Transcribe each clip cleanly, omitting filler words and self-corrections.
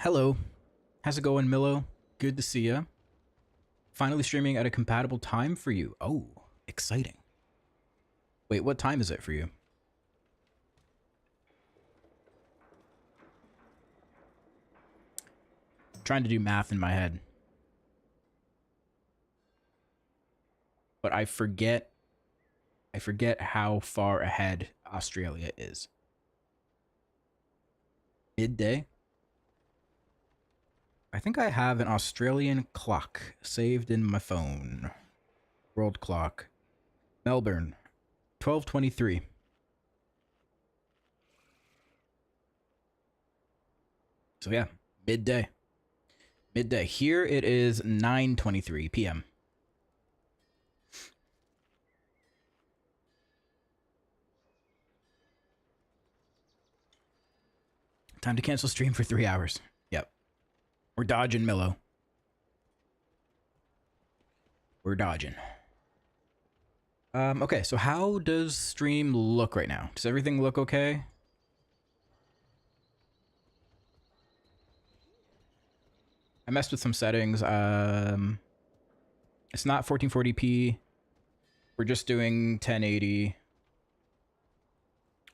Hello. How's it going, Millo? Good to see ya. Finally streaming at a compatible time for you. Oh, exciting. Wait, what time is it for you? I'm trying to do math in my head. But I forget how far ahead Australia is. Midday? I think I have an Australian clock saved in my phone. World clock. Melbourne. 12:23. So yeah, midday. Midday. Here it is 9:23 p.m. Time to cancel stream for 3 hours. Yep. We're dodging Millo. We're dodging. Okay, so how does stream look right now? Does everything look okay? I messed with some settings. It's not 1440p. We're just doing 1080.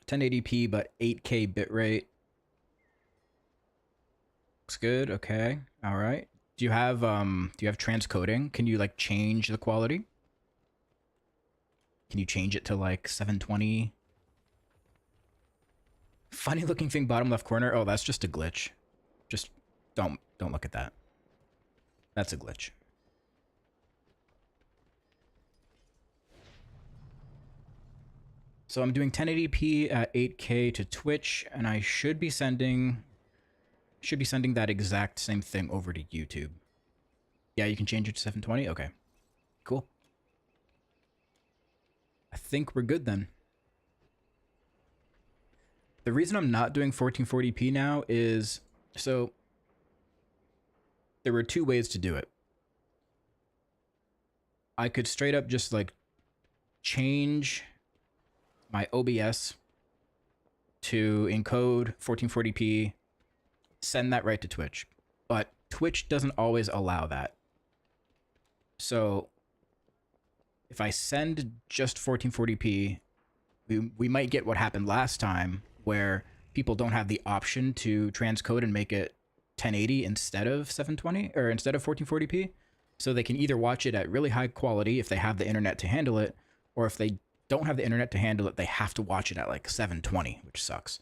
1080p, but 8K bitrate. Looks good. Okay. All right. Do you have transcoding? Can you like change the quality? Can you change it to like 720? Funny looking thing bottom left corner. Oh, that's just a glitch. Just don't look at that. That's a glitch. So I'm doing 1080p at 8K to Twitch, and I should be sending that exact same thing over to YouTube. Yeah, you can change it to 720. Okay, cool. I think we're good then. The reason I'm not doing 1440p now is, so there were two ways to do it. I could straight up just like change my OBS to encode 1440p, send that right to Twitch. But Twitch doesn't always allow that. So if I send just 1440p, we might get what happened last time, where people don't have the option to transcode and make it 1080 instead of 720 or instead of 1440p. So they can either watch it at really high quality if they have the internet to handle it, or if they don't have the internet to handle it, they have to watch it at like 720, which sucks.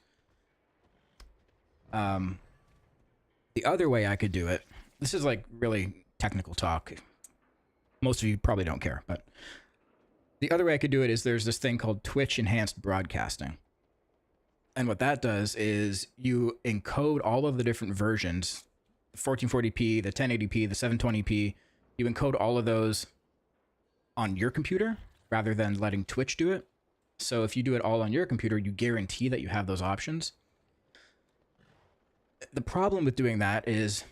The other way I could do it, this is like really technical talk. Most of you probably don't care, but the other way I could do it is there's this thing called Twitch Enhanced Broadcasting. And what that does is you encode all of the different versions, the 1440p, the 1080p, the 720p, you encode all of those on your computer rather than letting Twitch do it. So if you do it all on your computer, you guarantee that you have those options. The problem with doing that is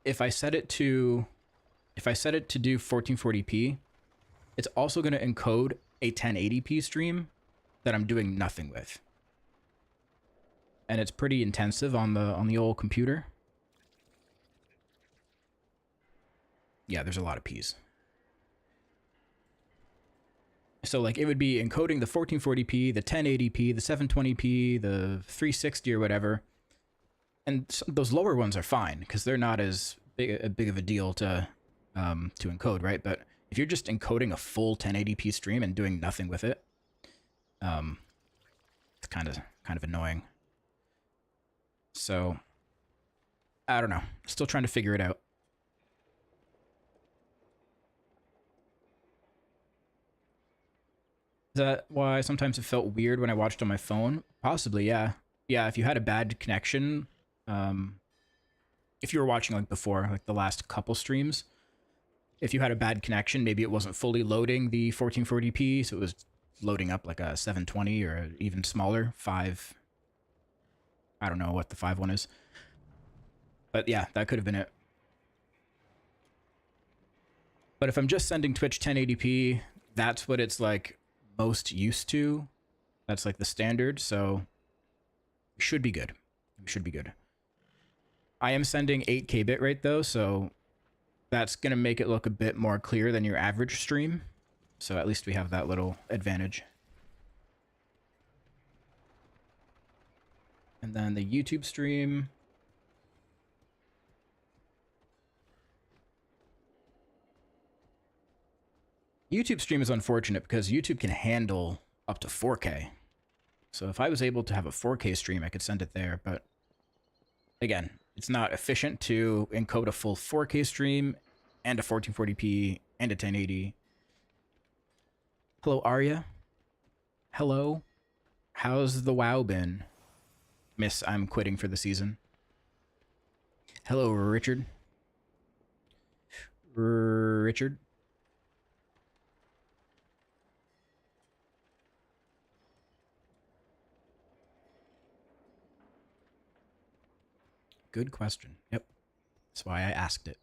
if I set it to do 1440p, it's also going to encode a 1080p stream that I'm doing nothing with. And it's pretty intensive on the old computer. Yeah, there's a lot of P's. So like it would be encoding the 1440p, the 1080p, the 720p, the 360 or whatever. And those lower ones are fine because they're not as big of a deal to encode, right? But if you're just encoding a full 1080p stream and doing nothing with it, it's kind of annoying. So I don't know. Still trying to figure it out. Is that why sometimes it felt weird when I watched on my phone? Possibly, yeah. Yeah, if you had a bad connection, if you were watching like before, like the last couple streams, if you had a bad connection, maybe it wasn't fully loading the 1440p, so it was loading up like a 720 or even smaller, 5. I don't know what the 5 one is. But yeah, that could have been it. But if I'm just sending Twitch 1080p, that's what it's like most used to. That's like the standard, so we should be good. We should be good. I am sending 8K bitrate though, so that's going to make it look a bit more clear than your average stream. So at least we have that little advantage. And then the YouTube stream. YouTube stream is unfortunate because YouTube can handle up to 4K. So if I was able to have a 4K stream, I could send it there. But again, it's not efficient to encode a full 4K stream and a 1440p and a 1080. Hello, Arya. Hello. How's the WoW been? Miss, I'm quitting for the season. Hello, Richard. Richard. Good question. Yep. That's why I asked it.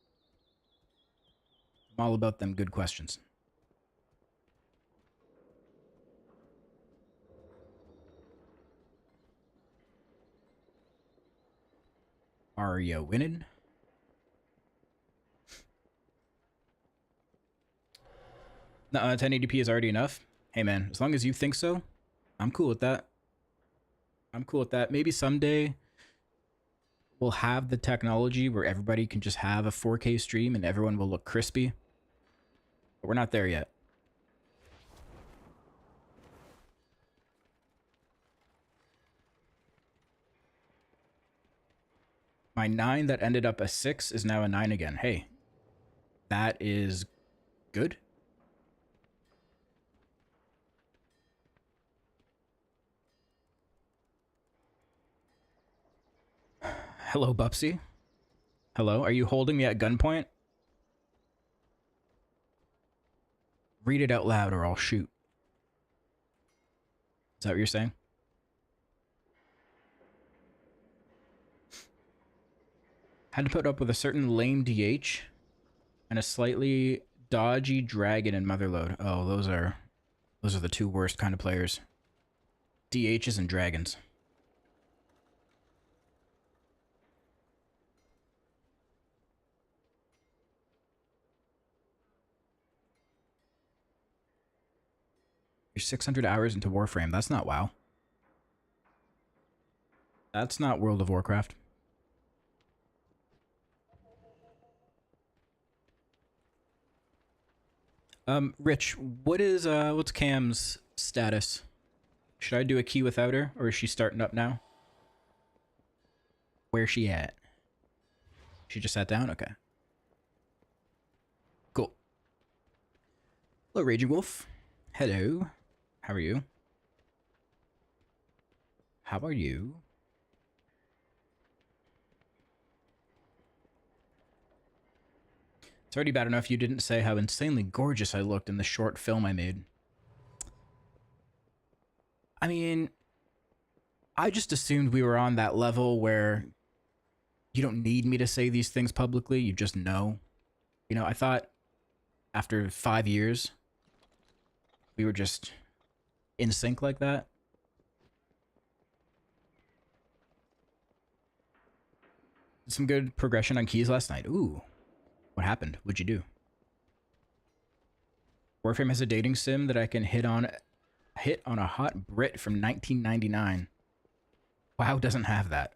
I'm all about them good questions. Are you winning? No, 1080p is already enough. Hey man, as long as you think so, I'm cool with that. I'm cool with that. Maybe someday we'll have the technology where everybody can just have a 4K stream and everyone will look crispy. But we're not there yet. My 9 that ended up a 6 is now a 9 again. Hey, that is good. Hello, Bupsy. Hello, are you holding me at gunpoint? Read it out loud or I'll shoot. Is that what you're saying? Had to put up with a certain lame DH and a slightly dodgy dragon in Motherload. Oh, those are the two worst kind of players. DHs and dragons. You're 600 hours into Warframe. That's not WoW. That's not World of Warcraft. Rich, what's Cam's status? Should I do a key without her, or is she starting up now? Where's she at? She just sat down? Okay. Cool. Hello, Raging Wolf. Hello. How are you? How are you? It's already bad enough you didn't say how insanely gorgeous I looked in the short film I made. I mean, I just assumed we were on that level where you don't need me to say these things publicly, you just know. You know, I thought after 5 years, we were just in sync like that. Some good progression on keys last night. Ooh. What happened? What'd you do? Warframe has a dating sim that I can hit on a hot Brit from 1999. WoW doesn't have that.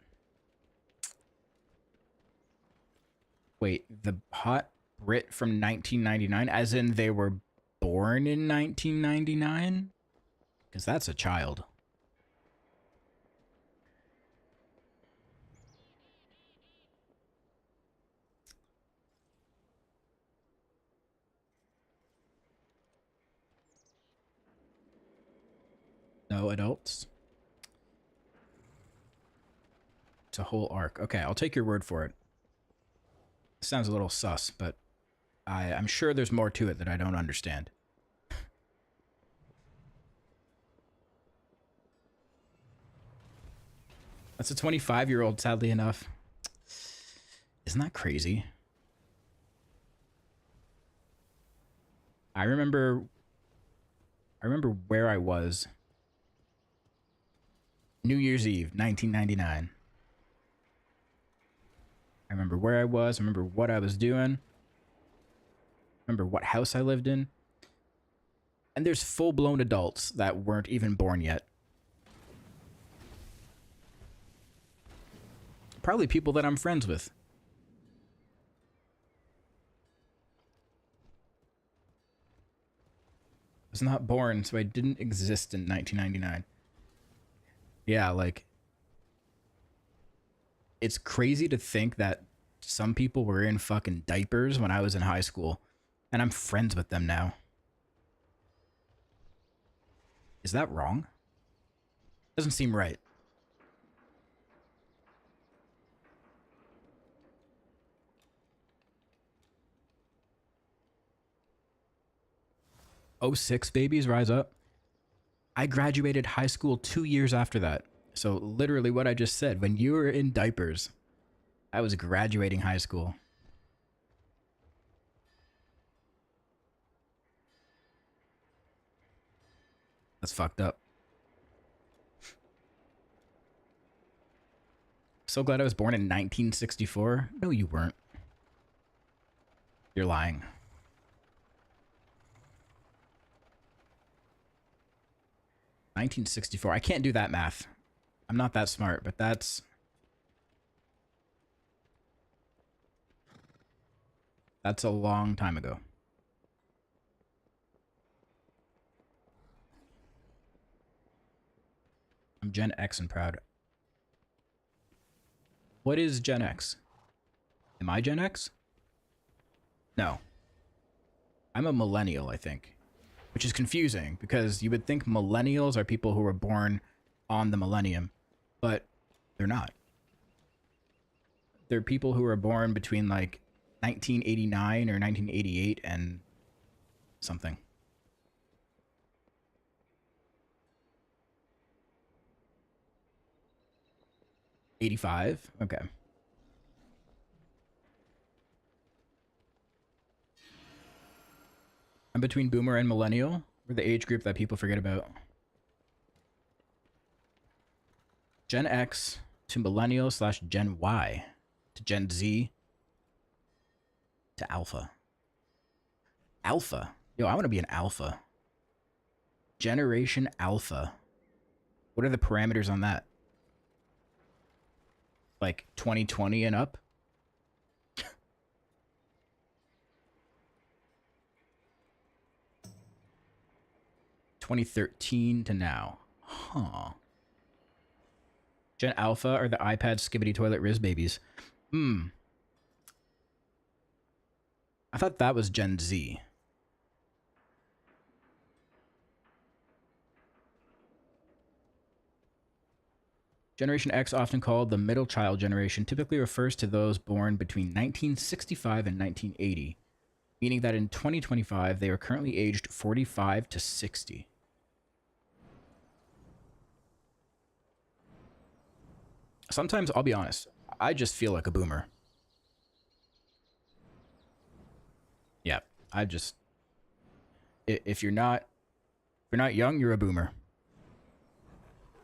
Wait, the hot Brit from 1999? As in they were born in 1999? Because that's a child. No adults? It's a whole arc. Okay, I'll take your word for it. Sounds a little sus, but I'm sure there's more to it that I don't understand. That's a 25-year-old, sadly enough. Isn't that crazy? I remember where I was. New Year's Eve, 1999. I remember where I was. I remember what I was doing. I remember what house I lived in. And there's full-blown adults that weren't even born yet. Probably people that I'm friends with. I was not born, so I didn't exist in 1999. Yeah, like... It's crazy to think that some people were in fucking diapers when I was in high school. And I'm friends with them now. Is that wrong? Doesn't seem right. '06 babies rise up. I graduated high school 2 years after that. So literally what I just said, when you were in diapers, I was graduating high school. That's fucked up. So glad I was born in 1964. No, you weren't. You're lying. $1964. I can't do that math. I'm not that smart, but that's a long time ago. I'm Gen X and proud. What is Gen X? Am I Gen X? No. I'm a millennial, I think. Which is confusing, because you would think millennials are people who were born on the millennium, but they're not. They're people who were born between, like, 1989 or 1988 and something. '85? Okay. I'm between boomer and millennial. We're the age group that people forget about. Gen X to millennial / Gen Y to Gen Z to alpha. Alpha? Yo, I want to be an alpha. Generation Alpha. What are the parameters on that? Like 2020 and up? 2013 to now. Huh. Gen Alpha are the iPad skibbity toilet Riz babies. I thought that was Gen Z. Generation X, often called the middle child generation, typically refers to those born between 1965 and 1980, meaning that in 2025 they are currently aged 45 to 60. Sometimes, I'll be honest, I just feel like a boomer. Yeah, I just... If you're not young, you're a boomer.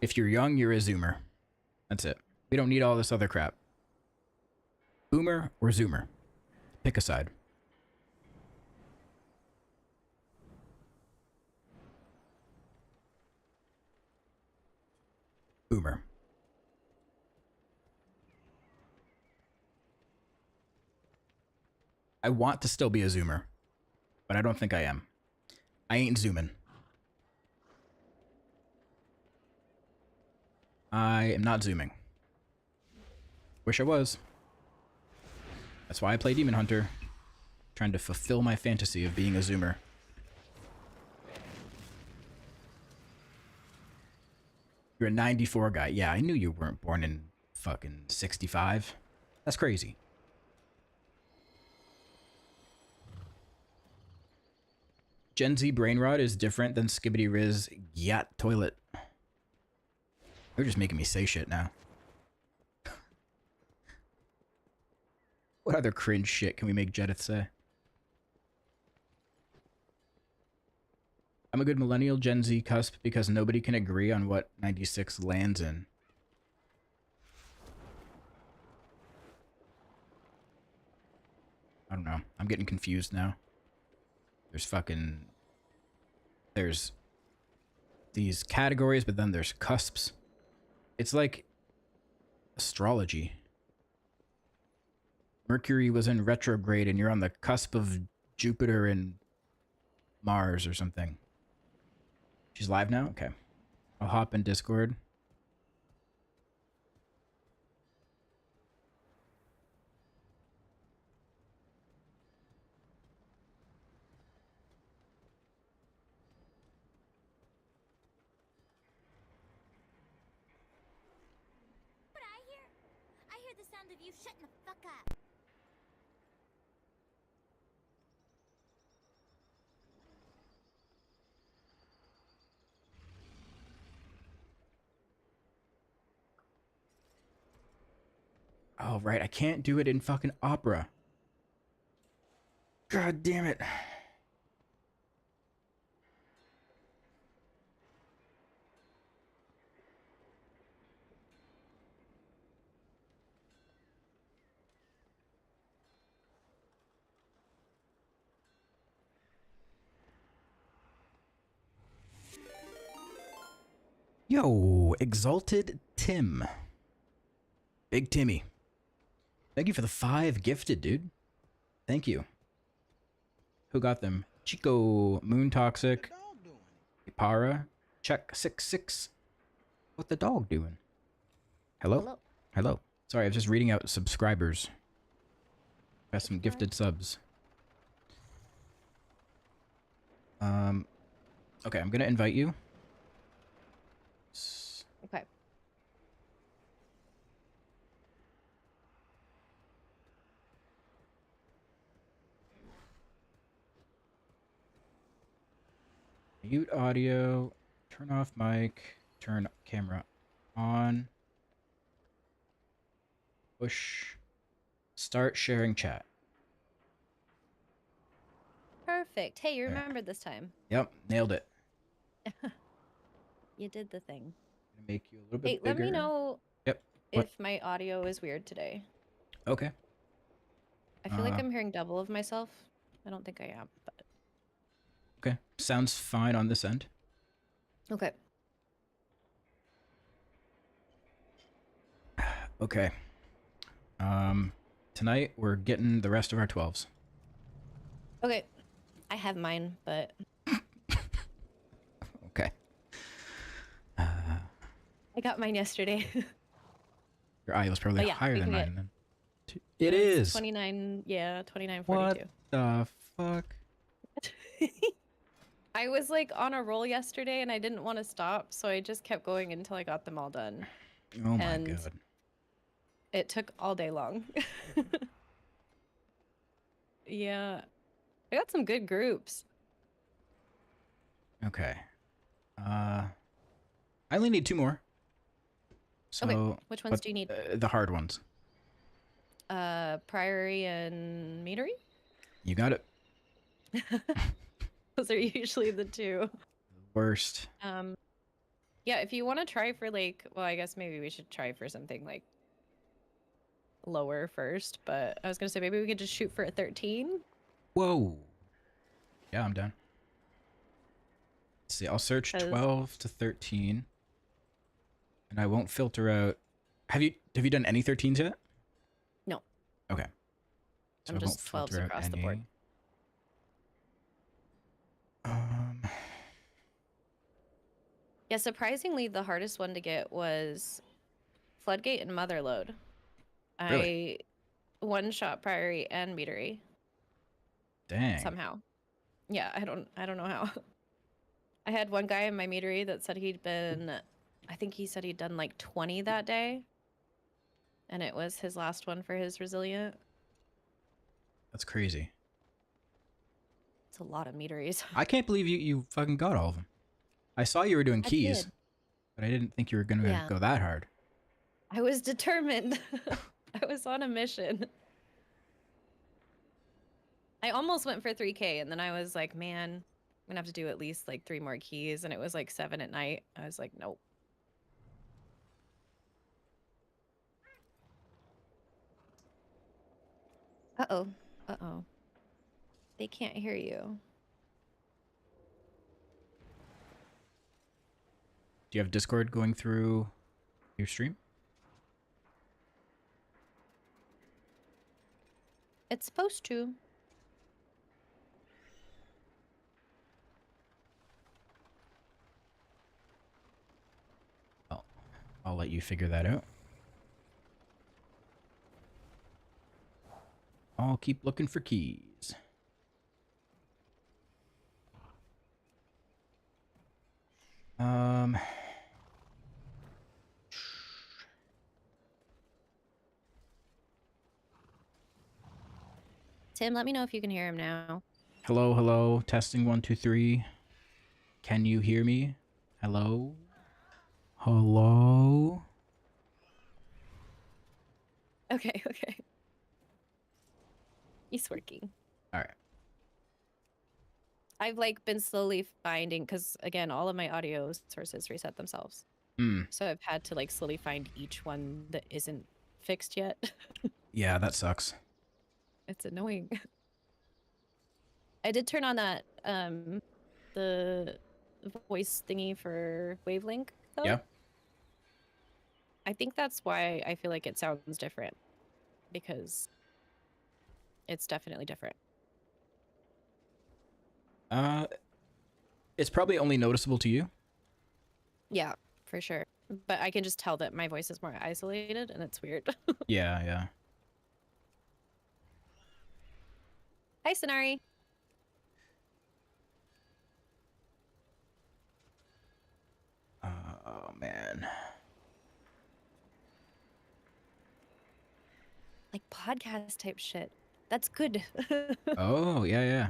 If you're young, you're a zoomer. That's it. We don't need all this other crap. Boomer or zoomer? Pick a side. Boomer. I want to still be a zoomer, but I don't think I am. I ain't zooming. I am not zooming. Wish I was. That's why I play Demon Hunter. Trying to fulfill my fantasy of being a zoomer. You're a 94 guy. Yeah, I knew you weren't born in fucking 65. That's crazy. Gen Z brain rot is different than Skibbity Riz Yat Toilet. They're just making me say shit now. What other cringe shit can we make Jedith say? I'm a good millennial Gen Z cusp because nobody can agree on what 96 lands in. I don't know. I'm getting confused now. There's these categories, but then there's cusps. It's like astrology. Mercury was in retrograde and you're on the cusp of Jupiter and Mars or something. She's live now? Okay. I'll hop in Discord. What I hear the sound of you shutting the fuck up. Oh, right. I can't do it in fucking Opera. God damn it. Yo, Exalted Tim. Big Timmy. Thank you for the 5 gifted, dude. Thank you. Who got them? Chico, Moon Toxic, Ipara, Check 66. What the dog doing? Hello? Hello. Hello. Sorry, I was just reading out subscribers. Got some gifted subs. Okay, I'm gonna invite you. Okay. Mute audio, turn off mic, turn camera on, push, start sharing chat. Perfect. Hey, you There. remembered this time. Yep, nailed it. You did the thing. Gonna make you a little bit Hey, bigger. let me know Yep. What? if my audio is weird today. Okay. I feel like I'm hearing double of myself. I don't think I am, but Okay. Sounds fine on this end. okay. Okay. Tonight we're getting the rest of our 12s. Okay. I have mine, but Okay. I got mine yesterday. Your eye was probably Oh, yeah, higher we than can mine get- then. It is. 29, yeah, 29.42. What the fuck? I was like on a roll yesterday and I didn't want to stop, so I just kept going until I got them all done. Oh my And god. it took all day long. Yeah. I got some good groups. Okay. I only need 2 more. So, Okay, which ones do you need? The hard ones. Priory and meadery? You got it. Those are usually the 2. Worst. Yeah, if you want to try for like, well, I guess maybe we should try for something like lower first, but I was gonna say maybe we could just shoot for a 13. Whoa. Yeah, I'm done. Let's see, I'll search 12 to 13. And I won't filter out. Have you done any 13s yet? No. Okay. So I'm I just won't 12s filter out across the board. Yeah, surprisingly, the hardest one to get was Floodgate and Motherlode. Really? I one-shot Priory and Meadery. Dang. Somehow. Yeah, I don't know how. I had one guy in my meadery that said I think he said he'd done like 20 that day. And it was his last one for his Resilient. That's crazy. It's a lot of meaderies. I can't believe you fucking got all of them. I saw you were doing keys, did. but I didn't think you were going to go that hard. I was determined. I was on a mission. I almost went for 3K and then I was like, man, I'm gonna have to do at least like 3 more keys, and it was like 7 at night. I was like, nope. Uh-oh. Uh-oh. They can't hear you. Do you have Discord going through your stream? It's supposed to. Oh, I'll let you figure that out. I'll keep looking for keys. Tim, let me know if you can hear him now. Hello, hello. Testing 1, 2, 3. Can you hear me? Hello? Hello? Okay, okay. He's working. All right. I've like been slowly finding, because again, all of my audio sources reset themselves. So I've had to like slowly find each one that isn't fixed yet. Yeah, that sucks. It's annoying. I did turn on that the voice thingy for Wavelink though. Yeah. I think that's why I feel like it sounds different, because it's definitely different. It's probably only noticeable to you. Yeah, for sure. But I can just tell that my voice is more isolated and it's weird. Yeah, yeah. Hi, Sonari. Oh, man. Like podcast type shit. That's good. Oh, yeah, yeah.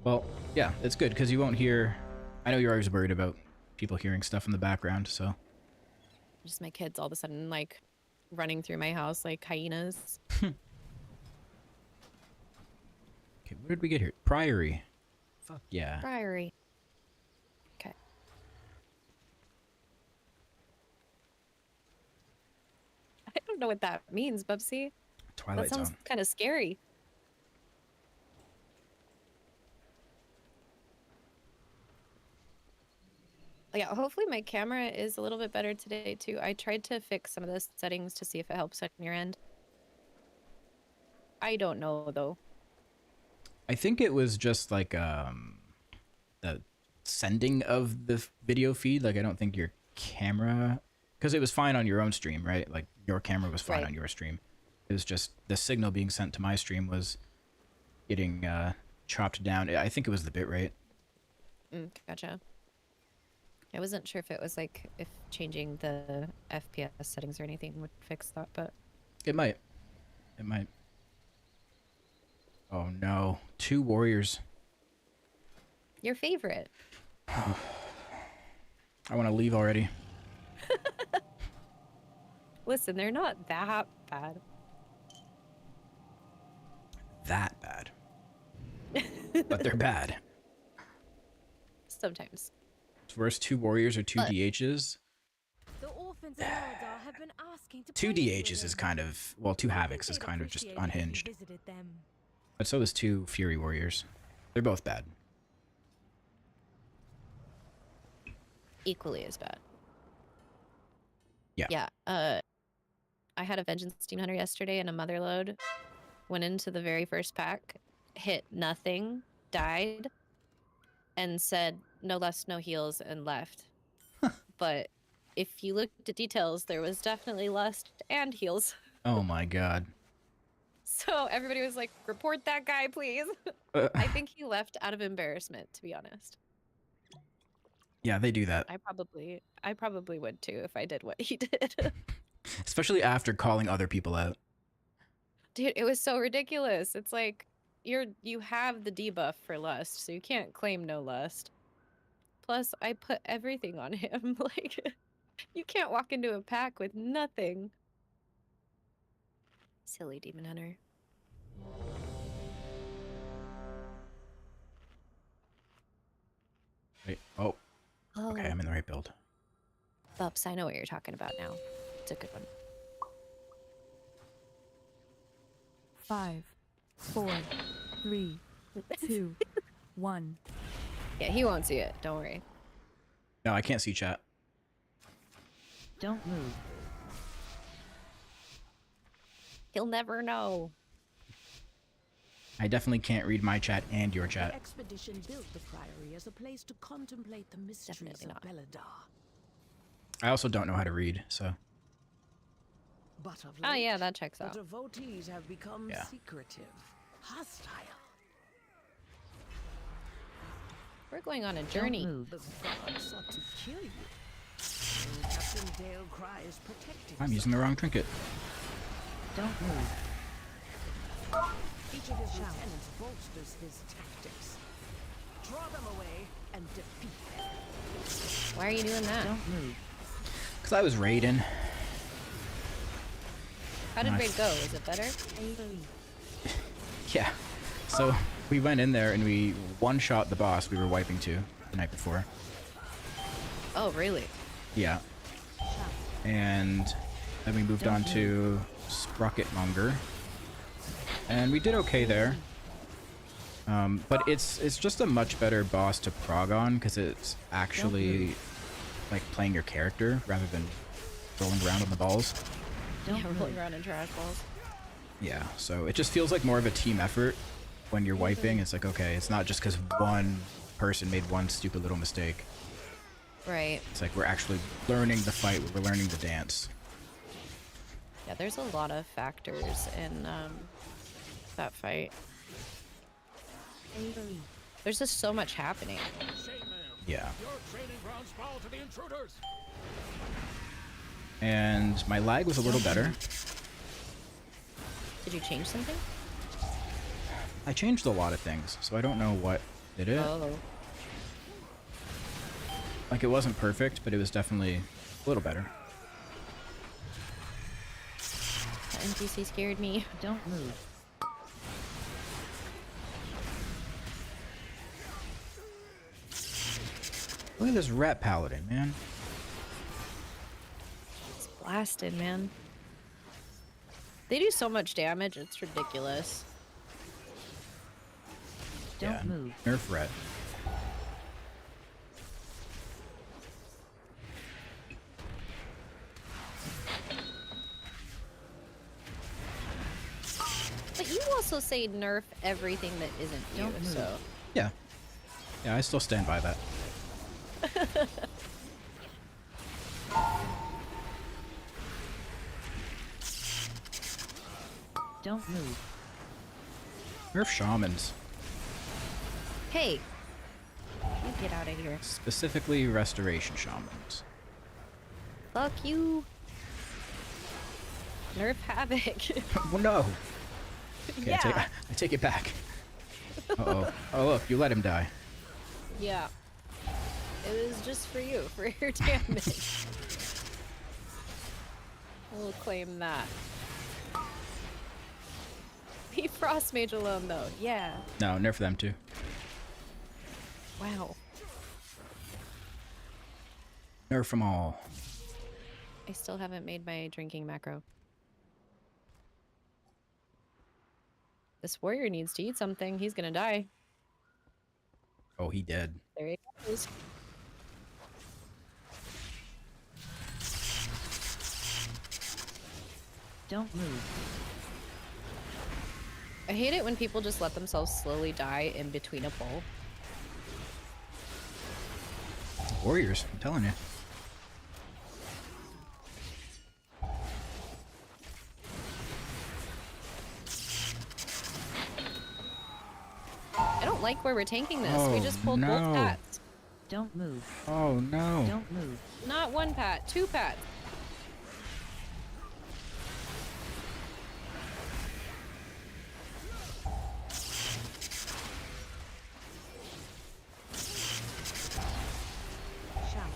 Well, yeah, it's good because you won't hear... I know you're always worried about people hearing stuff in the background, so... Just my kids all of a sudden like running through my house like hyenas. Okay, where did we get here? Priory. Fuck yeah. Priory. Okay. I don't know what that means, Bubsy. Twilight That sounds Zone. kind of scary. Yeah, hopefully my camera is a little bit better today too. I tried to fix some of the settings to see if it helps on your end. I don't know though. I think it was just like the sending of the video feed. Like I don't think your camera, because it was fine on your own stream, right? Like your camera was fine Right. on your stream. It was just the signal being sent to my stream was getting chopped down. I think it was the bitrate. Gotcha. I wasn't sure if it was like if changing the FPS settings or anything would fix that, but It might. It might. Oh no. 2 warriors. your favorite. I want to leave already. Listen, they're not that bad. That bad. But they're bad. Sometimes. First 2 warriors or 2 But- DHs. The orphans of Eldar have been asking to 2 play DHs is with kind of, well, 2 Havocs is kind of just unhinged. But so is 2 Fury Warriors. They're both bad. Equally as bad. Yeah. Yeah. I had a Vengeance Steam Hunter yesterday and a Motherload. Went into the very first pack, hit nothing, died, and said no lust, no heals, and left. But if you looked at details, there was definitely lust and heals. Oh my god. So everybody was like, report that guy, please. I think he left out of embarrassment, to be honest. Yeah, they do that. I probably would too if I did what he did. Especially after calling other people out. Dude, it was so ridiculous. It's like you have the debuff for lust, so you can't claim no lust. Plus, I put everything on him. Like, you can't walk into a pack with nothing. Silly demon hunter. Wait. Oh, Oh, okay, I'm in the right build. Bubs, I know what you're talking about now. It's a good one. 5, 4, 3, 2, 1. Yeah, he won't see it. Don't worry. No, I can't see chat. Don't move. He'll never know. I definitely can't read my chat and your The chat. expedition built the priory as a place to contemplate the mysteries Definitely of not. Belladar. I also don't know how to read, so But of Oh late, yeah, that checks the out. devotees have become Yeah. secretive, hostile. We're going on a journey. Don't move. The gods sought to kill you. And Captain Dale cries protecting. I'm using the wrong trinket. Don't move. Each of his lieutenants bolsters his tactics. Draw them away and defeat them. Why are you doing that? Don't move. Because I was raiding. How did Nice. raid go? Was it better? Yeah. So we went in there and we one-shot the boss we were wiping to the night before. Oh, really? Yeah. And then we moved on to Sprocketmonger. And we did okay there. But it's just a much better boss to prog on because it's actually like playing your character rather than rolling around on the balls. Don't Yeah, move. rolling around in trash balls. Yeah, so it just feels like more of a team effort when you're wiping. It's like, okay, it's not just because one person made one stupid little mistake. Right. It's like we're actually learning the fight, we're learning the dance. Yeah, there's a lot of factors in that fight. There's just so much happening. Yeah. Your training grounds fall to the intruders. And my lag was a little better. Did you change something? I changed a lot of things, so I don't know what did it. Oh. Like, it wasn't perfect, but it was definitely a little better. That NPC scared me. Don't move. Look at this rat paladin, man. It's blasted, man. They do so much damage, it's ridiculous. Don't Yeah, move. nerf rat. But you also say nerf everything that isn't you, Don't move. so. Yeah. Yeah, I still stand by that. Don't move. Nerf shamans. Hey! You get out of here. Specifically restoration shamans. Fuck you! Nerf Havoc. Well, no. Okay, Yeah. I take it back. Uh-oh. Oh, look, you let him die. Yeah. It was just for you, for your damage. We'll claim that. Leave Frost Mage alone, though. Yeah. No, nerf them too. Wow. Nerf them all. I still haven't made my drinking macro. This warrior needs to eat something. He's gonna die. Oh, he dead. There he goes. Don't move. I hate it when people just let themselves slowly die in between a pull. Warriors, I'm telling you. I don't like where we're taking this. We Oh, just pulled both no. pats. Don't move. Oh, no. Don't move. Not one pat, two pats. Shout.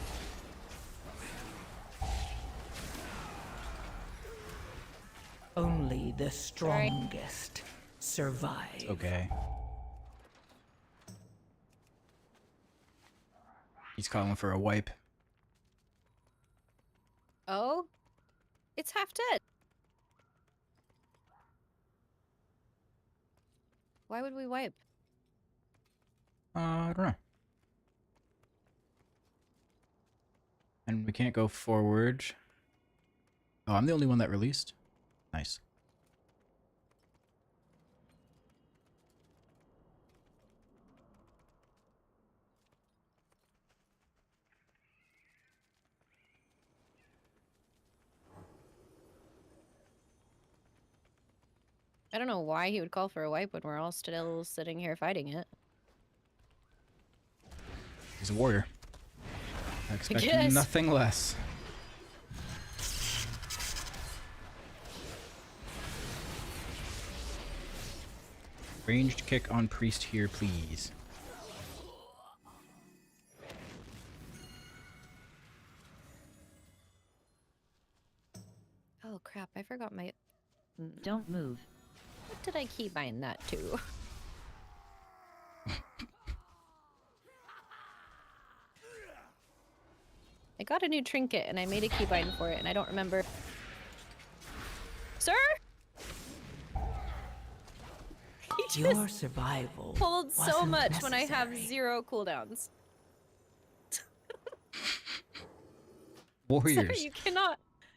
Only the strongest survive. Okay. He's calling for a wipe. Oh? It's half dead. Why would we wipe? I don't know. And we can't go forward. Oh, I'm the only one that released? Nice. I don't know why he would call for a wipe when we're all still sitting here fighting it. He's a warrior. I expect guess. nothing less. Ranged kick on priest here, please. Oh crap, I forgot my... Don't move. What did I keybind that to? I got a new trinket and I made a keybind for it and I don't remember. Sir? He Your just survival pulled so wasn't much when I have necessary. 0 cooldowns. Sir, Warriors.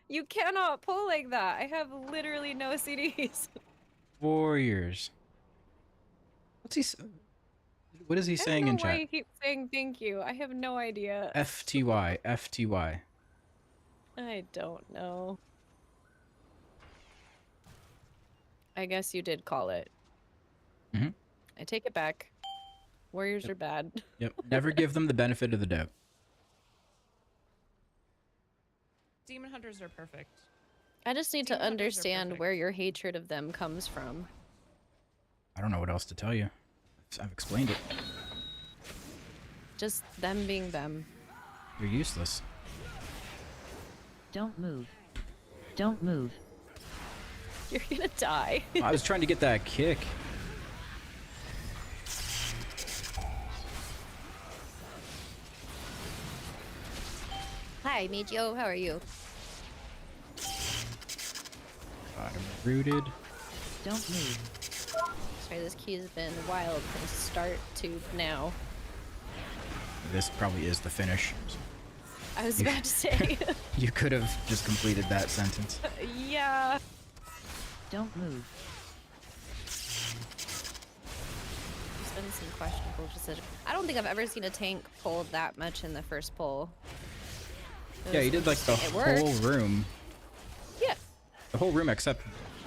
you cannot pull like that. I have literally no CDs. Warriors. What's he? What is he saying in I don't know why chat? you keep saying thank you. I have no idea. FTY. FTY. I don't know. I guess you did call it. Mhm. I take it back. Warriors are bad. Yep. Never give them the benefit of the doubt. Demon hunters are perfect. I just need to Demon hunters are understand perfect. where your hatred of them comes from. I don't know what else to tell you. I've explained it. Just them being them. You're useless. Don't move. Don't move. You're gonna die. I was trying to get that kick. Hi, Michio. How are you? Bottom rooted. Don't move. Sorry, this key has been wild from start to now. This probably is the finish. I was about to say. You could have just completed that sentence. Yeah. Don't move. There's been some questionable decisions. I don't think I've ever seen a tank pull that much in the first pull. It Yeah, was you did like the interesting. It worked. whole room. Yeah. The whole room except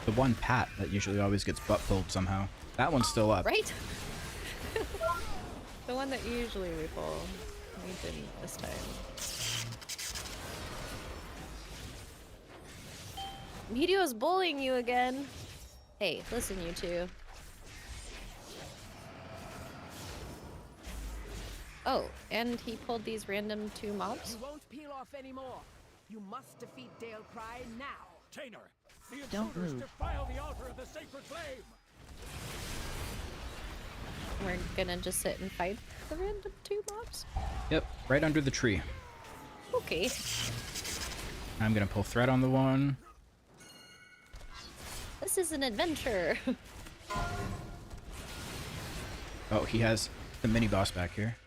the one pat that usually always gets butt pulled somehow. That one's still up. Right? The one that usually we pull. We didn't this time. Meteo's bullying you again. Hey, listen, you two. Oh, and he pulled these random 2 mobs? You won't peel off anymore. You must defeat Dale Cry now. Tainer, the Don't intruders move. defile the altar of the sacred flame. We're gonna just sit and fight the random 2 mobs? Yep, right under the tree. Okay. I'm gonna pull thread on the one. This is an adventure. Oh, he has the mini boss back here.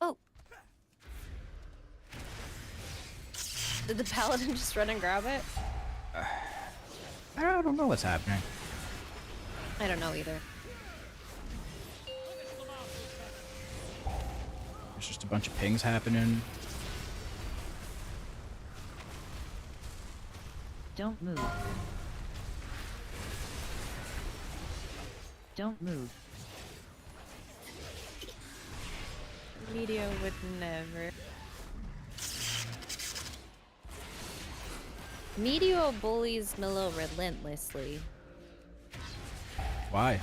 Oh. Did the paladin just run and grab it? I don't know what's happening. I don't know either. There's just a bunch of pings happening. Don't move. Don't move. Meteo would never. Meteo bullies Milo relentlessly. Why?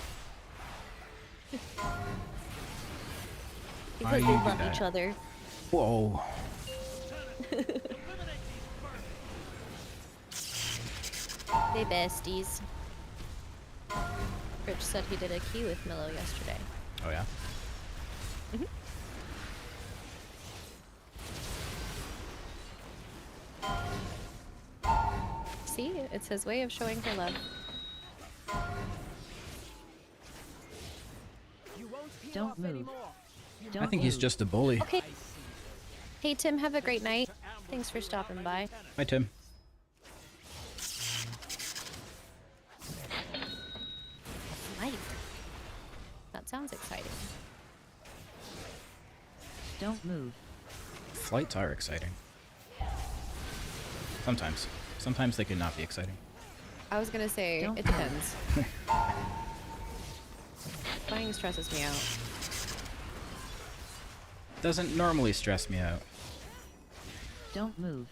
Because you they do love that? each other. Whoa. They besties. Rich said he did a key with Milo yesterday. Oh yeah? See, it's his way of showing her love. Don't move. Don't I think he's move. just a bully. Okay. Hey, Tim, have a great night. Thanks for stopping by. Hi, Tim. Light. That sounds exciting. Don't move. Flights are exciting. Sometimes. Sometimes they could not be exciting. I was gonna say, Don't it depends. Flying stresses me out. Doesn't normally stress me out. Don't move.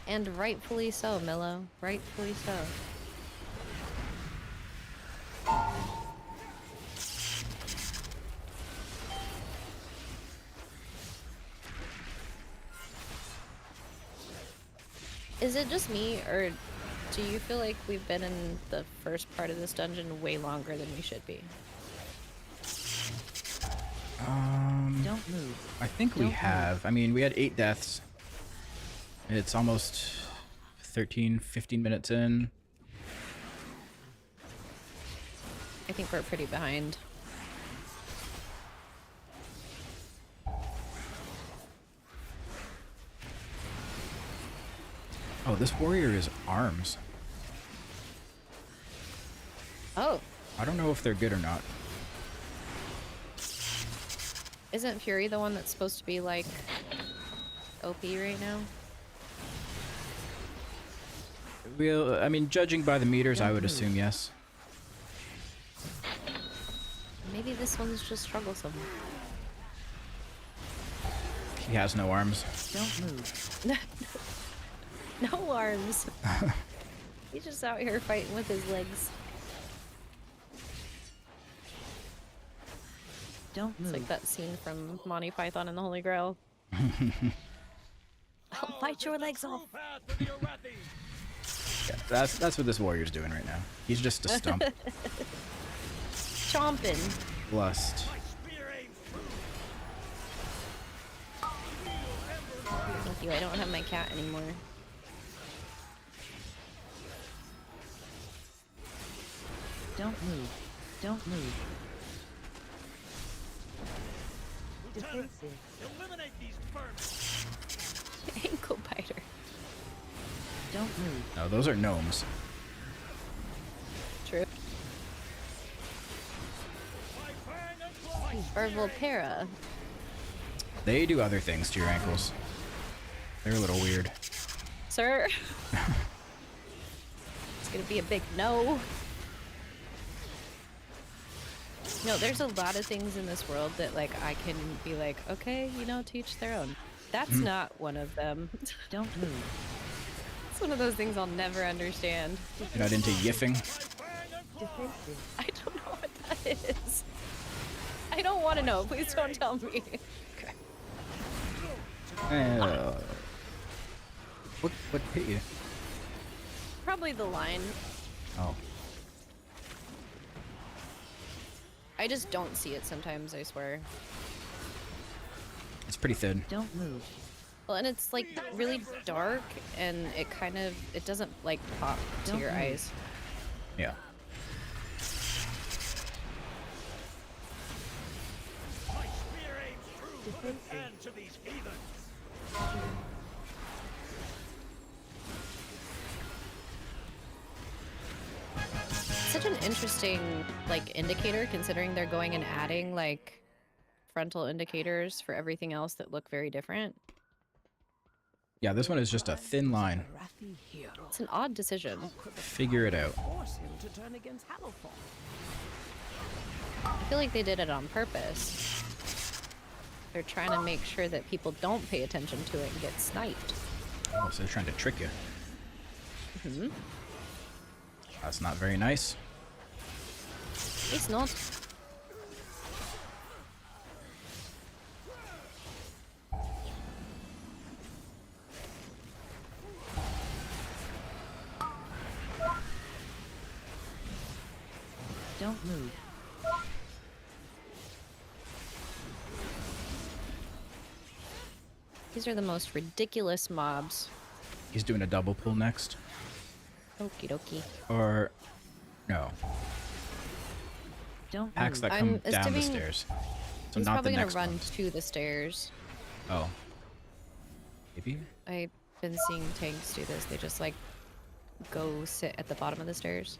And rightfully so, Millo. Rightfully so. Is it just me, or do you feel like we've been in the first part of this dungeon way longer than we should be? Don't move. I think we Don't have. I mean, we had 8 deaths. It's almost 13, 15 minutes in. I think we're pretty behind. Oh, this warrior is arms. Oh, I don't know if they're good or not. isn't Fury the one that's supposed to be like OP right now? I mean, judging by the meters, I would assume yes. Maybe this one's just troublesome. He has no arms. Don't move. No arms. He's just out here fighting with his legs. Don't It's move. like that scene from Monty Python and the Holy Grail. I'll bite your legs off. Path to the Arathi. Yeah, that's what this warrior's doing right now. He's just a stump. Chomping. Lust. My spear aims true. Thank you. I don't have my cat anymore. Don't move. Don't move. Lieutenant, eliminate these vermin. Ankle biter. Don't move. No, those are gnomes. True. My fang and claw. Or Volpera. They do other things to your ankles. They're a little weird. Sir? It's gonna be a big no. No, there's a lot of things in this world that, like, I can be like, okay, you know, to each their own. That's not one of them. Don't move. It's one of those things I'll never understand. You're not into yiffing? I don't know what that is. I don't want to know. Please don't tell me. What hit you? Probably the line. Oh. I just don't see it sometimes, I swear. It's pretty thin. Don't move. Well, and it's like really dark, and it kind of, it doesn't like pop to Don't your move. eyes. Yeah. My spear aims true. Put an end to these heathens. Such an interesting, like, indicator, considering they're going and adding, like, frontal indicators for everything else that look very different. Yeah, this one is just a thin line. Arathi hero. It's an odd decision. Figure it out. Force him to turn against Halloform. I feel like they did it on purpose. They're trying to make sure that people don't pay attention to it and get sniped. Oh, so they're trying to trick you. Mm-hmm. That's not very nice. It's not. Don't move. These are the most ridiculous mobs. He's doing a double pull next. Okie dokie. Or no. Don't Packs move. that come I'm down the assuming stairs. So He's not probably the gonna next run ones. to the stairs. Oh. Maybe? I've been seeing tanks do this. They just like go sit at the bottom of the stairs.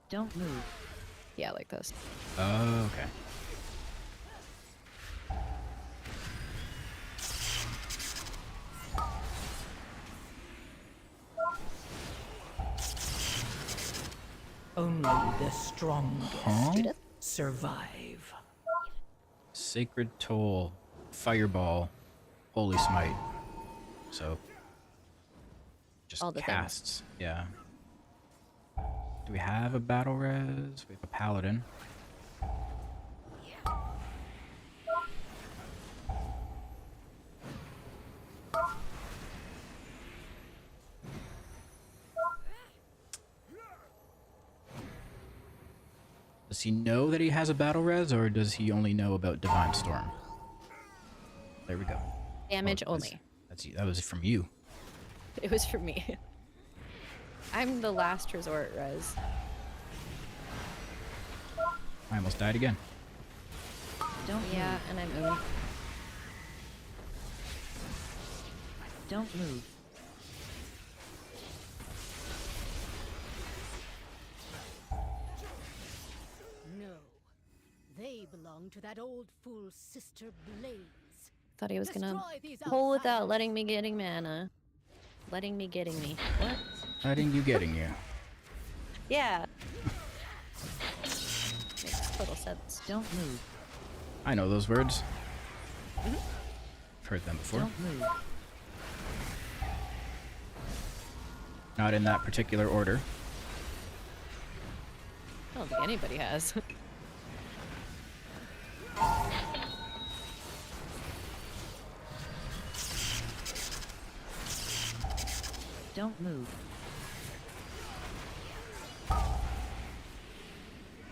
Don't move. Yeah, like this. Oh, okay. Only the strongest Huh? Jedith? survive. Sacred Toll, Fireball, Holy Smite. So, just All the things. casts. Yeah. Do we have a battle res? We have a paladin. Does he know that he has a battle res, or does he only know about Divine Storm? There we go. Damage Oh, that's- only. That was from you. It was for me. I'm the last resort, Rez. I almost died again. Don't Yeah, move. and I'm Oon. Don't move. No. They belong to that old fool sister Blaze. Thought he was gonna Destroy these pull without outsiders. letting me getting mana. Letting me getting me. What? Letting you getting you. Yeah. Makes total sense. Don't move. I know those words. I've heard them before. Don't move. Not in that particular order. I don't think anybody has. Don't move.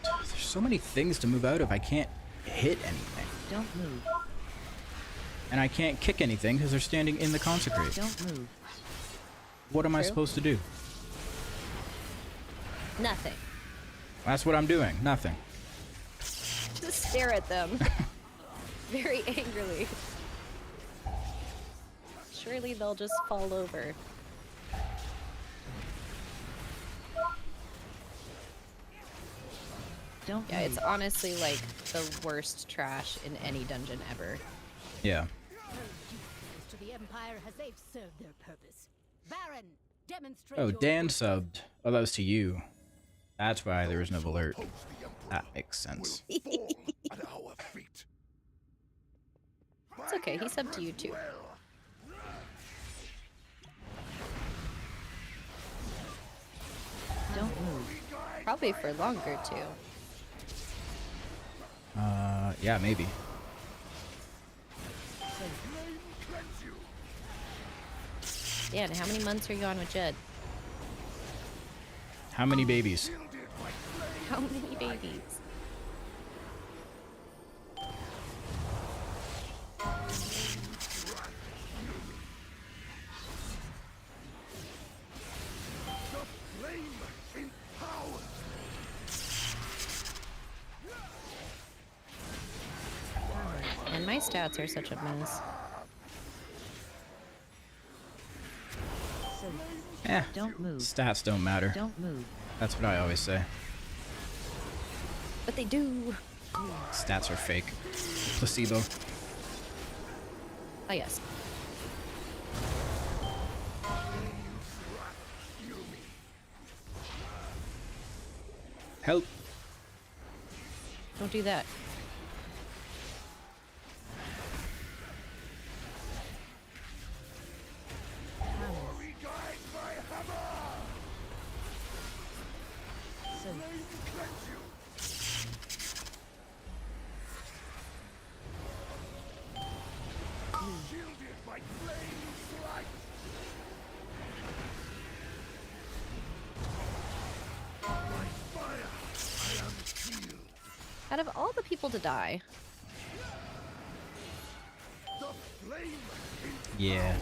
There's so many things to move out of. I can't hit anything. Don't move. And I can't kick anything because they're standing in the consecrate. Don't move. What am I True. supposed to do? Nothing. That's what I'm doing. Nothing. Just stare at them. Very angrily. Surely they'll just fall over. Don't Yeah, move. it's honestly like the worst trash in any dungeon ever. Yeah. To the Empire as they've served their purpose. Baron, demonstrate Oh, your Dan worth. subbed. Oh, that was to you. That's why there was no alert. That makes sense. At our feet. It's okay, he's up to you too. Don't move. Probably for longer too. Yeah, maybe. Yeah, and how many months are you on with Jed? How many babies? How many babies? And my stats are such a mess. Eh, Don't move. stats don't matter. Don't move. That's what I always say. But they do. Stats are fake. Placebo. Oh yes. Help. Don't do that. Out of all the people to die, Yeah.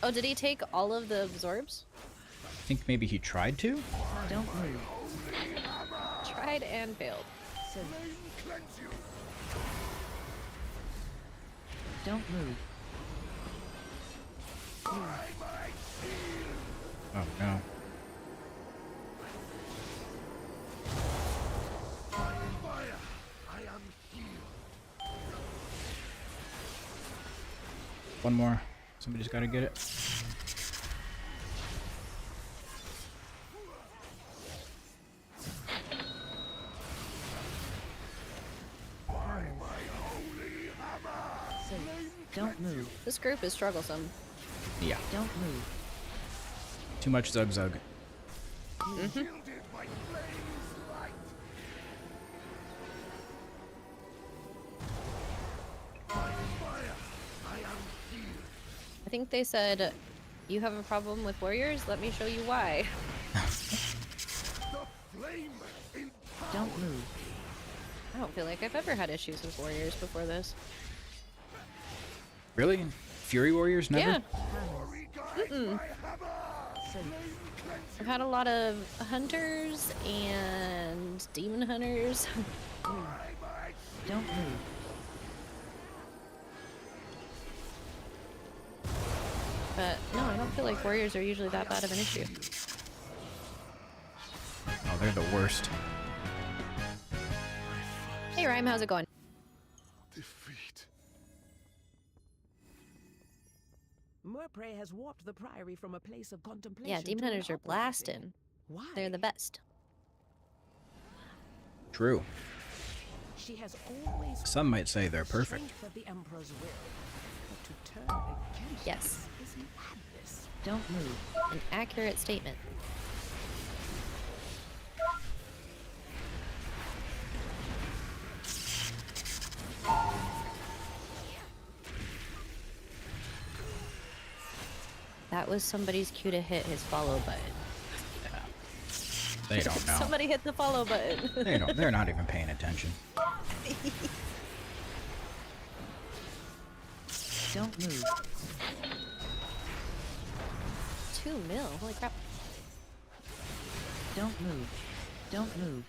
Oh, did he take all of the absorbs? I think maybe he tried to? Don't move. Tried and failed. So. Don't move. Oh no. One more. Somebody's got to get it. So. Don't move. This group is strugglesome. Yeah. Don't move. Too much zug zug. I think they said, you have a problem with warriors? Let me show you why. Don't move. I don't feel like I've ever had issues with warriors before this. Really? Fury warriors never? Yeah. Mm-mm. So. I've had a lot of hunters and demon hunters. Don't move. But no, I don't feel like warriors are usually that bad of an issue. Oh, they're the worst. Hey Rhyme, how's it going? Defeat. Murpray has warped the priory from a place of contemplation. Yeah, demon to an hunters are opera blasting. setting. Why? They're the best. True. She has always Some might say they're perfect. strength of the Emperor's will. But to turn against Yes. us is madness. Don't move. An accurate statement. That was somebody's cue to hit his follow button. They don't know. Somebody hit the follow button. They don't. They're not even paying attention. Don't move. 2 mil, holy crap. Don't move. Don't move.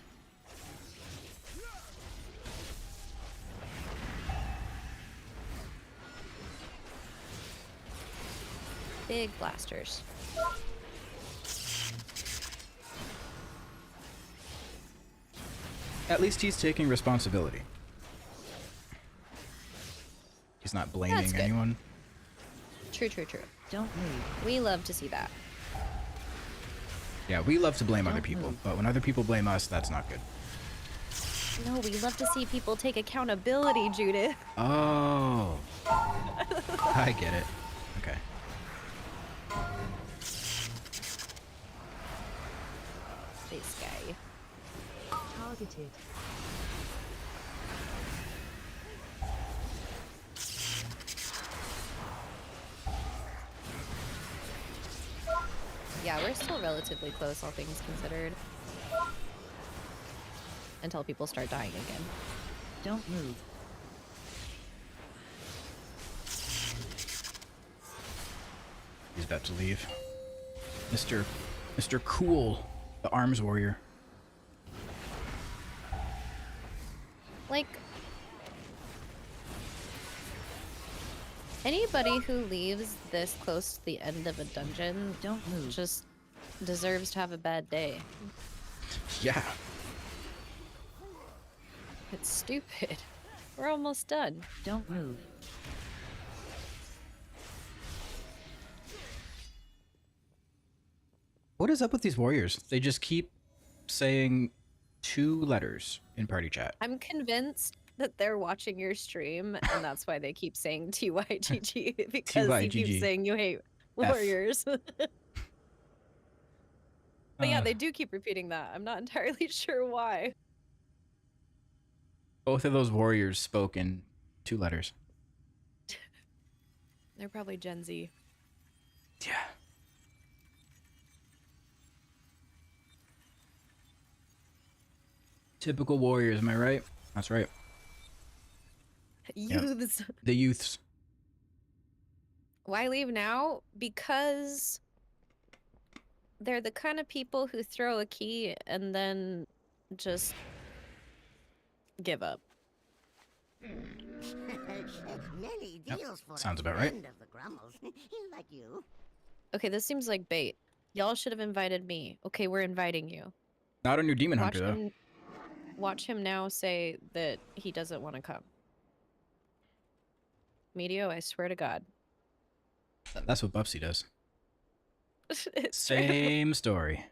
Big blasters. At least he's taking responsibility. He's not blaming good. anyone. True, true, true. Don't move. We love to see that. Yeah, we love to blame other Don't people, move. but when other people blame us, that's not good. No, we love to see people take accountability, Judith. Oh. I get it. Okay. This guy. Targeted. Yeah, we're still relatively close, all things considered. Until people start dying again. Don't move. He's about to leave. Mr. Cool, the arms warrior. Like, anybody who leaves this close to the end of a dungeon Don't move. just deserves to have a bad day. Yeah. It's stupid. We're almost done. Don't move. What is up with these warriors? They just keep saying 2 letters in party chat. I'm convinced that they're watching your stream, and that's why they keep saying TYGG, because you TYGG. keep saying you hate warriors. But yeah, they do keep repeating that. I'm not entirely sure why. Both of those warriors spoke in 2 letters. They're probably Gen Z. Yeah. Typical warriors, am I right? That's right. Youths. The youths. Why leave now? Because they're the kind of people who throw a key and then just give up. Nelly Yep, deals for sounds a about right. friend of the Grummels. Like you. Okay, this seems like bait. Y'all should have invited me. Okay, we're inviting you. Not on your demon Watch hunter though. him. Watch him now say that he doesn't want to come. Medio, I swear to God. That's what Bubsy does. It's true. Same story.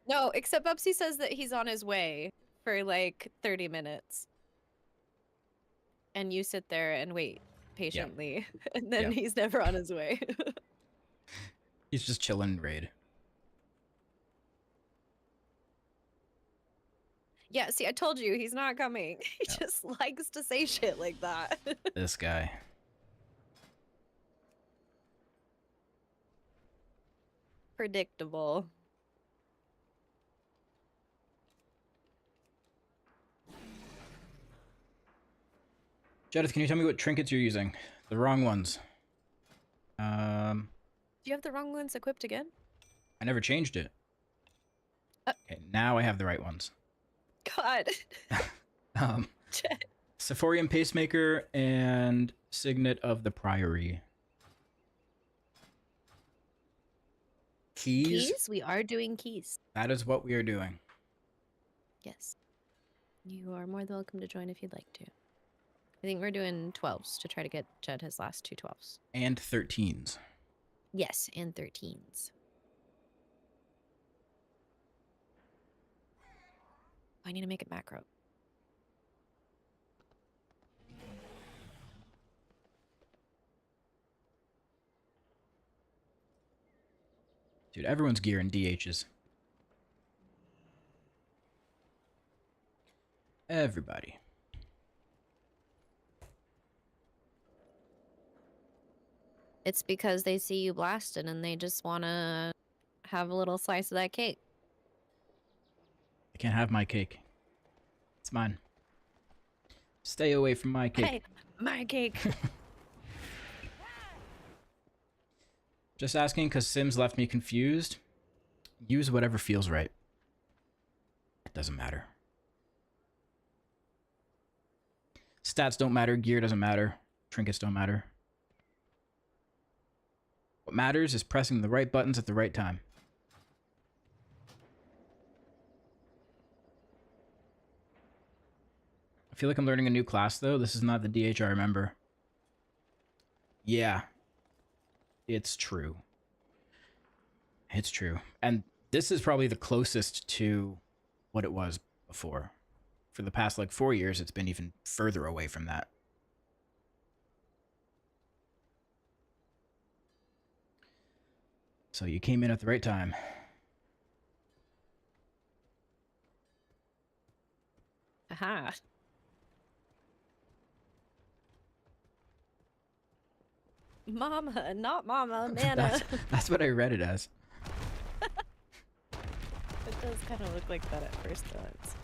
No, except Bubsy says that he's on his way for like 30 minutes. And you sit there and wait patiently. And then Yeah. he's never on his way. He's just chilling in raid. Yeah, see, I told you, he's not coming. He Yeah. just likes to say shit like that. This guy. Predictable. Jedith, can you tell me what trinkets you're using? The wrong ones. Do you have the wrong ones equipped again? I never changed it. Uh- Okay, now I have the right ones. God. Sephorian Pacemaker and Signet of the Priory. Keys? Keys? We are doing keys. That is what we are doing. Yes. You are more than welcome to join if you'd like to. I think we're doing 12s to try to get Jed his last 2 12s. And 13s. Yes, and 13s. I need to make it macro. Dude, everyone's gearing DHs. Everybody. It's because they see you blasting and they just want to have a little slice of that cake. I can't have my cake. It's mine. Stay away from my cake. Hey, my cake. Just asking because Sims left me confused. Use whatever feels right. It doesn't matter. Stats don't matter. Gear doesn't matter. Trinkets don't matter. What matters is pressing the right buttons at the right time. I feel like I'm learning a new class, though. This is not the DH I remember. Yeah. It's true. It's true. And this is probably the closest to what it was before. For the past, like, 4 years, it's been even further away from that. So you came in at the right time. Aha. Mama, not mama, Nana. That's what I read it as. It does kind of look like that at first glance.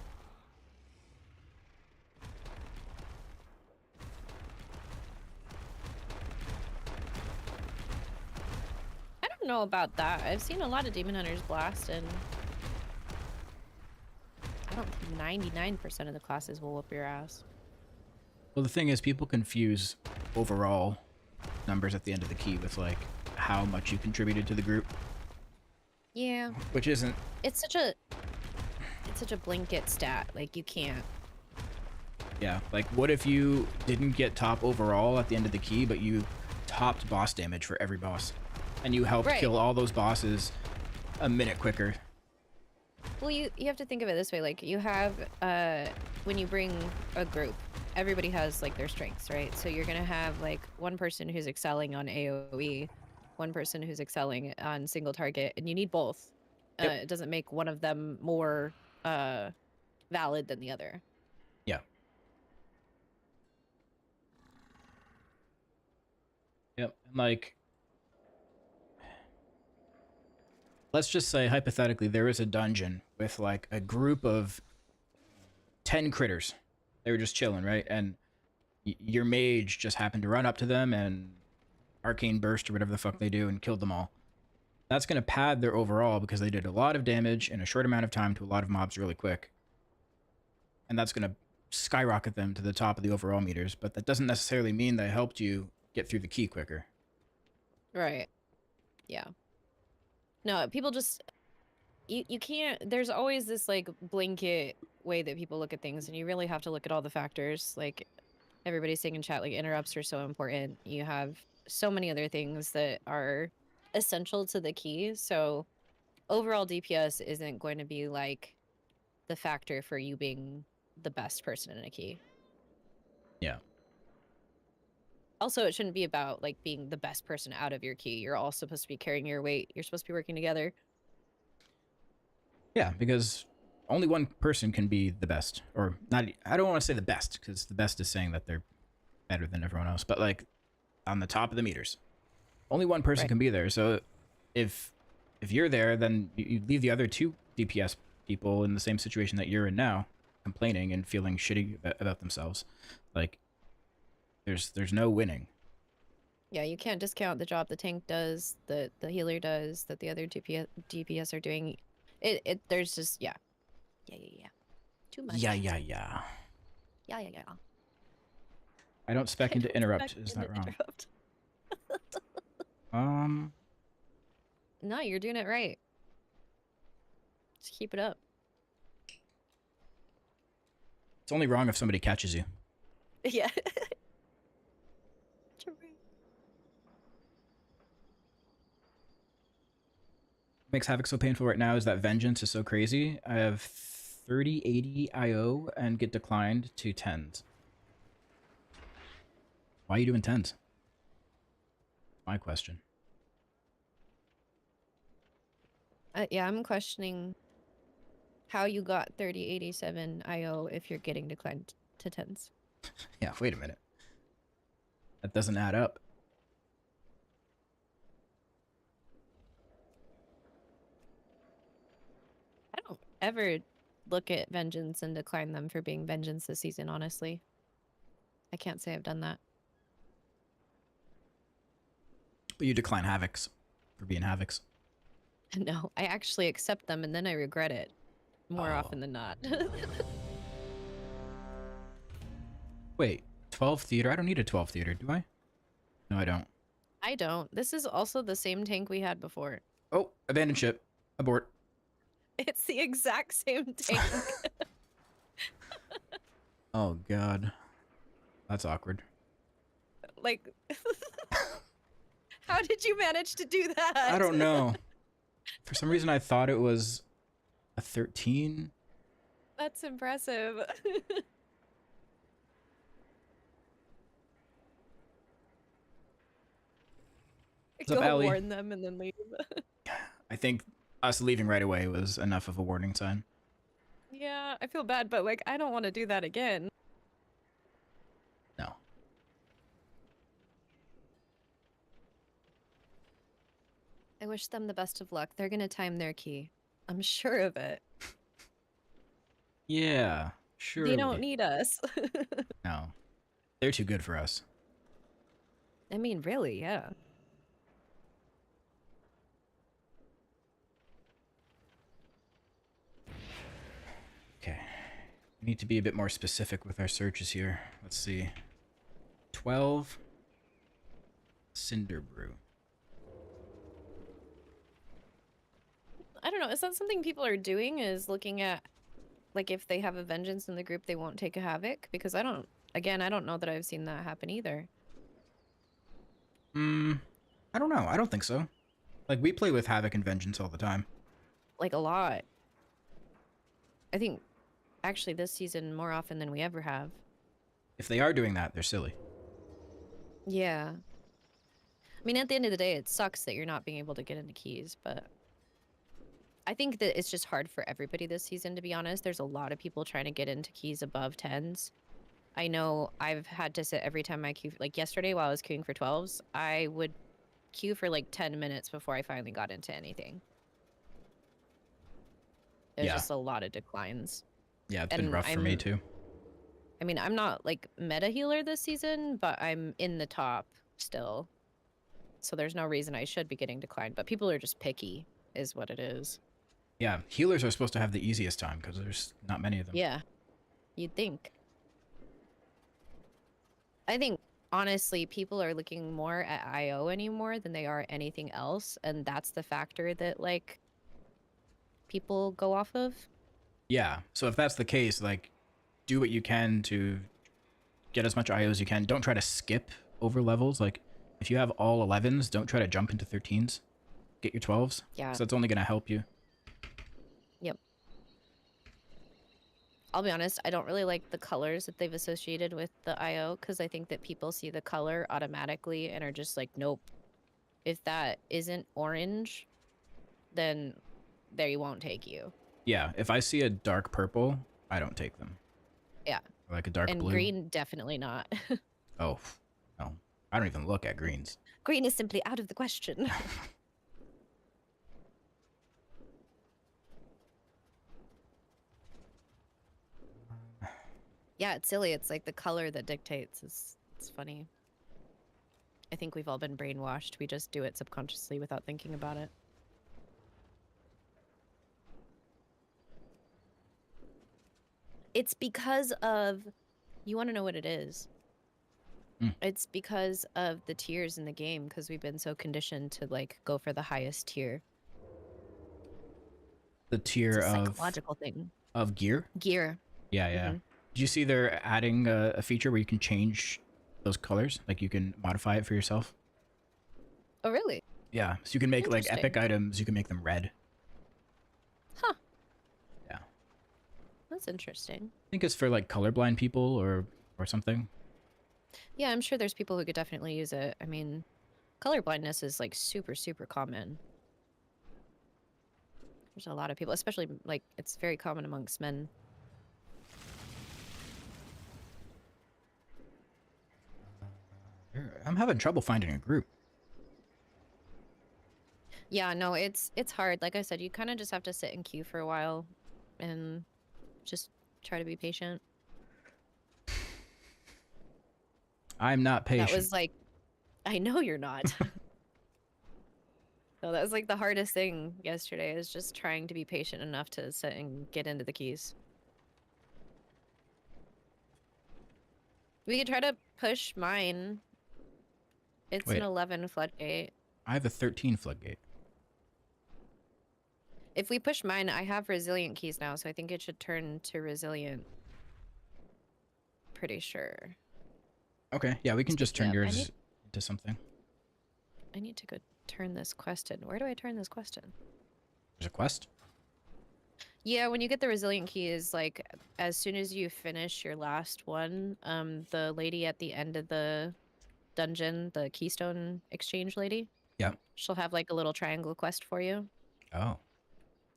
I don't know about that. I've seen a lot of demon hunters blast, and I don't think 99% of the classes will whoop your ass. Well, the thing is, people confuse overall numbers at the end of the key with, like, how much you contributed to the group. Yeah, Which isn't... it's such a blanket stat. Like, you can't. Yeah, like, what if you didn't get top overall at the end of the key, but you topped boss damage for every boss? And you helped Right. kill all those bosses a minute quicker. Well, you have to think of it this way. Like, you have, when you bring a group, everybody has, like, their strengths, right? So you're going to have, like, one person who's excelling on AoE, one person who's excelling on single target, and you need both. Yep. It doesn't make one of them more valid than the other. Yeah. Yep, and, like... Let's just say, hypothetically, there is a dungeon with, like, a group of 10 critters. They were just chilling, right? And your mage just happened to run up to them and arcane burst or whatever the fuck they do and killed them all. That's going to pad their overall because they did a lot of damage in a short amount of time to a lot of mobs really quick. And that's going to skyrocket them to the top of the overall meters, but that doesn't necessarily mean they helped you get through the key quicker. Right. Yeah. No, people just you can't, there's always this like blanket way that people look at things, and you really have to look at all the factors. Like everybody's saying in chat, like interrupts are so important. You have so many other things that are essential to the key. So overall DPS isn't going to be like the factor for you being the best person in a key. Yeah. Also, it shouldn't be about like being the best person out of your key. You're all supposed to be carrying your weight. You're supposed to be working together. Yeah, because only one person can be the best. Or not, I don't want to say the best, because the best is saying that they're better than everyone else. But like on the top of the meters. Only one person Right. can be there. So if you're there, then you leave the other two DPS people in the same situation that you're in now, complaining and feeling shitty about themselves. Like there's no winning. Yeah, you can't discount the job the tank does, the healer does, that the other DPS are doing. There's just yeah. Too much. Yeah. Yeah. I don't spec into interrupt. Expect Is an that wrong? interrupt. No, you're doing it right. Just keep it up. It's only wrong if somebody catches you. Yeah. What makes Havoc so painful right now is that Vengeance is so crazy. I have 3080 IO and get declined to 10s. Why are you doing 10s? My question. Yeah, I'm questioning how you got 3087 IO if you're getting declined to 10s. Yeah, wait a minute. That doesn't add up. I don't ever look at Vengeance and decline them for being Vengeance this season, honestly. I can't say I've done that. But you decline Havocs for being Havocs. No, I actually accept them and then I regret it more Oh. often than not. Wait, 12 theater? I don't need a 12 theater, do I? No, I don't. I don't. This is also the same tank we had before. Oh, abandoned ship. Abort. It's the exact same tank. Oh, God. That's awkward. Like, how did you manage to do that? I don't know. For some reason, I thought it was a 13. That's impressive. What's up, Go Allie? warn them and then leave. I think us leaving right away was enough of a warning sign. Yeah, I feel bad, but like, I don't want to do that again. No. I wish them the best of luck. They're gonna time their key. I'm sure of it. Yeah, sure. They don't need us. No. They're too good for us. I mean, really, yeah. Okay. We need to be a bit more specific with our searches here. Let's see. 12 Cinder Brew. I don't know. Is that something people are doing? Is looking at, like, if they have a vengeance in the group, they won't take a havoc? Because I don't know that I've seen that happen either. I don't know. I don't think so. Like, we play with Havoc and Vengeance all the time. Like, a lot. I think, actually, this season more often than we ever have. If they are doing that, they're silly. Yeah. I mean, at the end of the day, it sucks that you're not being able to get into keys, but I think that it's just hard for everybody this season, to be honest. There's a lot of people trying to get into keys above 10s. I know I've had to sit every time I queue, like yesterday while I was queuing for 12s, I would queue for like 10 minutes before I finally got into anything. There's Yeah. just a lot of declines. Yeah, it's been And rough for me I'm- too. I mean, I'm not like meta healer this season, but I'm in the top still. So there's no reason I should be getting declined, but people are just picky is what it is. Yeah, healers are supposed to have the easiest time because there's not many of them. Yeah, you'd think. I think honestly, people are looking more at IO anymore than they are anything else, and that's the factor that like people go off of. Yeah, so if that's the case, like, do what you can to get as much IO as you can. Don't try to skip over levels. Like, if you have all 11s, don't try to jump into 13s. Get your 12s. Yeah. So that's only going to help you. Yep. I'll be honest, I don't really like the colors that they've associated with the IO because I think that people see the color automatically and are just like, nope. If that isn't orange, then they won't take you. Yeah, if I see a dark purple, I don't take them. Yeah. Like a dark And blue. green, definitely not. Oh, no. I don't even look at greens. Green is simply out of the question. Yeah, it's silly. It's like the color that dictates. It's funny. I think we've all been brainwashed. We just do it subconsciously without thinking about it. It's because of... You want to know what it is? It's because of the tiers in the game, because we've been so conditioned to like go for the highest tier. The tier It's a of psychological thing. of gear? Gear. Yeah, yeah. Did you see they're adding a feature where you can change those colors? Like you can modify it for yourself? Oh, really? Yeah, so you can make like Interesting. epic items, you can make them red. Huh. Yeah. That's interesting. I think it's for like colorblind people or something. Yeah, I'm sure there's people who could definitely use it. I mean, color blindness is like super, super common. There's a lot of people, especially like it's very common amongst men. I'm having trouble finding a group. Yeah, no, it's hard. Like I said, you kind of just have to sit in queue for a while and just try to be patient. I'm not patient. That was like, I know you're not. No, that was like the hardest thing yesterday is just trying to be patient enough to sit and get into the keys. We could try to push mine. It's Wait. an 11 floodgate. I have a 13 floodgate. If we push mine, I have resilient keys now, so I think it should turn to resilient. Pretty sure. Okay, yeah, we can just turn Yeah, yours into something. I need to go turn this quest in. Where do I turn this quest in? There's a quest? Yeah, when you get the resilient key is like as soon as you finish your last one, the lady at the end of the dungeon, the keystone exchange lady. Yeah. She'll have like a little triangle quest for you. Oh.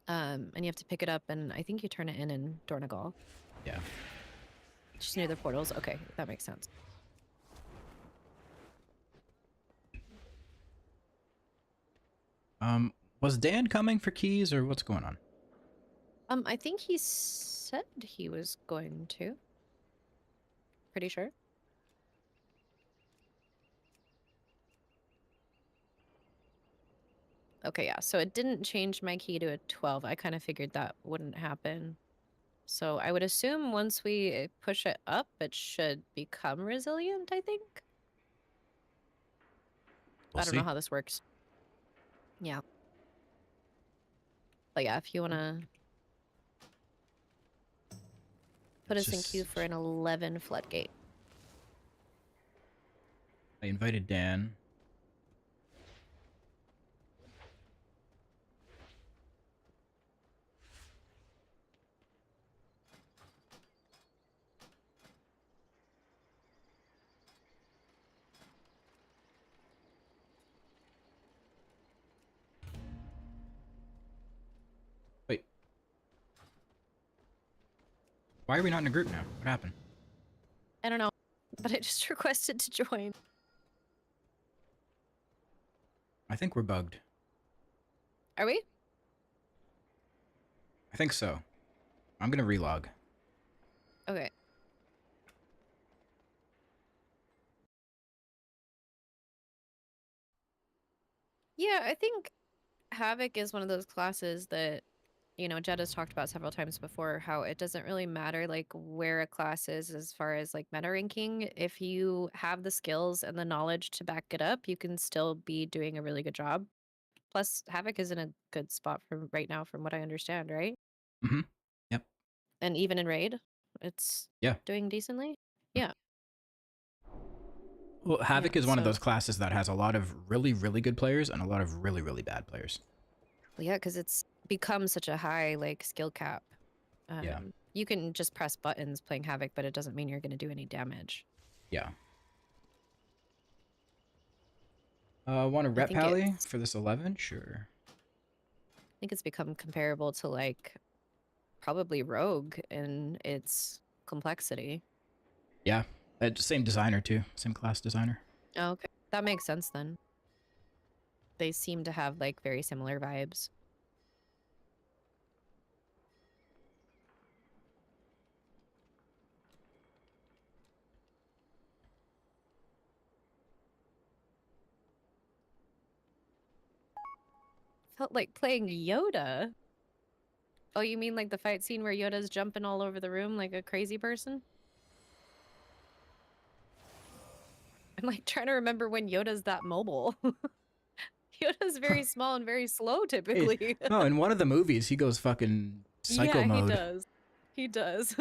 And you have to pick it up and I think you turn it in Dornagal. Yeah. Just near the portals. Okay, that makes sense. Was Dan coming for keys or what's going on? I think he said he was going to. Pretty sure. Okay, yeah, so it didn't change my key to a 12. I kind of figured that wouldn't happen. So I would assume once we push it up, it should become resilient, I think. We'll I don't see. know how this works. Yeah. But yeah, if you want to put us in queue for an 11 floodgate. I invited Dan. Wait. Why are we not in a group now? What happened? I don't know, but I just requested to join. I think we're bugged. Are we? I think so. I'm gonna relog. Okay. Yeah, I think Havoc is one of those classes that, you know, Jed has talked about several times before, how it doesn't really matter like where a class is as far as like meta ranking. If you have the skills and the knowledge to back it up, you can still be doing a really good job. Plus, Havoc is in a good spot from right now, from what I understand, right? Mm-hmm. Yep. And even in raid, it's Yeah. doing decently. Yeah. Well, Havoc Yeah, is one of so- those classes that has a lot of really, really good players and a lot of really, really bad players. Well, yeah, because it's become such a high like skill cap. Yeah. You can just press buttons playing Havoc, but it doesn't mean you're going to do any damage. Yeah. Want to I rep think Pally it's- for this 11? Sure. I think it's become comparable to like probably Rogue in its complexity. Yeah. Same designer, too. Same class designer. Oh, okay. That makes sense then. They seem to have like very similar vibes. Felt like playing Yoda. Oh, you mean like the fight scene where Yoda's jumping all over the room like a crazy person? I'm like trying to remember when Yoda's that mobile. Yoda's very small and very slow typically. No, in one of the movies, he goes fucking psycho yeah, mode. he does. He does.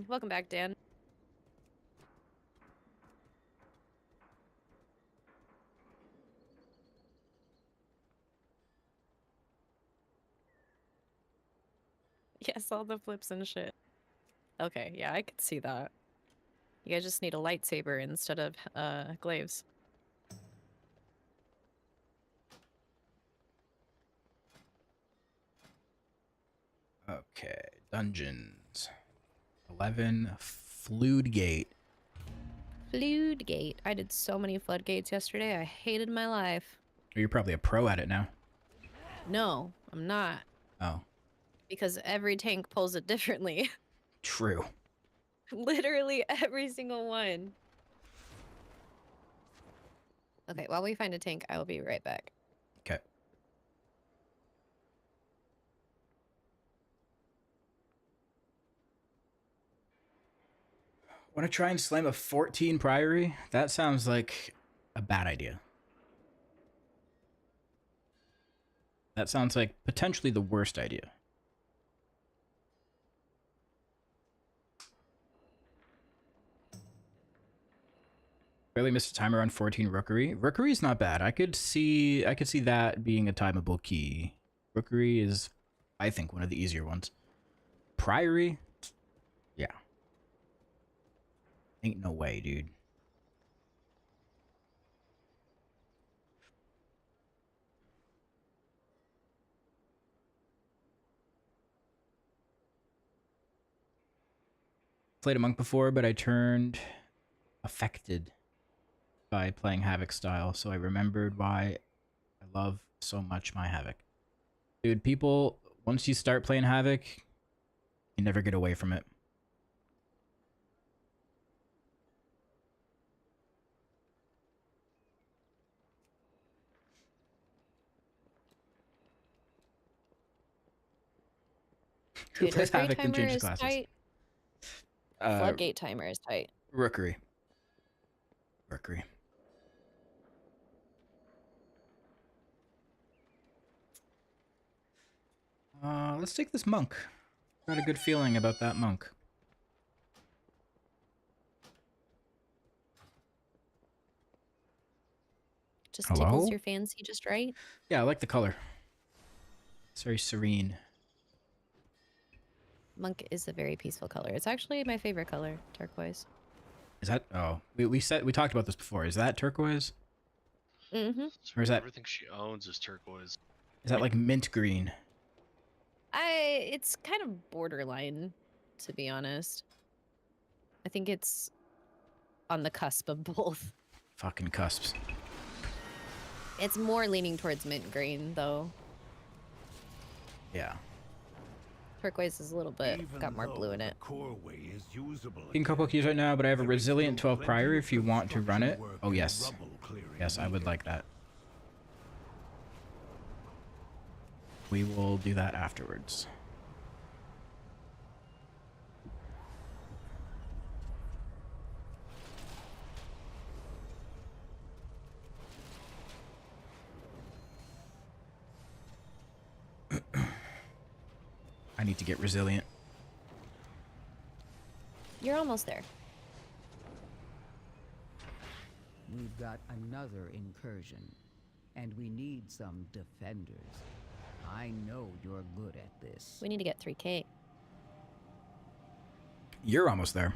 Welcome back, Dan. Yes, all the flips and shit. Okay, yeah, I could see that. You guys just need a lightsaber instead of glaives. Okay, dungeons. 11, Floodgate. Floodgate. I did so many floodgates yesterday. I hated my life. You're probably a pro at it now. No, I'm not. Oh, Because every tank pulls it differently. true. Literally every single one. Okay, while we find a tank, I will be right back. Okay. Want to try and slam a 14 priory? That sounds like a bad idea. That sounds like potentially the worst idea. Barely missed a timer on 14 Rookery. Rookery's not bad. I could see that being a timeable key. Rookery is, I think, one of the easier ones. Priory? Yeah. Ain't no way, dude. Played a monk before, but I turned affected by playing Havoc style, so I remembered why I love so much my Havoc. Dude, people, once you start playing Havoc, you never get away from it. Who Dude, plays Rookery Havoc and timer changes is classes? tight. Floodgate timer is tight. Rookery. Rookery. Let's take this monk. Got a good feeling about that monk. Just Hello? tickles your fancy just right. Yeah, I like the color. It's very serene. Monk is a very peaceful color. It's actually my favorite color, turquoise. Is that? Oh, we talked about this before. Is that turquoise? Mm-hmm. Or is that- Everything she owns is turquoise. Is that like mint green? It's kind of borderline, to be honest. I think it's on the cusp of both. Fucking cusps. It's more leaning towards mint green, though. Yeah. Turquoise is a little bit got more blue in it. In couple keys right now, but I have a resilient 12 priory if you want to run it. Oh yes. Yes, I would like that. We will do that afterwards. I need to get resilient. You're almost there. We've got another incursion, and we need some defenders. I know you're good at this. We need to get 3K. You're almost there.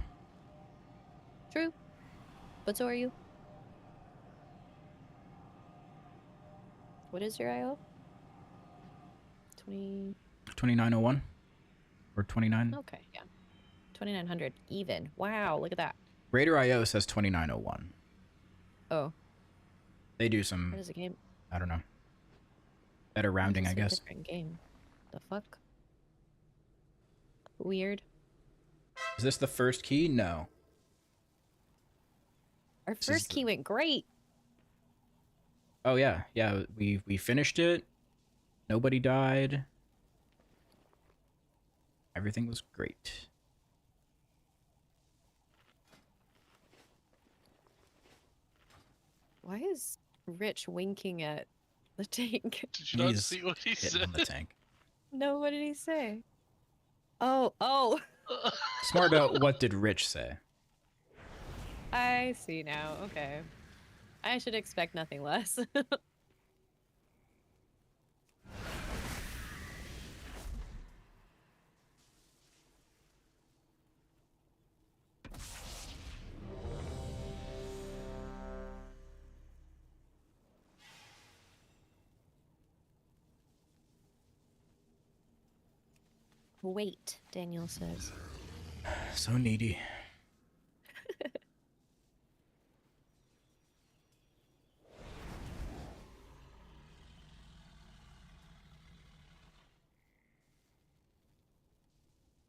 True. But so are you. What is your IO? 20... 2901 or 29. Okay, yeah. 2900 even. Wow, look at that. Raider IO says 2901. Oh, They do some, what is a game? I don't know, better rounding, I It's a guess. different game. The fuck? Weird. Is this the first key? No. Our This is first key went great. Oh yeah, yeah. We finished it. Nobody died. Everything was great. Why is Rich winking at the tank? Did you not He's see what he hitting said? on the tank. No, what did he say? Oh. It's more about what did Rich say. I see now. Okay. I should expect nothing less. Wait, Daniel says. So needy.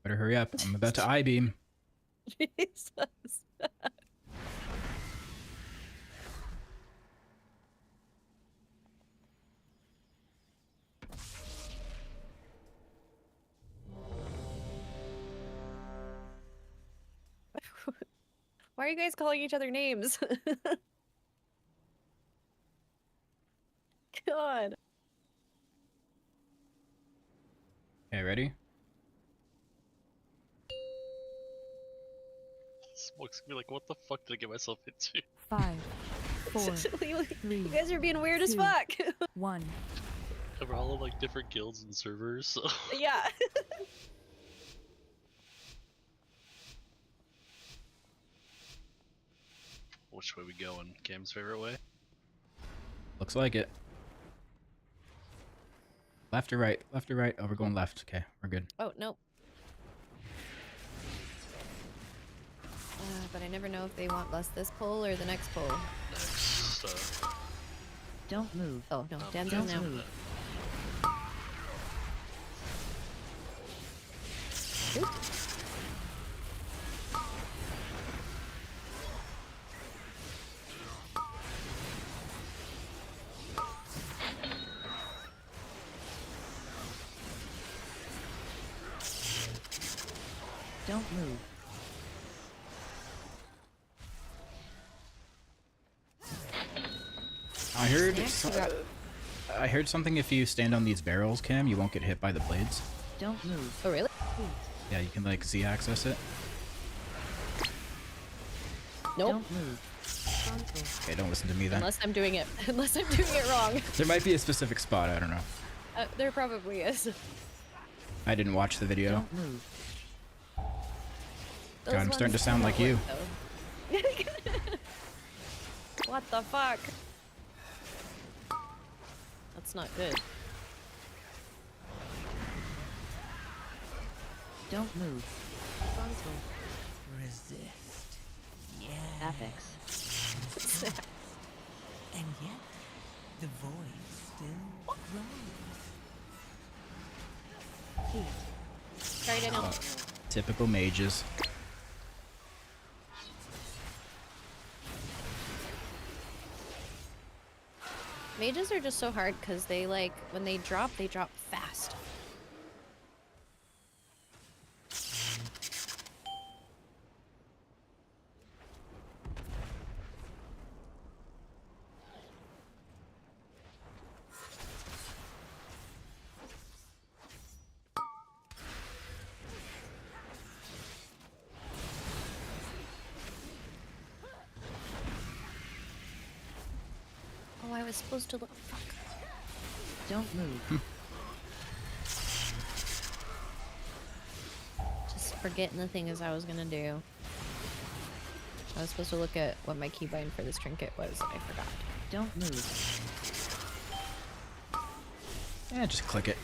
Better hurry up. I'm about to I-beam. Jesus. Why are you guys calling each other names? God. Okay, ready? Smoke's gonna be like, what the fuck did I get myself into? 5, 4, You 3, guys are being weird as 2. fuck. 1. And we're all in like different guilds and servers, so. Yeah. Which way we going? Cam's favorite way? Looks like it. Left or right? Left or right? Oh, we're going left. Okay, we're good. Oh, nope. But I never know if they want less this pull or the next pull. Next, Don't move. Oh, no. Dan's Don't in now. move. Oop. Don't move. I heard. Next, we got- I heard something. If you stand on these barrels, Cam, you won't get hit by the blades. Don't move. Oh, really? Yeah, you can like Z-access it. Nope. Don't move. Okay, don't listen to me then. Unless I'm doing it. Unless I'm doing it wrong. There might be a specific spot. I don't know. There probably is. I didn't watch the video. Don't move. Those God, I'm starting to ones sound like you. don't work, though. What the fuck? That's not good. Don't move. Resist. Yeah. Affix. And yet, the void still grows. Heat. Sorry, Daniel. Typical mages. Mages are just so hard because they like when they drop fast. Oh, I was supposed to look. Fuck. Don't move. Just forgetting the thing as I was gonna do. I was supposed to look at what my keybind for this trinket was. I forgot. Don't move. Yeah, just click it.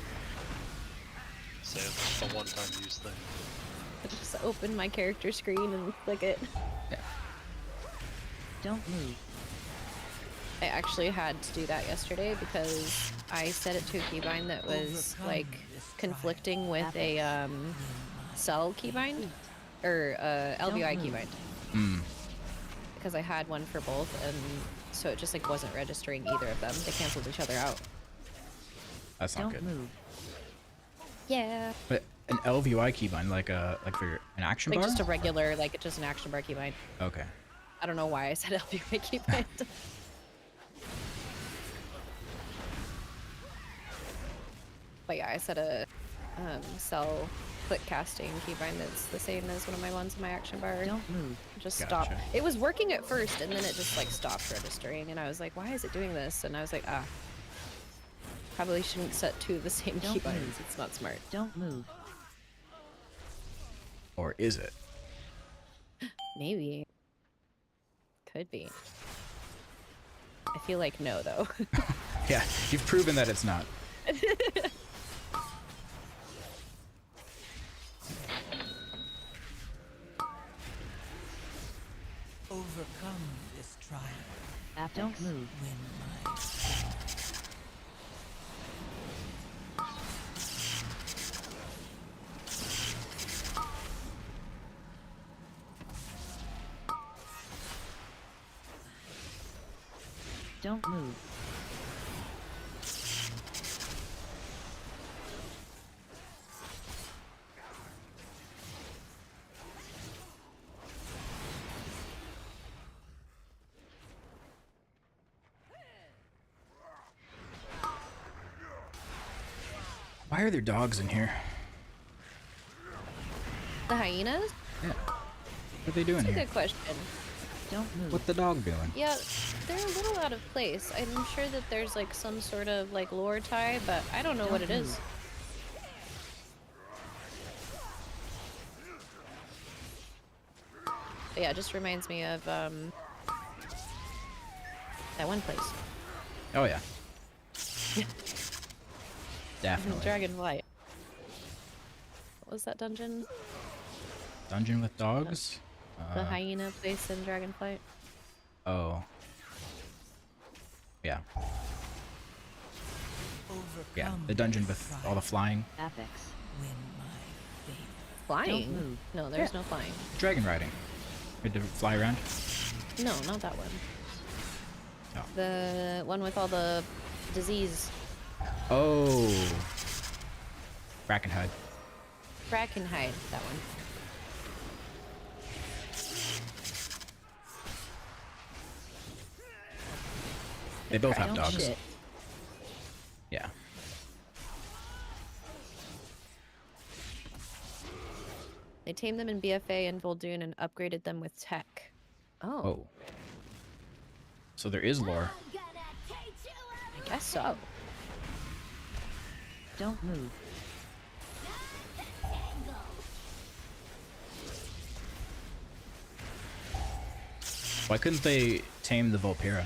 Say it's a one-time use thing. I just open my character screen and click it. Yeah. Don't move. I actually had to do that yesterday because I set it to a keybind that was like conflicting with a cell keybind or LVI keybind. Hmm. Because I had one for both, and so it just like wasn't registering either of them. They canceled each other out. That's not Don't good. move. Yeah. But an LVI keybind, like for an action Like bar? just a regular, like just an action bar keybind. Okay. I don't know why I said LVI keybind. But yeah, I set a cell click casting keybind that's the same as one of my ones in my action bar. Don't move. Just Gotcha. stopped. It was working at first, and then it just like stopped registering, and I was like, why is it doing this? And I was like, probably shouldn't set two of the same Don't keybinds. move. It's not smart. Don't move. Or is it? Maybe. Could be. I feel like no, though. Yeah, you've proven that it's not. Overcome this trial. Don't move. Win my Don't move. Why are there dogs in here? The hyenas? Yeah. What are they doing That's a here? good question. Don't move. What's the dog doing? Yeah, they're a little out of place. I'm sure that there's like some sort of like lore tie, but I don't know what it is. But yeah, it just reminds me of that one place. Oh yeah. Definitely. Dragonflight. What was that dungeon? Dungeon with dogs? The hyena place in Dragonflight? Oh. Yeah. Yeah, the dungeon with all the flying. Apex. win my favor. Flying? move. No, there's no flying. Dragon riding. You had to fly around? No, not that one. Oh. The one with all the disease. Oh. Brackenhide. Brackenhide, that one. They both have Don't dogs. shit. Yeah. They tamed them in BFA and Vol'dun and upgraded them with tech. Oh, Oh. So there is lore. I guess so. Don't move. Why couldn't they tame the Volpira?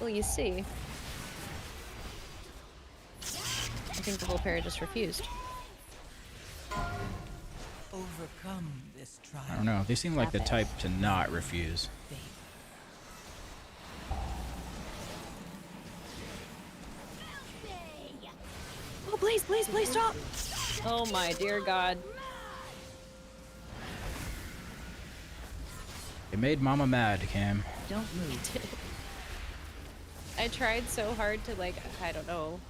Well, you see. I think the Volpera just refused. Overcome this trial. I don't know. They seem like the type to not refuse. Please stop. Oh my dear God. It made Mama mad, Cam. Don't move. I tried so hard to, like, I don't know,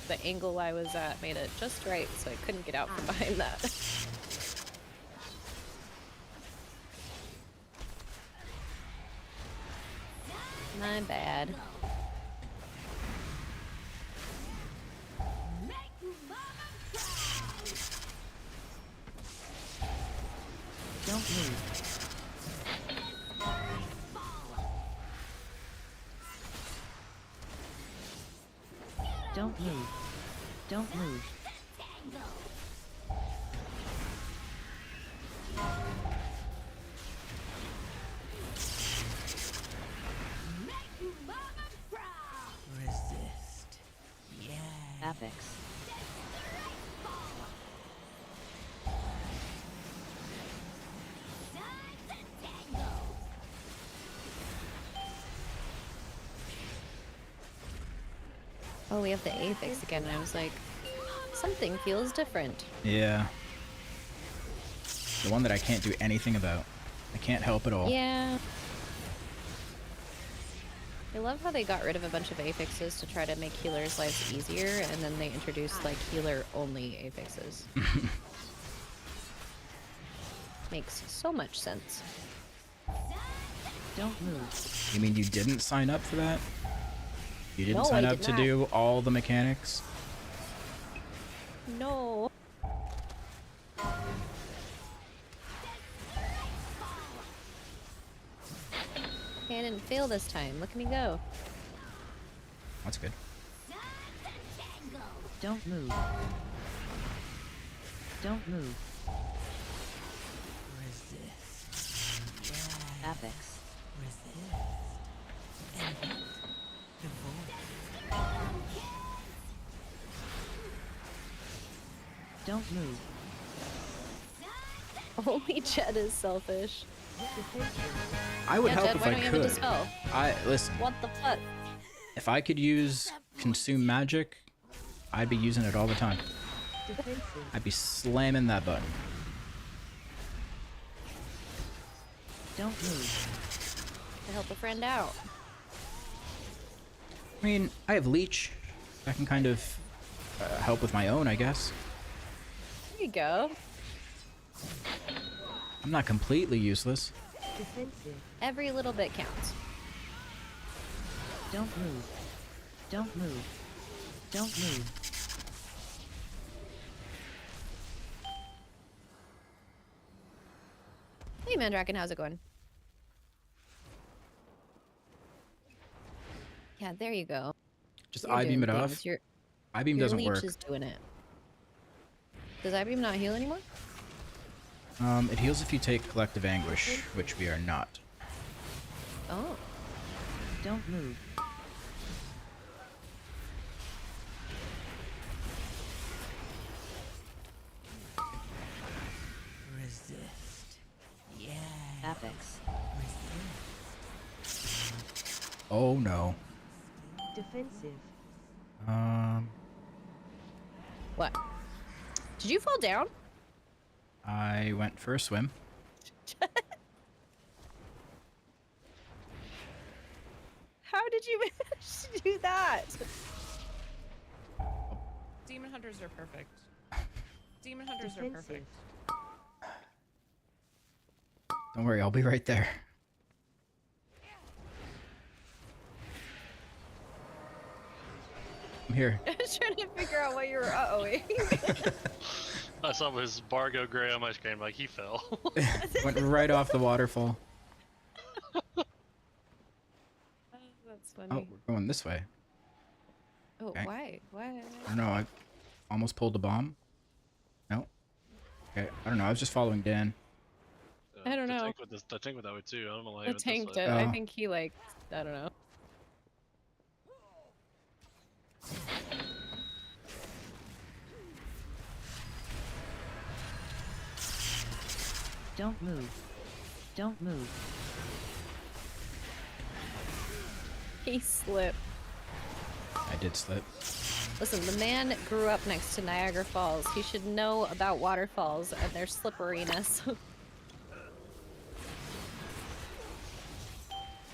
the angle I was at made it just right, so I couldn't get out from behind that. My bad. Don't move. Don't move. Don't move. Resist. Yeah. Apex. Oh, we have the Apex again, and I was like, something feels different. Yeah. The one that I can't do anything about. I can't help at all. Yeah. I love how they got rid of a bunch of Apexes to try to make healers' lives easier, and then they introduced, like, healer-only Apexes. Makes so much sense. Don't move. You mean you didn't sign up for that? You didn't No, sign I up did to not. do all the mechanics? No. Okay, I didn't fail this time. Look at me go. That's good. Don't move. Don't move. Resist. Yeah. Apex. Resist. And divorce. Don't move. Only Jed is selfish. I would Yeah, help Jed, if why I don't you have a could. dispel? Listen. What the fuck? If I could use consume magic, I'd be using it all the time. I'd be slamming that button. Don't move. To help a friend out. I mean, I have leech. I can kind of help with my own, I guess. There you go. I'm not completely useless. Every little bit counts. Don't move. Don't move. Don't move. Hey, Mandraken, how's it going? Yeah, there you go. Just You're I-beam it doing off. things. Your I-beam doesn't leech work. is doing it. Does I-beam not heal anymore? It heals if you take collective anguish, which we are not. Oh. Don't move. Resist. Yeah. Apex. Resist. Oh no. Defensive. What? Did you fall down? I went for a swim. How did you manage to do that? Demon hunters are perfect. Demon hunters are perfect. Don't worry, I'll be right there. I'm here. I was trying to figure out what you were uh-ohing. I saw his Bargo Gray on my screen, like he fell. Went right off the waterfall. That's Oh, funny. we're going this way. Oh, okay. why? Why? I don't know, I almost pulled a bomb. No? Okay, I don't know, I was just following Dan. I don't know. The tank went that way too. I don't know why. The he went this tank way. did. Oh. I think he, like, I don't know. Don't move. Don't move. He slipped. I did slip. Listen, the man grew up next to Niagara Falls. He should know about waterfalls and their slipperiness.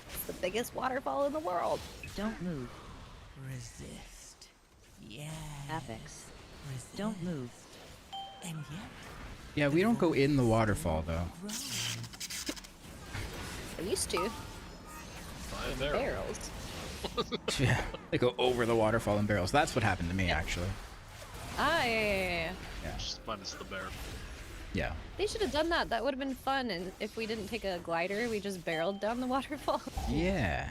It's the biggest waterfall in the world. Don't move. Resist. Yes. Apex. Resist. Don't move. And yet, Yeah, we don't go in the waterfall though. I used to. Buy a barrel. Barrels. Yeah, they go over the waterfall in barrels. That's what happened to me actually. Ah, yeah. Just minus the bear. Yeah. They should have done that. That would have been fun. And if we didn't take a glider, we just barreled down the waterfall. Yeah.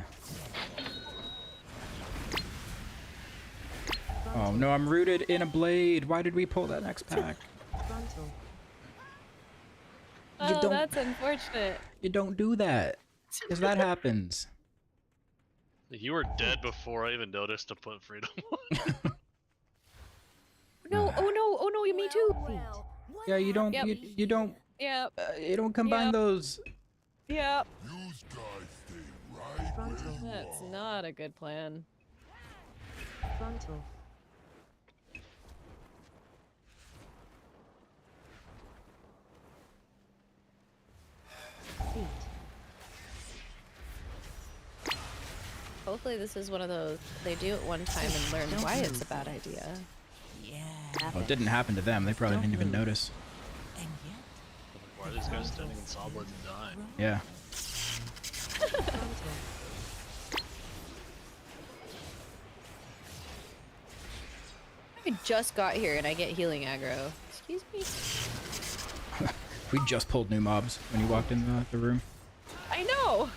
Oh no, I'm rooted in a blade. Why did we pull that next pack? Frontal. You Oh, don't- that's unfortunate. You don't do that. Because that happens. You were dead before I even noticed to put freedom. No, oh no, me too. Yeah, you don't Yep. you don't Yep, you don't combine Yep. those. yep. Use guys stay right Frontal. That's not a good plan. Frontal. Feet. Hopefully this is one of those, they do it one time and learn Don't why it's move. a bad idea. yeah. Well, it didn't happen to them. They probably Don't didn't even move. notice. And yet, Why are these guys standing in solids and dying? Yeah. Frontal. I just got here and I get healing aggro. Excuse me? We just pulled new mobs when you walked in the room. I know!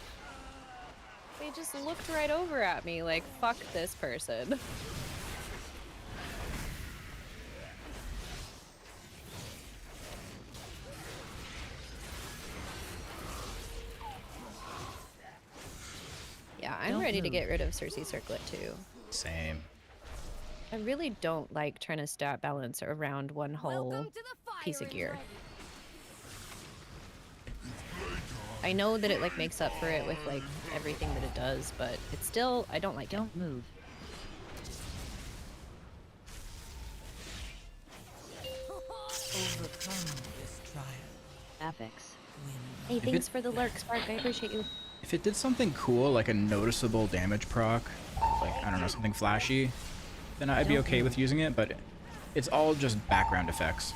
They just looked right over at me like, fuck this person. Yeah, I'm Don't ready to move. get rid of Cersei Circlet too. Same. I really don't like trying to stat balance around one whole Welcome to the piece of firing gear. range. I know that it like makes up for it with like everything that it does, but it's still, I don't like it. Don't move. overcome this trial. Apex. Win. Hey, it- thanks for the lurk, Spark. I appreciate you. If it did something cool, like a noticeable damage proc, like, I don't know, something flashy, then I'd be okay with using it, but it's all just background effects.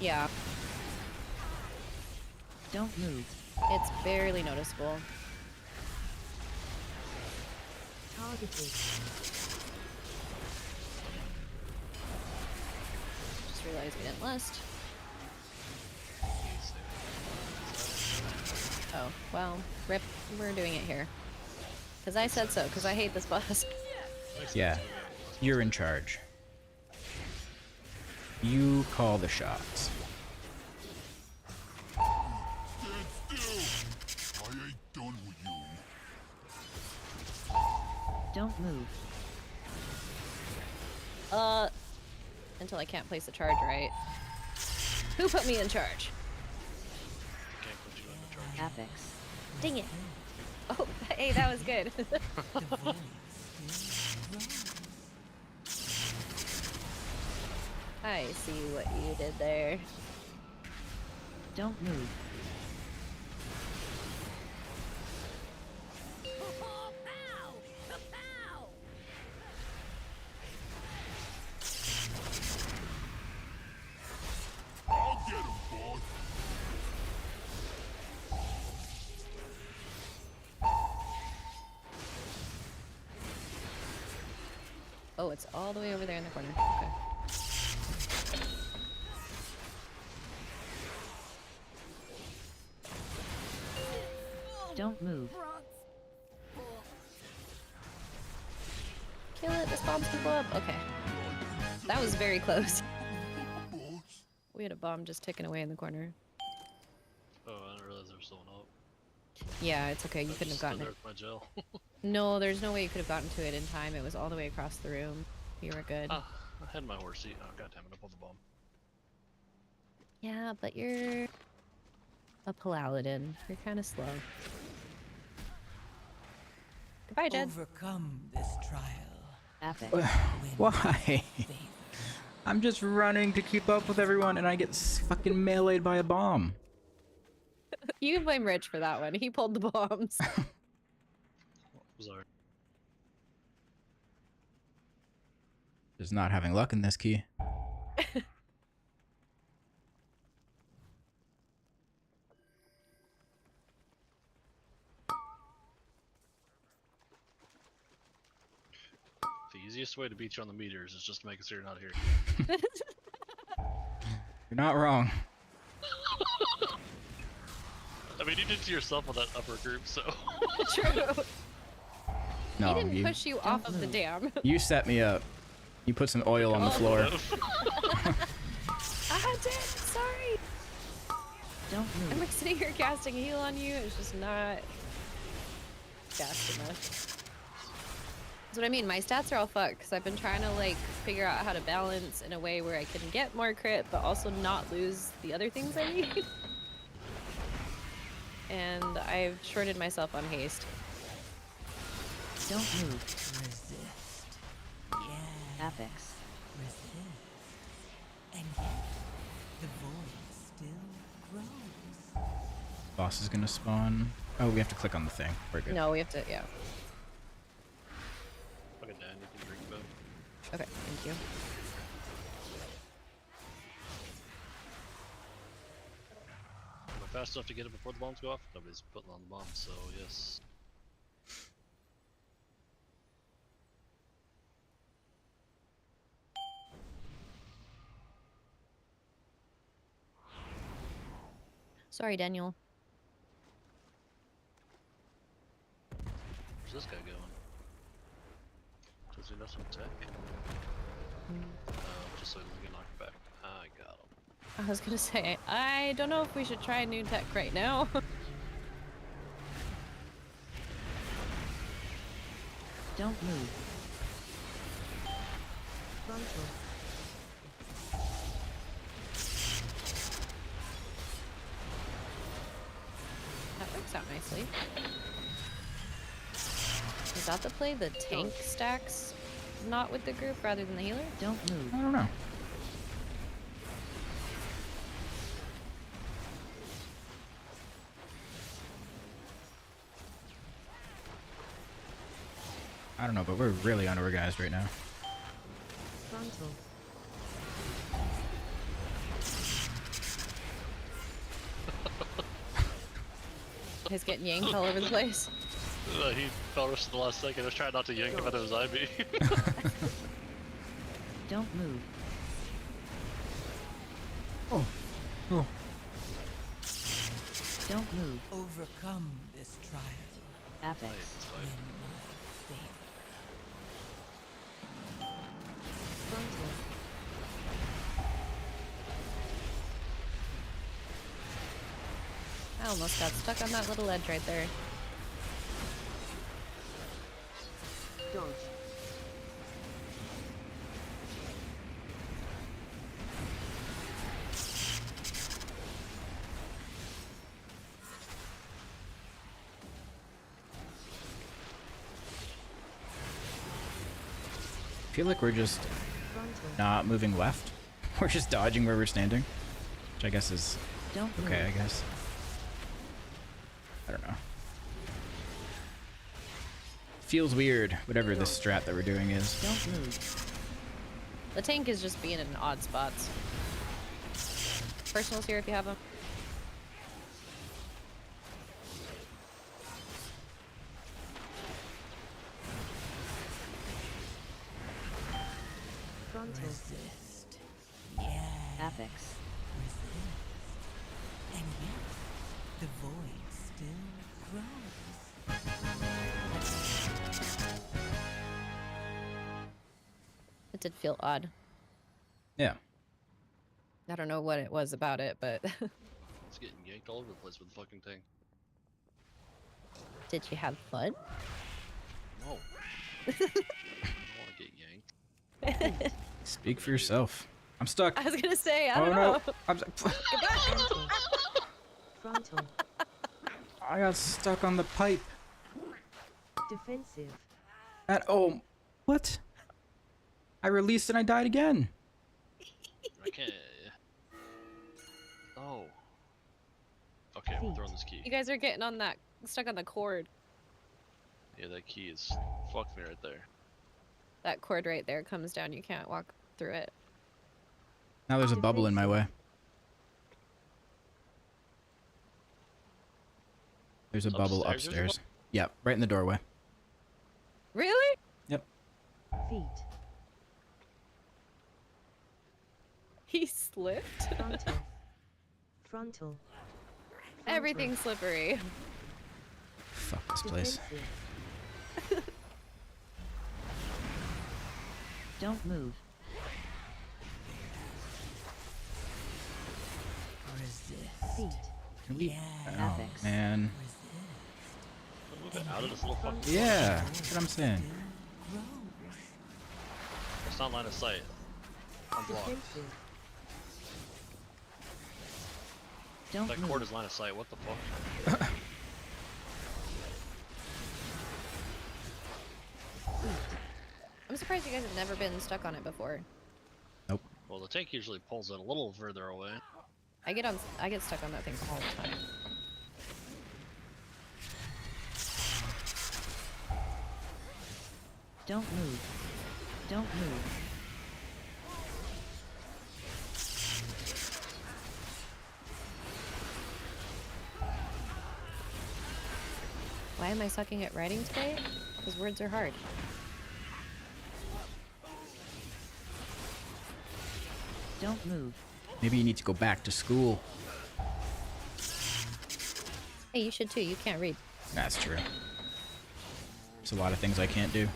Yeah, Don't move. it's barely noticeable. Targeted. Just realized we didn't list. Oh, well, rip, we're doing it here. Because I said so, because I hate this boss. Yeah, you're in charge. You call the shots. Stand still. I ain't done with you. Don't move. Until I can't place the charge right. Who put me in charge? Can't put you in the charge. Apex. Dang it. Oh, hey, that was good. The voice I see what you did there. Don't move. Pow! Pow! I'll get him, boss. Oh, it's all the way over there in the corner. Okay. Don't move. Kill it, this bomb's gonna blow up. Okay. That was very close. Boss. We had a bomb just ticking away in the corner. Oh, I didn't realize there was someone up. Yeah, it's okay. You couldn't have Stood gotten there it. with my gel. No, there's no way you could have gotten to it in time. It was all the way across the room. You were good. Ah, I had my horse seat. Oh, goddammit, I pulled the bomb. Yeah, but you're a paladin. You're kind of slow. Goodbye, Jed. overcome this trial. Epic. Why? I'm just running to keep up with everyone and I get fucking meleeed by a bomb. You can blame Rich for that one. He pulled the bombs. Sorry. Just not having luck in this key. The easiest way to beat you on the meters is just to make it so you're not here. You're not wrong. I mean, you did it to yourself with that upper group, so. True. No, He didn't push you off of the dam. you set me up. You put some oil on the floor. Ah, damn, sorry. Don't I'm move. like sitting here casting heal on you. It's just not fast enough. That's what I mean. My stats are all fucked because I've been trying to like figure out how to balance in a way where I can get more crit, but also not lose the other things I need. And I've shorted myself on haste. Don't move. Resist. Yeah. Epics. Resist. And yet, the void still grows. Boss is gonna spawn. Oh, we have to click on the thing. We're good. No, we have to, yeah. Fucking Dan, you can drink both. Okay, thank you. Am I fast enough to get it before the bombs go off? Nobody's putting on the bombs, so yes. Sorry, Daniel. Where's this guy going? Does he know some tech? Just so he doesn't get knocked back. I got him. I was gonna say, I don't know if we should try new tech right now. Don't move. Frontal. That works out nicely. Is that the play? The tank stacks not with the group rather than the healer? Don't move. I don't know. I don't know, but we're really underorganized right now. Frontal. He's getting yanked all over the place. He fell rushed at the last second. I was trying not to yank him out of his IB. Don't move. Oh. Oh. Don't move. Overcome this trial. Epics. It's fine. In my favor. Frontal. I almost got stuck on that little ledge right there. Dodge. I feel like we're just not moving left. We're just dodging where we're standing, which I guess is Don't okay. I move. guess. I don't know. Feels weird, whatever this strat that we're doing is. Don't move. The tank is just being in odd spots. Personals here if you have them. Frontal. Resist. Yeah. Epics. Resist. And yet, the void still grows. It did feel odd. Yeah. I don't know what it was about it, but It's getting yanked all over the place with the fucking thing. did you have fun? No. I don't want to get yanked. Speak for yourself. I'm stuck. I was gonna say, I Oh don't no! know. I'm Frontal. Frontal. I got stuck on the pipe. Defensive. At oh, what? I released and I died again. Okay. Oh. Okay, we're throwing this key. You guys are getting on that stuck on the cord. Yeah, that key is fucked me right there. That cord right there comes down. You can't walk through it. Now there's a bubble in my way. There's a bubble Upstairs, there's a upstairs. Yep, right in the doorway. Really? Yep. Feet. He slipped. Frontal. Frontal. Everything's slippery. Fuck this place. Defensive. Don't move. Resist. Feet. Can we? Yeah. Oh Apex. man. Move it out of this little fucking. Yeah, that's what I'm saying. It's not line of sight. I'm blocked. Defensive. Don't That move. cord is line of sight. What the fuck? I'm surprised you guys have never been stuck on it before. Well, the tank usually pulls it a little further away. I get stuck on that thing all the time. Don't move. Don't move. Why am I sucking at writing today? Because words are hard. Don't move. Maybe you need to go back to school. Hey, you should too. You can't read. That's true. There's a lot of things I can't do.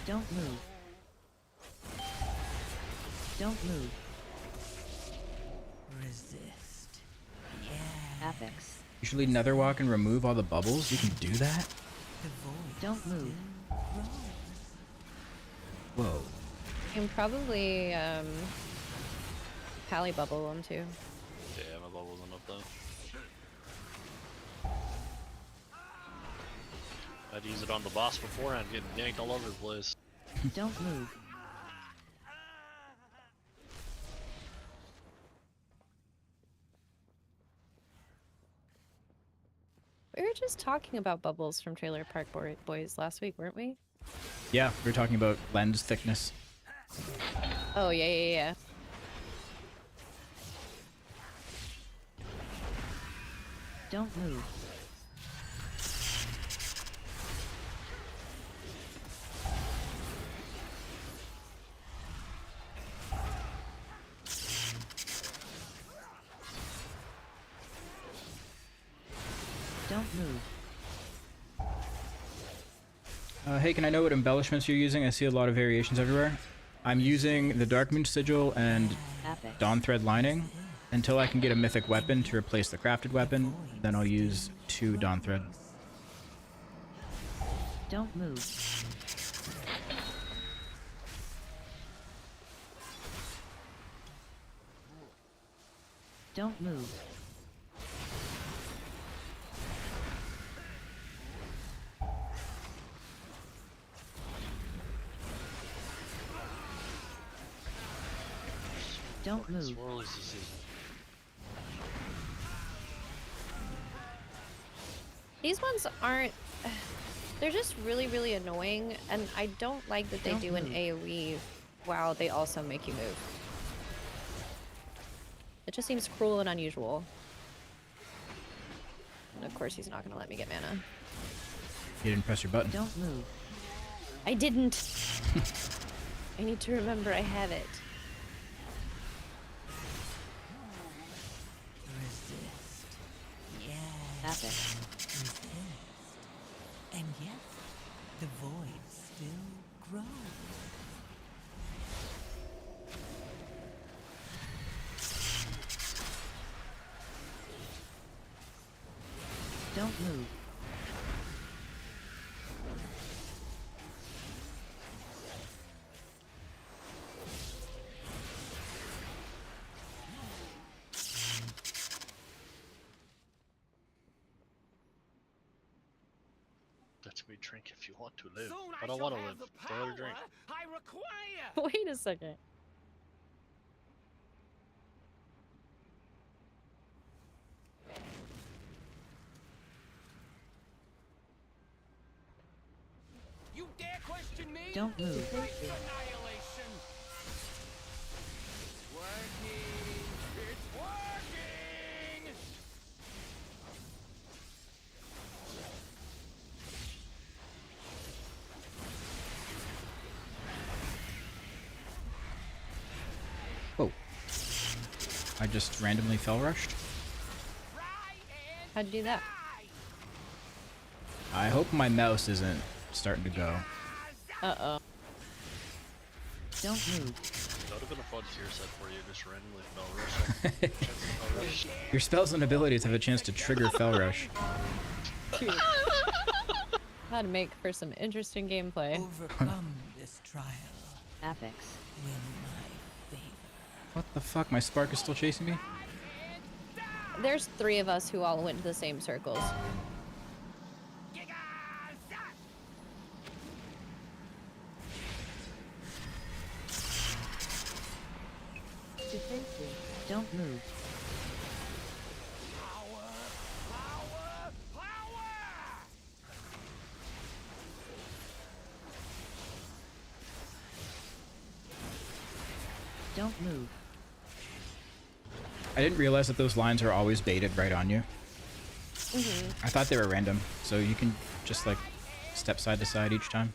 Don't move. Don't move. Resist. Yeah. Apex. Usually Netherwalk and remove all the bubbles. You can do that? The void Don't move. grows. Whoa. You can probably pally bubble them too. Yeah, my bubble wasn't up though. I'd use it on the boss beforehand, getting yanked all over the place. Don't move. We were just talking about bubbles from Trailer Park Boys last week, weren't we? Yeah, we were talking about lens thickness. Oh yeah. Don't move. Don't move. Hey, can I know what embellishments you're using? I see a lot of variations everywhere. I'm using the Dark Moon Sigil and Apex. Dawn Thread lining until I can get a mythic weapon to replace the crafted weapon. Then I'll use 2 Dawn Thread. Don't move. Don't move. Don't move. Swirlies this season. These ones aren't. They're just really annoying, and I don't like that they Don't do an move. AoE while they also make you move. It just seems cruel and unusual. And of course, he's not gonna let me get mana. You didn't press your button. Don't move. I didn't. I need to remember I have it. Resist. Yeah. Apex. Resist. And yet, the void still grows. Don't move. The Let me drink if you want to live. Soon I don't shall want to have live. the Don't let her drink. power I require. Wait a second. You dare question me? Don't move. Annihilation. It's working. It's working. Oh. I just randomly fell rushed. Try and How'd you do that? I hope my mouse isn't starting to go. Uh-oh. Don't move. That would have been a fun tier set for you, just randomly fell rush. Fell rush. Your spells and abilities have a chance to trigger fell rush. That'd make for some interesting gameplay. Overcome this trial. Apex. Win my favor. What the fuck? My spark is still chasing me? There's 3 of us who all went to the same circles. Defensive. Don't move. power, power, power. Don't move. I didn't realize that those lines are always baited right on you. Mm-hmm. I thought they were random, so you can just like step side to side each time.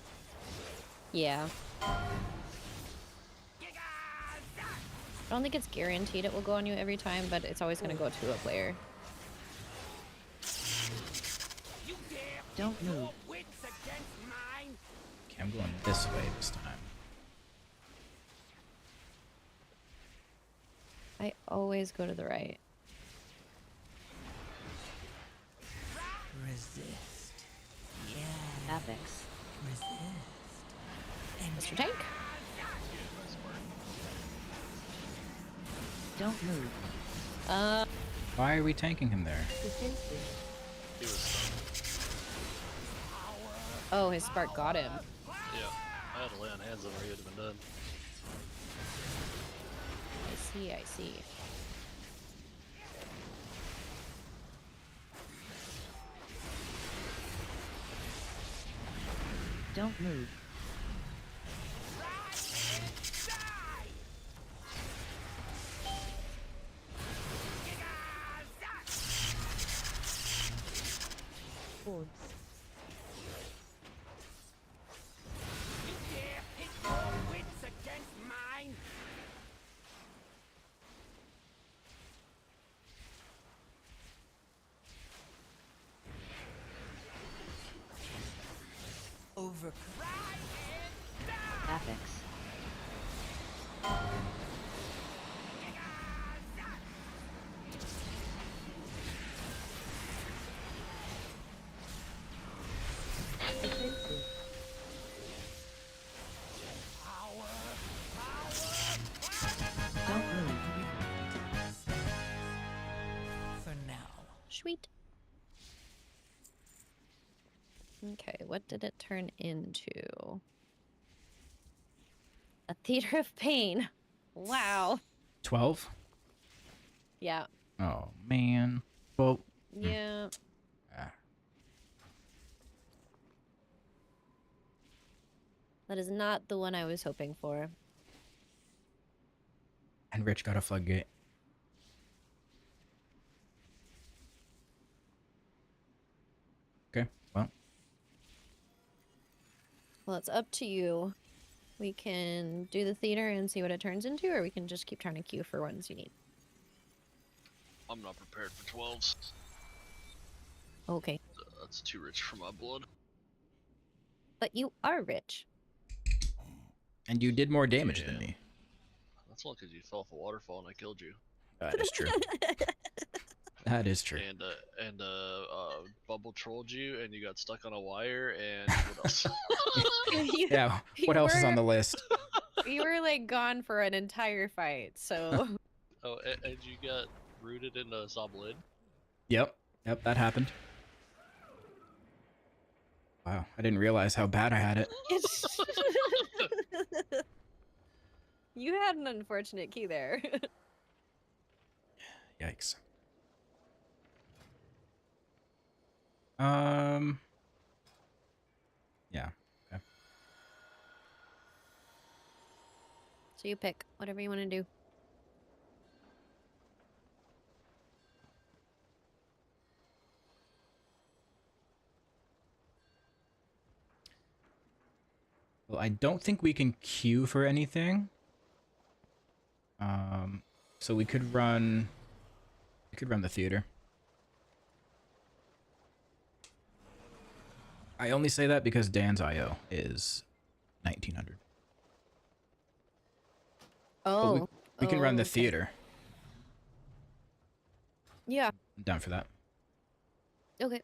Yeah. I don't think it's guaranteed it will go on you every time, but it's always going to go to a player. You dare Don't pit your move. wits against mine? Okay, I'm going this way this time. I always go to the right. Resist. Yeah. Apex. Resist. And Mr. Tank? Don't move. Why are we tanking him there? Defensive. He was stunned. Oh, his spark got him. Yeah. I had to lay on hands over, he would have been dead. I see, I see. Don't move. Orbs. You dare pit your wits against mine? overcome. Apex. Defensive. Don't move. For now. Sweet. Okay, what did it turn into? A theater of pain. Wow. 12? Yeah. Oh, man. Well, Yeah. ah, That is not the one I was hoping for. and Rich got a floodgate. Okay, well, Well, it's up to you. We can do the theater and see what it turns into, or we can just keep trying to queue for ones you need. I'm not prepared for 12s. Okay. That's too rich for my blood. But you are rich. and you did more damage than Yeah. me. That's all because you fell off a waterfall and I killed you. That is true. That is true. And Bubble trolled you and you got stuck on a wire and what else? You- Yeah, you what else is on were- the list? You were like gone for an entire fight, so Oh, and you got rooted into Zoblin. Yep, that happened. Wow, I didn't realize how bad I had it. You had an unfortunate key there. Yikes. Yeah. Okay. So you pick whatever you want to do. Well, I don't think we can queue for anything. So we could run the theater. I only say that because Dan's IO is 1900. Oh. We can run the okay. theater. Yeah. I'm down for that. Okay.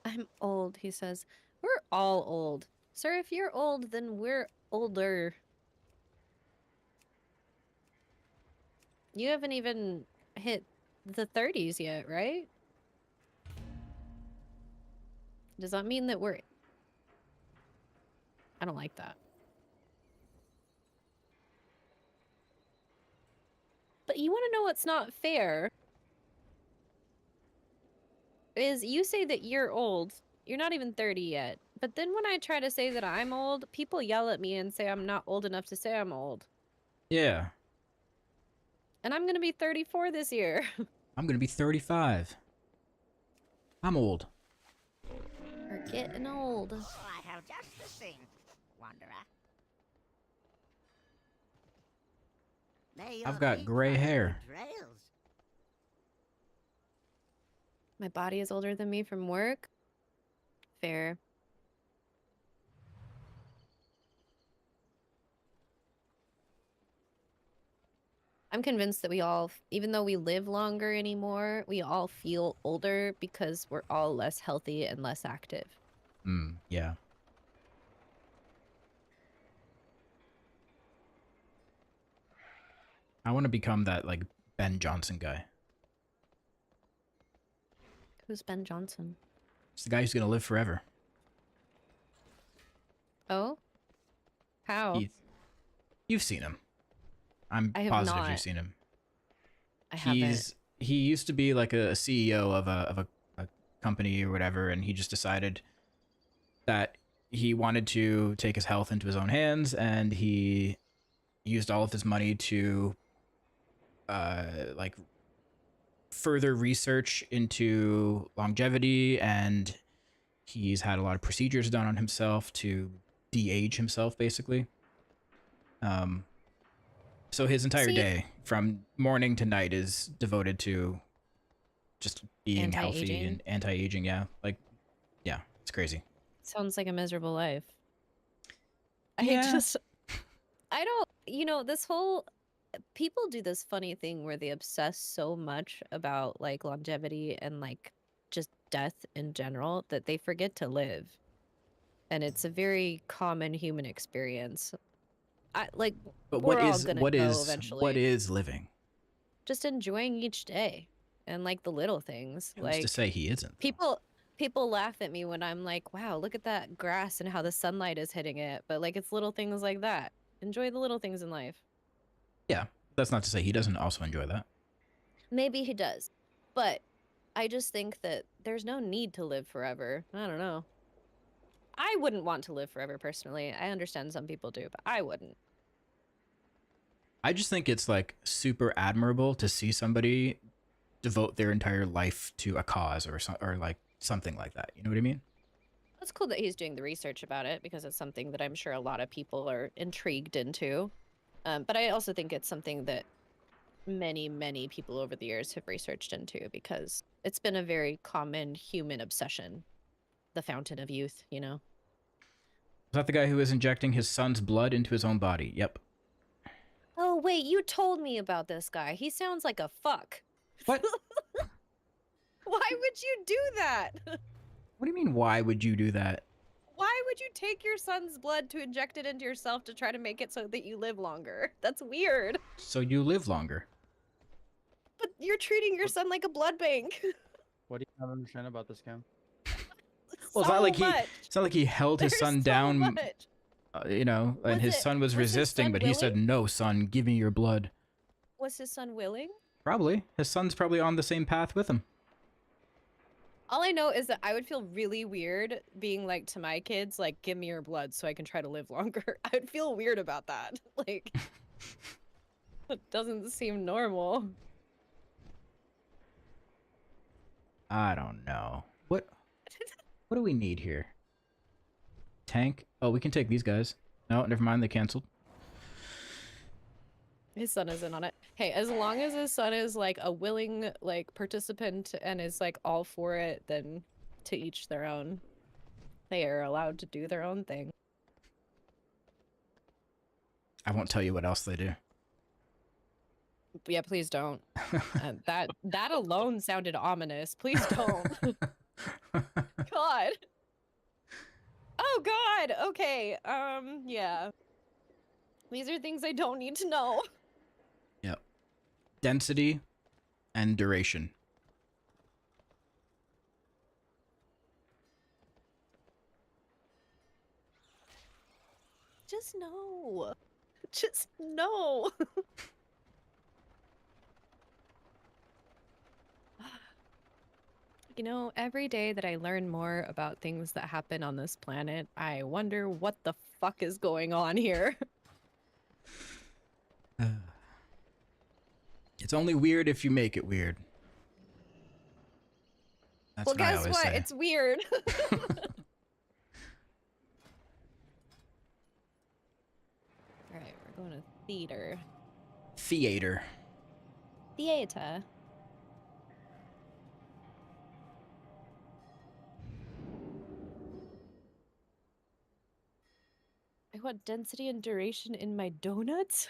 I'm old, he says. We're all old. Sir, if you're old, then we're older. You haven't even hit the 30s yet, right? Does that mean that we're... I don't like that. But you want to know what's not fair? Is you say that you're old. You're not even 30 yet. But then when I try to say that I'm old, people yell at me and say I'm not old enough to say I'm old. Yeah. And I'm gonna be 34 this year. I'm gonna be 35. I'm old. We're getting old. I have just the thing, Wanderer. May I've your got feet gray find hair. good trails. My body is older than me from work. Fair. I'm convinced that we all, even though we live longer anymore, we all feel older because we're all less healthy and less active. Yeah. I want to become that, like, Ben Johnson guy. Who's Ben Johnson? It's the guy who's gonna live forever. Oh? How? Heath. You've seen him. I'm I have positive not. you've seen him. I haven't. He used to be like a CEO of a company or whatever, and he just decided that he wanted to take his health into his own hands, and he used all of his money to like further research into longevity, and he's had a lot of procedures done on himself to de-age himself, basically. So his entire day, from morning to night, is devoted to just being healthy Anti-aging? and anti-aging. Yeah, like, yeah, it's crazy. Sounds like a miserable life. Yeah. I don't, you know, this whole, people do this funny thing where they obsess so much about like longevity and like just death in general that they forget to live. And it's a very common human experience. But we're all gonna go eventually. what is living? Just enjoying each day and like the little things. Who's Like to say he isn't? people laugh at me when I'm like, wow, look at that grass and how the sunlight is hitting it. But like, it's little things like that. Enjoy the little things in life. Yeah, that's not to say he doesn't also enjoy that. Maybe he does. But I just think that there's no need to live forever. I don't know. I wouldn't want to live forever personally. I understand some people do, but I wouldn't. I just think it's like super admirable to see somebody devote their entire life to a cause or like something like that. You know what I mean? It's cool that he's doing the research about it because it's something that I'm sure a lot of people are intrigued into. But I also think it's something that many, many people over the years have researched into because it's been a very common human obsession. The fountain of youth, you know? Is that the guy who is injecting his son's blood into his own body? Yep. Oh, wait, you told me about this guy. He sounds like a fuck. What? Why would you do that? What do you mean, why would you do that? Why would you take your son's blood to inject it into yourself to try to make it so that you live longer? That's weird. So you live longer. You're treating your son like a blood bank. What do you not understand about this game? Well, it's not like much. it's not like he held his There's son so down, much. you know, and his son was resisting, son but he said, willing? "No, son, give me your blood." Was his son willing? Probably. His son's probably on the same path with him. All I know is that I would feel really weird being like to my kids, like, give me your blood so I can try to live longer. I would feel weird about that. Like, it doesn't seem normal. I don't know. What do we need here? Tank? Oh, we can take these guys. No, never mind, they canceled. His son isn't on it. Hey, as long as his son is like a willing like participant and is like all for it, then to each their own. They are allowed to do their own thing. I won't tell you what else they do. Yeah, please don't. That alone sounded ominous. Please don't. God. Oh God. Okay. Yeah. These are things I don't need to know. Yep. Density and duration. Just no. Just no. You know, every day that I learn more about things that happen on this planet, I wonder what the fuck is going on here. It's only weird if you make it weird. That's Well, what I guess always what? say. It's weird. Alright, we're going to theater. Theater. Theater. I want density and duration in my donuts?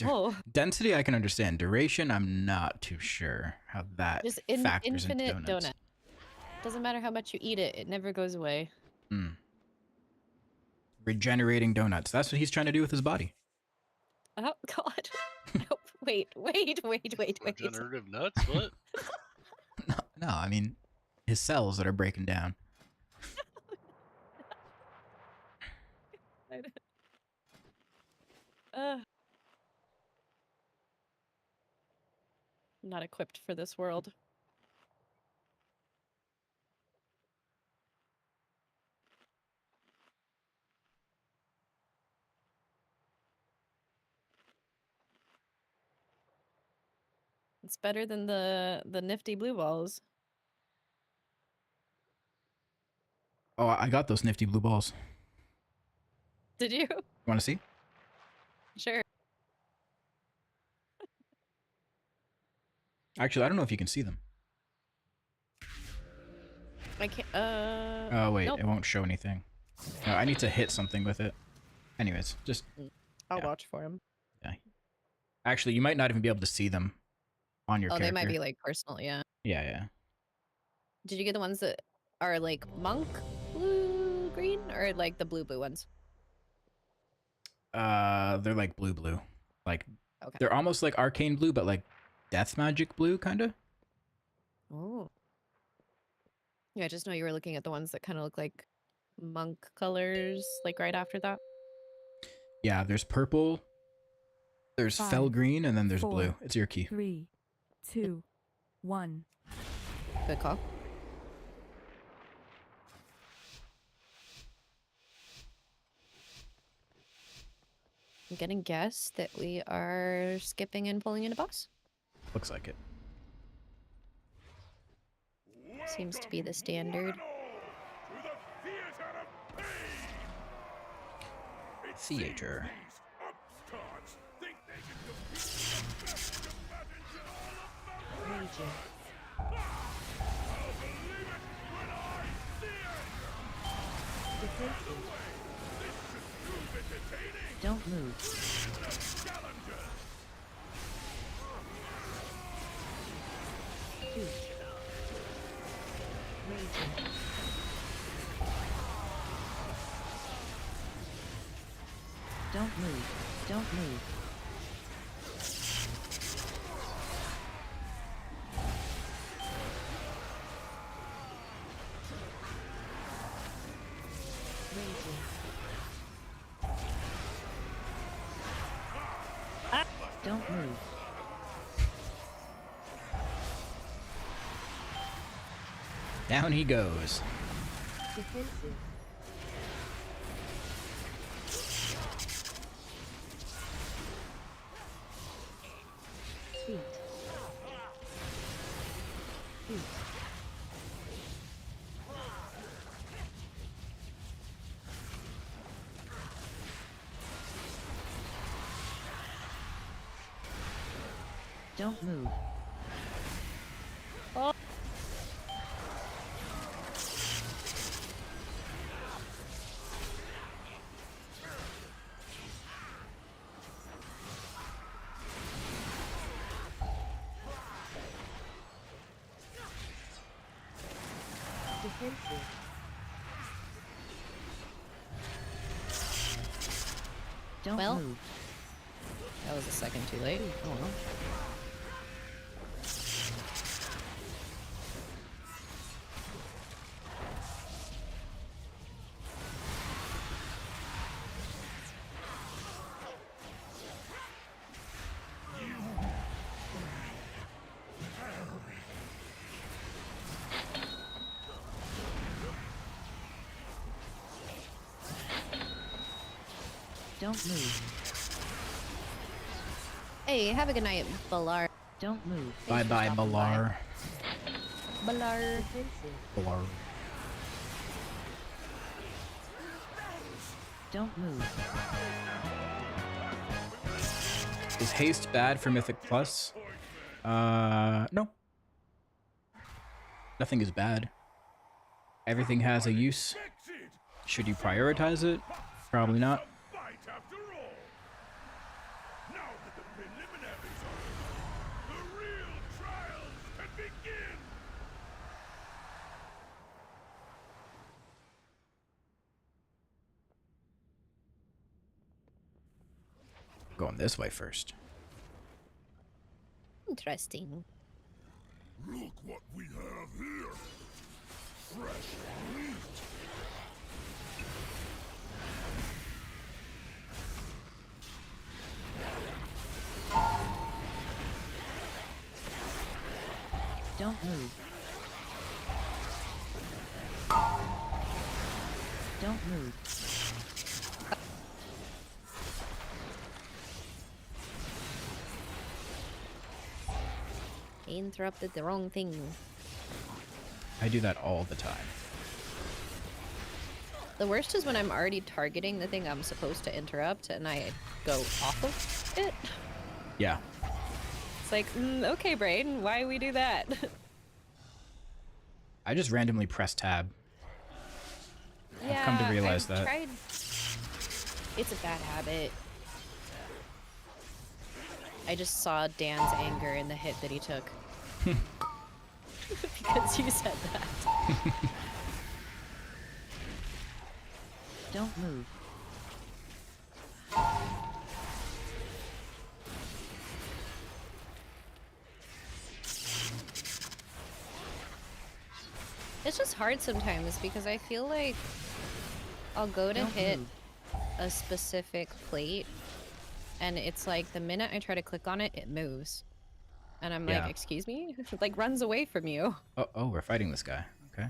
Oh. Density I can understand. Duration I'm not too sure how that Just factors into infinite donuts. donut. Doesn't matter how much you eat it, it never goes away. Regenerating donuts. That's what he's trying to do with his body. Oh God. No, wait. Regenerative nuts? What? No, I mean his cells that are breaking down. I'm not equipped for this world. It's better than the nifty blue balls. Oh, I got those nifty blue balls. Did you? You want to see? Sure. Actually, I don't know if you can see them. I can't. Oh wait, nope. it won't show anything. No, I need to hit something with it. Anyways, just I'll yeah. watch for him. Yeah. Actually, you might not even be able to see them on your character. They might be like personal, yeah. Yeah. Did you get the ones that are like monk blue green or like the blue ones? They're like blue. Like Okay. they're almost like arcane blue, but like death magic blue, kind of. Oh. Yeah, I just know you were looking at the ones that kind of look like monk colors, like right after that. Yeah, there's purple, there's fell green, and then there's 4, blue. It's your key. 3, 2, 1. Good call. I'm gonna guess that we are skipping and pulling in a boss. Looks like it. Seems to be the standard. Theater. Don't move. Don't move. Don't move. Don't move. Down he goes. Defensive. Feet. Feet. Don't move. Defensive. Don't Well. move. That was a second too late. Oh well. Don't move. Hey, have a good night, Balar. Don't move. Bye bye, Balar. Balar. Defensive. Balar. Don't move. Is haste bad for Mythic Plus? No. Nothing is bad. Everything has a use. Should you prioritize it? Probably not. Fight after all. Now that the preliminaries are over, the real trials can begin. Going this way first. Interesting. Look what we have here. Fresh meat. Don't move. Don't move. He interrupted the wrong thing. I do that all the time. The worst is when I'm already targeting the thing I'm supposed to interrupt and I go off of it. Yeah. It's like, okay, brain, why we do that? I just randomly press tab. Yeah, I've come to realize I've that. tried. It's a bad habit. I just saw Dan's anger in the hit that he took. Because you said that. Don't move. It's just hard sometimes because I feel like I'll go to Don't hit move. a specific plate and it's like the minute I try to click on it, it moves. And I'm Yeah. like, excuse me? It like runs away from you. Oh, we're fighting this guy. Okay.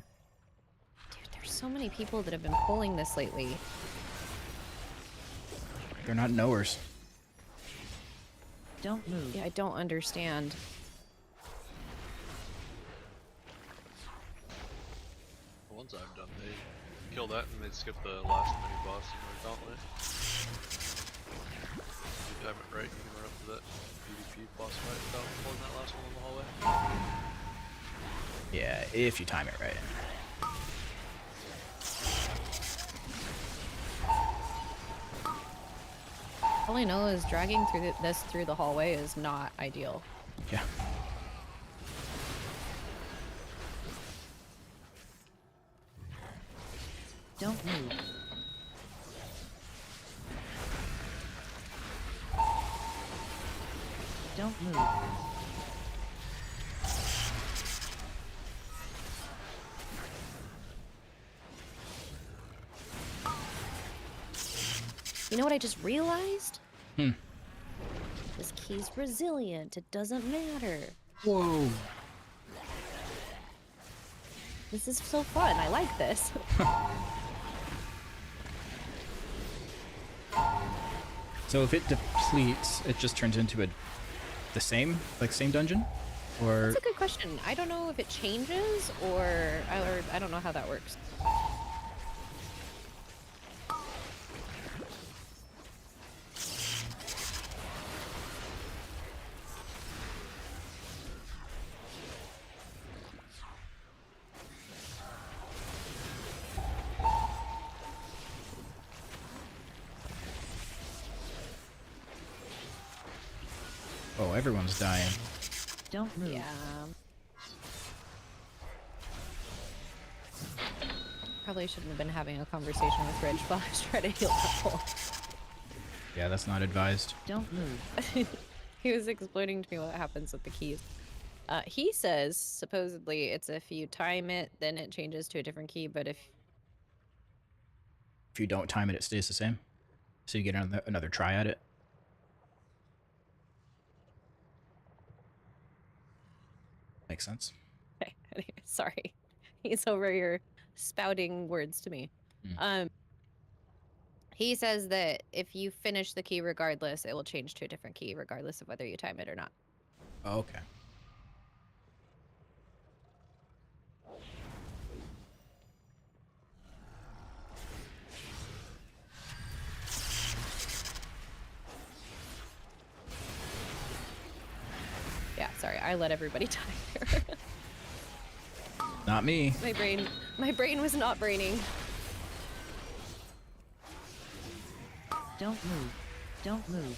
Dude, there's so many people that have been pulling this lately. They're not knowers. Don't move. Yeah, I don't understand. The ones I've done, they kill that and they skip the last mini boss in their gauntlet. If you time it right, you can run up to that PvP boss fight without pulling that last one in the hallway. Yeah, if you time it right. All I know is dragging through this through the hallway is not ideal. Yeah. Don't move. Don't move. You know what I just realized? This key's resilient. It doesn't matter. Whoa. This is so fun. I like this. So if it depletes, it just turns into the same dungeon? Or That's a good question. I don't know if it changes or I don't know how that works. oh, everyone's dying. Don't move. Yeah. Probably shouldn't have been having a conversation with Rich while I was trying to heal that hole. Yeah, that's not advised. Don't move. He was explaining to me what happens with the keys. He says supposedly it's if you time it, then it changes to a different key, but if If you don't time it, it stays the same. So you get another try at it. Makes sense. anyway, sorry. He's over here spouting words to me. He says that if you finish the key regardless, it will change to a different key regardless of whether you time it or not. Oh, okay. Yeah, sorry, I let everybody die there. Not me. My brain was not braining. Don't move. Don't move.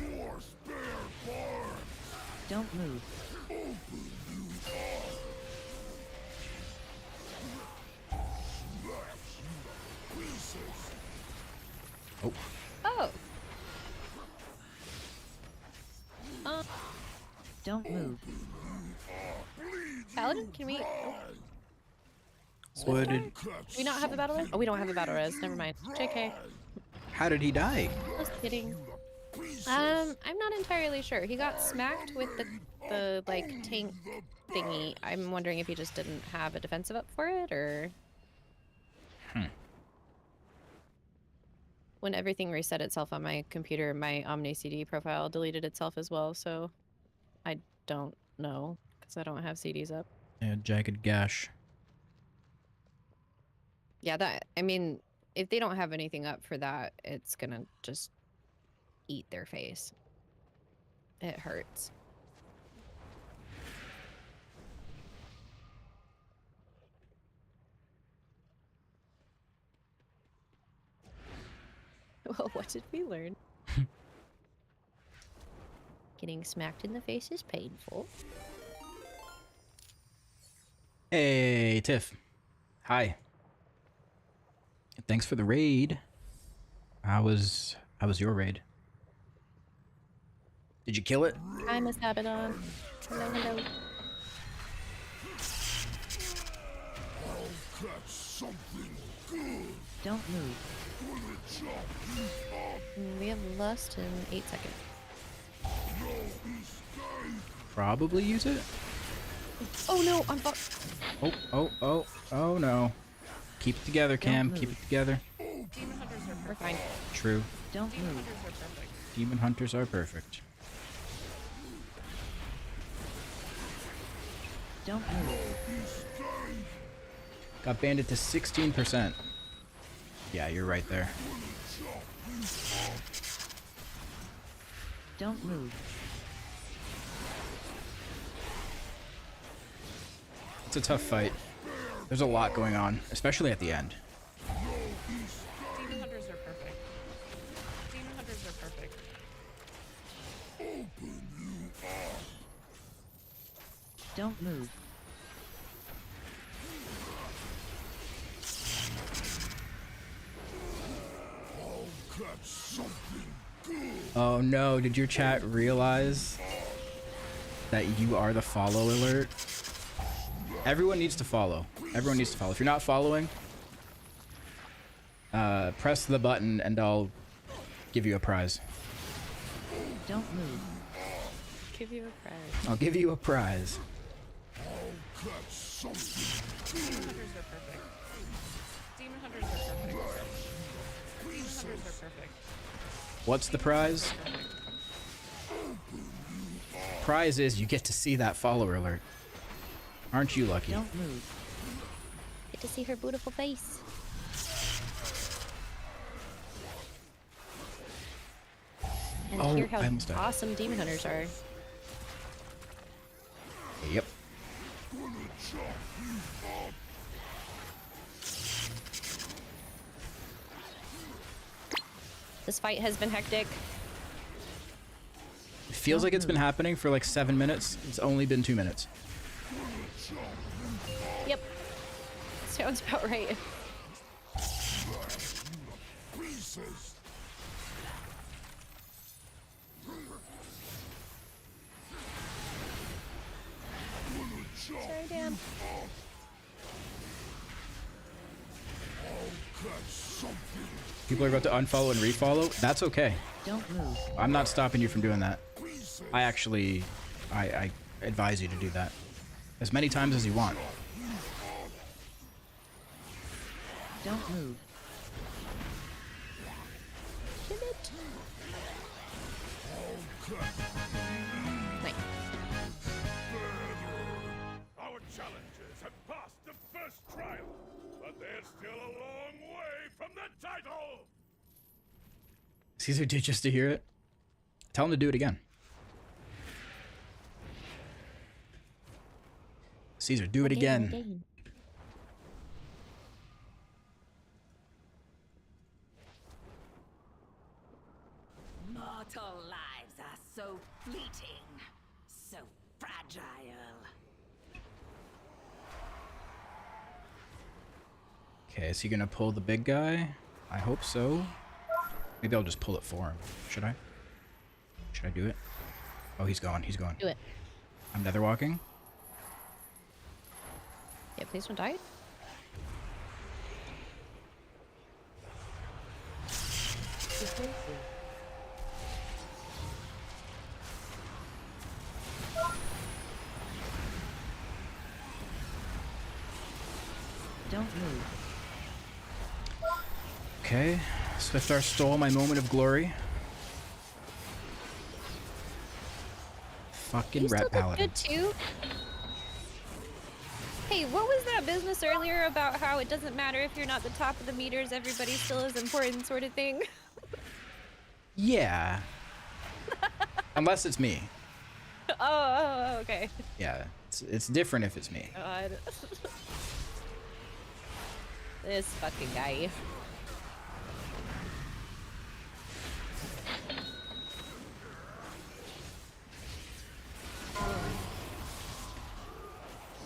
More spare parts! Don't move. Oh. Oh. Don't move. Paladin, can we What did? do we not have a battle res? Oh, we don't have a battle res. Never mind. JK. How did he die? Just kidding. I'm not entirely sure. He got smacked with the like tank thingy. I'm wondering if he just didn't have a defensive up for it, or when everything reset itself on my computer, my Omni CD profile deleted itself as well. So I don't know because I don't have CDs up. Yeah, jagged gash. Yeah, that. I mean, if they don't have anything up for that, it's gonna just eat their face. It hurts. Well, what did we learn? Getting smacked in the face is painful. Hey, Tiff. Hi. Thanks for the raid. How was your raid? Did you kill it? Hi, Miss Abaddon. Hello, hello. I'll catch something good! Don't move. We have lust in 8 seconds. Probably use it. Oh no, I'm fucked. Oh no. Keep it together, Cam. move. Keep it together. Demon hunters are We're perfect. fine. True. Don't Demon move. hunters are perfect. Demon hunters are perfect. Don't move. Got banded to 16%. Yeah, you're right there. Don't move. It's a tough fight. There's a lot going on, especially at the end. Demon hunters are perfect. Demon hunters are perfect. Don't move. Oh no, did your chat realize that you are the follow alert? Everyone needs to follow. Everyone needs to follow. If you're not following, press the button and I'll give you a prize. Don't move. Give you a prize. I'll give you a prize. Demon hunters are perfect. Demon hunters are perfect. Demon hunters are perfect. What's the prize? Prize is you get to see that follower alert. Aren't you lucky? Don't move. Get to see her beautiful face. And Oh, hear how I almost died. awesome demon hunters are. Yep. This fight has been hectic. It feels like it's been happening for like 7 minutes. It's only been 2 minutes. Yep. Sounds about right. Sorry, Dan. People are about to unfollow and refollow. That's okay. Don't move. I'm not stopping you from doing that. I actually, I advise you to do that as many times as you want. Don't move. Nice. Our challengers have passed the first trial, but they're still a long way from the title! Caesar did just to hear it. Tell him to do it again. Caesar, do it again. Mortal lives are so fleeting, so fragile. Okay, is he gonna pull the big guy? I hope so. Maybe I'll just pull it for him. Should I? Should I do it? Oh, he's gone. He's gone. Do it. I'm nether walking. Yeah, please don't die. Don't move. Okay. Swiftar stole my moment of glory. Fucking You rat still did paladin. good too. Hey, what was that business earlier about how it doesn't matter if you're not the top of the meters, everybody still is important sort of thing? Yeah. Unless it's me. Oh, okay. Yeah. It's different if it's me. God. This fucking guy.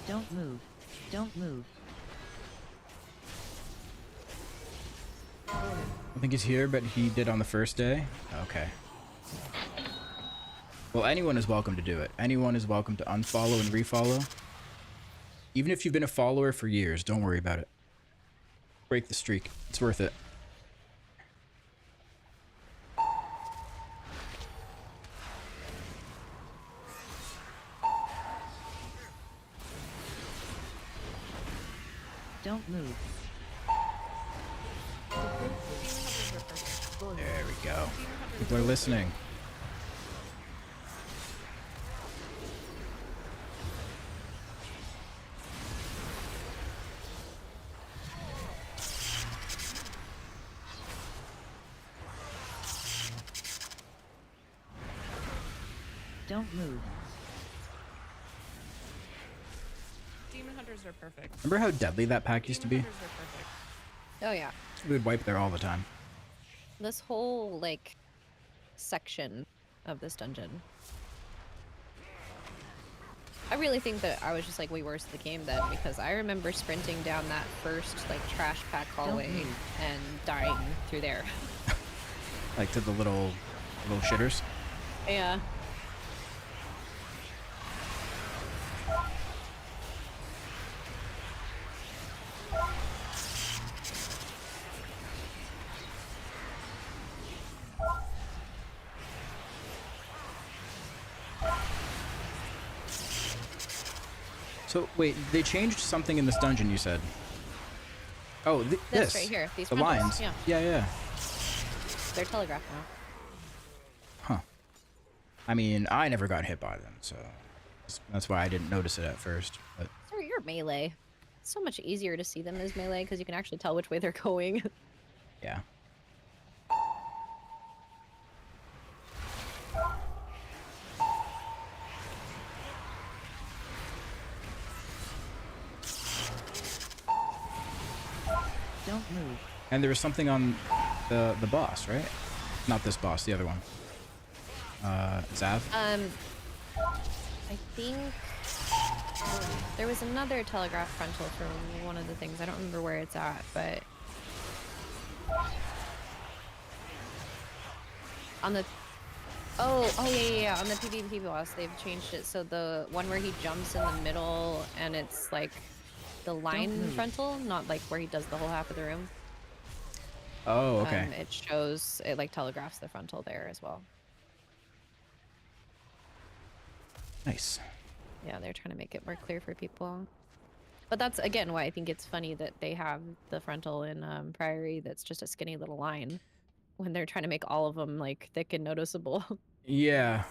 Don't move. Don't move. I think he's here, but he did on the first day. Okay. Well, anyone is welcome to do it. Anyone is welcome to unfollow and refollow. Even if you've been a follower for years, don't worry about it. Break the streak. It's worth it. Don't move. There we go. People are listening. Don't move. Demon hunters are perfect. Remember how deadly that pack used to be? Demon hunters are perfect. Oh yeah. We would wipe there all the time. This whole like section of this dungeon. I really think that I was just like way worse at the game then, because I remember sprinting down that first like trash pack hallway move. and dying through there. Like to the little shitters. Yeah. So wait, they changed something in this dungeon. You said. Oh, This this right here. These the frontals, lines. Yeah. Yeah. They're telegraphed now. Huh. I mean, I never got hit by them, so that's why I didn't notice it at first. But Sir, you're melee. It's so much easier to see them as melee because you can actually tell which way they're going. yeah. Don't move. And there was something on the boss, right? Not this boss, the other one. Zav? I think there was another telegraph frontal for one of the things. I don't remember where it's at, but on the yeah, on the PvP boss they've changed it so the one where he jumps in the middle and it's like the line frontal, not like where he does the whole half of the room. Oh, okay. It shows it like telegraphs the frontal there as well. Nice. Yeah, they're trying to make it more clear for people. But that's, again, why I think it's funny that they have the frontal in Priory that's just a skinny little line when they're trying to make all of them, like, thick and noticeable. Yeah.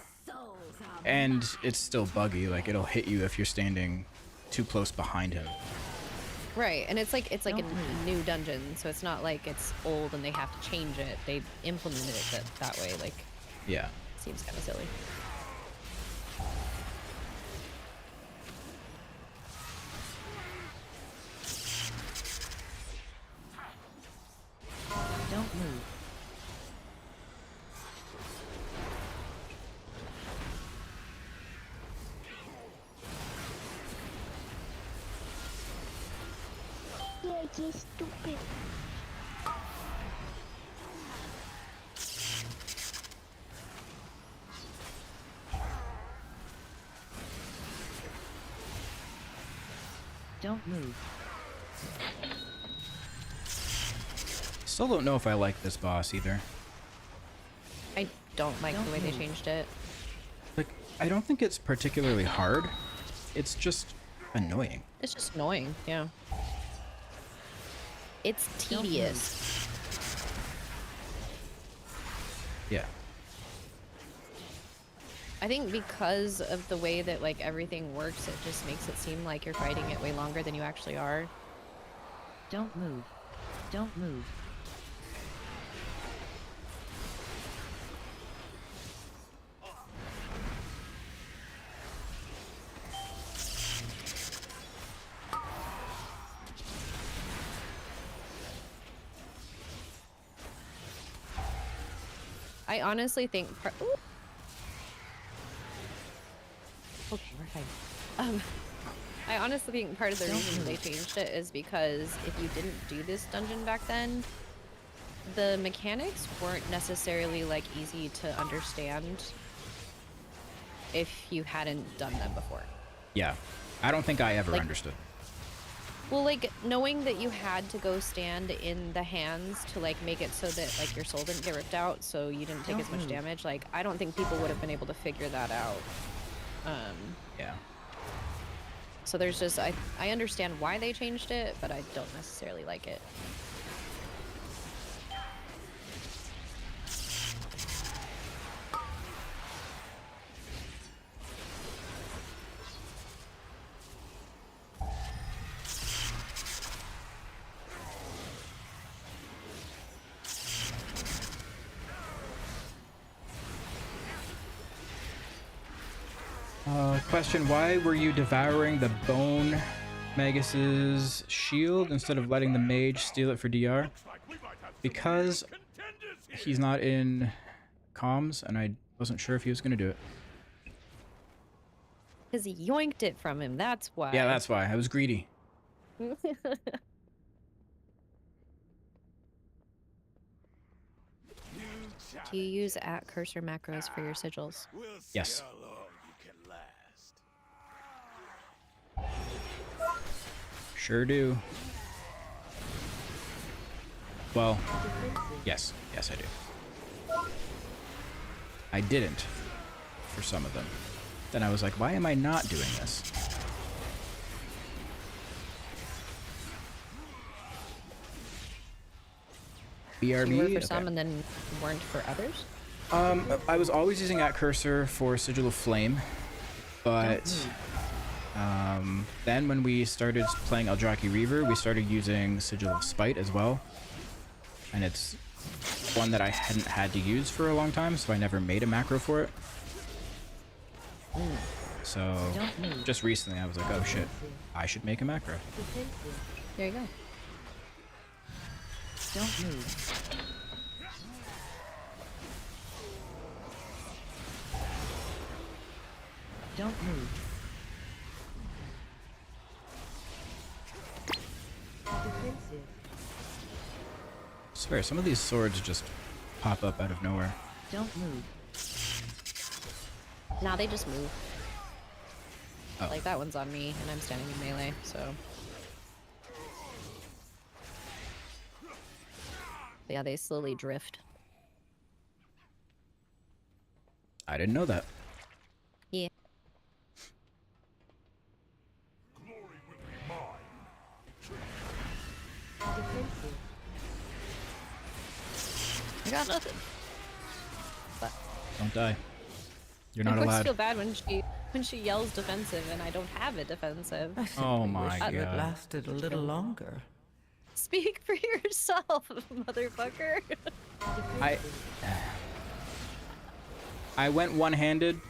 And it's still buggy. Like, it'll hit you if you're standing too close behind him. Right, and it's like a new dungeon, so it's not like it's old and they have to change it. They implemented it that way, like... Yeah. Seems kind of silly. Don't move. Yeah, you stupid. Don't move. Still don't know if I like this boss either. I don't like the way they changed it. Like, I don't think it's particularly hard. It's just annoying. It's just annoying, yeah. It's tedious. Yeah. I think because of the way that like everything works, it just makes it seem like you're fighting it way longer than you actually are. Don't move. Don't move. I honestly think. Ooh. Okay, we're fine. I honestly think part of the reason they changed it is because if you didn't do this dungeon back then, the mechanics weren't necessarily like easy to understand if you hadn't done them before. Yeah. I don't think I ever Like- understood. Well, like knowing that you had to go stand in the hands to like make it so that like your soul didn't get ripped out, so you didn't take as much damage. Like I don't think people would have been able to figure that out. Yeah. So there's just I understand why they changed it, but I don't necessarily like it. Question, why were you devouring the Bone Magus's shield instead of letting the mage steal it for DR? Because he's not in comms, and I wasn't sure if he was going to do it. Because he yoinked it from him, that's why. Yeah, that's why. I was greedy. Do you use @cursor macros for your sigils? We'll see Yes. how long you can last. Sure do. Well, yes. Yes, I do. I didn't for some of them. Then I was like, why am I not doing this? BRB? You were for Okay. some and then weren't for others? I was always using @cursor for Sigil of Flame, but then when we started playing Eldrazi Reaver, we started using Sigil of Spite as well, and it's one that I hadn't had to use for a long time, so I never made a macro for it. So just recently I was like, oh shit, I should make a macro. There you go. Don't move. Don't move. Defensive. I swear, some of these swords just pop up out of nowhere. Don't move. Nah, they just move. Oh. Like that one's on me, and I'm standing in melee, so. But yeah, they slowly drift. I didn't know that. Yeah. Glory will be mine. Defensive. I got nothing. But Don't die. You're I not always allowed. feel bad when she yells defensive and I don't have a defensive. I simply Oh my wish you had God. lasted a little longer. Speak for yourself, motherfucker. I went one-handed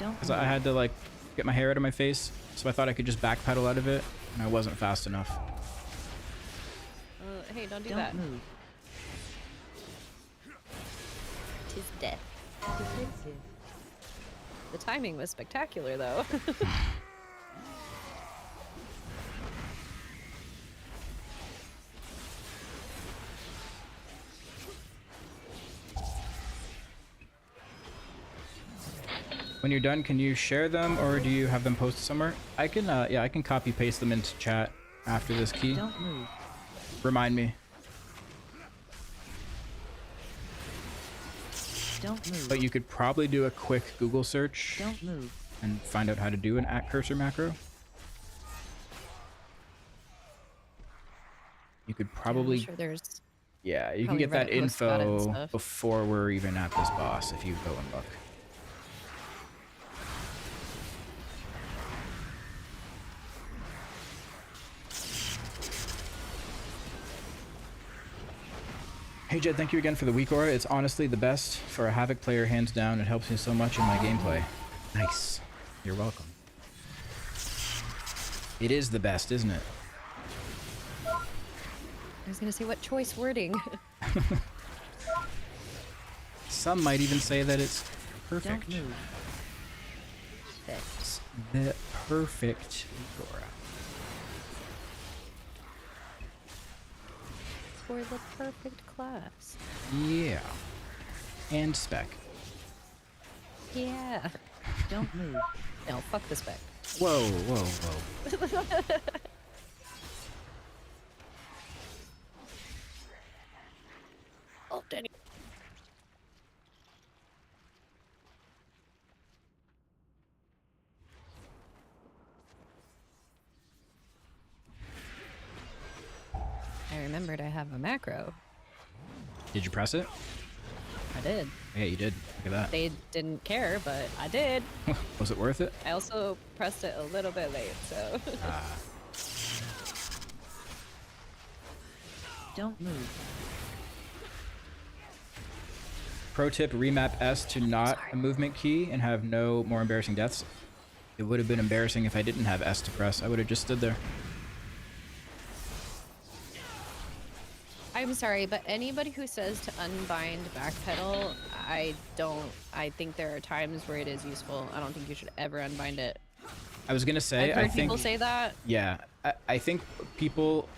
Don't because move. I had to like get my hair out of my face, so I thought I could just backpedal out of it, and I wasn't fast enough. Hey, don't do Don't that. move. Tis death. Defensive. The timing was spectacular, though. When you're done, can you share them, or do you have them posted somewhere? I can, yeah, I can copy paste them into chat after this key. Don't move. Remind me. Don't move. But you could probably do a quick Google search Don't move. and find out how to do an @cursor macro. You could probably, I'm sure there's. yeah, you can probably get that Reddit posts about it and info stuff. before we're even at this boss if you go and look. Hey Jed, thank you again for the weak aura. It's honestly the best for a Havoc player, hands down. It helps me so much in my gameplay. Nice. You're welcome. It is the best, isn't it? I was gonna say, what choice wording? Some might even say that it's perfect. Don't move. It's the perfect weak aura. For the perfect class. Yeah. And spec. Yeah. Don't move. No, fuck the spec. Whoa, whoa, whoa. Oh, Danny. I remembered I have a macro. Did you press it? I did. Yeah, you did. Look at that. They didn't care, but I did. Was it worth it? I also pressed it a little bit late, so. Don't move. Pro tip, remap S to not a movement key and have no more embarrassing deaths. It would have been embarrassing if I didn't have S to press. I would have just stood there. I'm sorry, but anybody who says to unbind backpedal, I think there are times where it is useful. I don't think you should ever unbind it. I was gonna say, I've heard I think people say that. yeah, I think people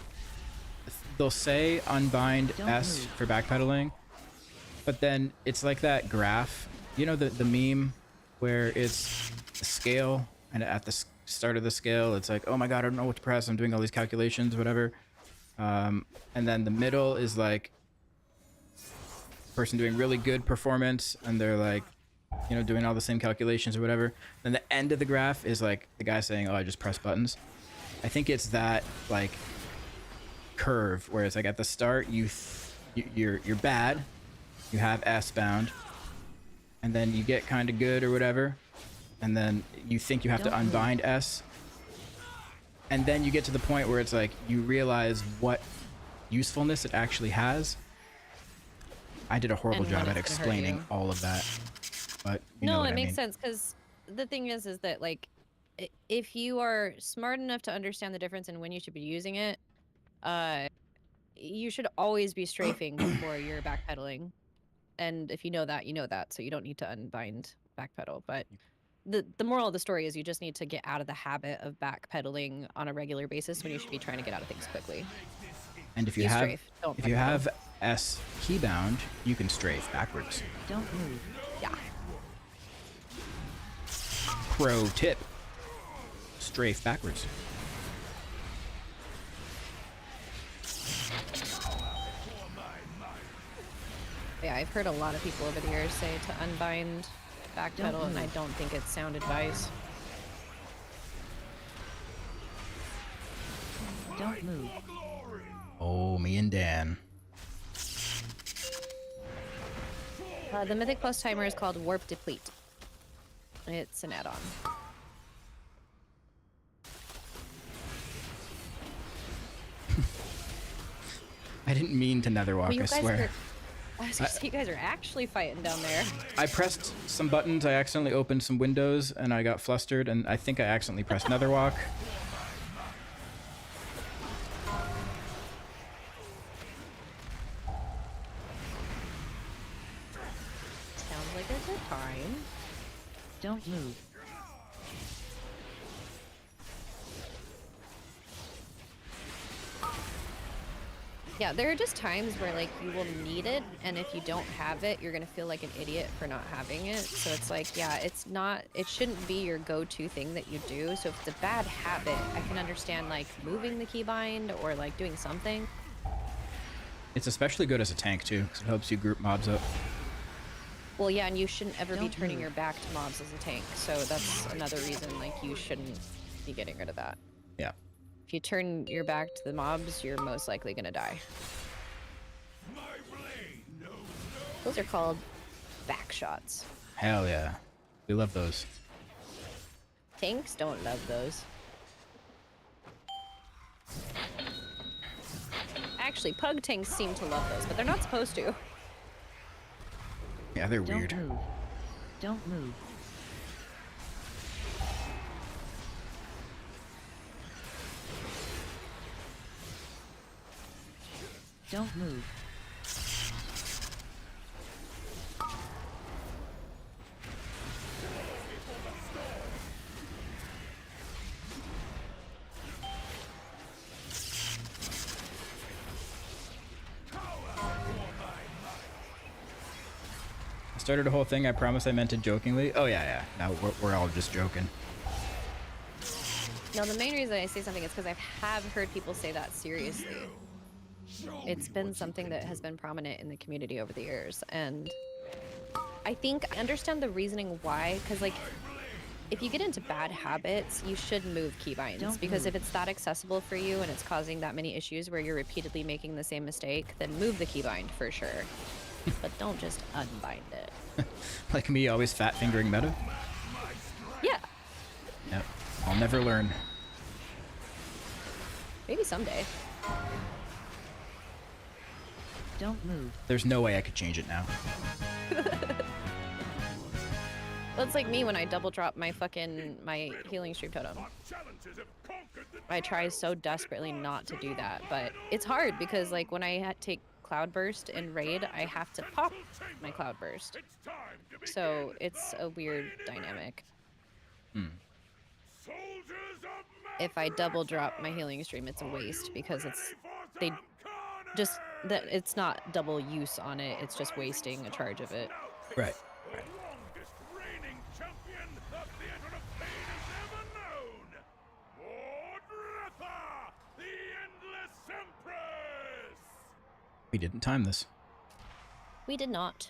they'll say unbind Don't S move. for backpedaling, But then it's like that graph, you know, the meme where it's the scale, and at the start of the scale, it's like, oh my god, I don't know what to press. I'm doing all these calculations, whatever. And then the middle is like person doing really good performance, and they're like, you know, doing all the same calculations or whatever. Then the end of the graph is like the guy saying, oh, I just press buttons. I think it's that like curve where it's like at the start you're bad, you have S bound, and then you get kind of good or whatever, and then you think you have to unbind S, and then you get to the point where it's like you realize what usefulness it actually has. I did a horrible And when job at it's gonna hurt explaining you. all of that, but you know No, what it I makes mean. sense because the thing is that like if you are smart enough to understand the difference in when you should be using it, you should always be strafing before you're backpedaling. And if you know that, you know that, so you don't need to unbind backpedal. But the moral of the story is you just need to get out of the habit of backpedaling on a regular basis when you should be trying to get out of things quickly. And if you You have strafe, don't if you backpedal. have S keybound, you can strafe backwards. Don't move. Yeah. Pro tip: strafe backwards. Yeah, I've heard a lot of people over the years say to unbind backpedal, and I don't think it's sound advice. Don't move. Oh, me and Dan. The Mythic Plus timer is called Warp Deplete. It's an add-on. I didn't mean to netherwalk, You I guys swear. I was gonna say, you guys are actually fighting down there. I pressed some buttons, I accidentally opened some windows, and I got flustered, and I think I accidentally pressed netherwalk. Sounds like a good time. Don't move. Yeah, there are just times where like you will need it, and if you don't have it, you're gonna feel like an idiot for not having it. So it's like, yeah, it shouldn't be your go-to thing that you do. So if it's a bad habit, I can understand like moving the keybind or like doing something. It's especially good as a tank too, because it helps you group mobs up. Well, yeah, and you shouldn't ever be Don't turning move. your back to mobs as a tank. So that's another reason like you shouldn't be getting rid of that. Yeah. If you turn your back to the mobs, you're most likely gonna die. Those are called back shots. Hell yeah. We love those. Tanks don't love those. Actually, pug tanks seem to love those, but they're not supposed to. Yeah, they're Don't weird. move. Don't move. Don't move. I started a whole thing, I promise I meant it jokingly. Oh yeah, yeah. Now we're all just joking. No, the main reason I say something is because I have heard people say that seriously. It's been something that has been prominent in the community over the years, and I think I understand the reasoning why, because like if you get into bad habits, you should move keybinds, Don't because move. if it's that accessible for you and it's causing that many issues where you're repeatedly making the same mistake, then move the keybind for sure. But don't just unbind it. Like me, always fat fingering meta. Yeah, Yep. I'll never learn. maybe someday. Don't move. There's no way I could change it now. Well, it's like me when I double drop my healing stream totem. I try so desperately not to do that, but it's hard because like when I take Cloudburst in raid, I have to pop my Cloudburst. So it's a weird dynamic. If I double drop my healing stream, it's a waste because they just that it's not double use on it. It's just wasting a charge of it. Right. The longest reigning champion the Theater of Pain has ever known! Mordretha, the Endless Empress! We didn't time this. We did not.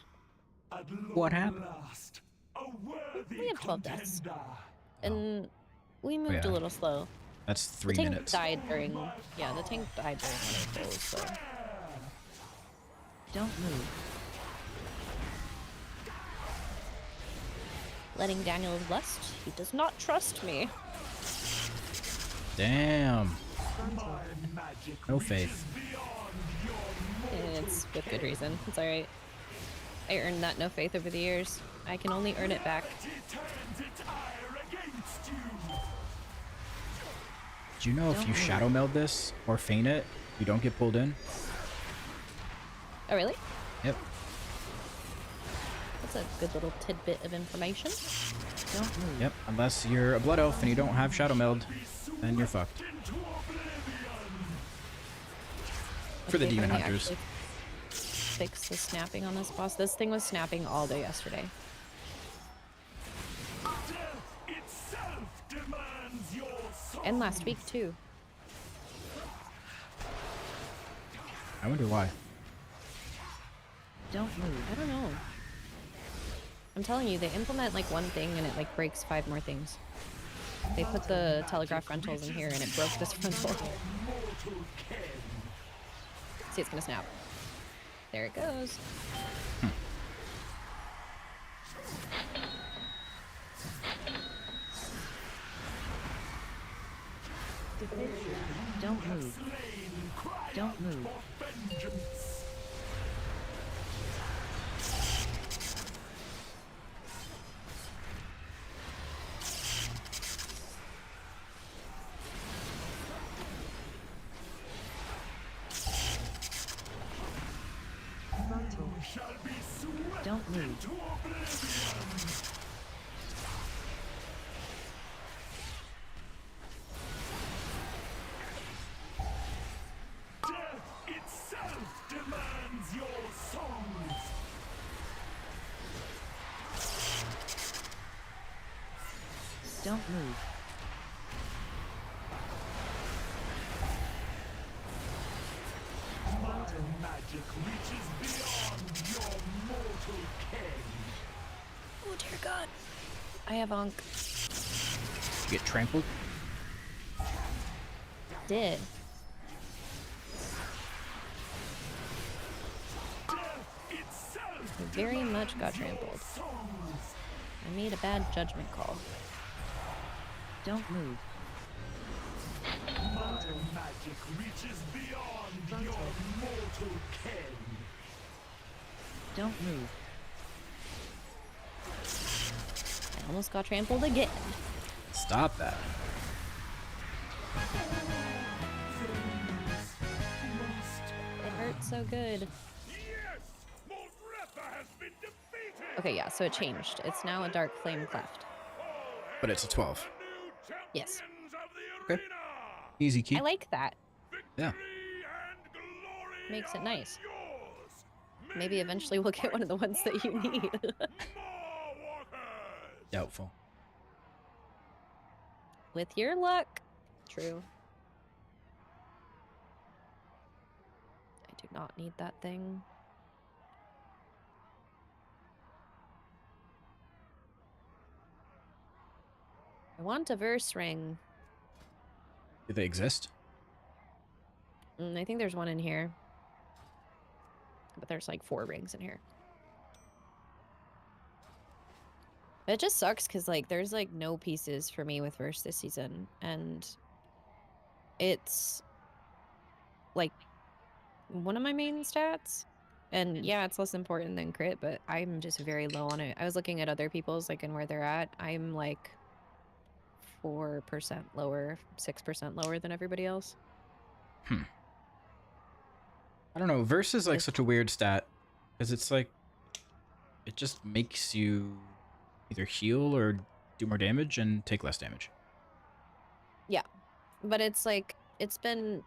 What happened? We have 12 deaths. And we moved yeah. a little slow. That's The 3 tank minutes. died during... Yeah, the tank died during one of those, so... Don't move. Letting Daniel is blessed. He does not trust me. Damn. No faith. It's with good reason. It's alright. I earned that no faith over the years. I can only earn it back. Do you know if you shadow meld this or feign it, you don't get pulled in? Oh, really? Yep. That's a good little tidbit of information. Don't move. Yep. Unless you're a blood elf and you don't have shadow meld, then you're fucked. For the Okay, demon let me hunters. actually fix the snapping on this boss. This thing was snapping all day yesterday. And last week, too. I wonder why. Don't move. I don't know. I'm telling you, they implement like one thing and it like breaks 5 more things. They put the telegraph rentals in here and it broke this rental. See, it's gonna snap. There it goes. Don't move. Don't move. Don't move. Don't move. Oh dear God. I have Ankh. You get trampled? Did. I very much got trampled. I made a bad judgment call. Don't move. Don't move. I almost got trampled again. Stop that. It hurts so good. Okay, yeah, so it changed. It's now a dark flame cleft. But it's a 12. Yes. Okay. Easy key. I like that. Yeah. Makes it nice. Maybe eventually we'll get one of the ones that you need. Doubtful. With your luck. True. I do not need that thing. I want a verse ring. Do they exist? I think there's one in here. But there's like 4 rings in here. It just sucks because like there's like no pieces for me with verse this season. And it's like one of my main stats. And yeah, it's less important than crit, but I'm just very low on it. I was looking at other people's like and where they're at. I'm like 4% lower, 6% lower than everybody else. I don't know. Verse is like such a weird stat because it's like it just makes you either heal or do more damage and take less damage. Yeah, but it's like it's been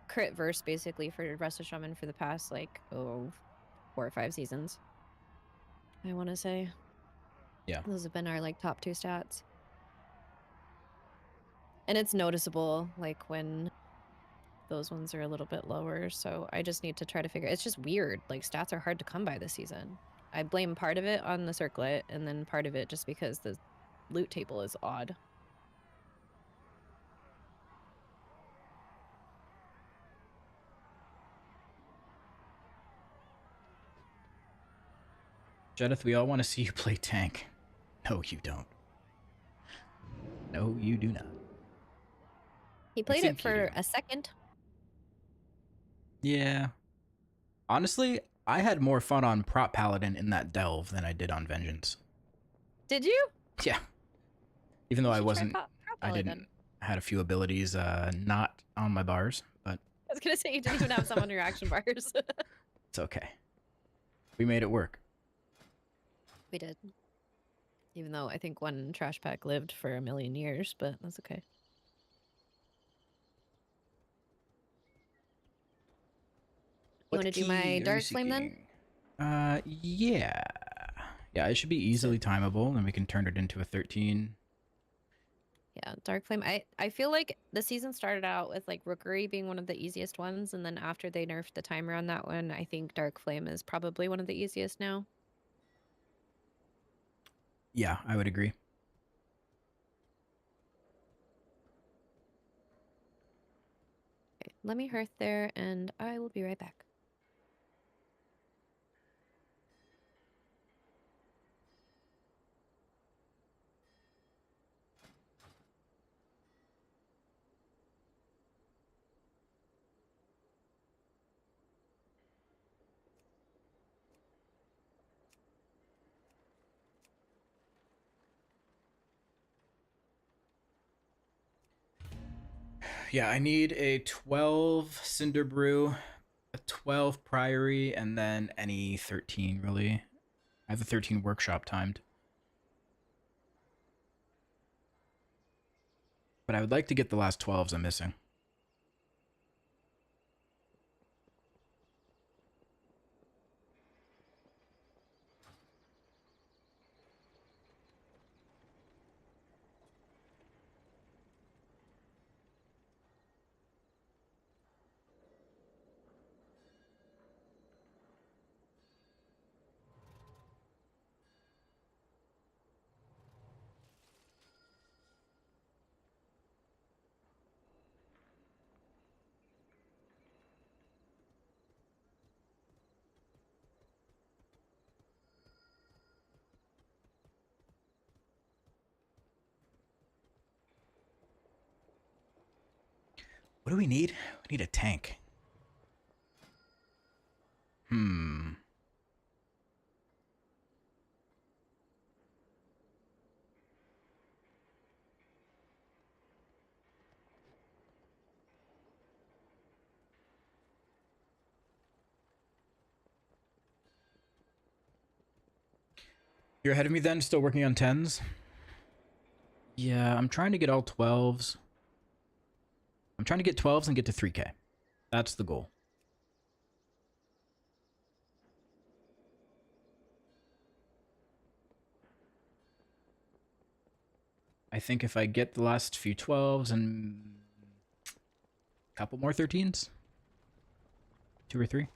crit verse basically for Rest of Shaman for the past like 4 or 5 seasons. I want to say. Yeah. Those have been our like top 2 stats. And it's noticeable like when those ones are a little bit lower, so I just need to try to figure. It's just weird. Like stats are hard to come by this season. I blame part of it on the circlet, and then part of it just because the loot table is odd. Jedith, we all want to see you play tank. No, you don't. No, you do not. He played it think you for do. a second. Yeah. Honestly, I had more fun on Prop Paladin in that delve than I did on Vengeance. Did you? Yeah. Even though You I should try wasn't, Prop I Paladin. didn't, I had a few abilities not on my bars, but I was gonna say you didn't even have some on your action bars. it's okay. We made it work. We did. Even though I think one trash pack lived for a million years, but that's okay. You want to do my Dark Flame then? Yeah. Yeah, it should be easily timeable, and we can turn it into a 13. Yeah, Dark Flame. I feel like the season started out with like Rookery being one of the easiest ones, and then after they nerfed the timer on that one, I think Dark Flame is probably one of the easiest now. Yeah, I would agree. Okay, let me hearth there, and I will be right back. Yeah, I need a 12 Cinder Brew, a 12 Priory, and then any 13, really. I have the 13 workshop timed. But I would like to get the last 12s I'm missing. What do we need? We need a tank. You're ahead of me then, still working on 10s? Yeah, I'm trying to get all 12s. I'm trying to get 12s and get to 3K. That's the goal. I think if I get the last few 12s and a couple more 13s, 2 or 3.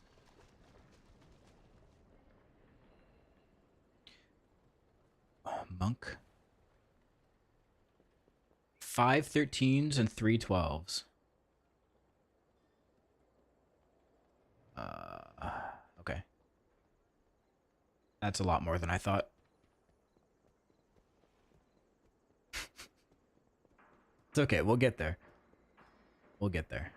Monk. 5 13s and 3 12s. Okay. That's a lot more than I thought. It's okay, we'll get there. We'll get there.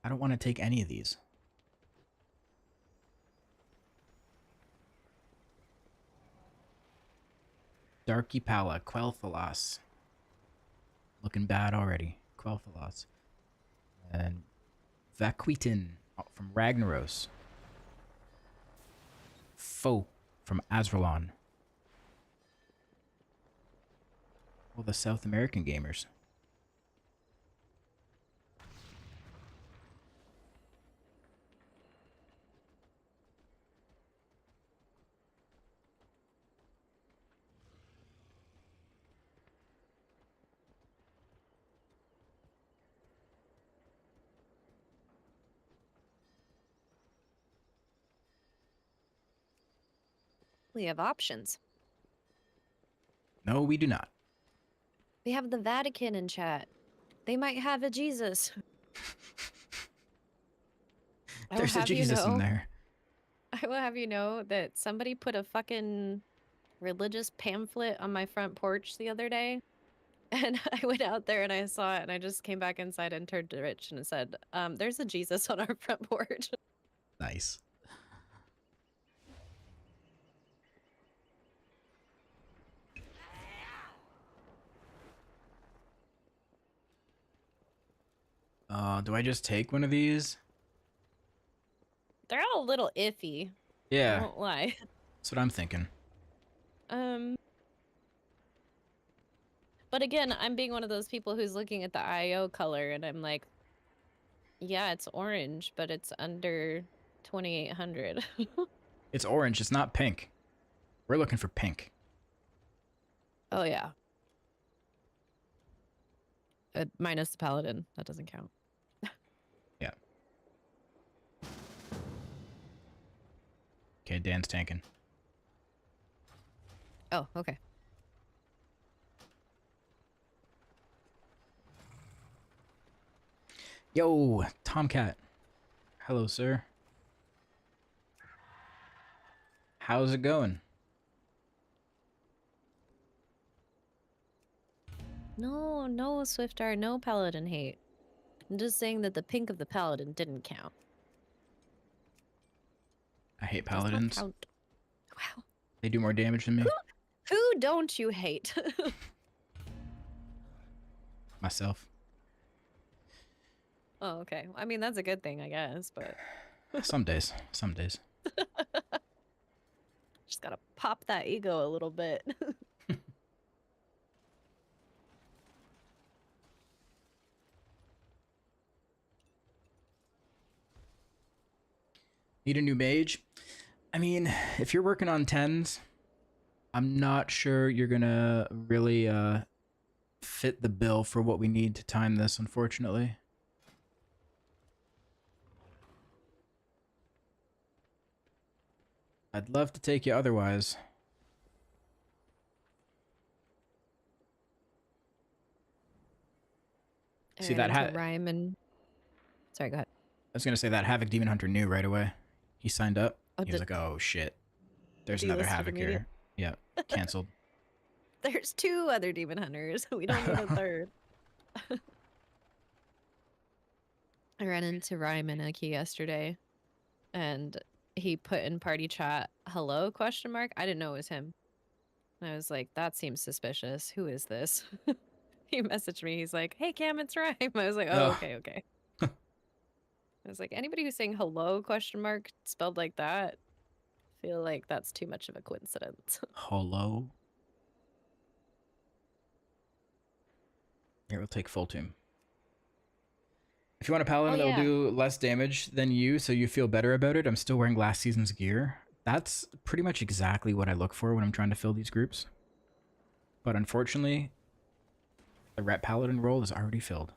I don't want to take any of these. Darky Pala, Quel'Thalas. Looking bad already. Quel'Thalas. And Vaquitin from Ragnaros. Foe from Azralon. All the South American gamers. We have options. No, we do not. We have the Vatican in chat. They might have a Jesus. I will There's a have you Jesus in know- there. I will have you know that somebody put a fucking religious pamphlet on my front porch the other day. And I went out there and I saw it and I just came back inside and turned to Rich and said, there's a Jesus on our front porch. Nice. Do I just take one of these? They're all a little iffy. I Yeah, won't lie. that's what I'm thinking. But again, I'm being one of those people who's looking at the IO color and I'm like, yeah, it's orange, but it's under 2,800. It's orange, it's not pink. We're looking for pink. Oh, yeah. Minus the paladin. That doesn't count. Yeah. Okay, Dan's tanking. Oh, okay. Yo, Tomcat. Hello, sir. How's it going? No, Swiftar, no paladin hate. I'm just saying that the pink of the paladin didn't count. I hate Does not paladins. count. Wow. They do more damage than me. Who don't you hate? Myself. Oh, okay. I mean, that's a good thing, I guess, but Some days. Some days. just gotta pop that ego a little bit. Need a new mage? I mean, if you're working on 10s, I'm not sure you're gonna really fit the bill for what we need to time this, unfortunately. I'd love to take you otherwise. See that rhyme and sorry, go ahead. I was gonna say that Havoc Demon Hunter knew right away. He signed up. Oh, He was like, "Oh shit, there's another delisted Havoc immediate- here." Yeah, canceled. There's 2 other demon hunters. We don't need a third. I ran into Rhyme and Aki yesterday, and he put in party chat, "Hello?" ? I didn't know it was him. And I was like, "That seems suspicious. Who is this?" He messaged me. He's like, "Hey Cam, it's Rhyme." I was like, "Oh, Ugh. okay." I was like, anybody who's saying hello ? Spelled like that, I feel like that's too much of a coincidence. Hello. Here, we'll take full tomb. If you want a paladin Oh, that'll yeah. do less damage than you, so you feel better about it, I'm still wearing last season's gear. That's pretty much exactly what I look for when I'm trying to fill these groups. But unfortunately, the ret paladin role is already filled.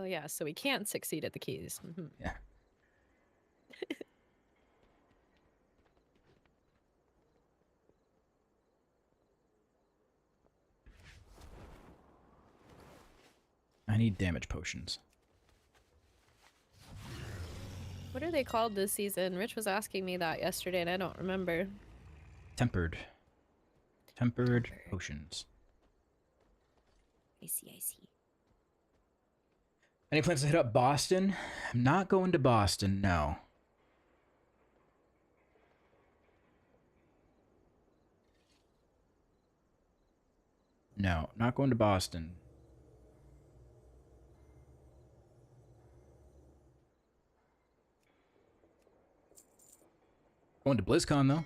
Oh yeah, so we can't succeed at the keys. Mhm. Yeah. I need damage potions. What are they called this season? Rich was asking me that yesterday and I don't remember. Tempered. Tempered potions. I see. Any plans to hit up Boston? I'm not going to Boston, no. No, not going to Boston. Going to BlizzCon though.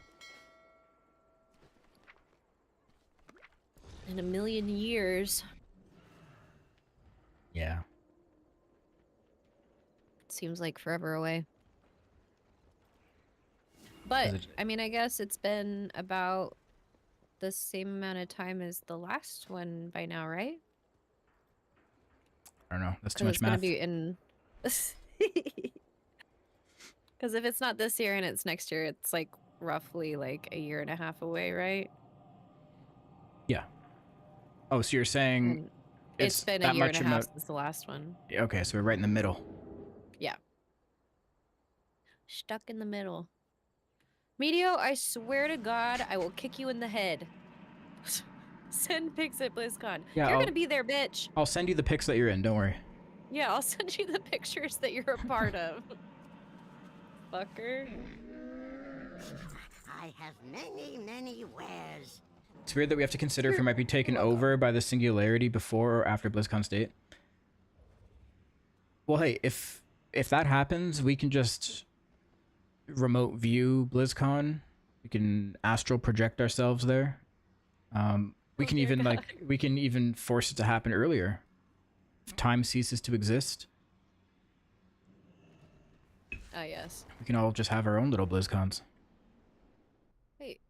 In a million years. Yeah. Seems like forever away. But, I mean, I guess it's been about the same amount of time as the last one by now, right? I don't know. That's too 'Cause much it's gonna math. be in... Because if it's not this year and it's next year, it's like roughly like a year and a half away, right? Yeah. Oh, so you're saying And it's been a that year and much a half amount? since the last one. Okay, so we're right in the middle. Yeah. Stuck in the middle. Medio, I swear to God, I will kick you in the head. Send pics at BlizzCon. Yeah, You're I'll- gonna be there, bitch. I'll send you the pics that you're in. Don't worry. Yeah, I'll send you the pictures that you're a part of. Fucker. I have many, many wares. It's weird that we have to consider if we might be taken over by the Singularity before or after BlizzCon State. Well, hey, if that happens, we can just remote view BlizzCon. We can astral project ourselves there. We can even we can even force it to happen earlier. If time ceases to exist, Ah, yes. we can all just have our own little BlizzCons. Wait.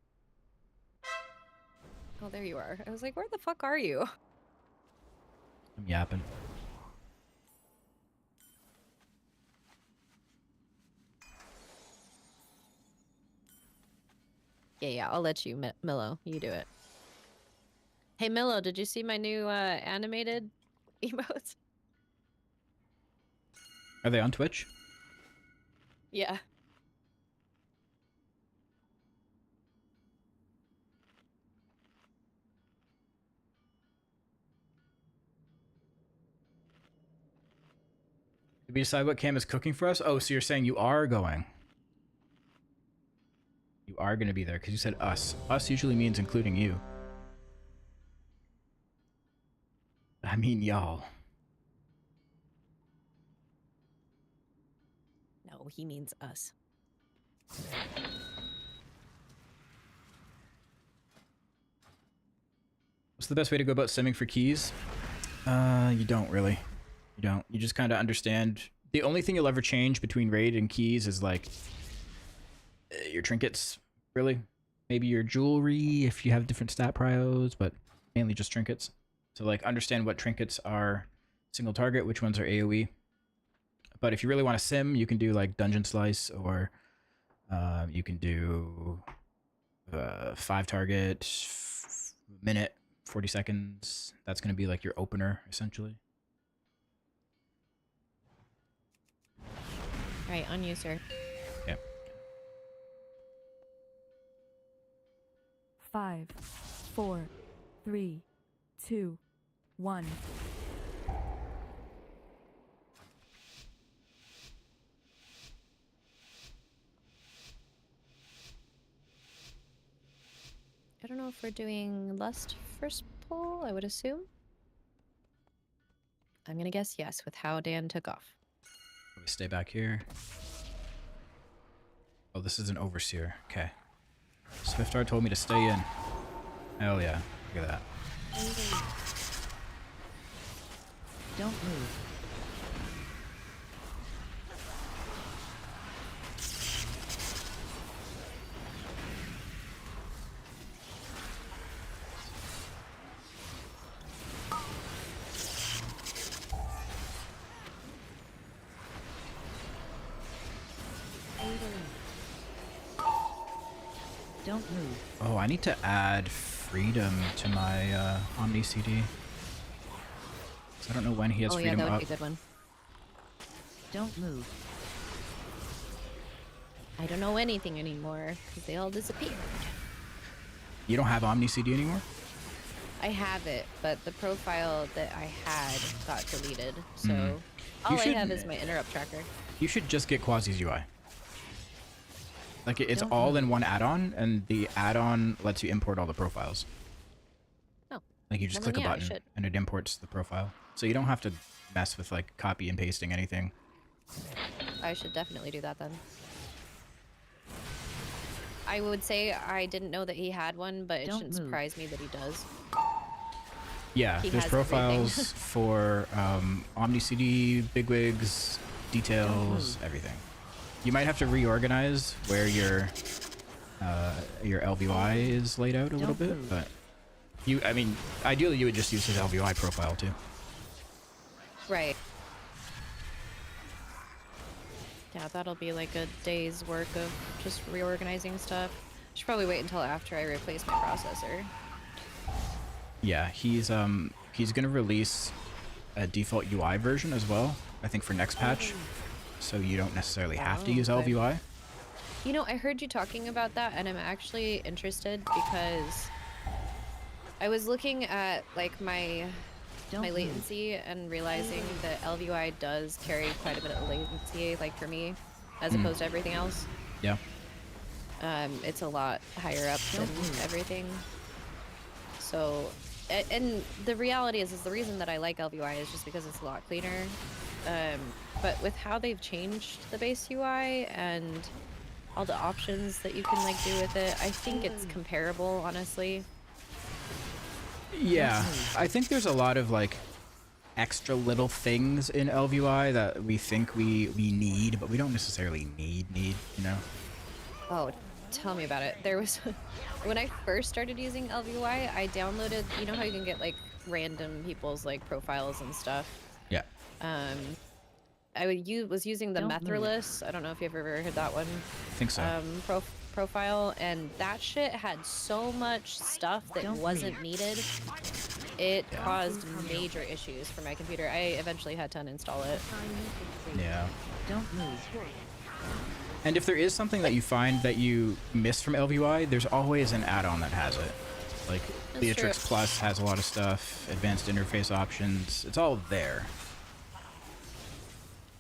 Oh, there you are. I was like, where the fuck are you? I'm yapping. Yeah, I'll let you, Millo. You do it. Hey, Millo, did you see my new animated emotes? Are they on Twitch? Yeah. Did we decide what Cam is cooking for us? Oh, so you're saying you are going. You are going to be there because you said us. Us usually means including you. I mean y'all. No, he means us. What's the best way to go about simming for keys? You don't really. You don't. You just kind of understand. The only thing you'll ever change between raid and keys is like your trinkets, really. Maybe your jewelry if you have different stat prios, but mainly just trinkets. So like understand what trinkets are single target, which ones are AoE. But if you really want to sim, you can do like Dungeon Slice, or you can do 5 target, minute, 40 seconds. That's going to be like your opener, essentially. Right, on you, sir. Yeah. 5, 4, 3, 2, 1. I don't know if we're doing Lust first pull, I would assume. I'm gonna guess yes with how Dan took off. We stay back here. Oh, this is an overseer. Okay. Swiftar told me to stay in. Hell yeah. Look at that. Don't move. Don't move. Oh, I need to add freedom to my Omni CD. 'Cause I don't know when he has Oh yeah, freedom that would up. be a good one. Don't move. I don't know anything anymore because they all disappeared. You don't have Omni CD anymore? I have it, but the profile that I had got deleted, so all You I should- have is my interrupt tracker. You should just get Quasi's UI. Like, it's Don't all in one add-on, and the add-on lets you import all the profiles. Oh. Like you just Well, click then, a yeah, I button should. and it imports the profile. So you don't have to mess with like copy and pasting anything. I should definitely do that then. I would say I didn't know that he had one, but it Don't shouldn't move. surprise me that he does. Yeah, He there's has profiles everything. for Omni CD, bigwigs, details, everything. You might have to reorganize where your LVI is laid out a little Don't bit, move. but I mean, ideally you would just use his LVI profile too. Right. Yeah, that'll be like a day's work of just reorganizing stuff. Should probably wait until after I replace my processor. Yeah, he's gonna release a default UI version as well, I think for next patch. So you don't necessarily have to use okay. LVI. You know, I heard you talking about that, and I'm actually interested because I was looking at like my Don't latency and realizing that LVI does carry quite a bit of latency, like for me, as opposed to everything else. Yeah. It's a lot higher up than everything. So, and the reality is the reason that I like LVI is just because it's a lot cleaner. But with how they've changed the base UI and all the options that you can like do with it, I think it's comparable, honestly. Yeah, I think there's a lot of like extra little things in LVI that we think we need, but we don't necessarily need, you know? Oh, tell me about it. There was when I first started using LVY, I downloaded, you know how you can get like random people's like profiles and stuff. Yeah. Was using the Methroless. I don't know if you've ever heard that one. I think so. Profile, and that shit had so much stuff that wasn't needed. It caused major issues for my computer. I eventually had to uninstall it. Yeah. Don't move. And if there is something that you find that you miss from LVI, there's always an add-on that has it. Like That's Beatrix true. Plus has a lot of stuff, advanced interface options. It's all there.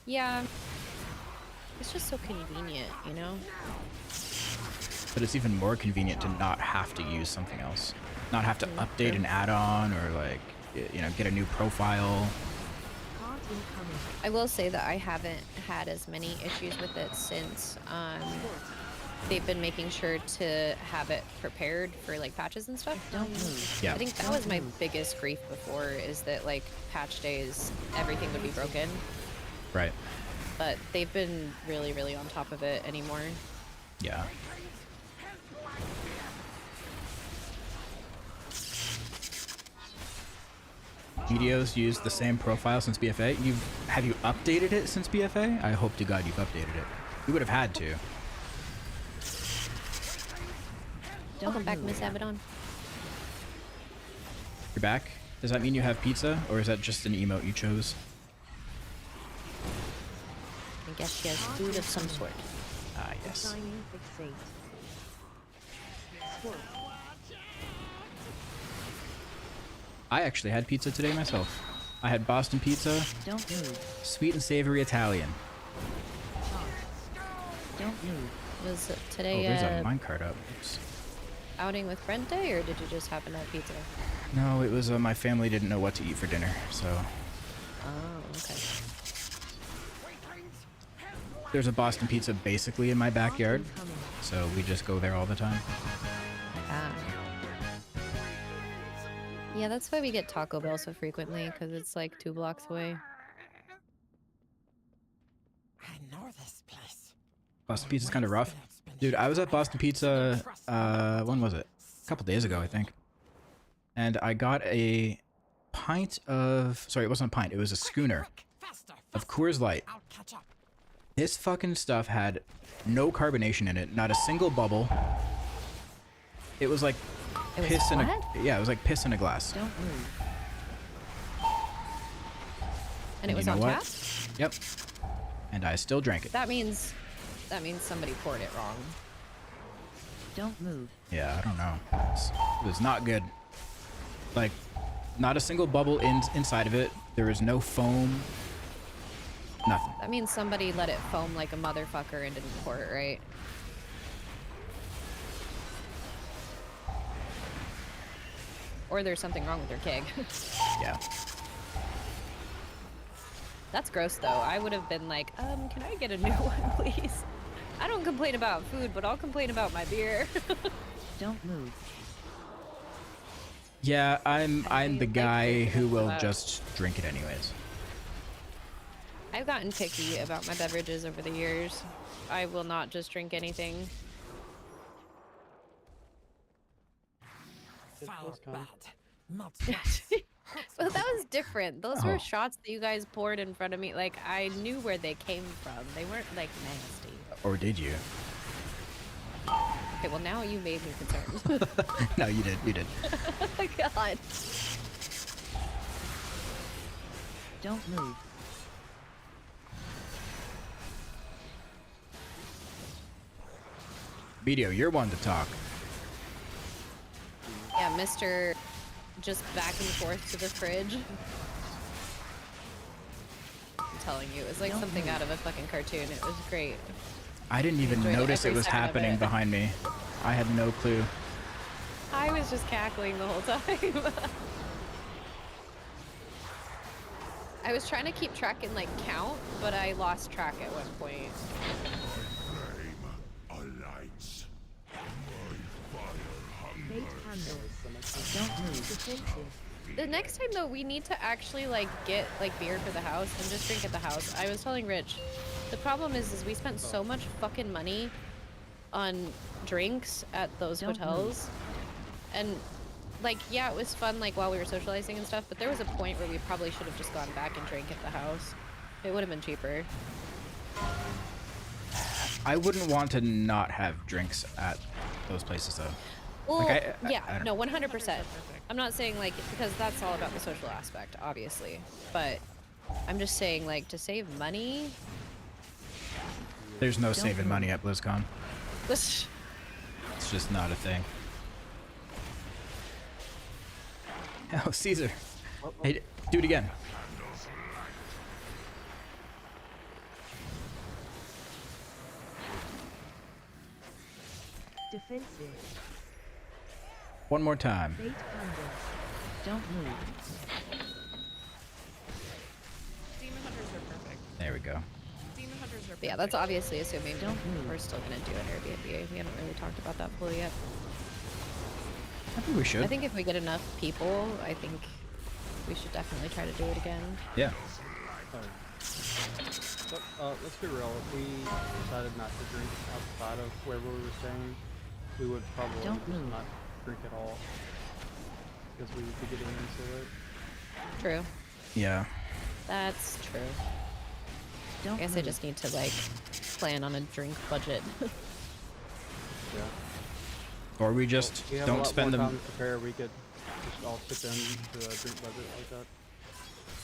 Yeah. It's just so convenient, you know? But it's even more convenient to not have to use something else. Not have to update an add-on or like, you know, get a new profile. I will say that I haven't had as many issues with it since they've been making sure to have it prepared for like patches and stuff. Don't move. Yeah. I think that was my biggest grief before, is that like patch days, everything would be broken. Right. But they've been really, really on top of it anymore. Yeah. GDO's used the same profile since BFA. Have you updated it since BFA? I hope to God you've updated it. You would have had to. Welcome back, Miss Abaddon. You're back? Does that mean you have pizza, or is that just an emote you chose? I guess she has food of some sort. Ah, yes. I actually had pizza today myself. I had Boston pizza, Don't move. sweet and savory Italian. Don't move. Was Oh, today there's a minecart up. Oops. outing with Brent Day, or did you just happen to have pizza? No, it was my family didn't know what to eat for dinner, so Oh, okay. there's a Boston pizza basically in my backyard, so we just go there all the time. Ah. Yeah, that's why we get Taco Bell so frequently, because it's like 2 blocks away. I know this place. Boston Pizza's kind of rough. Dude, I was at Boston Pizza, when was it? A couple days ago, I think. And I got a pint of, sorry, it wasn't a pint, it was a schooner of Coors Light. This fucking stuff had no carbonation in it, not a single bubble. It was like piss in a, yeah, it was like piss in a glass. Don't move. And it was you know on what? tap? Yep. And I still drank it. That means somebody poured it wrong. Don't move. Yeah, I don't know. It was not good. Like, not a single bubble inside of it. There was no foam. Nothing. That means somebody let it foam like a motherfucker and didn't pour it right. or there's something wrong with your keg. Yeah. That's gross though. I would have been like, can I get a new one, please? I don't complain about food, but I'll complain about my beer. Don't move. Yeah, I'm I the like guy food who will about- just drink it anyways. I've gotten picky about my beverages over the years. I will not just drink anything. Foul bad. Not Well, that was different. Those Oh. were shots that you guys poured in front of me. Like, I knew where they came from. They weren't, like, nasty. Or did you? Okay, well, now you made me concerned. No, you did. You did. Oh, God. Don't move. Video, you're one to talk. Yeah, Mr. just back and forth to the fridge. I'm telling you, it was like something out of a fucking cartoon. It was great. I didn't even Enjoyed notice it every was second of happening it. behind me. I had no clue. I was just cackling the whole time. I was trying to keep track and like count, but I lost track at one point. Flame alights. My fire hungers. Don't move. The next time though, we need to actually like get like beer for the house and just drink at the house. I was telling Rich, the problem is we spent so much fucking money on drinks at those Don't hotels, and like yeah, it was fun like while we were socializing and stuff. But there was a point where we probably should have just gone back and drank at the house. It would have been cheaper. I wouldn't want to not have drinks at those places though. Well, Like, I yeah, don't- no, 100%. I'm not saying like because that's all about the social aspect, obviously. But I'm just saying like to save money. There's no saving money at BlizzCon. This It's just not a thing. Oh, Caesar. Hey, do it again. Defensive. One more time. Bait under. Don't move. Demon hunters are perfect. There we go. Demon hunters are perfect. yeah, that's obviously assuming Don't move. we're still gonna do an Airbnb. We haven't really talked about that fully yet. I think we should. I think if we get enough people, I think we should definitely try to do it again. Yeah. But, let's be real. If we decided not to drink outside of wherever we were staying, we would probably Don't just move. not drink at all. Because we would be getting into it. True. Yeah. That's true. Don't I guess I move. just need to like plan on a drink budget. Yeah. Or we just We have a don't lot spend more them. time to prepare. We could just all chip in to a drink budget like that.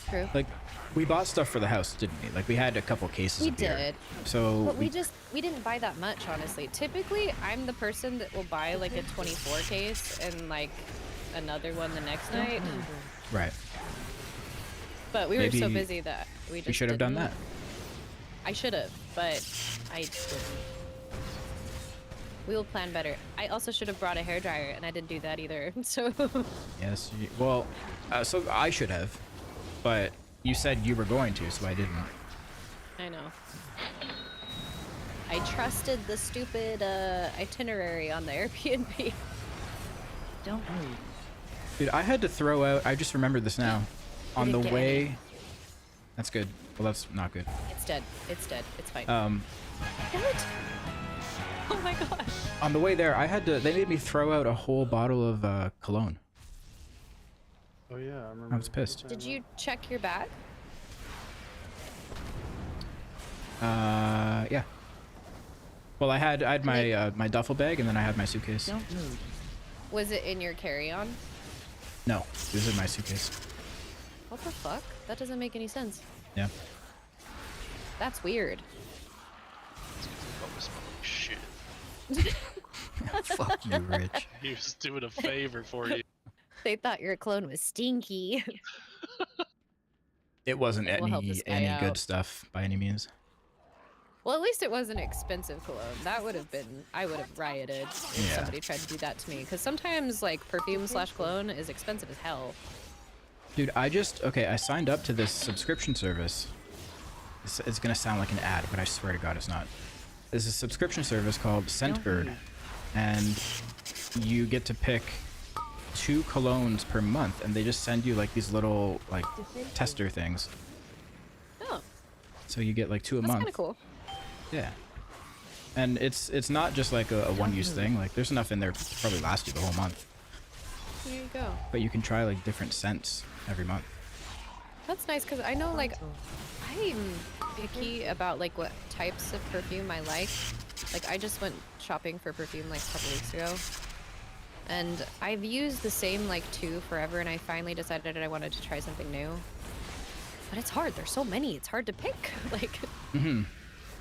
True. Like, we bought stuff for the house, didn't we? Like, we had a couple cases We of beer. did. So But we didn't buy that much, honestly. Typically, I'm the person that will buy like a 24 case and like another one the next night. right. But we were so Maybe busy that we just We should have done didn't. that. I should have, but I didn't. We will plan better. I also should have brought a hairdryer, and I didn't do that either. So Yes. Well, so I should have, but you said you were going to, so I didn't. I know. I trusted the stupid itinerary on the Airbnb. Don't move. Dude, I had to throw out. I just remembered this now. On the didn't get way. any. That's good. Well, that's not good. It's dead. It's dead. It's fine. Um, Damn it! Oh my gosh. on the way there, I had to. They made me throw out a whole bottle of cologne. Oh yeah, I remember. I was pissed. Did you check your bag? Yeah. Well, I had my my duffel bag, and then I had my suitcase. Don't move. Was it in your carry-on? No, this is my suitcase. What the fuck? That doesn't make any sense. Yeah. That's weird. Probably smell like shit. Fuck you, Rich. He was doing a favor for you. They thought your clone was stinky. It wasn't We'll help any this guy good out. stuff by any means. Well, at least it wasn't expensive cologne. That would have been, I would have rioted if Yeah. somebody tried to do that to me. Because sometimes, like, perfume / cologne is expensive as hell. Dude, I signed up to this subscription service. It's gonna sound like an ad, but I swear to God it's not. There's a subscription service called Scentbird, and you get to pick 2 colognes per month, and they just send you like these little like tester things. Oh, So you get like 2 a that's month. kind of cool. Yeah. And it's not just like a one-use thing. Like there's enough in there to probably last you the whole month. There you go. But you can try like different scents every month. That's nice because I know, like, I'm picky about like what types of perfume I like. Like, I just went shopping for perfume like a couple weeks ago, and I've used the same like 2 forever, and I finally decided that I wanted to try something new. But it's hard. There's so many. It's hard to pick. Like,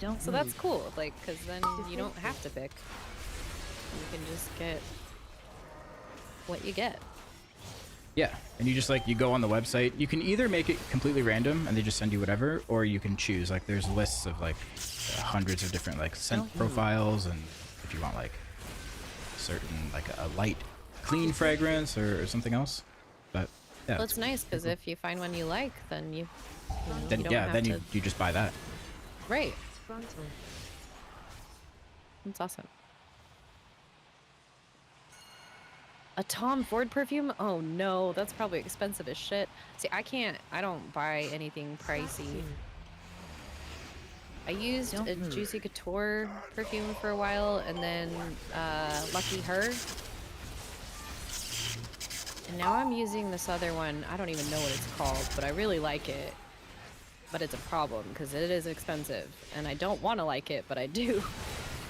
Don't so move. that's cool. Like, because then you don't have to pick. You can just get what you get. Yeah, and you just like, you go on the website. You can either make it completely random and they just send you whatever, or you can choose. Like there's lists of like hundreds of different like scent profiles, and if you want like certain like a light clean fragrance or something else. But yeah, Well, it's nice because if you find one you like, then you then don't yeah, have then to... you just buy that. Right. That's awesome. A Tom Ford perfume? Oh no, that's probably expensive as shit. See, I don't buy anything pricey. I used a Juicy Couture perfume for a while, and then Lucky Her. And now I'm using this other one. I don't even know what it's called, but I really like it. But it's a problem because it is expensive, and I don't want to like it, but I do.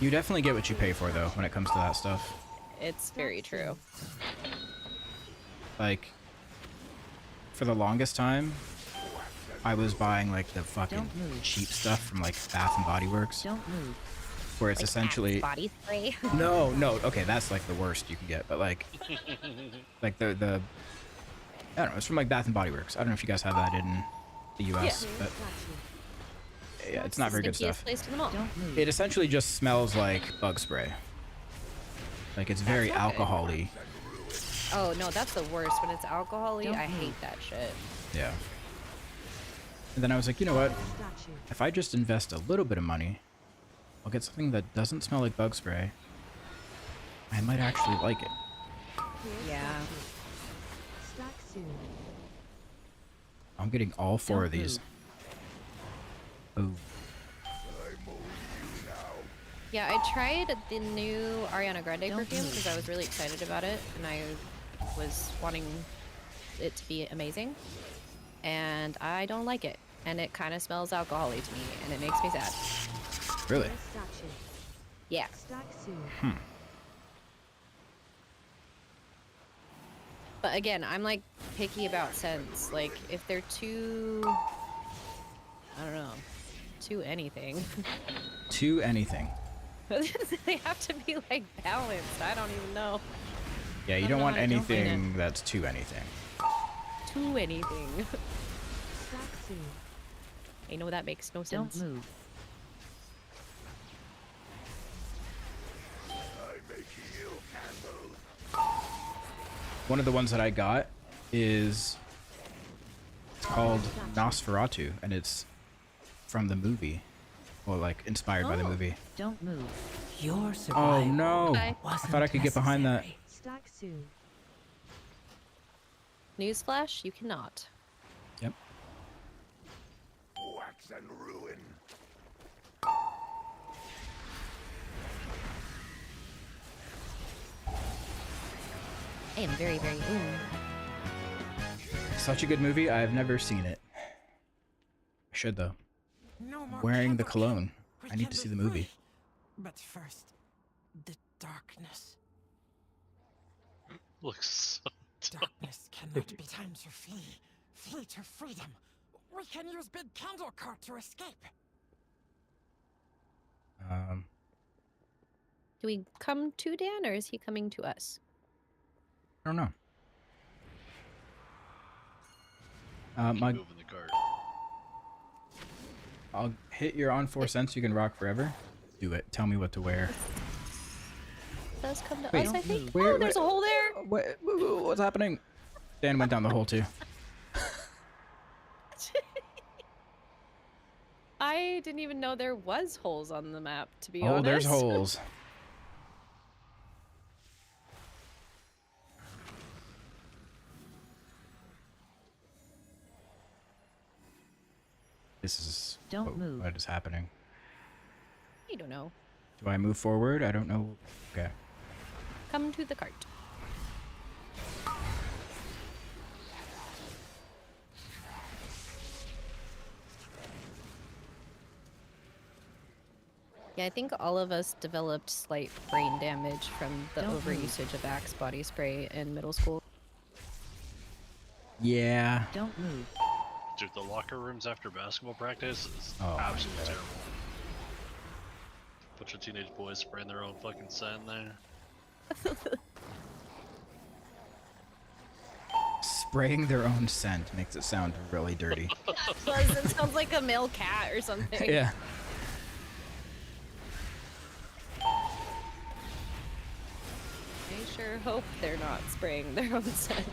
You definitely get what you pay for though when it comes to that stuff. It's very true. Like for the longest time, I was buying like the fucking cheap stuff from like Bath and Body Works, Don't move. where it's essentially Body spray. no, okay, that's like the worst you can get, but like the I don't know, it's from like Bath and Body Works. I don't know if you guys have that in the US, but yeah, it's not very good stuff. Place in the mall. Don't move. It essentially just smells like bug spray. Like it's very That's okay. alcohol-y. Oh no, that's the worst when it's alcohol-y. Don't I move. hate that shit. Yeah. And then I was like, you know what? If I just invest a little bit of money, I'll get something that doesn't smell like bug spray. I might actually like it. Yeah. I'm getting all 4 of Don't these. Oh. Yeah, I tried the new Ariana Grande perfume because I was really excited about it, and I was wanting it to be amazing. And I don't like it, and it kind of smells alcohol-y to me, and it makes me sad. Really? Yeah. But again, I'm like picky about scents. Like if they're too, I don't know, too anything. To anything. They have to be like balanced. I don't even know. Yeah, you I don't know, want I don't mind anything that's to anything. To anything. You know that makes no Don't sense. move. One of the ones that I got is called Nosferatu, and it's from the movie. Well, like inspired by the movie. Don't move. Your Oh survival no! Okay. I thought I could get behind that. Newsflash, you cannot. Yep. Wax and ruin. I am very, very Such a good movie. I've never seen it. I should though. No more Wearing the havoc. cologne. We I need can to be see the movie. free. But first, the darkness. Looks so Darkness cannot be time to flee. Flee to freedom. We can use big candle cart to escape. Do we come to Dan, or is he coming to us? I don't know. keep My moving the cart. I'll hit your on 4 cents. You can rock forever. Do it. Tell me what to wear. Does come to Wait, us, I think. where- Oh, there's a hole there. What's happening? Dan went down the hole too. I didn't even know there was holes on the map, to be Oh, honest. there's holes. This is Don't move. what is happening. I don't know. Do I move forward? I don't know. Okay. Come to the cart. Yeah, I think all of us developed slight brain damage from the Don't move. overusage of Axe body spray in middle school. Yeah. Don't move. Dude, the locker rooms after basketball practice is Oh my absolutely God. terrible. Bunch of teenage boys spraying their own fucking scent there. Spraying their own scent makes it sound really dirty. It sounds like a male cat or something. Yeah. I sure hope they're not spraying their own scent.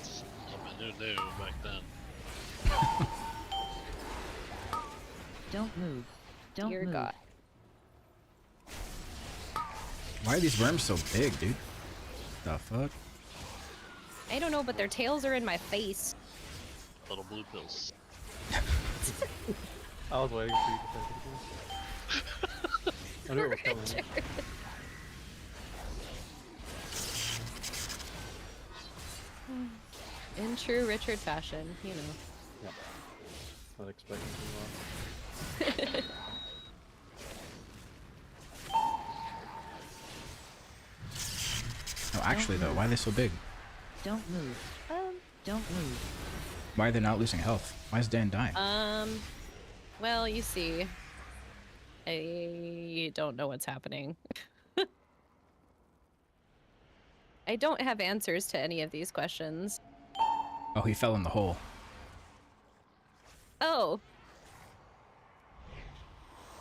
Something new back then. Don't move. Don't Dear move. God. Why are these worms so big, dude? The fuck? I don't know, but their tails are in my face. Little blue pills. I was waiting for you to say it again. I knew it was coming. Richard. In true Richard fashion, you know. Yeah. Not expecting too much. No, actually though, why are they so big? Don't move. Don't move. Why are they not losing health? Why is Dan dying? Well, you see, I don't know what's happening. I don't have answers to any of these questions. Oh, he fell in the hole. Oh.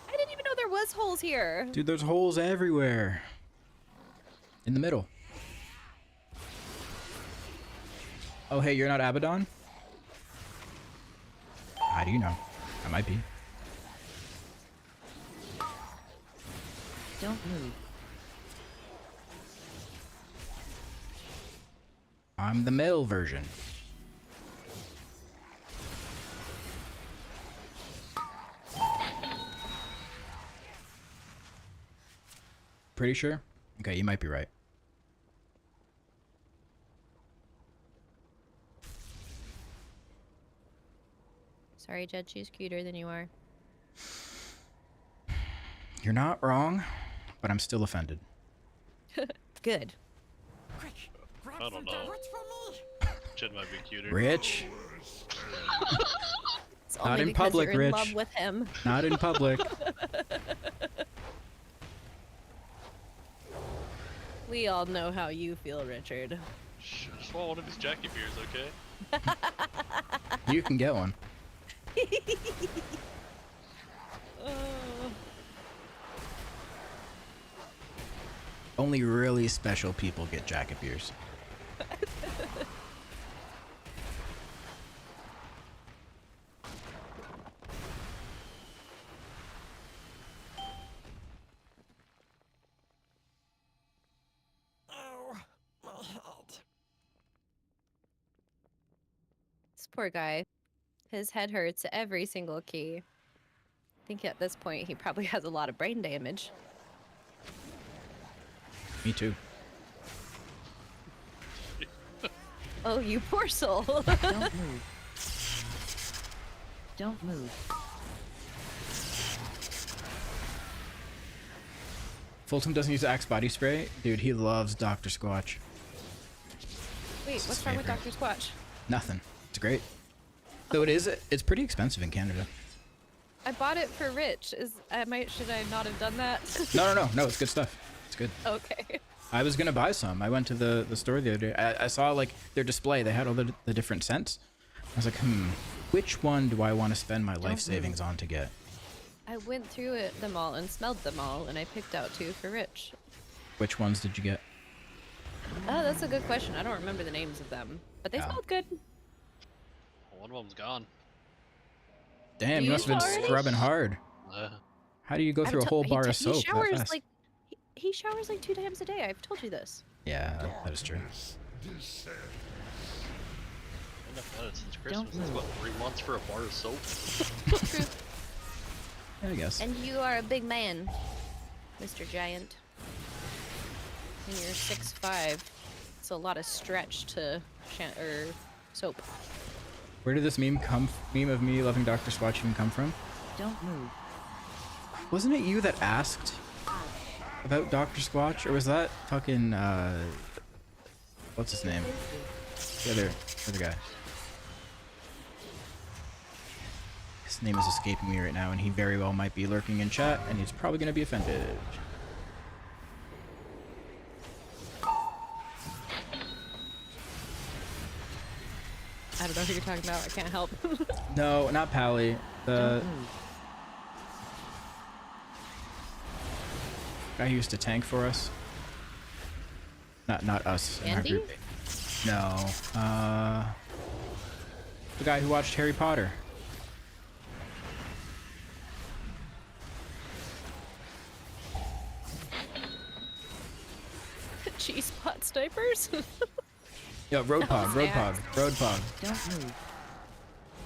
I didn't even know there was holes here. Dude, there's holes everywhere. In the middle. Oh, hey, you're not Abaddon? How do you know? I might be. Don't move. I'm the male version. Pretty sure? Okay, you might be right. Sorry, Jed, she's cuter than you are. You're not wrong, but I'm still offended. Good. Quick, grab I some don't know. donuts for me. Jed might be cuter. Rich? It's Not only in because public, you're in Rich. love with him. Not in public. We all know how you feel, Richard. Shh, just want one of his Jackie beers, okay? You can get one. Oh. Only really special people get jacket beers. Oh, my head. This poor guy. His head hurts every single key. I think at this point he probably has a lot of brain damage. Me too. Oh, you poor soul. Don't move. Don't move. Fulton doesn't use Axe body spray? Dude, he loves Dr. Squatch. Wait, It's what's his wrong with favorite. Dr. Squatch? Nothing. It's great. Though it's pretty expensive in Canada. I bought it for Rich. Should I not have done that? No, it's good stuff. It's good. Okay. I was gonna buy some. I went to the store the other day. I saw like their display. They had all the different scents. I was like, Which one do I want to spend my life savings on to get? I went through them all and smelled them all, and I picked out 2 for Rich. Which ones did you get? Oh, that's a good question. I don't remember the names of them, but they smelled good. One of them's gone. Damn, you You must have been already? scrubbing hard. How do you go through a whole bar of He soap that showers fast? like he showers like 2 times a day. I've told you this. Yeah, that is true. Enough of it since Christmas. It's about 3 months for a bar of soap. True. Yeah, I guess. And you are a big man, Mr. Giant. And you're 6'5". It's a lot of stretch to soap. Where did this meme of me loving Dr. Squatch even come from? Don't move. Wasn't it you that asked about Dr. Squatch, or was that fucking what's his name? The other guy. His name is escaping me right now, and he very well might be lurking in chat, and he's probably gonna be offended. I don't know who you're talking about. I can't help. No, not Pally. The guy who used to tank for us. Not us in our Andy? group. No. The guy who watched Harry Potter. Cheese pot snipers? Yo, Roadpog, snacks. Roadpog. Don't move.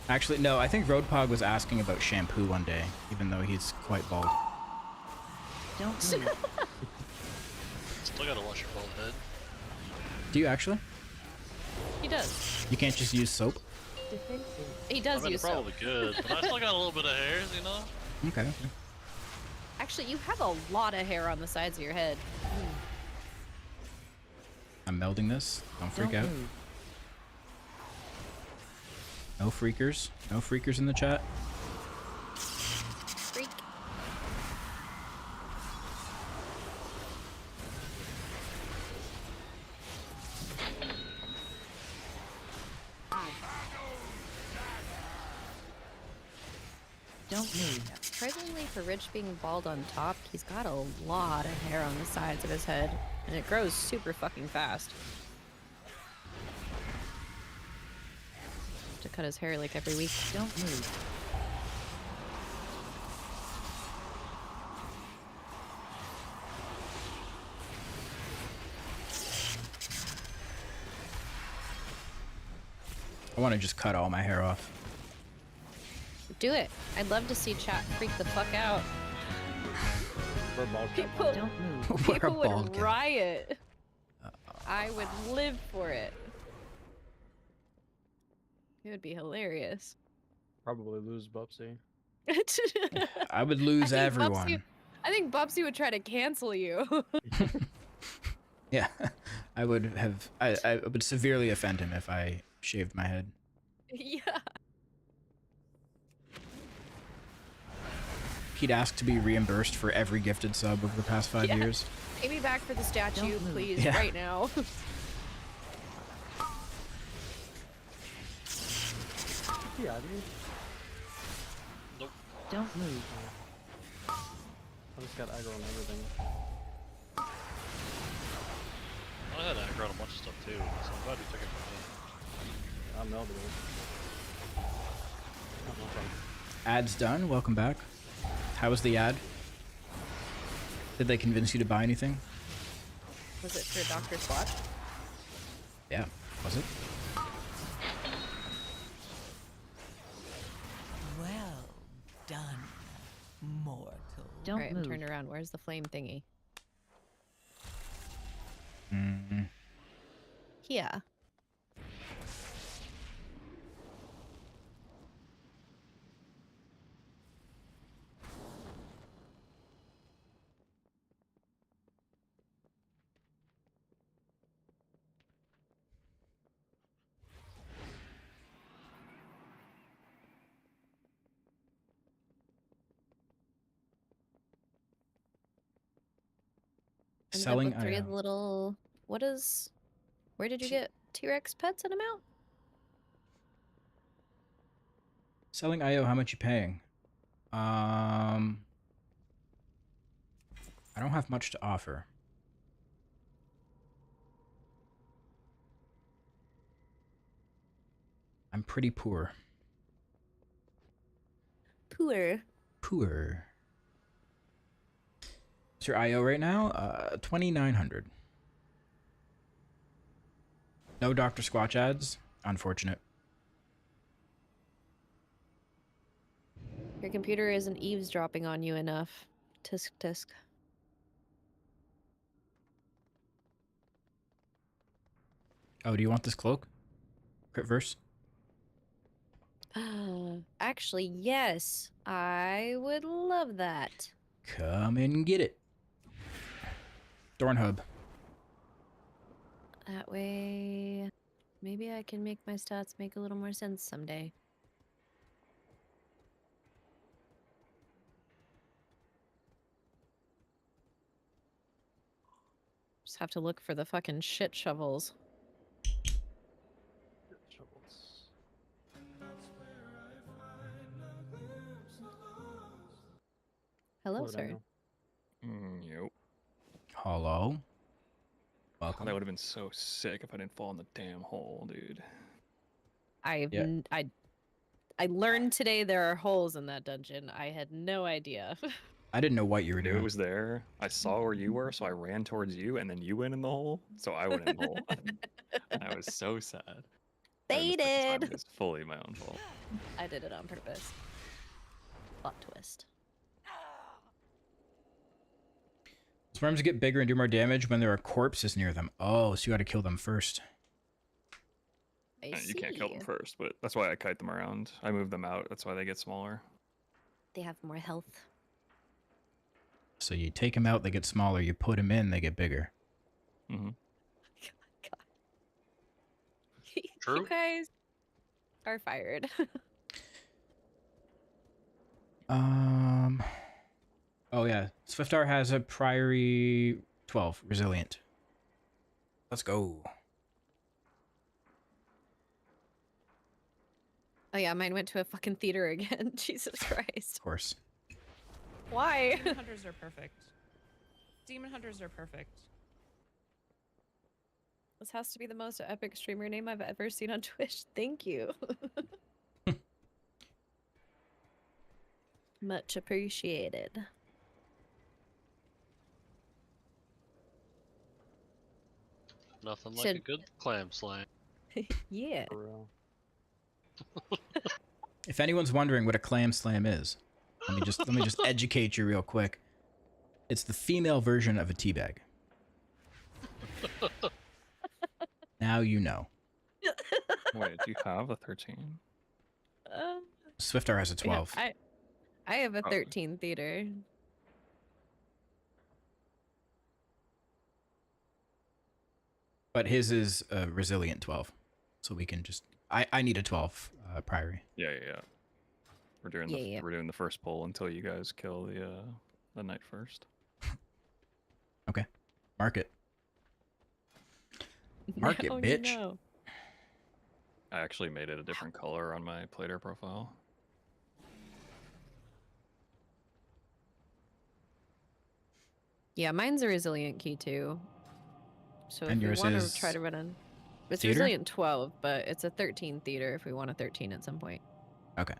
Actually, no, I think Roadpog was asking about shampoo one day, even though he's quite bald. Don't move. Still gotta wash your bald head. Do you actually? He does. You can't just use soap? He does I mean, use it's soap. probably good, but I still got a little bit of hairs, you know? Okay. Actually, you have a lot of hair on the sides of your head. I'm melding this. Don't freak Don't out. move. No freakers. No freakers in the chat. Freak. Don't move. Surprisingly, for Rich being bald on top, he's got a lot of hair on the sides of his head, and it grows super fucking fast. To cut his hair like every week. Don't move. I want to just cut all my hair off. Do it. I'd love to see chat freak the fuck out. For a bald cap. People, Don't move. Wear a people bald would cap. riot. I would live for it. It would be hilarious. Probably lose Bubsy. I would lose I think everyone. I think Bubsy would try to cancel you. Yeah, I would have. I would severely offend him if I shaved my head. Yeah. He'd ask to be reimbursed for every gifted sub over the past 5 Yeah. years. Pay me back for the statue, Don't move. please, Yeah. right now. Yeah, dude. Nope. Don't move. I just got aggro on everything. I had aggro on a bunch of stuff too, so I'm glad you took it from me. I melded it. Not my fun. Ad's done. Welcome back. How was the ad? Did they convince you to buy anything? Was it for Dr. Swatch? Yeah. Was it? Well done, mortal. Don't Alright, I'm move. turned around. Where's the flame thingy? Mm. Yeah. Ended up Selling. with 3 of the little. Where did you get T-Rex pets in a mount? Selling IO, how much you paying? I don't have much to offer. I'm pretty poor. Poor. Poor. What's your IO right now? 2,900. No Dr. Squatch ads. Unfortunate. Your computer isn't eavesdropping on you enough. Tisk tisk. Oh, do you want this cloak? Crit verse? Actually, yes. I would love that. Come and get it. Thorn hub. That way, maybe I can make my stats make a little more sense someday. Just have to look for the fucking shit shovels. Hello, What, sir. Daniel? Yep. Hello. Welcome. That would have been so sick if I didn't fall in the damn hole, dude. I learned today there are holes in that dungeon. I had no idea. I didn't know what you were I knew doing. it was there. I saw where you were, so I ran towards you, and then you went in the hole, so I went in the hole. And I was so sad. They did. It was fully my own fault. I did it on purpose. Plot twist. Swarms get bigger and do more damage when there are corpses near them. Oh, so you gotta kill them first. You can't kill them first, but that's why I kite them around. I move them out. That's why they get smaller. They have more health. So you take them out, they get smaller. You put them in, they get bigger. Mm-hmm. True. You guys are fired. Oh yeah, Swiftar has a priory 12 resilient. Let's go. Oh yeah, mine went to a fucking theater again. Jesus Christ. Of course. Why? Demon hunters are perfect. Demon hunters are perfect. This has to be the most epic streamer name I've ever seen on Twitch. Thank you. Much appreciated. Nothing like a Should- good clam slam. Yeah. For real. If anyone's wondering what a clam slam is, let me just educate you real quick. It's the female version of a teabag. Now you know. Wait, do you have a 13? Swiftar has a 12. Yeah, I have a 13 theater. But his is a resilient 12. So we can just... I need a 12 priory. Yeah. We're doing we're doing the first pull until you guys kill the knight first. Okay. Mark it. Mark it, Now you bitch. know. I actually made it a different color on my plater profile. Yeah, mine's a resilient key too. So And if yours we want is to try to run in, it's theater? resilient 12, but it's a 13 theater if we want a 13 at some point. Okay.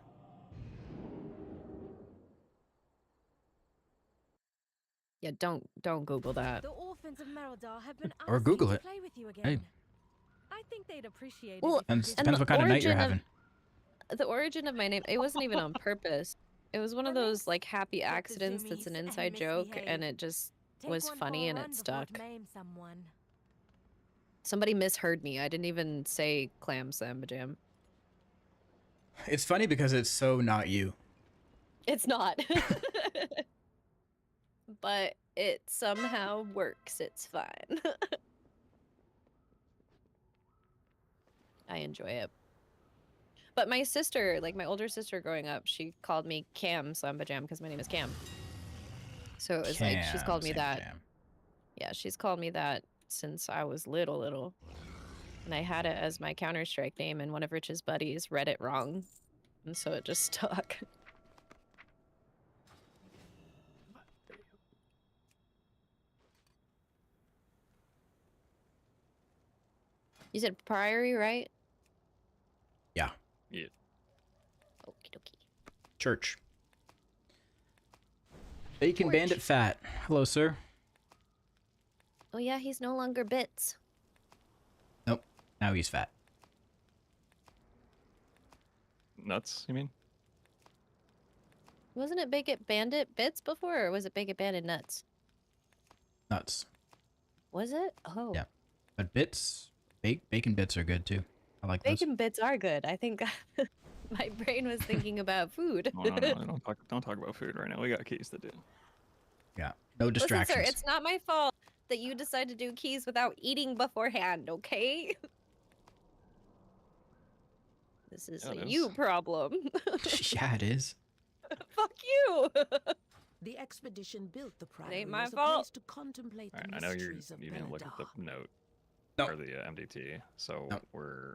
Yeah, don't Google that. The orphans of Merodar have been Or asking Google to it. play with you again. Hey. I think they'd appreciate it. Well, if you Depends, did depends the what kind of night you're origin of- having. The origin of my name, it wasn't even on purpose. It was one of those like happy accidents that's an inside joke, and it just Take was one for funny a and run it before stuck. maim someone. Somebody misheard me. I didn't even say clam samba jam. It's funny because it's so not you. It's not. But it somehow works. It's fine. I enjoy it. But my sister, like my older sister growing up, she called me Cam Samba Jam because my name is Cam. So it was like she's called me Cam, that. Jam. Yeah, she's called me that since I was little. And I had it as my Counter-Strike name, and one of Rich's buddies read it wrong. and so it just stuck. You said priory, right? Yeah. Yeah. Okie dokie. Church. Bacon Porch. Bandit Fat. Hello, sir. Oh yeah, he's no longer bits. Nope. Now he's fat. Nuts, you mean? Wasn't it Bacon Bandit bits before, or was it Bacon Bandit nuts? Nuts. Was it? Oh. Yeah. But bits, bacon bits are good too. I like those. Bacon bits are good. I think my brain was thinking about food. No, don't talk about food right now. We got keys to do. Yeah. No distractions. Listen, sir, it's not my fault that you decide to do keys without eating beforehand, okay? This is Yeah, a it you is. problem. Yeah, it is. Fuck you. The expedition built the priory ain't my as a fault. place to contemplate All right, the I know you mysteries of didn't look at the Beledar. note No. or the MDT, so No. we're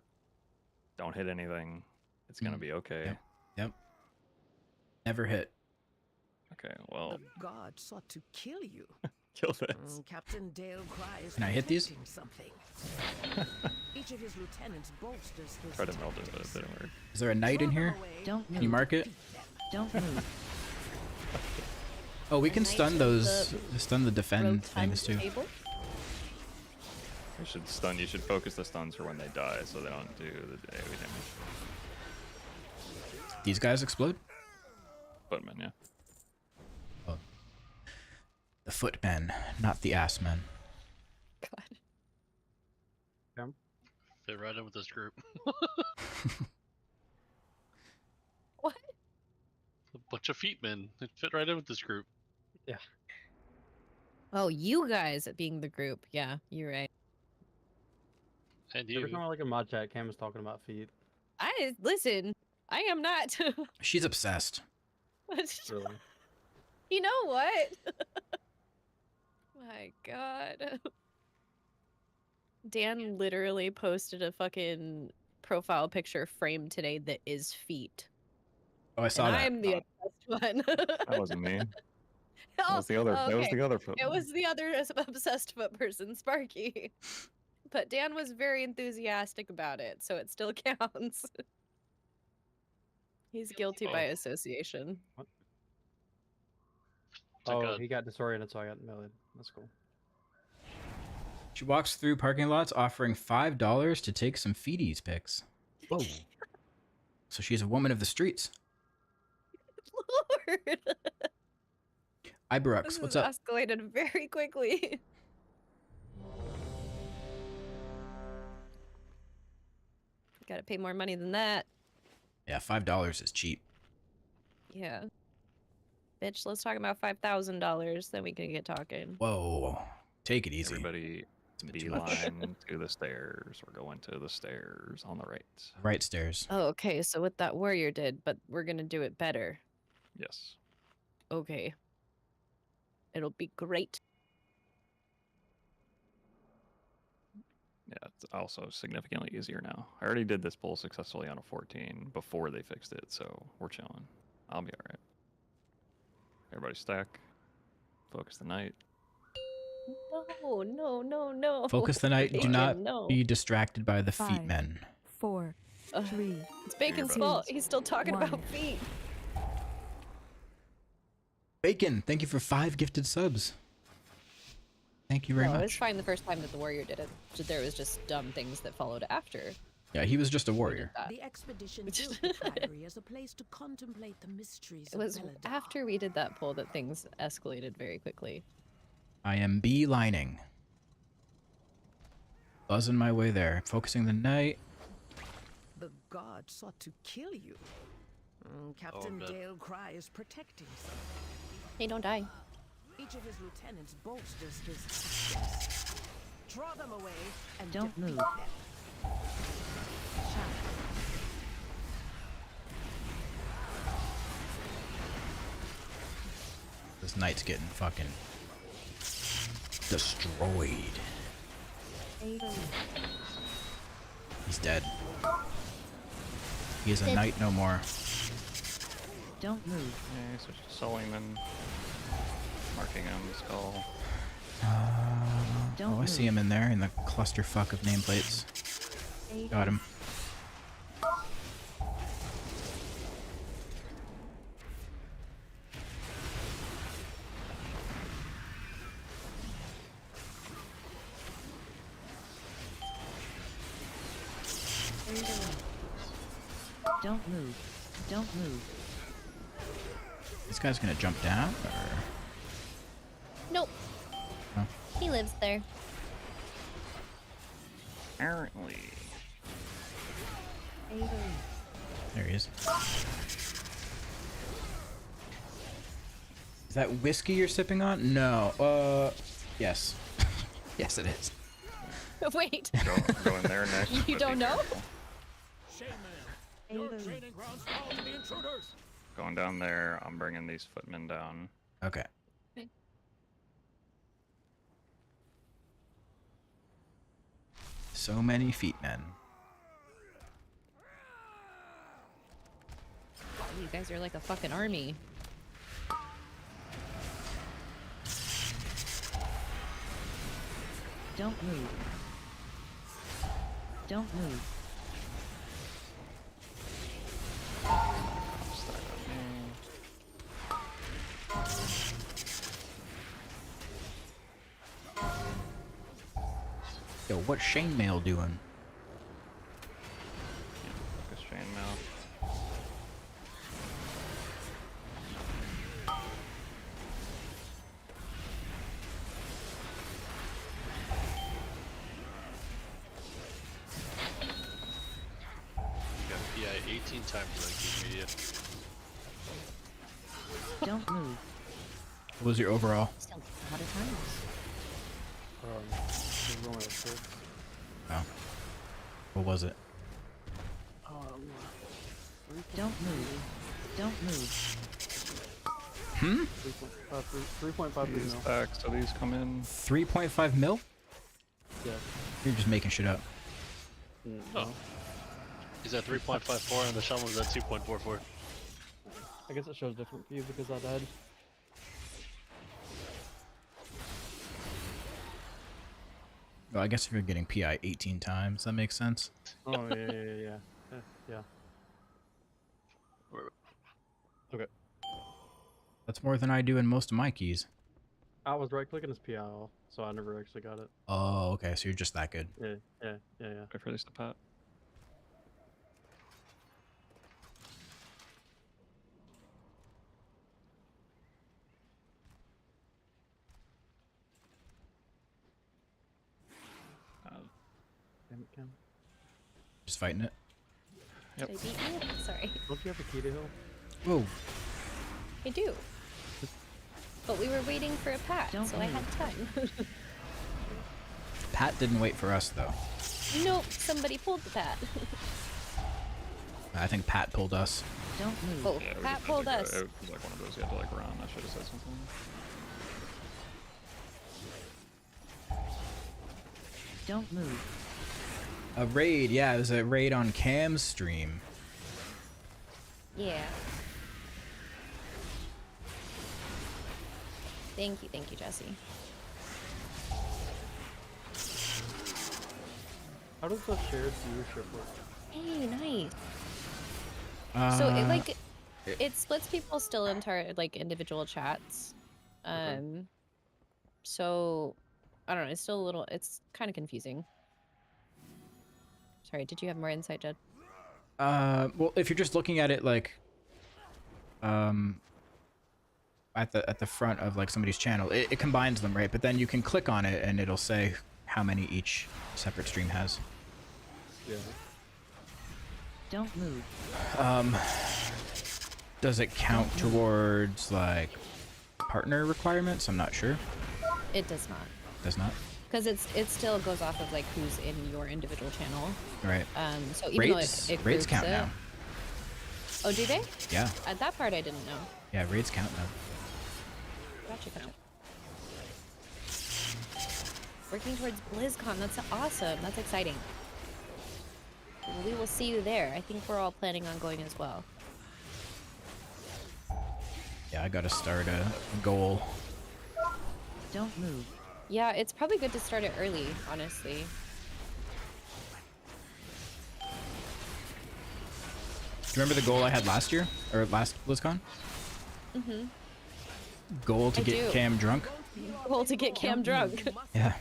don't hit anything. It's gonna be okay. Yep. Yep. Never hit. Okay, well, The god sought to kill you. kill this. Captain Dale Cry is Can I hit these? protecting something. Each of his lieutenants bolsters his Try to meld it, but it tactics. didn't work. Is there a knight in Draw them here? away Don't Can you move. mark it? Don't move. Oh, we can knight stun in those. Stun the defend Rotund things too. table? You should stun. You should focus the stuns for when they die, so they don't do the AoE damage. These guys explode? Footman, yeah. Oh. The footmen, not the ass men. God. Fit right in with this group. What? A bunch of feet men. They fit right in with this group. Oh, you guys being the group. Yeah, you're right. And Every you. time I look at my chat, Cam is talking about feet. Listen, I am not. She's obsessed. Really. You know what? My God. Dan literally posted a fucking profile picture frame today that is feet. Oh, I saw And that. I'm the obsessed one. That wasn't me. That Oh, was the other. That was okay. the other footman. It was the other obsessed foot person, Sparky. But Dan was very enthusiastic about it, so it still counts. He's guilty by association. Oh, he got disoriented, so I got melee. That's cool. She walks through parking lots offering $5 to take some feeties pics. Whoa. So she's a woman of the streets. Lord, Ibrox, this what's has up? escalated very quickly. Gotta pay more money than that. Yeah, $5 is cheap. Yeah. Bitch, let's talk about $5,000, then we can get talking. Whoa. Take it easy. Everybody It's a bit too much. beeline to the stairs. We're going to the stairs on the right. Right stairs. Oh, okay, so what that warrior did, but we're gonna do it better. Yes. Okay. It'll be great. Yeah, it's also significantly easier now. I already did this pull successfully on a 14 before they fixed it, so we're chilling. I'll be alright. Everybody stack. Focus the knight. No, no, no, no. Focus the night. Do Bacon, not no. be distracted by the feet 5, men. 4, 3. It's Bacon's Two. fault. He's still talking One. about feet. Bacon, thank you for 5 gifted subs. Thank you very No, it was much. fine the first time that the warrior did it. There was just dumb things that followed after. Yeah, he was just a we did warrior. that. The expedition built the priory as a place to contemplate the mysteries It was of Beledar. after we did that poll that things escalated very quickly. I am beelining. Buzzing my way there. Focusing the night. The god sought to kill you. Captain dead. Dale Cry is protecting something. Hey, don't die. Each of his lieutenants bolsters his tactics. Draw them away and Don't defeat move. them. This knight's getting fucking destroyed. He's dead. He is a knight no more. Don't move. Yeah, switch to Sullyman. Marking him, skull. Oh, I see him in there in the clusterfuck of nameplates. Got him. Don't move. Don't move. This guy's gonna jump down, or? Nope. Oh. He lives there. Apparently. There he is. Is that whiskey you're sipping on? No. Yes. Yes, it is. Wait. Go in there next. You but don't be know? careful. Your training grounds fall to the intruders. Going down there, I'm bringing these footmen down. Okay. So many feet men. You guys are like a fucking army. Don't move. Don't move. Stack on me. Yo, what's chainmail doing? Focus chainmail. You got PI 18 times like media. Don't move. What was your overall? Still a lot of times. There's only a 6. Oh. What was it? Don't move. Don't move. Hmm? 3.5 These mil. back, so these come in. 3.5 mil? Yeah. You're just making shit up. Oh. He's at 3.54 and the shaman's at 2.44. I guess it shows different for you because I died. Well, I guess if you're getting PI 18 times, that makes sense. Oh, yeah. Yeah. Okay. That's more than I do in most of my keys. I was right clicking as PIL, so I never actually got it. Oh, okay, so you're just that good. Yeah. Go for this to Pat. Damn it, Cam. Just fighting it. Yep. Did I beat you? Sorry. Don't you have a key to hill? Whoa. I do. But we were waiting for a pat, Don't so I had time. Pat didn't wait for us, though. Nope, somebody pulled the pat. I think Pat pulled us. Don't move. Oh, Yeah, we Pat just had pulled to go- us. It was like one of those you had to like run. I should have said something. Don't move. A raid, yeah, it was a raid on Cam's stream. Yeah. Thank you, Jesse. How does the shared viewership work? Hey, nice. So it like it splits people still into like individual chats. So I don't know, it's still a little, it's kind of confusing. Sorry, did you have more insight, Jed? Well, if you're just looking at it like at the front of like somebody's channel, it combines them, right? But then you can click on it and it'll say how many each separate stream has. Yeah. Don't move. Does it count towards like partner requirements? I'm not sure. It does not. Does not. Because it still goes off of like who's in your individual channel. Right. So even Raids, though it raids groups count it, now. Oh, do they? Yeah. That part I didn't know. Yeah, raids count now. Gotcha. Working towards BlizzCon, that's awesome. That's exciting. We will see you there. I think we're all planning on going as well. Yeah, I gotta start a goal. Don't move. Yeah, it's probably good to start it early, honestly. Do you remember the goal I had last year? Or last BlizzCon? Mm-hmm. Goal to I get do. Cam drunk? Goal to get Cam drunk. Yeah.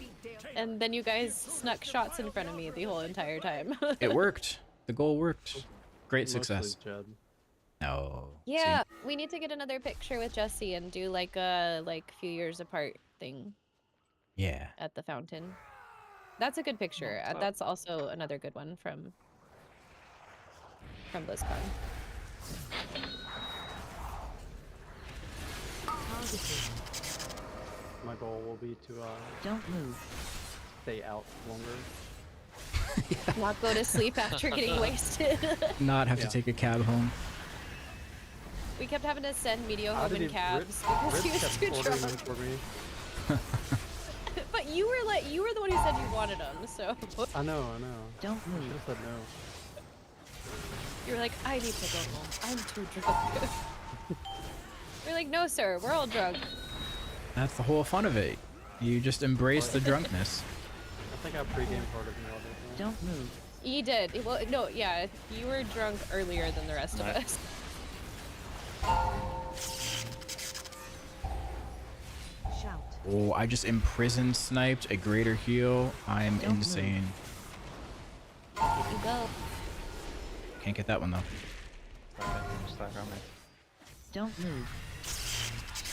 And then you guys snuck shots in front of me the whole entire time. It worked. The goal worked. Great Mostly success. Jed. No. Yeah, we need to get another picture with Jesse and do like a few years apart thing Yeah. at the fountain. That's a good picture. That's also another good one from BlizzCon. My goal will be to Don't move. stay out longer. Not go to sleep after getting wasted. Not have Yeah. to take a cab home. We kept having to send Medio How home did in he- cabs Rip because he was kept too ordering them drunk. for me. But you were the one who said you wanted them, so I know. Don't I move. should have said no. you were like, I need to go home. I'm too drunk. We're like, no, sir, we're all drunk. That's the whole fun of it. You just embrace the drunkenness. I think I pre-game part of nailed it. Don't move. You did. Well, no, yeah, you were drunk earlier than the rest of us. Shout. Oh, I just imprisoned sniped a greater heal. I'm Don't move. insane. You go. Can't get that one though. Stack on me. Don't move.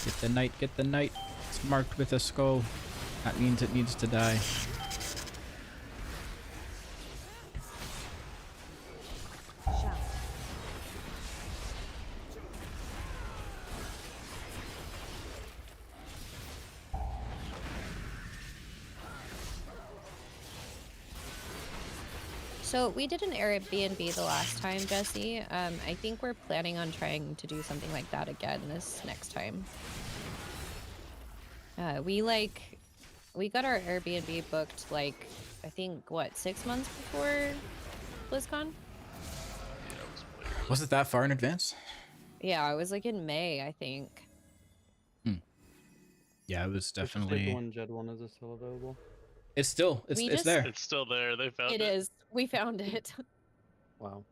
Get the knight, get the knight. It's marked with a skull. That means it needs to die. Shout. So we did an Airbnb the last time, Jesse. I think we're planning on trying to do something like that again this next time. We got our Airbnb booked like, I think, what, 6 months before BlizzCon? Was it that far in advance? Yeah, it was like in May, I think. Yeah, it was Just like definitely. the one Jed one is it still available? It's We it's just- there. It's still there. They found it. It is. We found it. Wow.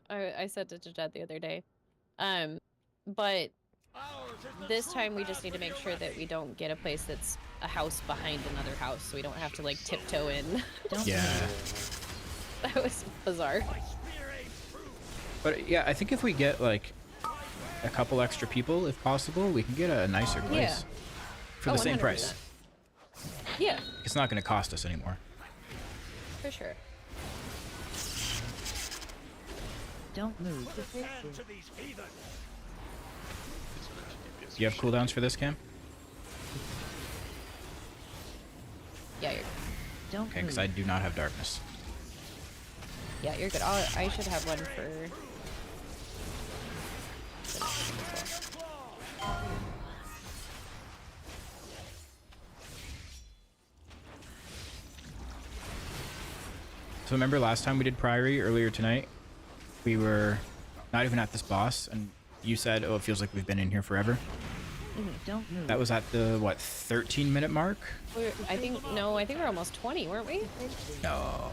I sent it to Jed the other day. But this time we just need to make sure that we don't get a place that's a house behind another house, so we don't have to like tiptoe in. Don't Yeah. move. That was bizarre. But yeah, I think if we get like a couple extra people, if possible, we can get a nicer place for Oh, the same price. 100%. Yeah, It's not going to cost us anymore. for sure. Don't move. Stand to these heathen. Do you have cooldowns for this, Cam? Yeah, you're Don't Okay, move. because I do not have darkness. yeah, you're good. I should have one for the next one as well. So remember last time we did Priory earlier tonight? We were not even at this boss, and you said, oh, it feels like we've been in here forever. Don't move. That was at the, what, 13-minute mark? I think we're almost 20, weren't we? No.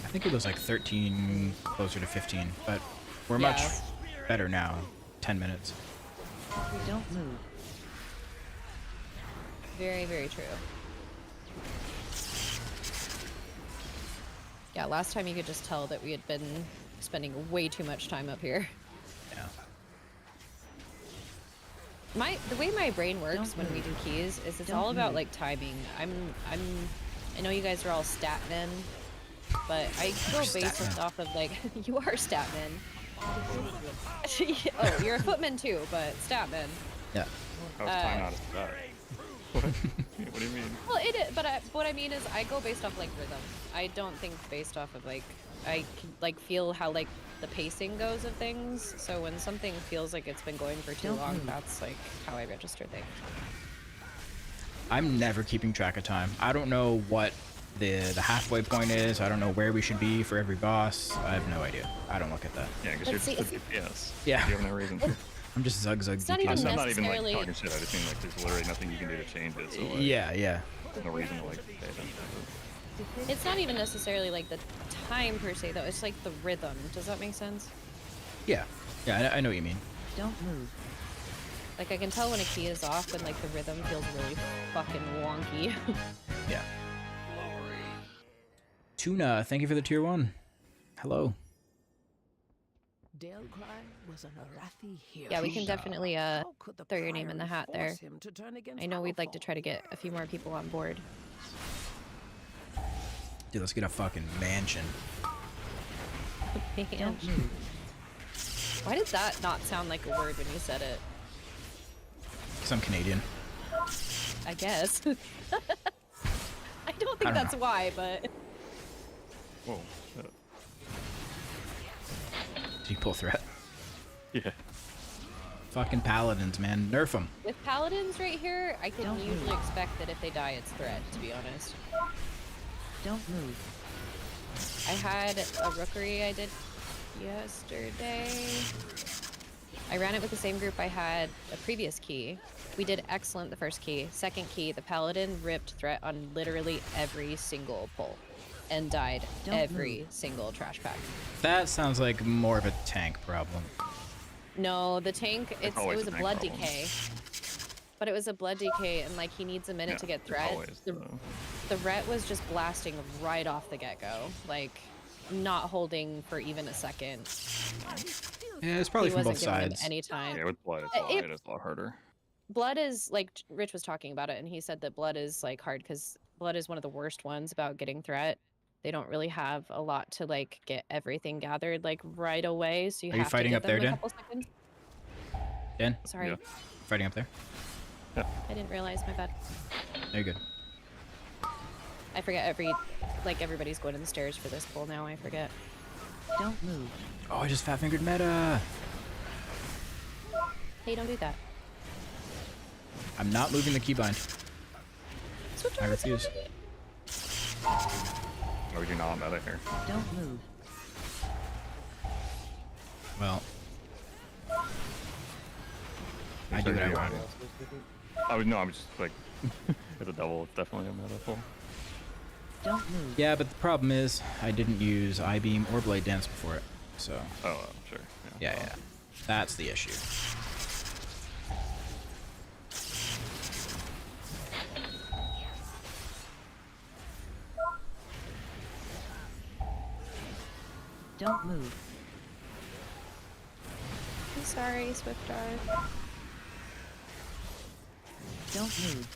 I think it was like 13, closer to 15, but we're much Yeah. better now. 10 minutes. Don't move. Very, very true. Yeah, last time you could just tell that we had been spending way too much time up here. Yeah. The way my brain works when we do keys is it's all about like timing. I know you guys are all stat men, but I go based stat men. off of like you are stat men. Oh, you're a footman too, but stat men. Yeah. I was time out of that. What? What do you mean? Well, it is, but what I mean is I go based off like rhythm. I don't think based off of like I can like feel how like the pacing goes of things. So when something feels like it's been going for too Don't long, move. that's like how I register things. I'm never keeping track of time. I don't know what the halfway point is. I don't know where we should be for every boss. I have no idea. I don't look at that. Yeah, because But you're see, just a DPS. Yeah. You have no reason to. I'm just zug It's not DPS. even I'm not even like necessarily- talking shit. I just mean like there's literally nothing you can do to change it. So like, Yeah, yeah. there's no reason to like pay attention to it. It's not even necessarily like the time per se, though. It's like the rhythm. Does that make sense? Yeah. Yeah, I know what you mean. Don't move. Like, I can tell when a key is off when, like, the rhythm feels really fucking wonky. Yeah. Tuna, thank you for the tier 1. Hello. Delcry was an Arathi hero. Yeah, we can definitely How could the throw your name in the priory hat there. force him to turn against I know we'd like to Havoc? try to get a few more people on board. Dude, let's get a fucking mansion. Don't move. Why did that not sound like a word when you said it? Because I'm Canadian. I guess. I don't think I don't that's know. why, but Whoa. Shit. Did you pull threat? Yeah. Fucking paladins, man. Nerf them. with paladins right here, I can Don't usually move. expect that if they die, it's threat, to be honest. Don't move. I had a rookery I did yesterday. I ran it with the same group I had a previous key. We did excellent the first key. Second key, the paladin ripped threat on literally every single pull and died Don't every move. single trash pack. That sounds like more of a tank problem. No, the tank, it always was a a tank blood problem. decay. But it was a blood decay and like he needs a minute Yeah, to get it's threat. always, The ret was just blasting right off the get-go. Like not holding for even a second. Yeah, it's probably He from both wasn't giving him sides. any time. Yeah, with blood, it's a lot harder. Blood is like Rich was talking about it and he said that blood is like hard because blood is one of the worst ones about getting threat. They don't really have a lot to like get everything gathered like right away, so you Are you have fighting to up give there, them a Dan? couple seconds. Dan? Sorry, Yeah. Fighting up there? I didn't realize, my bad. Very good. I forget everybody's going to the stairs for this pull now, I forget. Don't move. Oh, I just fat fingered meta. Hey, don't do that. I'm not moving the keybind. I refuse. Oh, you're not meta here. Don't move. Well, I do what I want. I'm just like, it's a double. It's definitely a meta pull. Don't move. Yeah, but the problem is I didn't use I-beam or blade dance before it, so Oh, sure. yeah. That's the issue. Don't move. I'm sorry, Swiftar. Don't move.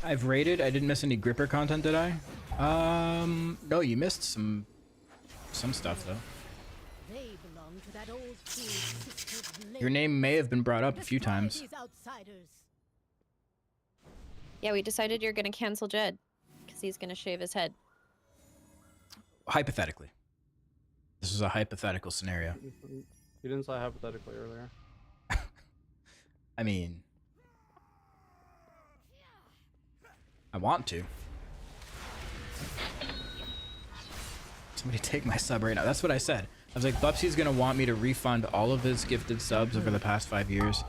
I've raided. I didn't miss any gripper content, did I? No, you missed some stuff though. They belong to that old school sisterhood Your name may have been brought up a few Destroy times. these outsiders. Yeah, we decided you're gonna cancel Jed because he's gonna shave his head. Hypothetically. This is a hypothetical scenario. You didn't say hypothetically earlier. I mean, I want to. Somebody take my sub right now. That's what I said. I was like, Bubsy's gonna want me to refund all of his gifted subs over the past 5 years.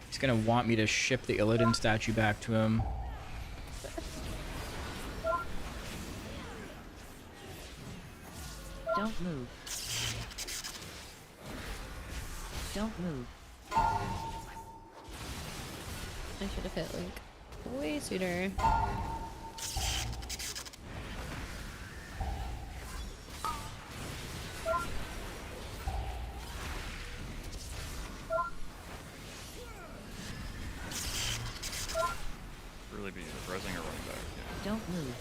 He's gonna want me to ship the Illidan statue back to him. Don't move. Don't move. I should have hit like way sooner. Really be resing or running back. Yeah. Don't move.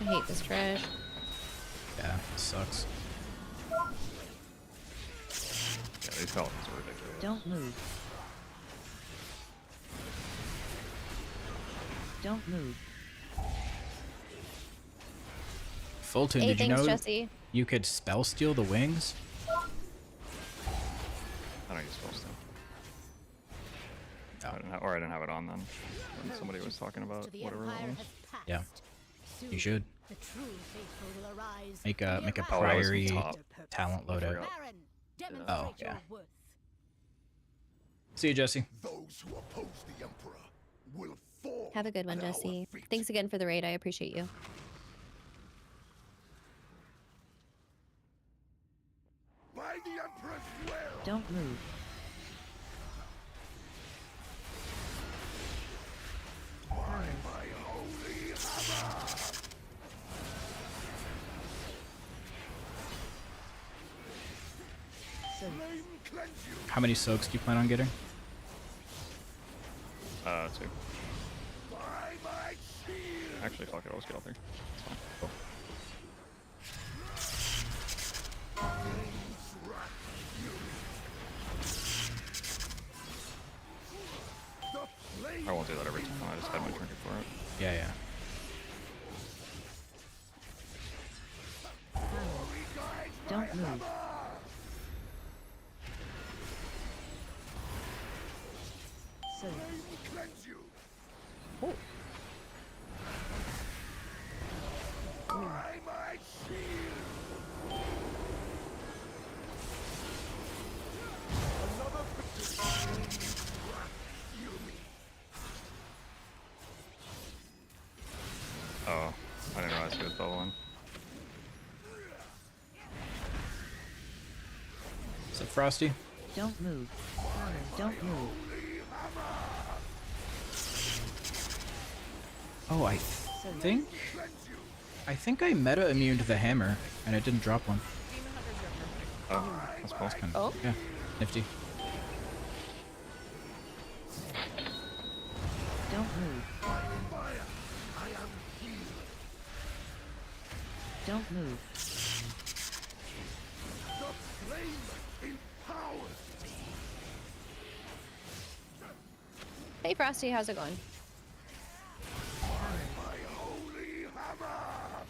I hate this trash. Yeah, it sucks. Yeah, these paladins are ridiculous. Don't move. Don't move. Fulton, Hey, did you thanks, know Jesse. you could spell steal the wings? I don't use spells Oh. or I didn't have it on then. When somebody was talking about To the whatever it Empire was. has passed. Yeah. Soon, You should. The true faithful will arise. Make and a make a arise Oh, that was priory top. talent I loadout. forgot. Baron, demonstrate Oh, yeah. your worth. See you, Jesse. Those who oppose the Emperor will fall. Have a good one, at our Jesse. feet. Thanks again for the raid. I appreciate you. By the Emperor's will. Don't move. By my holy hammer. Soak. Flame cleanse you. How many soaks do you plan on getting? 2. By my shield. Actually, fuck it, I'll just get out there. It's fine. Cool. Flames wrap you. The flame. I won't do that every time. I just had my trinket for it. Yeah, yeah. Don't move. Soak. Flame cleanse you. By my shield. Another you me. Oh, I didn't realize he was bubbling. Is it Frosty? Don't move. Don't move. Oh, I think I meta immune to the hammer, and it didn't drop one. Demon hunters are perfect. Oh, that's both kind Oh. Yeah, nifty. Don't move. Fire. I am healed. Don't move. The flame empowers me. Hey, Frosty, how's it going? My holy hammer.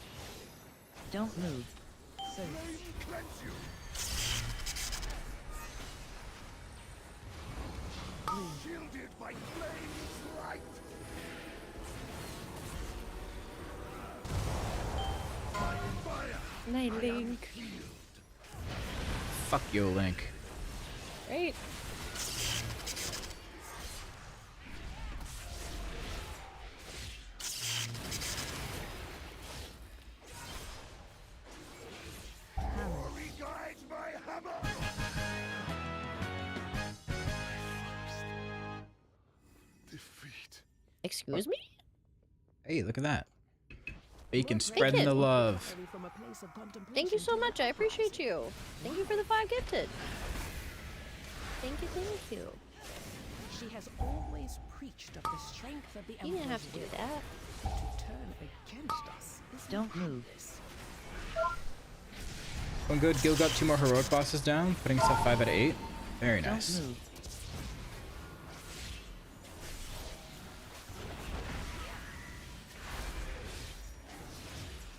Don't move. Soak. Flame cleanse you. Shielded by flame's light. By fire. Night Link. Fuck you, Link. Great. Glory guides my hammer. Defeat. Excuse me? Hey, look at that. Bacon spreading the love. Thank you so much. I appreciate you. Thank you for the 5 gifted. Thank you, thank you. She has always preached of the strength of the You didn't have to do that. To turn against us is Don't move. One good. Gil got 2 more heroic bosses down, putting us at 5 out of 8. Very Don't nice. move.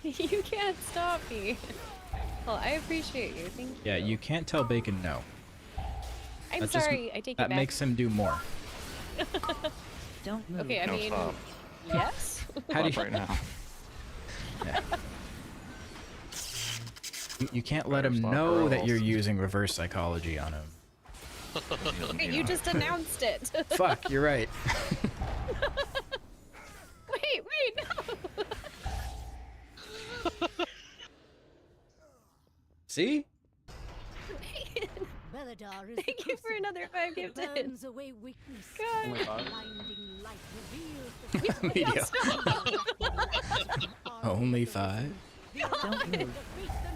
You can't stop me. Well, I appreciate you. Thank you. Yeah, you can't tell Bacon no. I'm That just- sorry. I take it That back. makes him do more. Don't move. Okay, I No, mean, stop. yes. How do you? Stop right now. Yeah. You can't let him Stop know that girls. you're using reverse psychology on him. Okay, you just announced it. Fuck, you're right. Wait, no. See? Beledar is Thank you for another 5 gifted. burns away weakness. God. Only 5? Blinding light reveals the Media. Our Only victories. 5? Don't move. Defeat the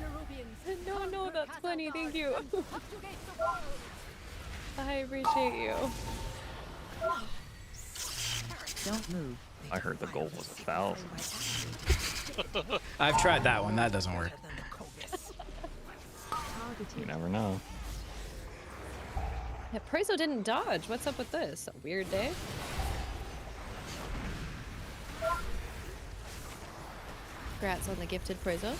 Nerubians. No, that's funny. Thank you. Subjugate the world. I appreciate you. Don't move. I heard the goal was 1,000. I've tried that one. That doesn't work. You never know. Yeah, Prizo didn't dodge. What's up with this? A weird day? Congrats on the gifted prizo.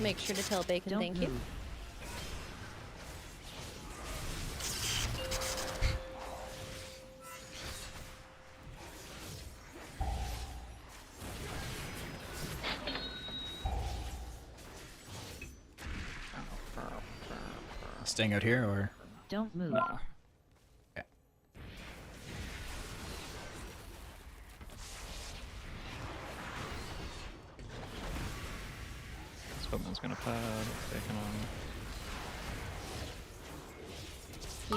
Make sure to tell Bacon Don't thank move. you. Staying out here, or Don't move. Nah. okay. This footman's gonna pad. Bacon on.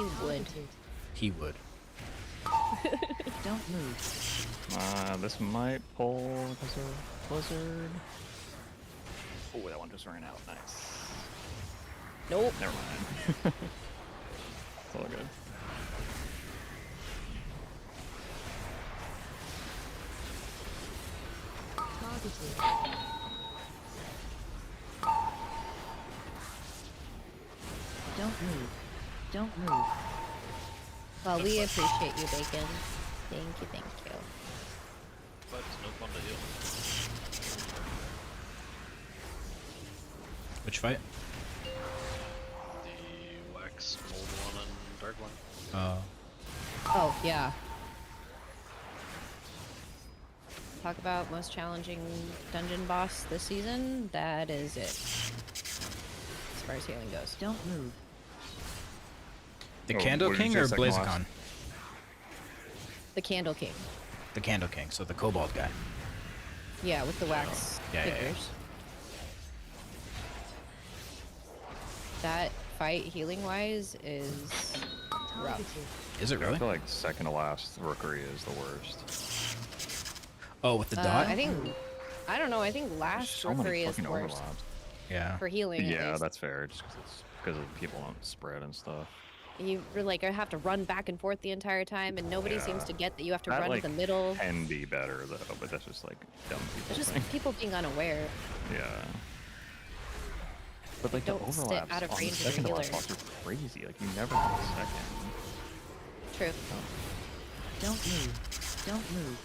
You would. He would. Don't move. This might pull because of Blizzard. Oh, that one just ran out. Nice. Nope. Never mind. It's all good. Don't move. Don't move. Well, we appreciate you, Bacon. Thank you, thank you. But it's no fun to heal. Which fight? The wax mold one and dark one. Oh, yeah. Talk about most challenging dungeon boss this season. That is it. As far as healing goes. Don't move. The Oh, Candle what did you King say, or second last? BlazeCon? The Candle King. The Candle King, so the Kobold guy. Yeah, with the wax Yeah, yeah, yeah. figures. That fight healing wise is rough. Is it I really? feel like second to last Rookery is the worst. Oh, with the dot? I don't know. I think last So many Rookery is fucking worse overlaps. Yeah. for healing. at Yeah, least. that's fair. Just because people don't spread and stuff. You like I have to run back and forth the entire time, and nobody seems Yeah. to get that you have to That, run like, to the middle. Can be better though, but that's just like dumb people. It's just thing. people being unaware. Yeah. But like the Don't stay overlaps out of on the range of your second to last healer. boss are crazy. Like you never have a second. True. Don't move. Don't move.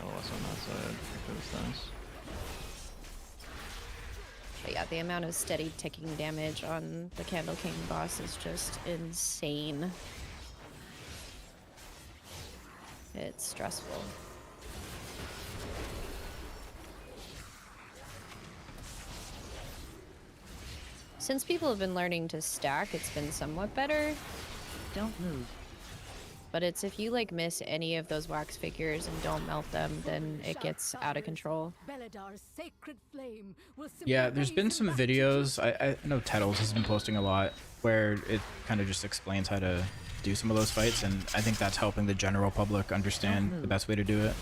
LOS on that side. Those things. But yeah, the amount of steady ticking damage on the Candle King boss is just insane. It's stressful. Since people have been learning to stack, it's been somewhat better. Don't move. But it's if you like miss any of those wax figures and don't melt them, then it gets out of control. Beledar's sacred flame will Yeah, simply there's been blaze some in back to videos. I know Tettles has been posting a lot where it kind of just explains how to do some of those fights, and I think that's helping the general public understand the best way to do it.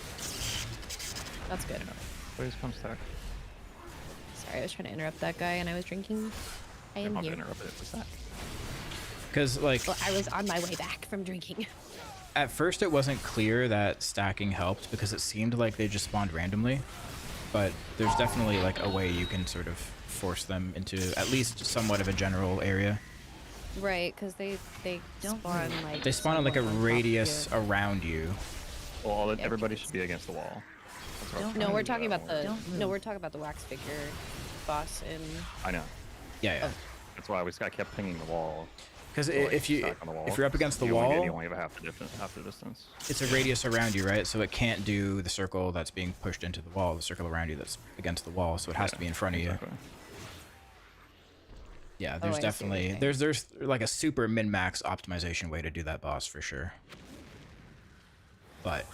That's good. Please come stack. Sorry, I was trying to interrupt that guy and I was drinking. I am I'm here. interrupted it. What's that? Because, like, Well, I was on my way back from drinking. at first it wasn't clear that stacking helped because it seemed like they just spawned randomly, but there's definitely like a way you can sort of force them into at least somewhat of a general area. Right, because they Don't spawn move. like They spawn in like a somewhat on top of radius you. around you. Well, Yeah, everybody kids. should be against the wall. That's what I was Don't trying No, to we're do talking that about the one. Don't no, move. we're talking about the wax figure boss in. I know. Yeah, yeah. That's why I kept pinging the wall. Because to, like, if you stack on the wall, if you're up against the you only get- wall, you only have half the distance. it's a radius around you, right? So it can't do the circle that's being pushed into the wall, the circle around you that's against the wall, so it has to be in front of you. Exactly. Yeah, I there's see what you're definitely saying. there's like a super min-max optimization way to do that boss for sure. But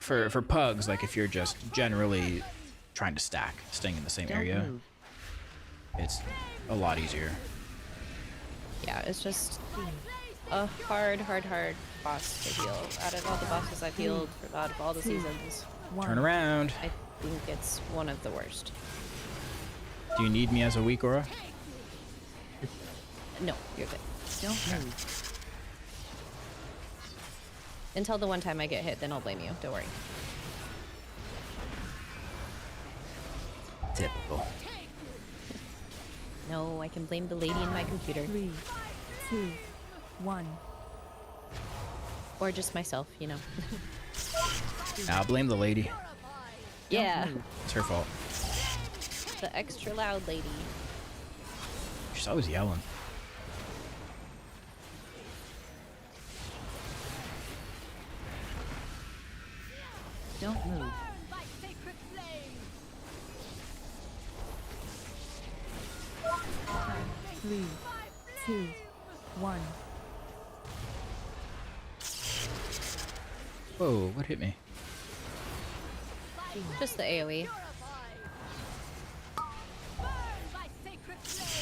for pugs, like if you're just generally trying to stack, staying in the same Don't area, move. it's a lot easier. Yeah, it's just a hard boss to heal. Out of all the bosses I've healed out of all the seasons, Turn around. I think it's one of the worst. Do you need me as a weak aura? No, you're good. Don't move. Until the one time I get hit, then I'll blame you. Don't worry. Typical. No, I can blame the lady in my computer. 3, 2, 1. Or just myself, you know. I'll blame the lady. Yeah, It's her fault. the extra loud lady. She's always yelling. Don't move. By sacred flame. 3, 2, 1. Whoa, what hit me? Just the AoE.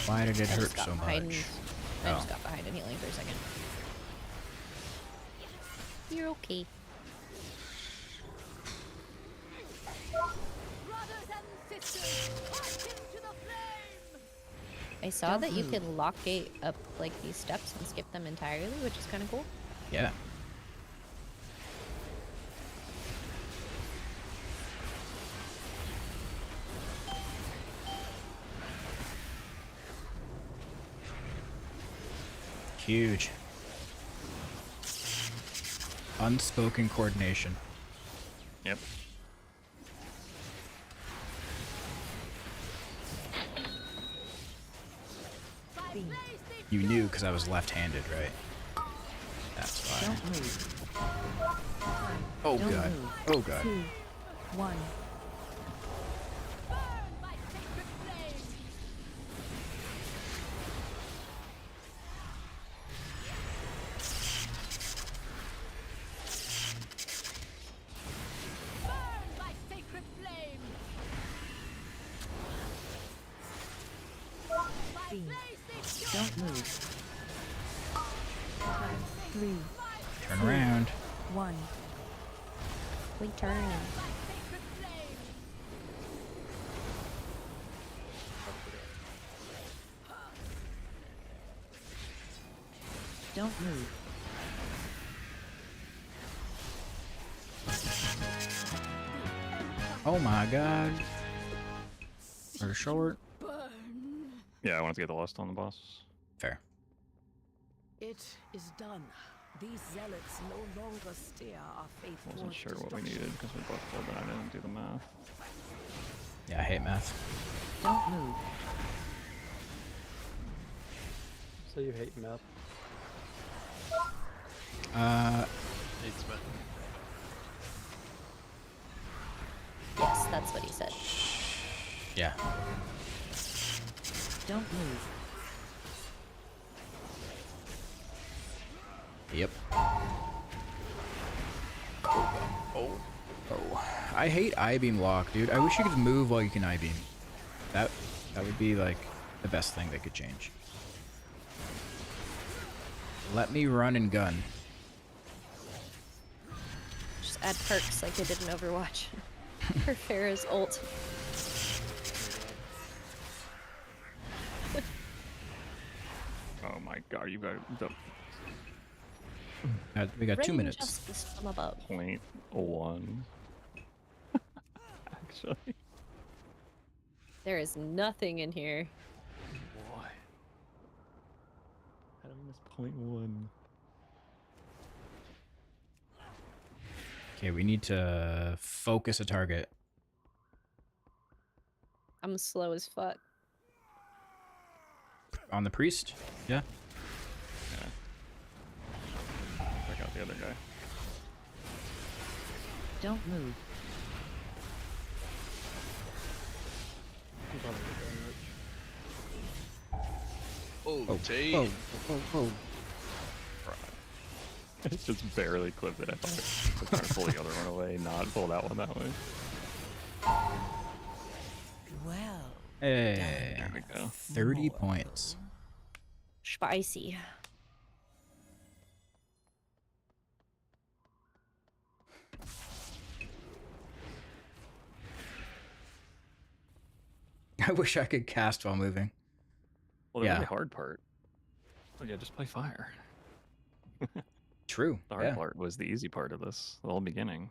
Why did it I hurt just got so behind. much? I Oh. just got behind and healing for a second. You're okay. Brothers and sisters, hearken to the flame. I saw that you can lock gate up like these steps and skip them entirely, which is kind of cool. Yeah. Huge. Unspoken coordination. Yep. You knew because I was left-handed, right? That's why. Don't move. Oh Don't god. move. Oh god. 2, 1. By sacred flame. Burn by sacred flame. By Beam. blaze they Don't move. 3, Turn around. 1. We turn. by sacred flame. Don't move. Oh my god. Or short. Yeah, I wanted to get the lust on the boss. Fair. It is done. These zealots no longer steer our faithful. Wasn't sure what we needed because we both pulled and I didn't do the math. Yeah, I hate math. Don't move. So you hate meth? It's bad. Yes, that's what he said. Yeah. Don't move. Yep. Oh. I hate I-beam lock, dude. I wish you could move while you can I-beam. That would be like the best thing they could change. Let me run and gun. Just add perks like they did in Overwatch. For Pharah's ult. Oh my god, you got the We got 2 Rain minutes. justice from above. .1. Actually. There is nothing in here. What? How did we miss .1? Okay, we need to focus a target. I'm slow as fuck. On the priest? Yeah. Yeah. Check out the other guy. Don't move. Oh, Tate. Oh. It's just barely clipped it. I thought I was trying to pull the other one away, not pull that one that way. Well, Hey. There we go. 30 points. Spicy. I wish I could cast while moving. Well, the Yeah. really hard part. Oh yeah, just play fire. True. The hard Yeah. part was the easy part of this, the whole beginning.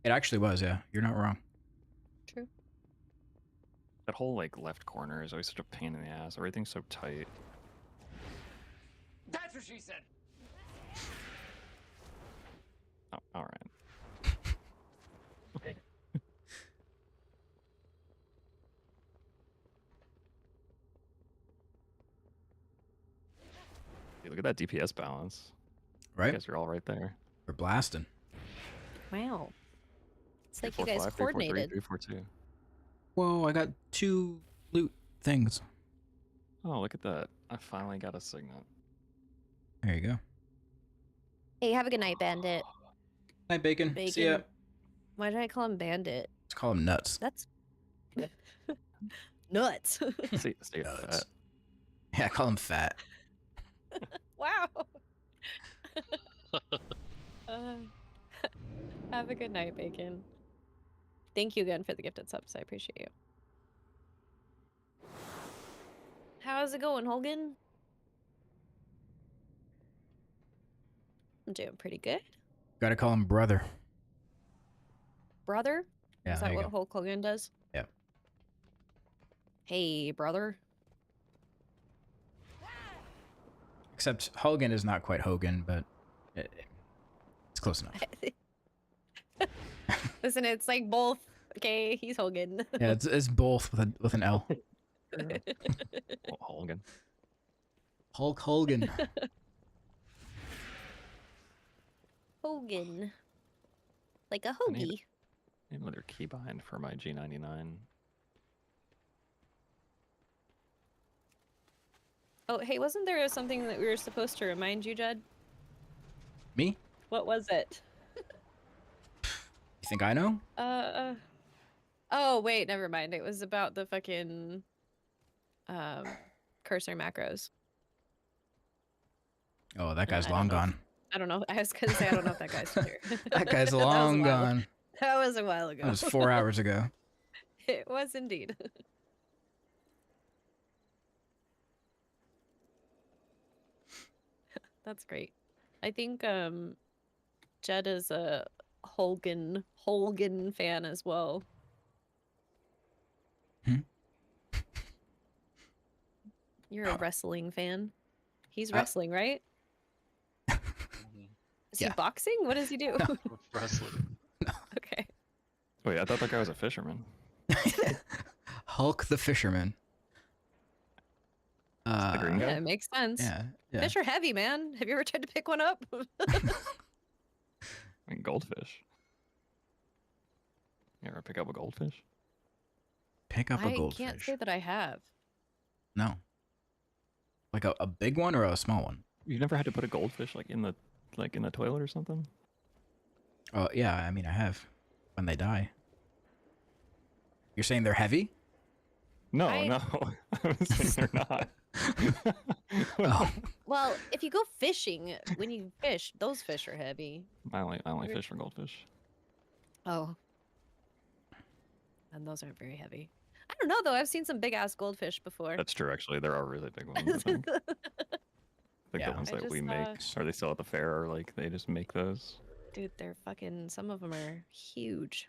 It actually was, yeah. You're not wrong. True. That whole like left corner is always such a pain in the ass. Everything's so tight. that's what she said. Oh, all right. Hey, look at that DPS balance. Right? You guys are all right there. We're blasting. Wow. It's 3, like you 4, guys 5, 3, 4, 3, coordinated. 3, 4, 2. Whoa, I got 2 loot things. Oh, look at that. I finally got a signet. There you go. Hey, have a good night, Bandit. Night, Bacon. See ya. Bacon. Why did I call him Bandit? Let's call him Nuts. That's nuts. See ya, Nuts. fat. Yeah, call him Fat. Wow. Have a good night, Bacon. Thank you again for the gifted subs. I appreciate you. How's it going, Holgan? I'm doing pretty good. Gotta call him Brother. Brother? Yeah, Is there that you what go. Hulk Hogan does? Yep. Hey, brother. Except Hogan is not quite Hogan, but it's close enough. Listen, it's like both. Okay, he's Hogan. Yeah, it's both with an L. Hogan. Hulk Hogan. Hogan. Like a I hoagie. need another keybind for my G99. Oh, hey, wasn't there something that we were supposed to remind you, Jed? Me? What was it? You think I know? Oh, wait, never mind. It was about the fucking cursor macros. Oh, that guy's I don't long know if- gone. I don't know. I was gonna say I don't know if that guy's here. That guy's was a long while- gone. That was a while ago. That was 4 hours ago. It was indeed. That's great. I think Jed is a Holgan fan as well. Hmm? You're a wrestling fan. He's wrestling, right? Is he Yeah. boxing? What does he do? Wrestling. Okay. Wait, I thought that guy was a fisherman. Hulk the Fisherman. The green guy? Yeah, it makes sense. Yeah, yeah. Fish are heavy, man. Have you ever tried to pick one up? I mean, goldfish. You ever pick up a goldfish? Pick up a I goldfish. can't say that I have. No. Like a big one or a small one? You never had to put a goldfish like in the toilet or something? Oh yeah, I mean I have. When they die. You're saying they're heavy? No, I- no. I'm saying they're not. Oh. Well, if you go fishing, when you fish, those fish are heavy. I only fish for goldfish. Oh. And those aren't very heavy. I don't know though. I've seen some big ass goldfish before. That's true, actually. There are really big ones. I think. Like Yeah. the ones I that we just, make. Are they still at the fair, or like they just make those? Dude, they're fucking. Some of them are huge.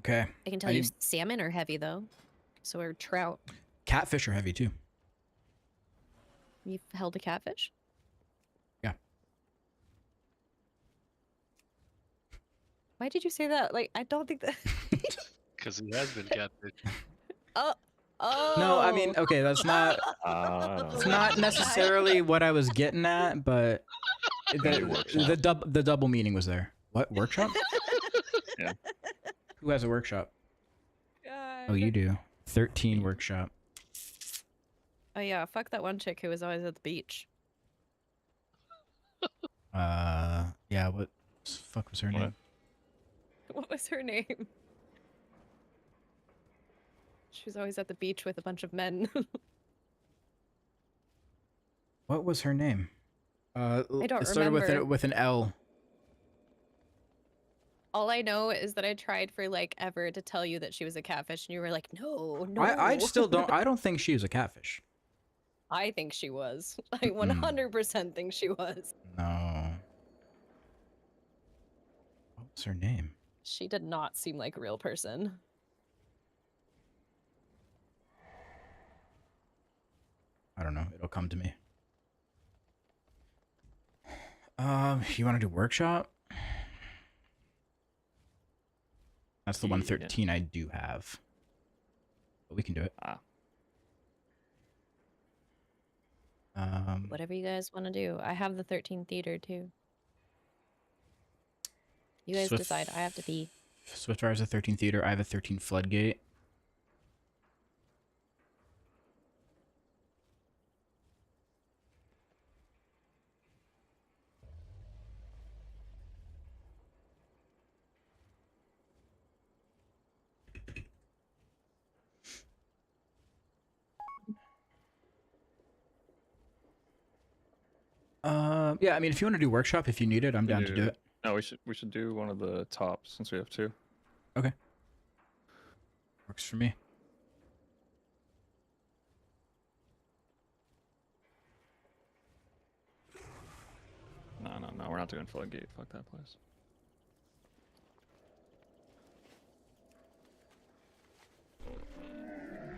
Okay. I can tell I you, need- salmon are heavy though. So are trout. Catfish are heavy too. You've held a catfish? Yeah. Why did you say that? Like, I don't think that. Because he has been catfish. Oh. No, I mean, okay, that's not it's not necessarily what I was getting at, but the double meaning was there. What, workshop? Yeah. Who has a workshop? God. Oh, you do. 13 workshop. Oh yeah, fuck that one chick who was always at the beach. Yeah, what the fuck was her name? What was her name? She was always at the beach with a bunch of men. What was her name? I don't it started remember. with an L. All I know is that I tried for like ever to tell you that she was a catfish, and you were like, "No, no." I still don't. I don't think she was a catfish. I think she was. I 100% think she was. No. What was her name? She did not seem like a real person. I don't know. It'll come to me. You want to do workshop? That's the Yeah. 113 I do have. But we can do it. Whatever you guys want to do. I have the 13 theater too. You guys decide. I have to pee. Swiftfire has a 13 theater. I have a 13 floodgate. Yeah, I mean, if you want to do workshop, if you need it, I'm down to do it. No, we should do one of the tops since we have 2. Okay. Works for me. No, we're not doing floodgate. Fuck that place.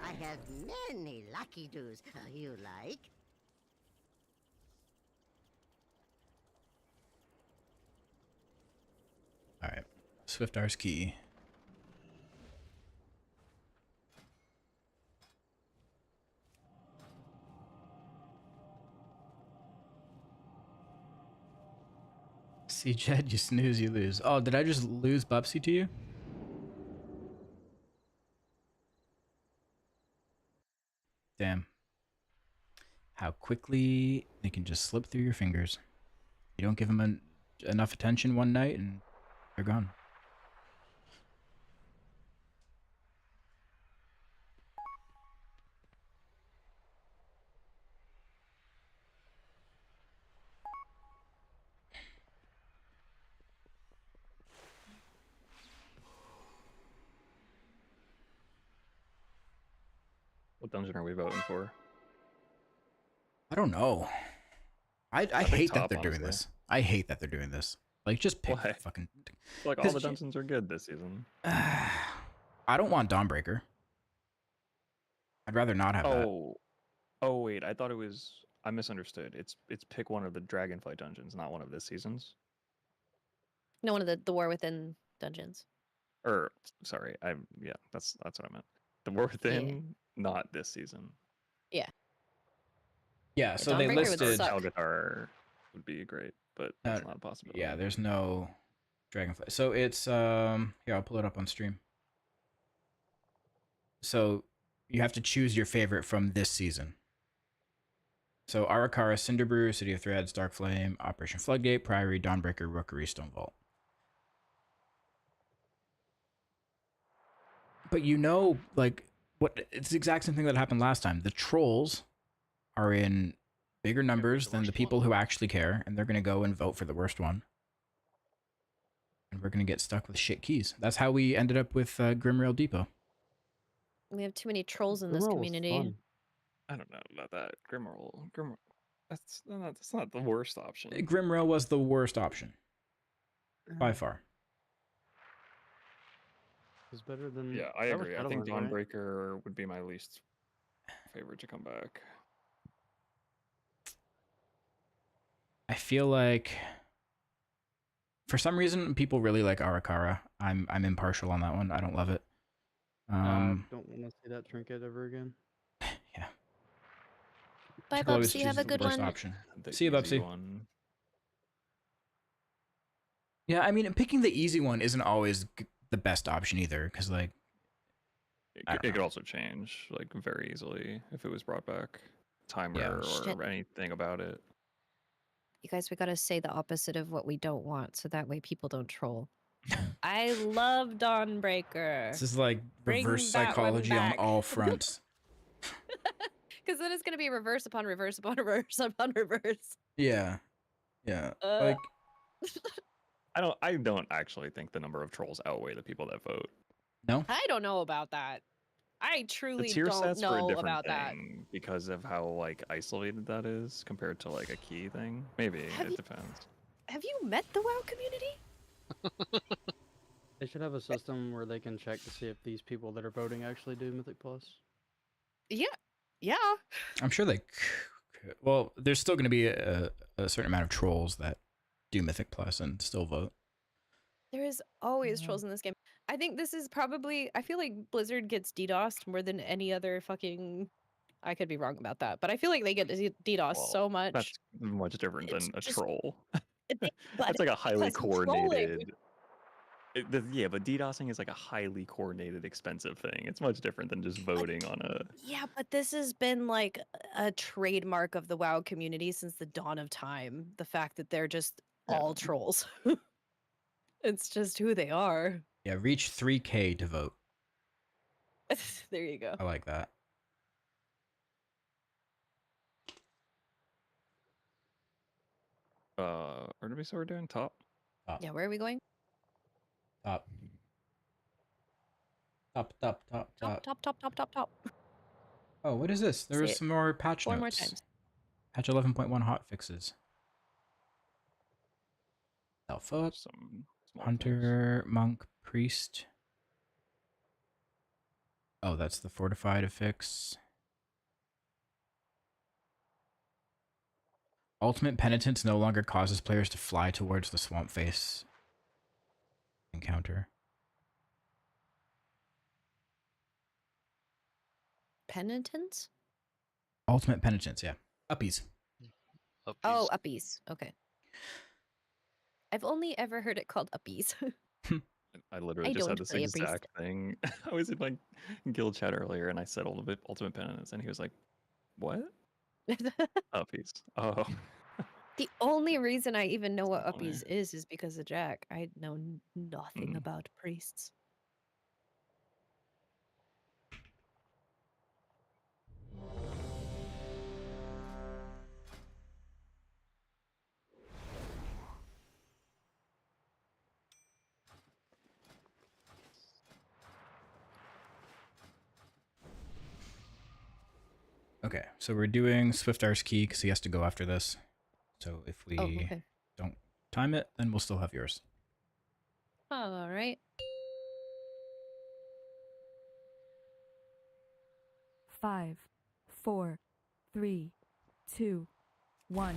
I have many lucky doos. You like? All right. Swiftar's key. See, Jed, you snooze, you lose. Oh, did I just lose Bubsy to you? Damn. How quickly they can just slip through your fingers. You don't give them enough attention one night and they're gone. What dungeon are we voting for? I don't know. I think hate that top, they're doing honestly. this. I hate that they're doing this. Like, just pick Why? fucking... Like, all 'Cause the you- dungeons are good this season. I don't want Dawnbreaker. I'd rather not have that. Oh wait, I thought it was... I misunderstood. It's pick one of the Dragonflight dungeons, not one of this season's. No, one of the War Within dungeons. Or, sorry, yeah, that's what I meant. The War Within, not this season. Yeah. Yeah, so they Dawnbreaker would listed... suck. Guitar would be great, but that's not a possibility. Yeah, there's no Dragonfly. So it's here, I'll pull it up on stream. So you have to choose your favorite from this season. So Arakara, Cinderbrew, City of Threads, Dark Flame, Operation Floodgate, Priory, Dawnbreaker, Rookery, Stone Vault. But you know, like, what? It's the exact same thing that happened last time. The trolls are in bigger numbers than the people who actually care, and they're going to go and vote for the worst one. And we're going to get stuck with shit keys. That's how we ended up with Grimrail Depot. We have too many trolls in this community. I don't know about that. Grimroll. That's not the worst option. Grimrail was the worst option. By far. It's better than... Yeah, I that was agree. I think Shadowlands, right? Dawnbreaker would be my least favorite to come back. I feel like... For some reason, people really like Arakara. I'm impartial on that one. I don't love it. I don't want to see that trinket ever again. Yeah. Bye, People always Bubsy. Have choose a the good worst one. option. The See you, easy Bubsy. one. Yeah, I mean, picking the easy one isn't always the best option either, because, like... It could also change, like, very easily if it was brought back. Timer Yeah. or Shit. anything about it. You guys, we gotta say the opposite of what we don't want, so that way people don't troll. I love Dawnbreaker. This is like Bring reverse that one psychology on back. all fronts. Because then it's gonna be reverse upon reverse upon reverse upon reverse. Yeah. Yeah. Like, I don't actually think the number of trolls outweigh the people that vote. no? I don't know about that. I The truly tier don't sets for a know different about that. thing because of how like isolated that is compared to like a key thing. Maybe it depends. Have you met the WoW community? They should have a system where they can check to see if these people that are voting actually do Mythic Plus. Yeah. Yeah. I'm sure they could. Well, there's still going to be a certain amount of trolls that do Mythic Plus and still vote. There is always trolls in this game. I think this is probably, I feel like Blizzard gets DDoSed more than any other fucking, I could be wrong about that, but I feel like they get DDoSed Well, so much. that's much different It's than a just- troll. But That's like a highly because he's trolling. coordinated. Yeah, but DDoSing is like a highly coordinated, expensive thing. It's much different than just voting on a. Yeah, but this has been like a trademark of the WoW community since the dawn of time. The fact that they're just all trolls. It's just who they are. Yeah, reach 3K to vote. There you go. I like that. Where did we say we're doing top? Yeah, where are we going? Top. Top, top, top, top. Top, top, top, top, top. Oh, what is this? There's it some more patch 4 more notes. times. Patch 11.1 hot fixes. Alpha, Some small Hunter, Monk, Priest. Oh, that's the fortified affix. Ultimate Penitence no longer causes players to fly towards the swamp face encounter. Penitence? Ultimate Penitence, yeah. Uppies. Oh, uppies. Okay. I've only ever heard it called uppies. I literally I just had don't this play a priest. exact thing. I was in my guild chat earlier and I said ultimate penance and he was like, "What?" Uppies. Oh. The only reason I even know what Funny. uppies is because of Jack. I know nothing about priests. Okay, so we're doing Swiftar's key because he has to go after this. So if we don't time it, then we'll still have yours. All right. 5, 4, 3, 2, 1.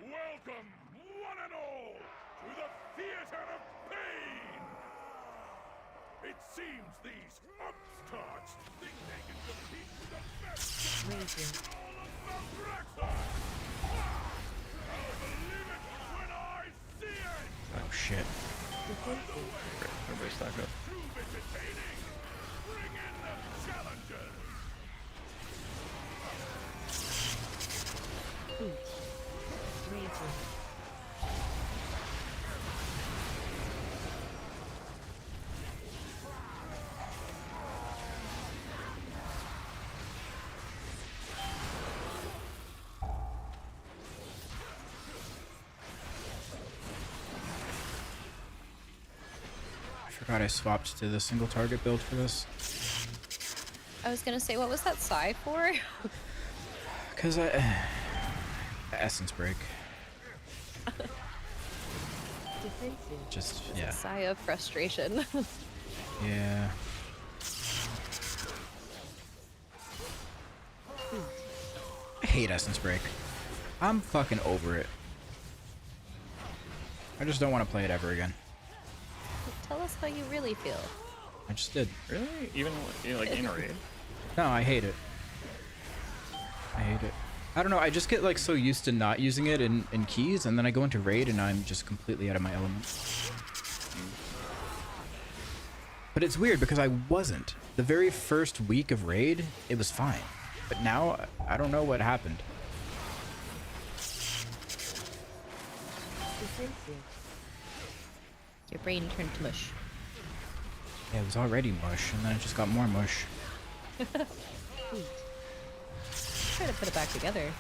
Welcome, one and all, to the theater of pain! It seems these upstarts think they can compete with the best in all of Warcraft! I'll believe it when I see it! Oh shit. Everybody stack up. Prove entertaining! Bring in the challengers! I forgot I swapped to the single target build for this. I was gonna say, what was that sigh for? Because Essence Break. Just, yeah. Sigh of frustration. Yeah. I hate Essence Break. I'm fucking over it. I just don't want to play it ever again. Tell us how you really feel. I just did. Really? Even like in raid? No, I hate it. I hate it. I don't know, I just get like so used to not using it in keys, and then I go into raid and I'm just completely out of my element. But it's weird because I wasn't. The very first week of raid, it was fine. But now, I don't know what happened. Your brain turned to mush. Yeah, it was already mush, and then it just got more mush. Try to put it back together.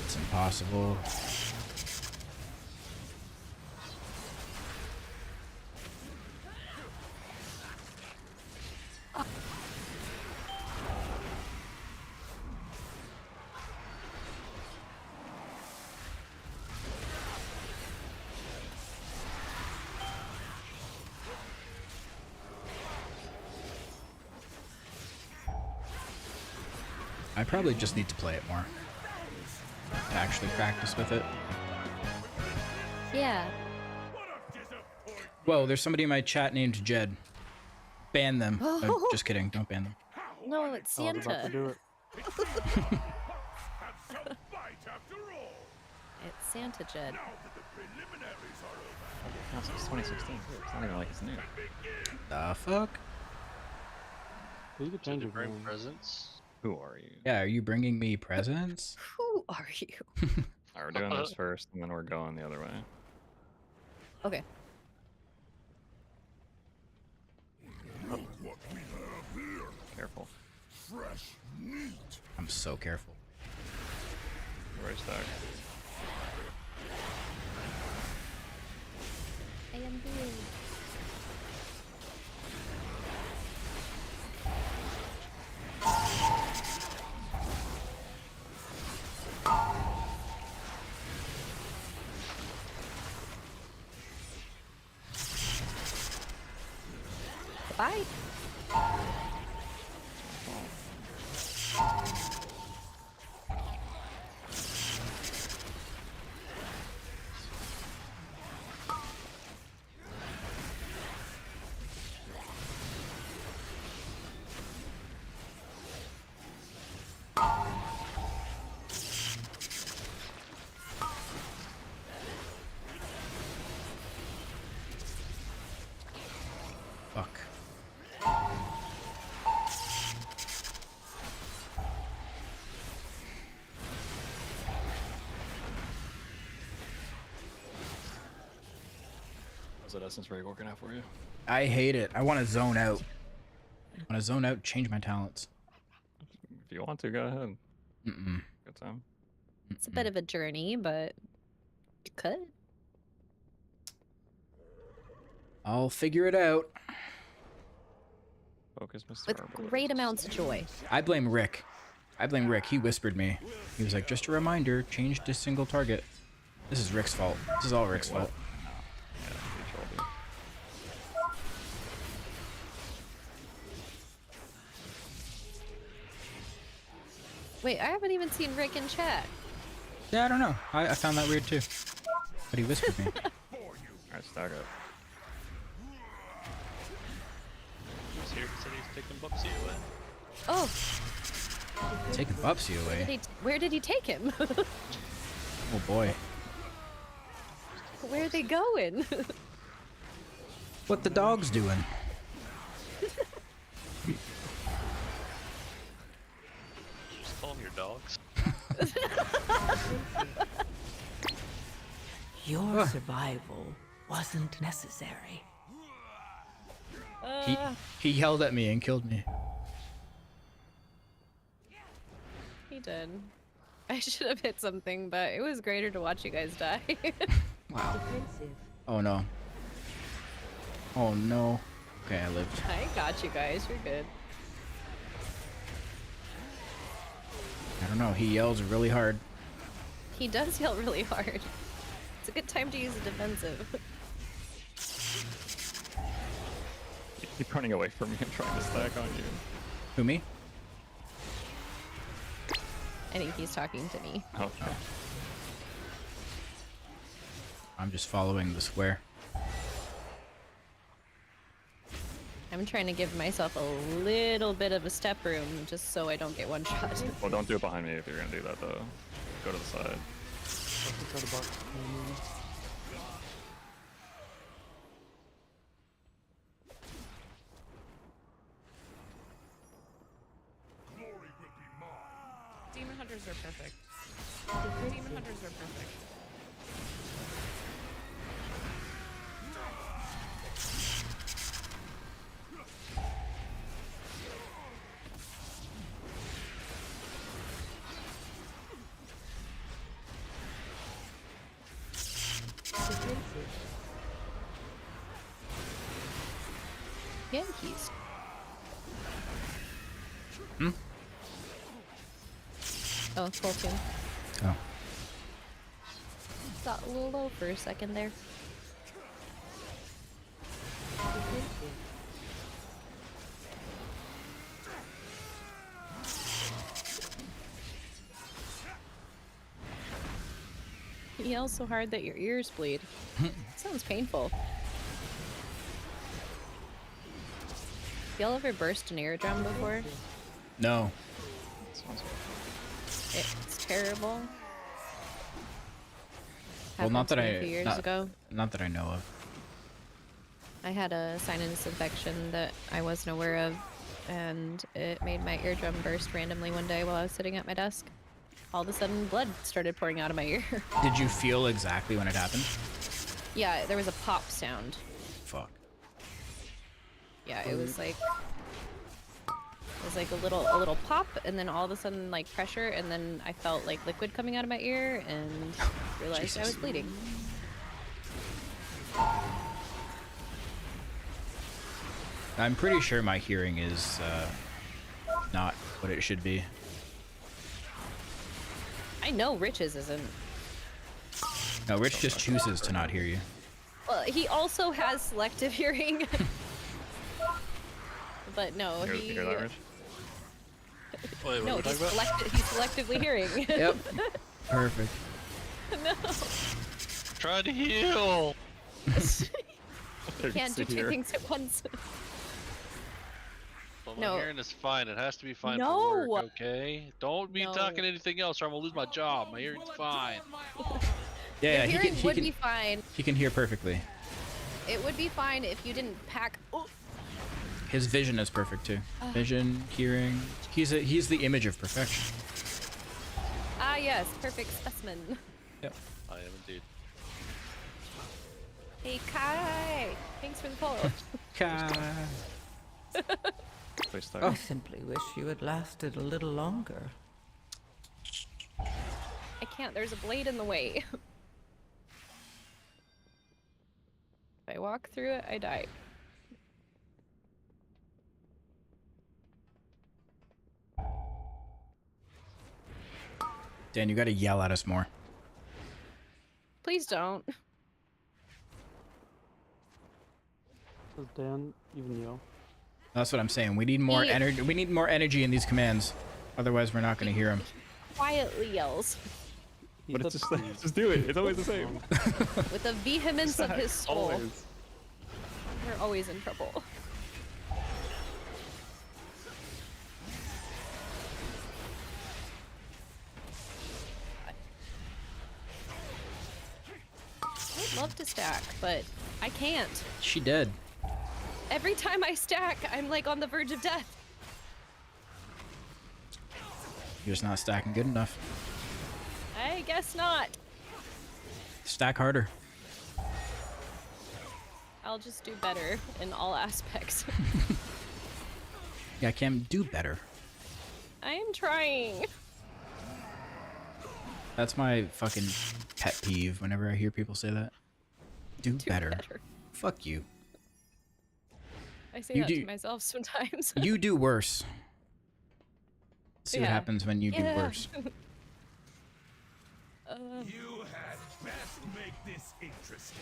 It's impossible. I probably just need to play it more. To actually practice with it. Yeah. Whoa, there's somebody in my chat named Jed. Ban them. No, just kidding. Don't ban them. No, it's I was about to Santa. do it. It's Santa Jed. No, it's 2016 too. It's not even like it's new. The fuck? Who's the Did change you of bring name? presents? Who are you? Yeah, are you bringing me presents? Who are you? Alright, we're doing this first, and then we're going the other way. Okay. Careful. I'm so careful. Right stack. I am blue. Bye. Fuck. How's that essence ray working out for you? I hate it. I want to zone out. I want to zone out, change my talents. If you want to, go ahead. Mm-mm. Good time. It's a bit of a journey, but you could. I'll figure it out. Focus, Mr. With Herbalist. great amounts of joy. I blame Rick. He whispered me. He was like, just a reminder, change to single target. This is Rick's fault. This is all Rick's fault. Yeah, he trolled you. Wait, I haven't even seen Rick in chat. Yeah, I don't know. I found that weird too. But he whispered me. Alright, stack up. He's here. He said he's taking Bubsy away. Oh, Taking Bubsy away. where did he take him? Oh boy. Where are they going? What the dog's doing? Just call them your dogs. Your survival wasn't necessary. He yelled at me and killed me. He did. I should have hit something, but it was greater to watch you guys die. Wow. Oh no. Oh no. Okay, I lived. I got you guys. You're good. I don't know. He yells really hard. He does yell really hard. It's a good time to use a defensive. You keep running away from me and trying to stack on you. Who, me? I think he's talking to me. Okay. I'm just following the square. I'm trying to give myself a little bit of a step room just so I don't get one shot. Well, don't do it behind me if you're gonna do that though. Go to the side. Demon hunters are perfect. Demon hunters are perfect. Yankees. Hmm? Oh, full tune. Oh. Got a little low for a second there. yell so hard that your ears bleed. Sounds painful. Y'all ever burst an eardrum before? No. It's terrible. Well, not that Happened to me a few years not, ago. not that I know of. I had a sinus infection that I wasn't aware of, and it made my eardrum burst randomly one day while I was sitting at my desk. All of a sudden, blood started pouring out of my ear. Did you feel exactly when it happened? Yeah, there was a pop sound. Fuck. Yeah, it was like a little pop, and then all of a sudden like pressure, and then I felt like liquid coming out of my ear, and realized I was bleeding. I'm pretty sure my hearing is not what it should be. I know Rich's isn't. No, Rich just chooses to not hear you. Well, he also has selective hearing. But no, You hear that, Rich? Wait, no, what are we he's, talking about? he's selectively hearing. Yep. Perfect. No. Trying to heal. You can't do two things at once. Well, my No. hearing is fine. It has to be fine No. for work, okay? Don't be No. talking anything else or I'm gonna lose my job. My hearing's fine. Yeah, Your he hearing can, would be fine. he can hear perfectly. It would be fine if you didn't pack. Oh, His vision is perfect too. Vision, hearing. He's the image of perfection. ah, yes, perfect specimen. Yep. I am indeed. Hey, Kai. Thanks for the follow. Please stay. I simply wish you had lasted a little longer. I can't. There's a blade in the way. If I walk through it, I die. Dan, you gotta yell at us more. Please don't. Does Dan even yell? That's what I'm saying. We need more He- energy. We need more energy in these commands. Otherwise, we're not gonna hear him. Quietly yells. But it's just do it. It's always the same. With the vehemence of his soul. Always. We're always in trouble. I'd love to stack, but I can't. She did. Every time I stack, I'm like on the verge of death. You're just not stacking good enough. I guess not. Stack harder. I'll just do better in all aspects. Yeah, I can do better. I am trying. That's my fucking pet peeve whenever I hear people say that. Do better. Fuck you. I say You that do- to myself sometimes. You do worse. See what Yeah. happens when you do Yeah. worse. You had best make this interesting.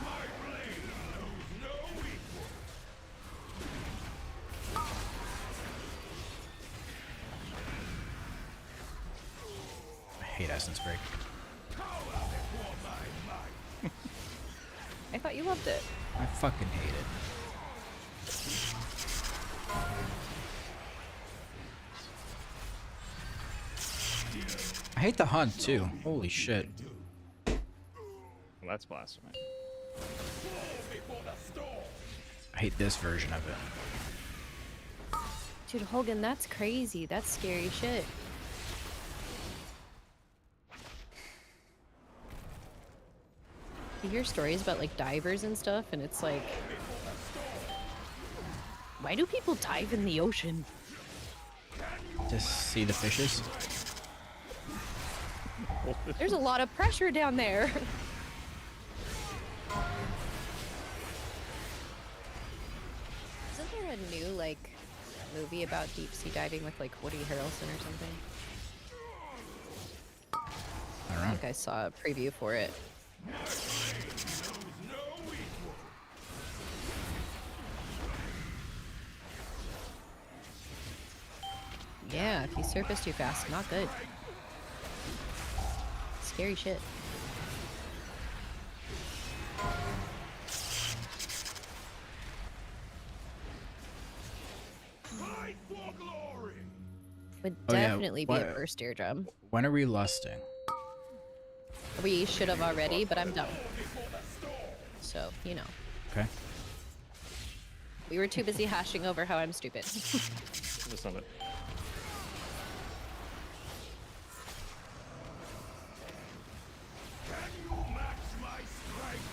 My blade knows no equal. I hate Essence Break. I thought you loved it. I fucking hate it. I hate the hunt too. Holy shit. Well, that's blasphemy. I hate this version of it. Dude, Hogan, that's crazy. That's scary shit. You hear stories about like divers and stuff, and it's like, why do people dive in the ocean? Just see the fishes. There's a lot of pressure down there. Isn't there a new like movie about deep sea diving with like Woody Harrelson or something? I don't know. I think I saw a preview for it. Yeah, if you surface too fast, not good. scary shit. Fight for glory! Would Oh, yeah, definitely be what- a first eardrum. When are we lusting? We should have already, but I'm done. So, you know. Okay. We were too busy hashing over how I'm stupid. Just on it. Can you match my strength?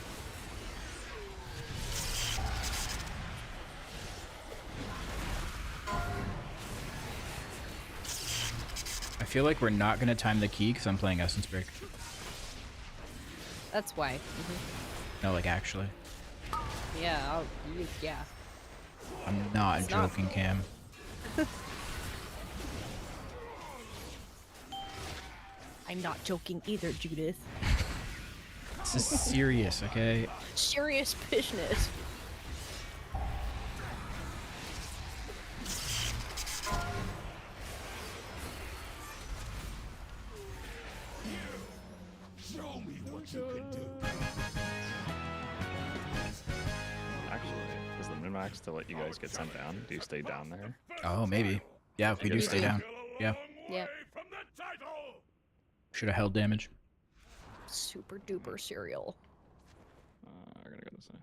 I feel like we're not gonna time the key because I'm playing Essence Break. That's why. No, like actually. Yeah, yeah. I'm not It's not- joking, Cam. I'm not joking either, Judith. This is serious, okay? Serious business. Show me what you can do. Actually, is the min-max to let you guys get sent down? Do you stay down there? Oh, maybe. Yeah, if we do stay down. Yeah. Yep. From the title! Should have held damage. Super duper cereal. We're gonna go this way.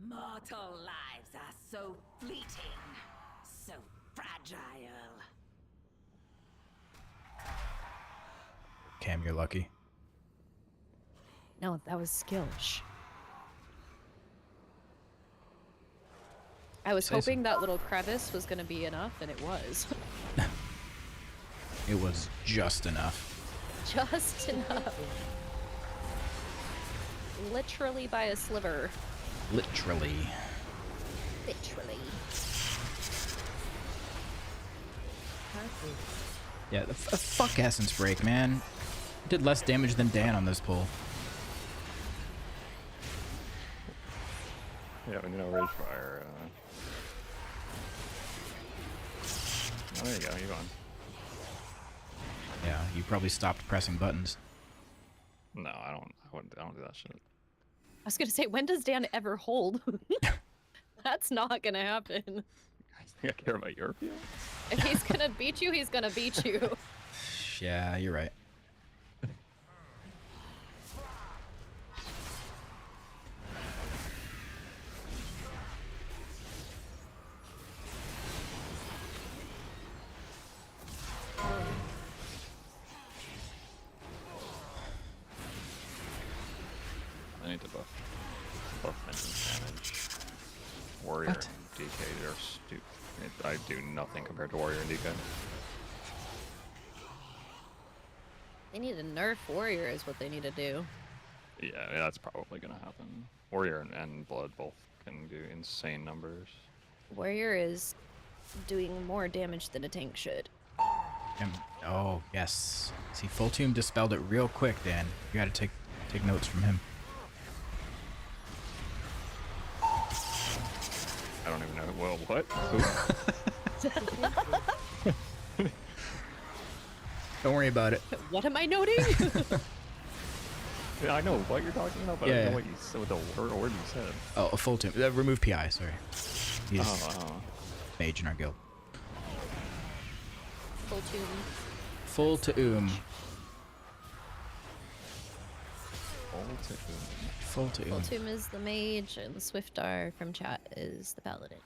Mortal lives are so fleeting, so fragile. Cam, you're lucky. No, that was skills. I was Say hoping that little crevice was gonna be enough, and it was. It was just enough. Just enough. Literally by a sliver. Literally. Literally. Yeah, fuck Essence Break, man. Did less damage than Dan on this pull. Yeah, when you know Rage Fire. Oh, there you go. You're on. Yeah, you probably stopped pressing buttons. No, I don't do that shit. I was gonna say, when does Dan ever hold? That's not gonna happen. I care about your feelings. If he's gonna beat you, he's gonna beat you. Yeah, you're right. I need to buff vengeance damage. Warrior What? and DK are stupid. I do nothing compared to Warrior and DK. They need to nerf Warrior is what they need to do. Yeah, that's probably gonna happen. Warrior and Blood both can do insane numbers. Warrior is doing more damage than a tank should. Oh, yes. See, Full Tomb dispelled it real quick, Dan. You gotta take notes from him. I don't even know. Well, what? Who? Don't worry about it. What am I noting? Yeah, I know what you're talking about, but I Yeah, don't know yeah. what you said. What the word you said. Oh, a Full Tomb. Remove PI, sorry. He's Oh. mage in our guild. Full tune. Full to Full to Full tune is the mage, and Swiftar from chat is the paladin.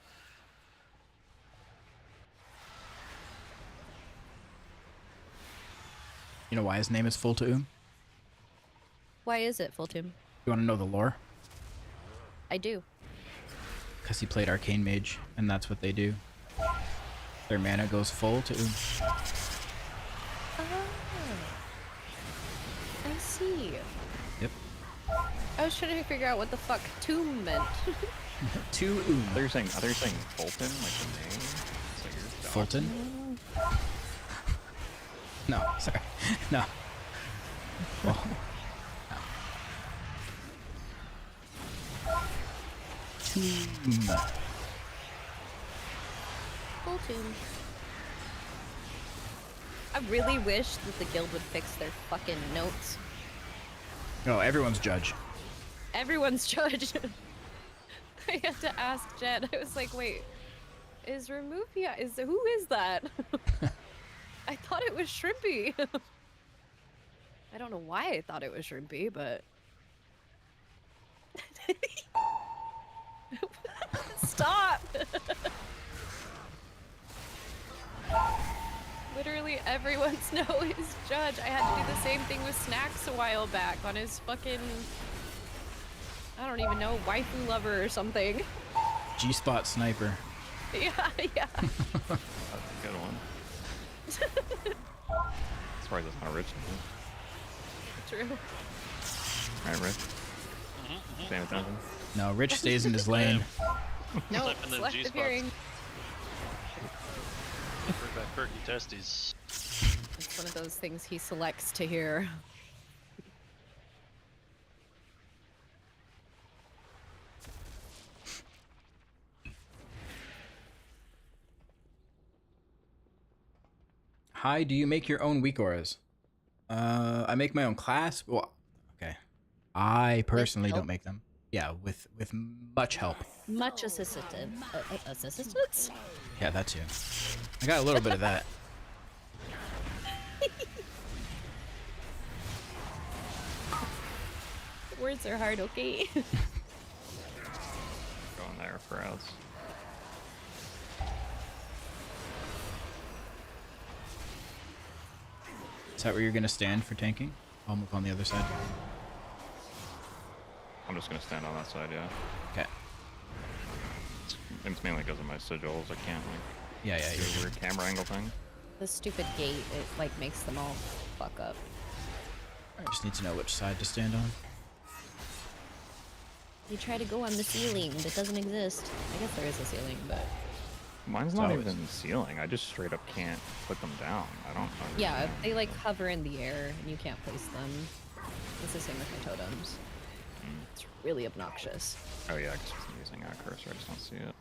You know why his name is Full to Why is it full tune? You want to know the lore? I do. Because he played Arcane Mage, and that's what they do. Their mana goes full to Oh. I see. Yep. I was trying to figure out what the fuck tomb meant. To I thought you were saying Fulton, like the name. It's like your Fulton? No, sorry. No. Well, no. Tomb. soul tomb. I really wish that the guild would fix their fucking notes. No, everyone's judge. Everyone's judge. I had to ask Jed. I was like, wait, is Remuvia, who is that? I thought it was Shrimpy. I don't know why I thought it was Shrimpy, but... Stop! Literally everyone's no is judge. I had to do the same thing with Snacks a while back on his fucking... I don't even know, waifu lover or something. G-spot sniper. Yeah, yeah. That's a good one. Surprised it's not Rich. True. Alright, Rich. Paying attention. No, Rich stays in his lane. No, selective hearing. Bring back perky testes. It's one of those things he selects to hear. Hi, do you make your own weak auras? I make my own class. Well, okay. I personally don't make them. Yeah, with much help. Much assistance. Assistance? Yeah, that too. I got a little bit of that. Words are hard, okay? Going there for us. Is that where you're gonna stand for tanking? I'll move on the other side. I'm just gonna stand on that side, yeah. Okay. It's mainly because of my sigils. I can't like. Yeah, do a weird camera angle thing. The stupid gate, it like makes them all fuck up. I just need to know which side to stand on. You try to go on the ceiling that doesn't exist. I guess there is a ceiling, but... Mine's not even ceiling. I just straight up can't put them down. I don't know. Yeah, they like hover in the air and you can't place them. It's the same with my totems. It's really obnoxious. Oh yeah, because I'm using a cursor. I just don't see it.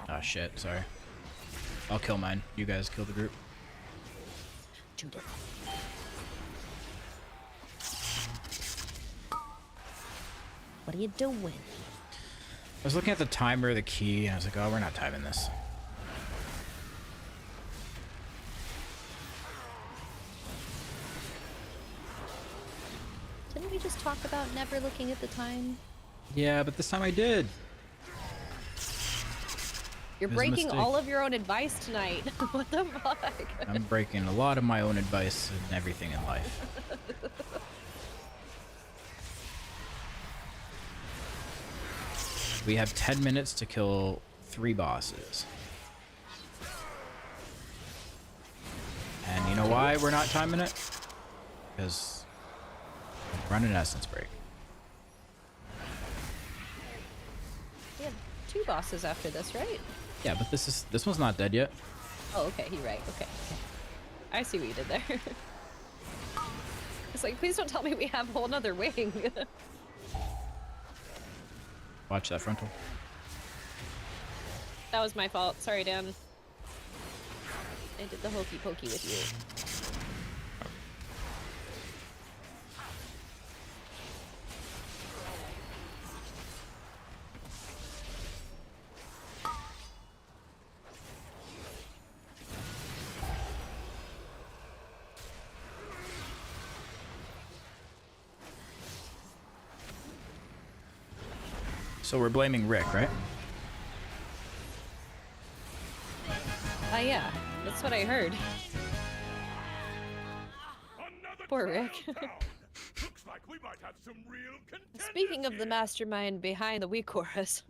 Oh shit, sorry. I'll kill mine. You guys kill the group. Judith. What are you doing? I was looking at the timer of the key and I was like, oh, we're not timing this. Didn't we just talk about never looking at the time? Yeah, but this time I did. You're It was a breaking mistake. all of your own advice tonight. What the fuck? I'm breaking a lot of my own advice and everything in life. We have 10 minutes to kill 3 bosses. And you know why we're not timing it? Because we're running essence break. We have 2 bosses after this, right? Yeah, but this one's not dead yet. Oh, okay, you're right. Okay. I see what you did there. It's like, please don't tell me we have a whole nother wing. Watch that frontal. That was my fault. Sorry, Dan. I did the hokey pokey with you. So we're blaming Rick, right? Yeah, that's what I heard. Poor Rick. Looks like we might have some real contenders. Speaking of the mastermind behind the weak chorus.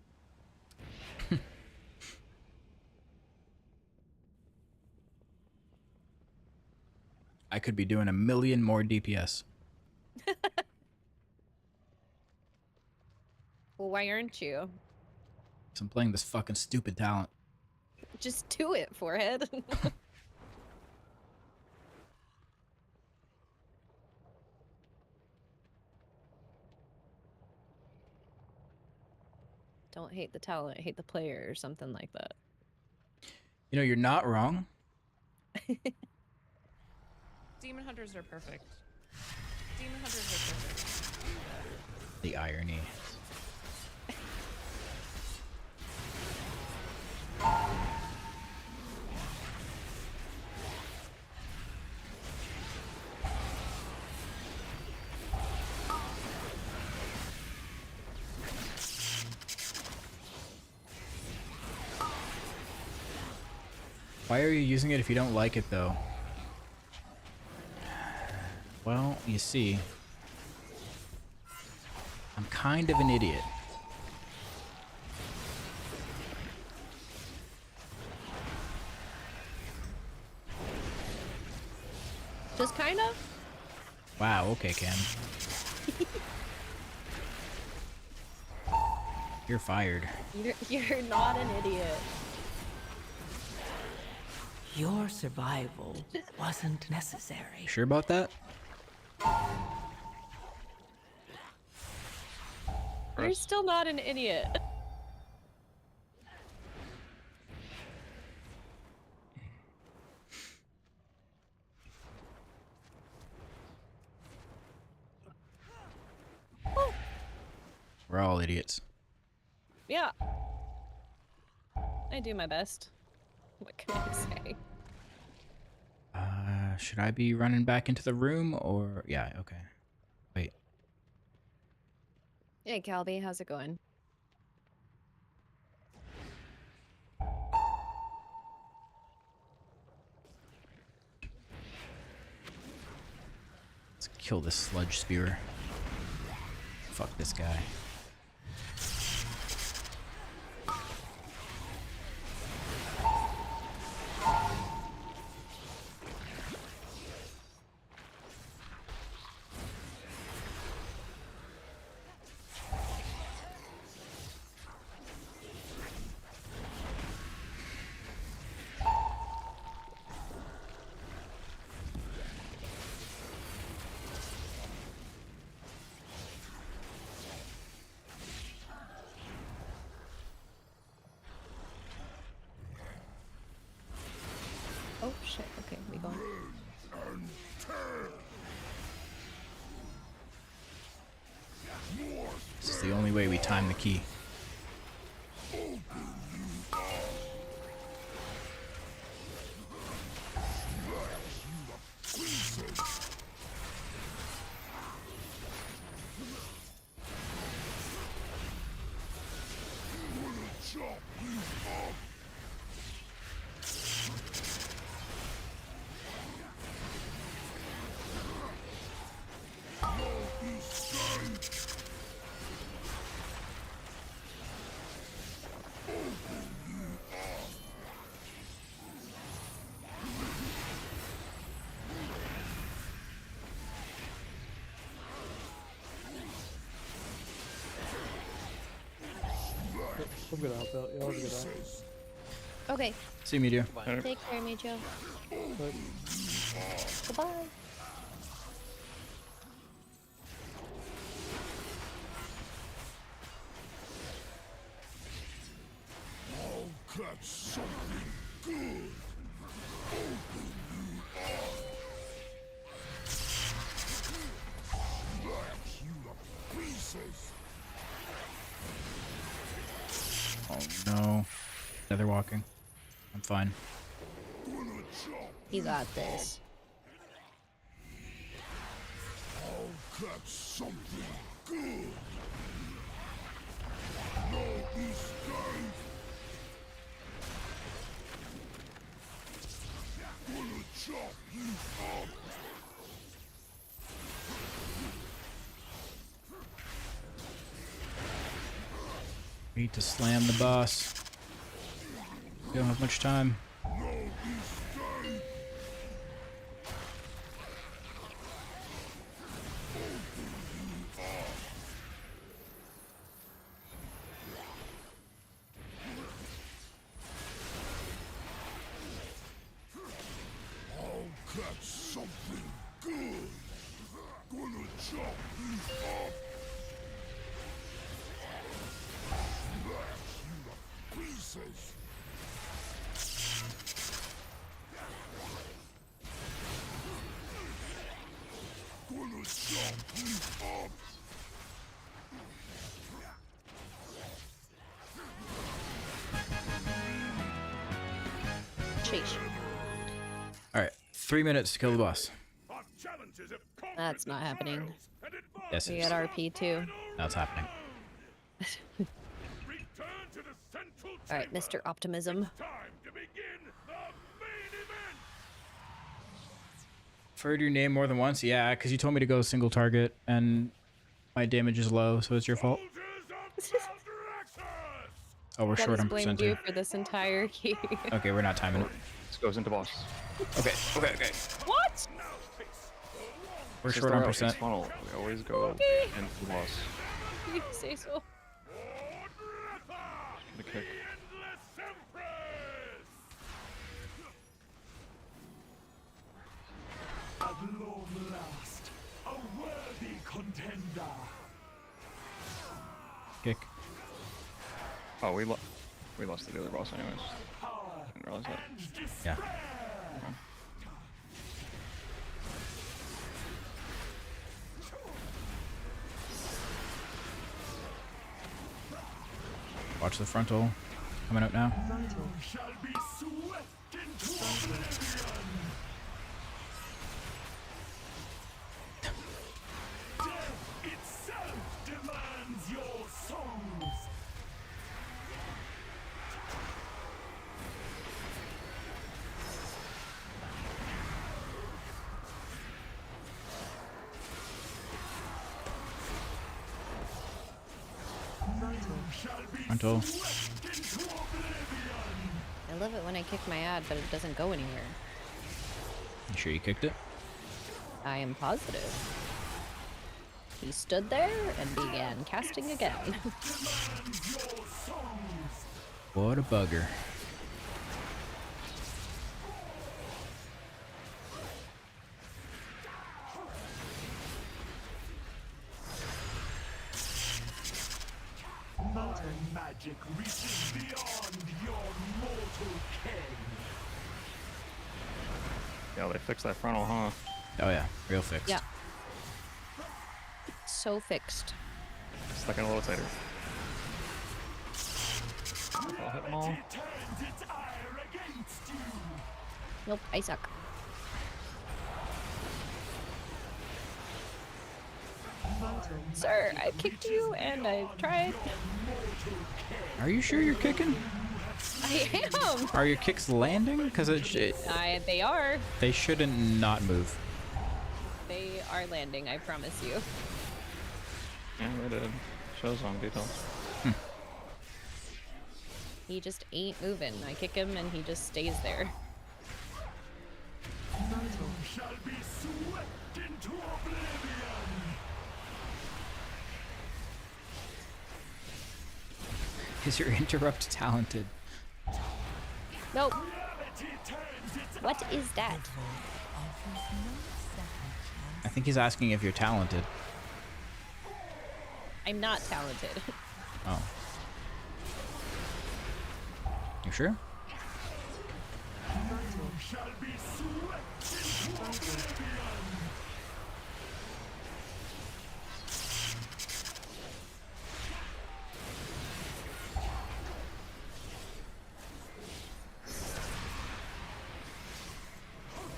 I could be doing a million more DPS. Why aren't you? 'Cause I'm playing this fucking stupid talent. Just do it, forehead. Don't hate the talent, hate the player, or something like that. You know, you're not wrong. Demon hunters are perfect. Demon hunters are perfect. The irony. Why are you using it if you don't like it, though? Well, you see, I'm kind of an idiot. Just kind of? Wow, okay, Cam. You're fired. You're not an idiot. Your survival wasn't necessary. Sure about that? You're still not an idiot. We're all idiots. Yeah. I do my best. What can I say? Should I be running back into the room or... Yeah, okay. Wait. Hey, Calby, how's it going? Let's kill this sludge spewer. Fuck this guy. Oh shit, okay, we going. This is the only way we time the key. I'm gonna help out. Y'all have a good eye. Okay, See you, Meteor. take care, Mijo. Bye. Goodbye. I'll catch something good. Open you up. Slash you to pieces. Oh no. Nether walking. I'm fine. You got this. I'll catch something good. No escape. Gonna chop you up. Need to slam the boss. We don't have much time. got something good. Gonna chop you up. Slash you to pieces. Gonna chop you up. Sheesh. All right, 3 minutes to kill the boss. That's not happening. Yes, We it is. got RP too. Now it's happening. All right, Mr. Optimism. I've heard your name more than once. Yeah, because you told me to go single target, and my damage is low, so it's your fault. Oh, we're That short has on blamed percent you here. for this entire game. Okay, we're not timing it. This goes into boss. Okay, okay, okay. What? We're It's just short the on route, percent. it's funnel. We always go Okay. into the boss. You say so. The kick. At long last, a worthy contender. Kick. Oh, we lost to the other boss anyways. Didn't realize that. Yeah. Watch the frontal. Coming out now. Shall be swept into oblivion. Death itself demands your souls. Frontal. I love it when I kick my ad, but it doesn't go anywhere. You sure you kicked it? I am positive. He stood there and began casting again. What a bugger. Modern magic reaches beyond your mortal ken. Yeah, they fixed that frontal, huh? Oh yeah, real fixed. Yeah. So fixed. Stuck in a little tighter. I'll hit them all. Turns its ire against you. Nope, I suck. Sir, I've kicked you and I've tried. Are you sure you're kicking? I am. Are your kicks landing? Because They are. they shouldn't not move. They are landing, I promise you. Yeah, they did. Shows on details. He just ain't moving. I kick him and he just stays there. Shall be swept into oblivion. Is your interrupt talented? Nope. What is that? I think he's asking if you're talented. I'm not talented. Oh. You sure? Shall be swept into oblivion.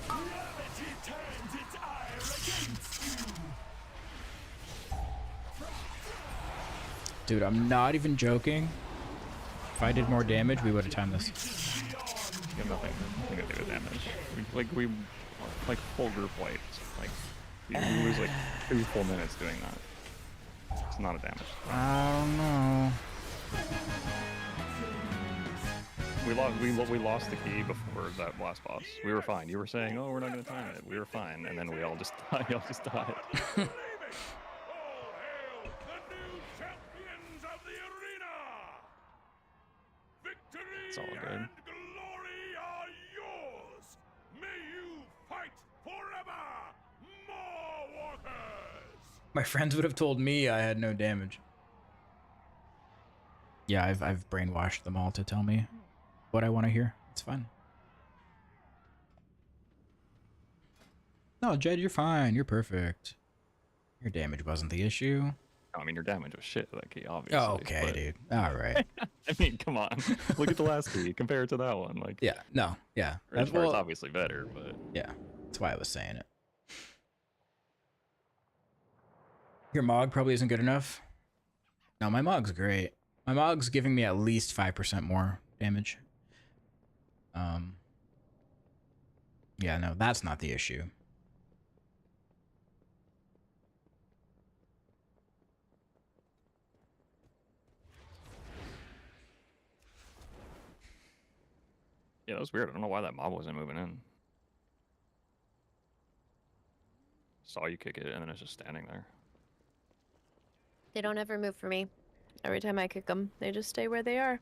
Gravity turns its ire against you. Dude, I'm not even joking. If I did more damage, we would have timed this. You have nothing to do with damage. We like full group wipes. Like we lose like 2 full minutes doing that. It's not a damage. I don't know. We lost the key before that last boss. We were fine. You were saying, "Oh, we're not gonna time it." We were fine, and then we all just y'all just died. It's all good. Glory are yours. May you fight for My friends would have told me I had no damage. Yeah, I've brainwashed them all to tell me what I want to hear. It's fine. No, Jed, you're fine. You're perfect. Your damage wasn't the issue. I mean, your damage was shit, like, obviously. Oh, okay, dude. All right. I mean, come on. Look at the last three. Compare it to that one. Like, Yeah, no, yeah. Rage Fire's obviously better, but... Yeah, that's why I was saying it. Your Mog probably isn't good enough. No, my Mog's great. My Mog's giving me at least 5% more damage. Yeah, no, that's not the issue. Yeah, that was weird. I don't know why that mob wasn't moving in. Saw you kick it, and then it's just standing there. They don't ever move for me. Every time I kick them, they just stay where they are.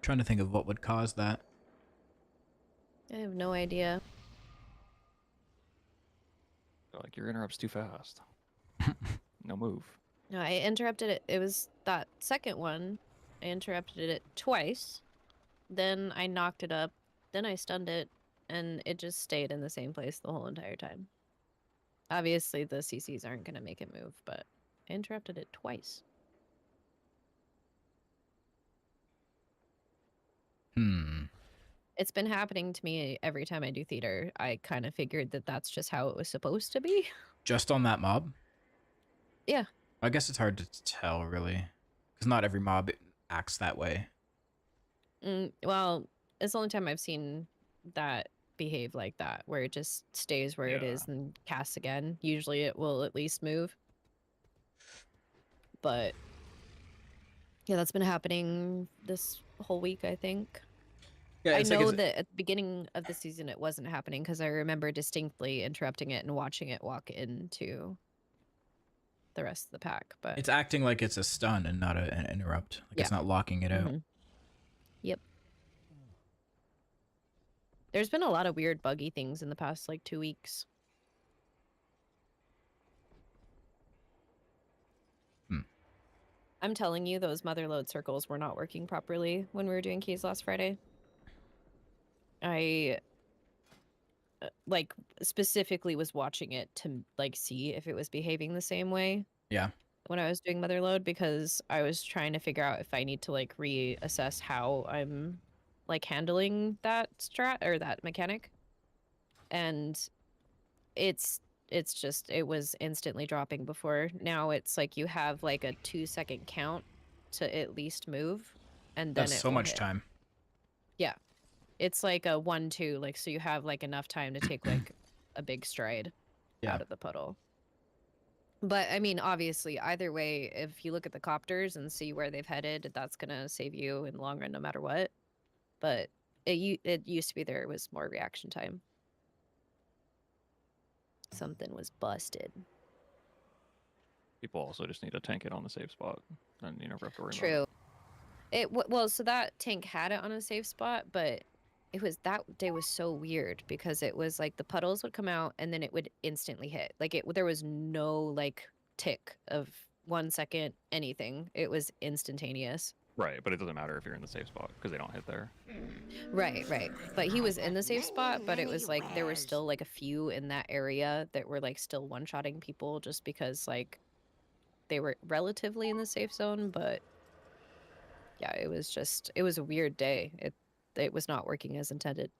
Trying to think of what would cause that. I have no idea. Like, your interrupt's too fast. No move. No, I interrupted it. It was that second one. I interrupted it twice. Then I knocked it up. Then I stunned it. And it just stayed in the same place the whole entire time. Obviously, the CCs aren't going to make it move, but I interrupted it twice. It's been happening to me every time I do theater. I kind of figured that that's just how it was supposed to be. Just on that mob? Yeah. I guess it's hard to tell, really. Because not every mob acts that way. Well, it's the only time I've seen that behave like that, where it just stays where it is and casts again. Usually it will at least move. But yeah, that's been happening this whole week, I think. Yeah, I know that at the beginning of the season it wasn't happening because I remember distinctly interrupting it and watching it walk into the rest of the pack. But it's acting like it's a stun and not an interrupt. Like it's not locking it out. Yep. There's been a lot of weird buggy things in the past like 2 weeks. I'm telling you, those motherload circles were not working properly when we were doing keys last Friday. I like specifically was watching it to like see if it was behaving the same way. Yeah. When I was doing motherload, because I was trying to figure out if I need to like reassess how I'm like handling that strat or that mechanic. And it's just, it was instantly dropping before. Now it's like you have like a 2-second count to at least move, and then that's it so will much hit. time. Yeah. It's like a 1-2, like, so you have like enough time to take like a big stride out of the puddle. But I mean, obviously, either way, if you look at the copters and see where they've headed, that's gonna save you in the long run, no matter what. But it used to be there was more reaction time. Something was busted. People also just need to tank it on the safe spot, and you never have to worry about True. Well, so that tank had it on a safe spot, but it was that day was so weird because it was like the puddles would come out and then it would instantly hit. Like there was no like tick of 1 second anything. It was instantaneous. Right, but it doesn't matter if you're in the safe spot because they don't hit there. Right. But he was in the safe spot, but it was like there were still like a few in that area that were like still one-shotting people just because like they were relatively in the safe zone, but yeah, it was a weird day. It was not working as intended.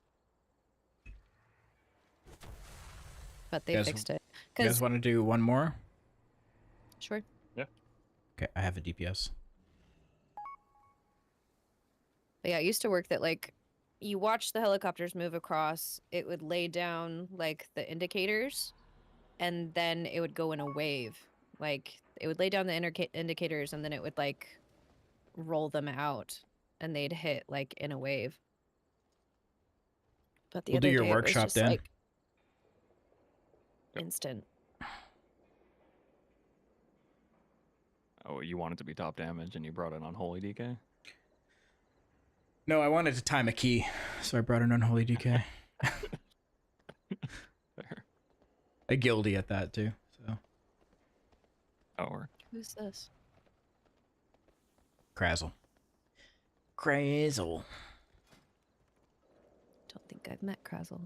But they fixed it. You guys want to do one more? Sure. Yeah. Okay, I have a DPS. But yeah, it used to work that like you watch the helicopters move across, it would lay down like the indicators, and then it would go in a wave. Like it would lay down the indicators, and then it would like roll them out, and they'd hit like in a wave. But the We'll other do your day, it was workshop just, then. like, instant. Oh, you wanted to be top damage and you brought an unholy DK? No, I wanted to time a key, so I brought an unholy DK. Fair. A guilty at that too. So Or Who's this? Crazzle. Crazzle. Don't think I've met Crazzle.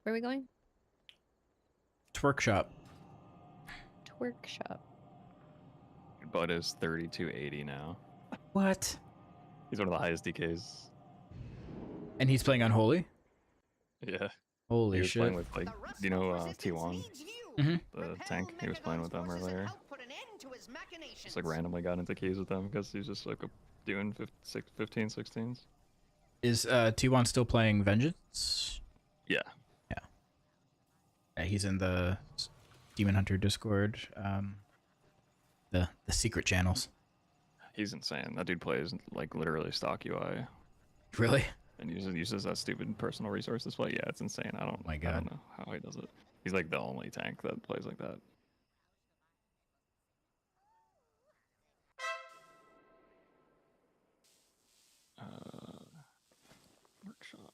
Where are we going? Twerk shop. Twerk shop. Bud is 3280 now. What? He's one of the highest DKs. And he's playing unholy? Yeah. Holy he was shit. playing with, like, do you know T1? Mm-hmm. The tank? He was playing with them earlier. Just like randomly got into keys with them because he's just like doing 15, 16s. Is T1 still playing Vengeance? Yeah. Yeah, he's in the Demon Hunter Discord. The secret channels. He's insane. That dude plays like literally stock UI. Really? And uses that stupid personal resource display. Yeah, it's insane. I don't know how he does it. He's like the only tank that plays like that. Workshop.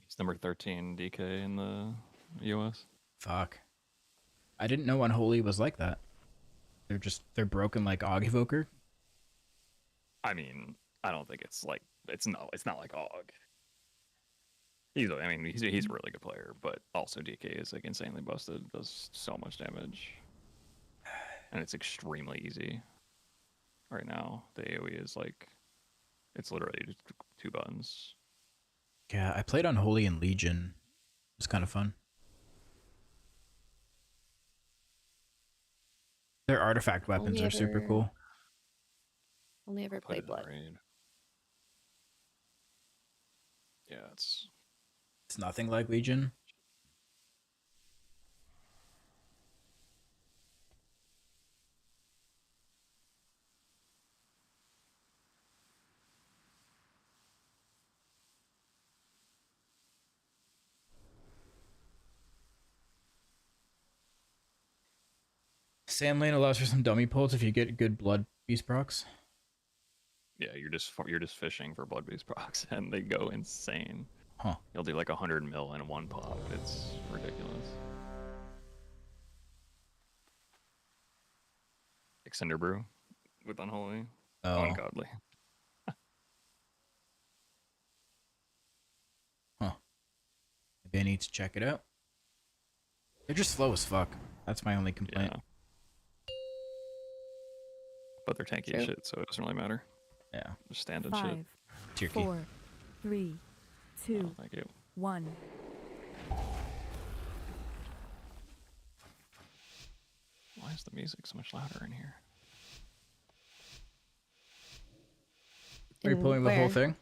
He's number 13 DK in the US. Fuck. I didn't know Unholy was like that. They're broken like Og Evoker. I mean, I don't think it's like it's not like Og. He's a really good player, but also DK is like insanely busted, does so much damage. And it's extremely easy. Right now, the AoE is like it's literally just 2 buttons. Yeah, I played Unholy in Legion. It was kind of fun. Their artifact weapons are super cool. Only ever played Blood. Yeah, it's nothing like Legion. Sand Lane allows for some dummy pulls if you get good blood beast procs. Yeah, you're just fishing for blood beast procs, and they go insane. Huh. You'll do like 100 mil in one pop. It's ridiculous. Extender brew with unholy. Oh. Ungodly. Huh. Maybe I need to check it out. They're just slow as fuck. That's my only complaint. Yeah. But they're tanky as shit, so it doesn't really matter. Yeah. Just standard shit. 5, 4, 3, 2, thank you. 1. Why is the music so much louder in here? Are you pulling the whole thing?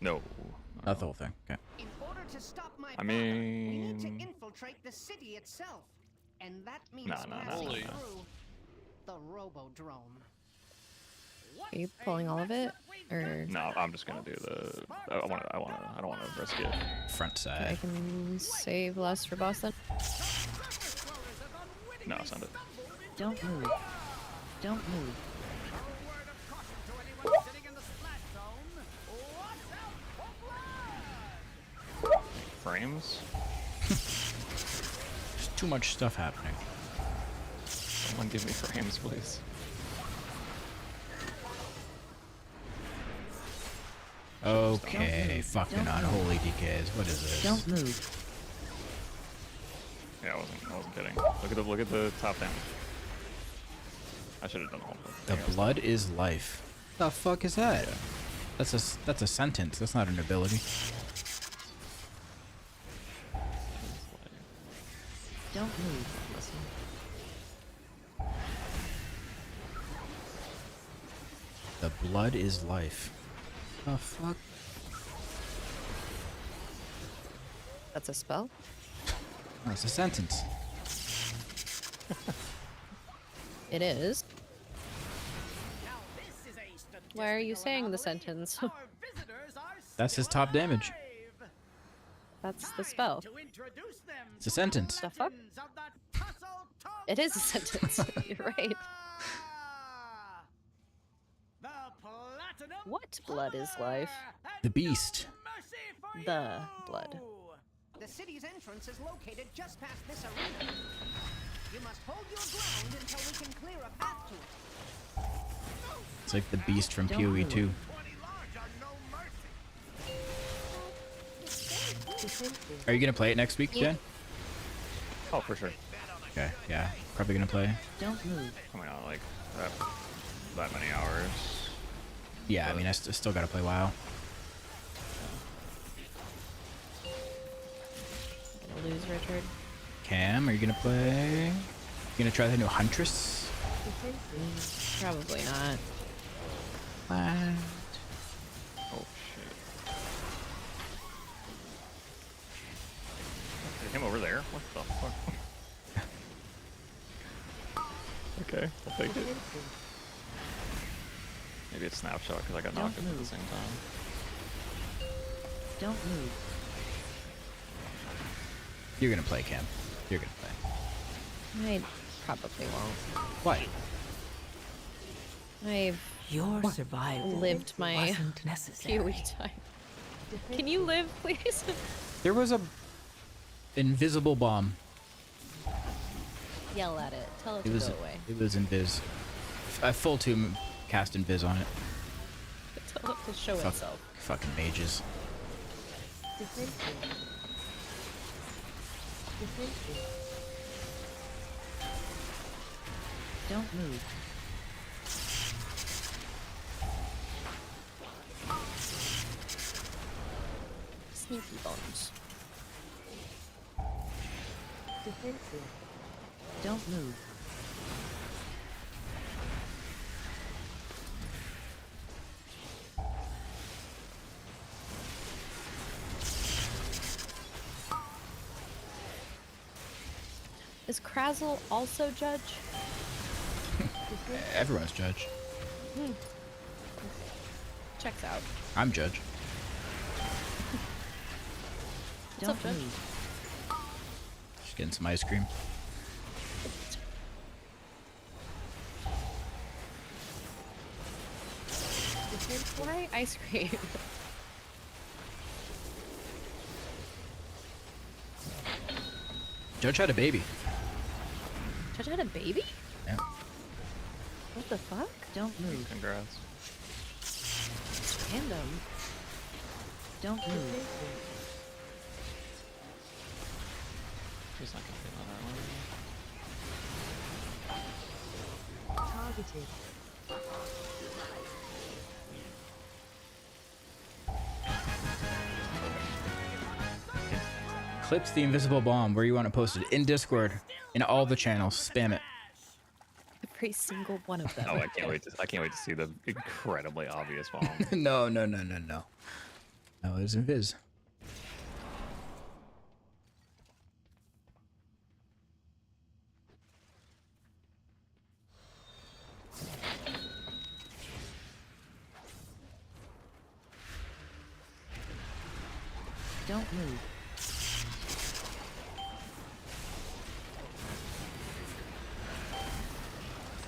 No. Not the whole thing. Okay. In order to stop my I we need to mean, infiltrate the city itself, and that means Nah. passing through the Robodrome. Are you pulling all of it, or no, I'm just gonna do the. I don't want to risk it. Front I side. can save less for boss then? No, send it. Don't move. Don't move. Frames? There's too much stuff happening. Someone give me frames, please. Okay, fucking unholy DKs. What is this? Don't move. Yeah, I wasn't kidding. Look at the top damage. I should have done the whole thing. The blood is life. The fuck is that? That's a sentence. That's not an ability. Don't move. Listen. The blood is life. The fuck? That's a spell? No, it's a sentence. It is. Now this is a Why are you saying the sentence? That's his top damage. That's the spell. It's a sentence. The fuck? It is a sentence. You're right. What blood is life? The beast. The blood. The city's entrance is located just past this arena. You must hold your ground until we can clear a path to it. It's like the beast from PoE 2. Are you gonna play it next week, Jen? Oh, for sure. Okay, yeah, probably gonna play. Don't move. Coming on like that many hours. Yeah, I mean, I still gotta play WoW. Gonna lose, Richard. Cam, are you gonna play? You gonna try the new Huntress? Probably not. What? Oh shit. Is him over there? What the fuck? Okay, I'll take it. Maybe it's snapshot because I got knocked at the same time. Don't move. You're gonna play, Cam. You're gonna play. I probably won't. Why? I've Your survival lived my wasn't necessary. PoE time. Can you live, please? There was a invisible bomb. Yell at it. Tell it It to was go away. it was invis. A full tomb cast invis on it. Tell it to show itself. Fucking mages. Don't move. Sneaky bones. Don't move. Is Krazel also judge? Everyone's judge. Checks out. I'm judge. What's up, Judge? Just getting some ice cream. Why ice cream? Judge had a baby. Judge had a baby? Yeah. What the fuck? Don't move. Congrats. Random. Don't move. She's not gonna feel that one. Targeted. Clips the invisible bomb where you want it posted in Discord, in all the channels. Spam it. Every single one of them. Oh, I can't wait to see the incredibly obvious bomb. No. No, it's invis. Don't move.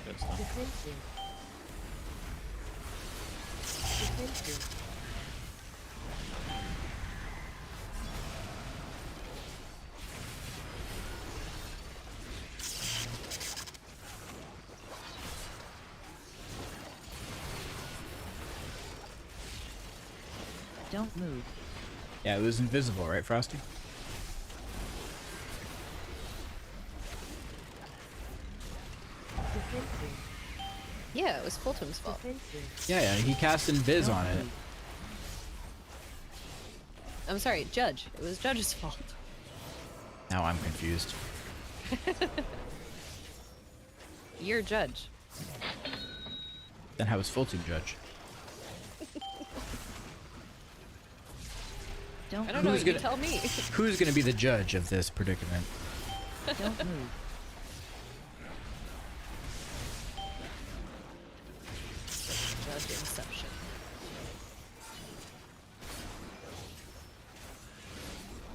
Good stuff. Defensive. Defensive. Don't move. Yeah, it was invisible, right, Frosty? Defensive. Yeah, it was Fulton's fault. Defensive. Yeah, he cast invis on it. I'm sorry, Judge. It was Judge's fault. Now I'm confused. You're Judge. Then how was full team judge? Don't I don't know. Who's You gonna- tell me. Who's gonna be the judge of this predicament? Don't move. Judge Inception.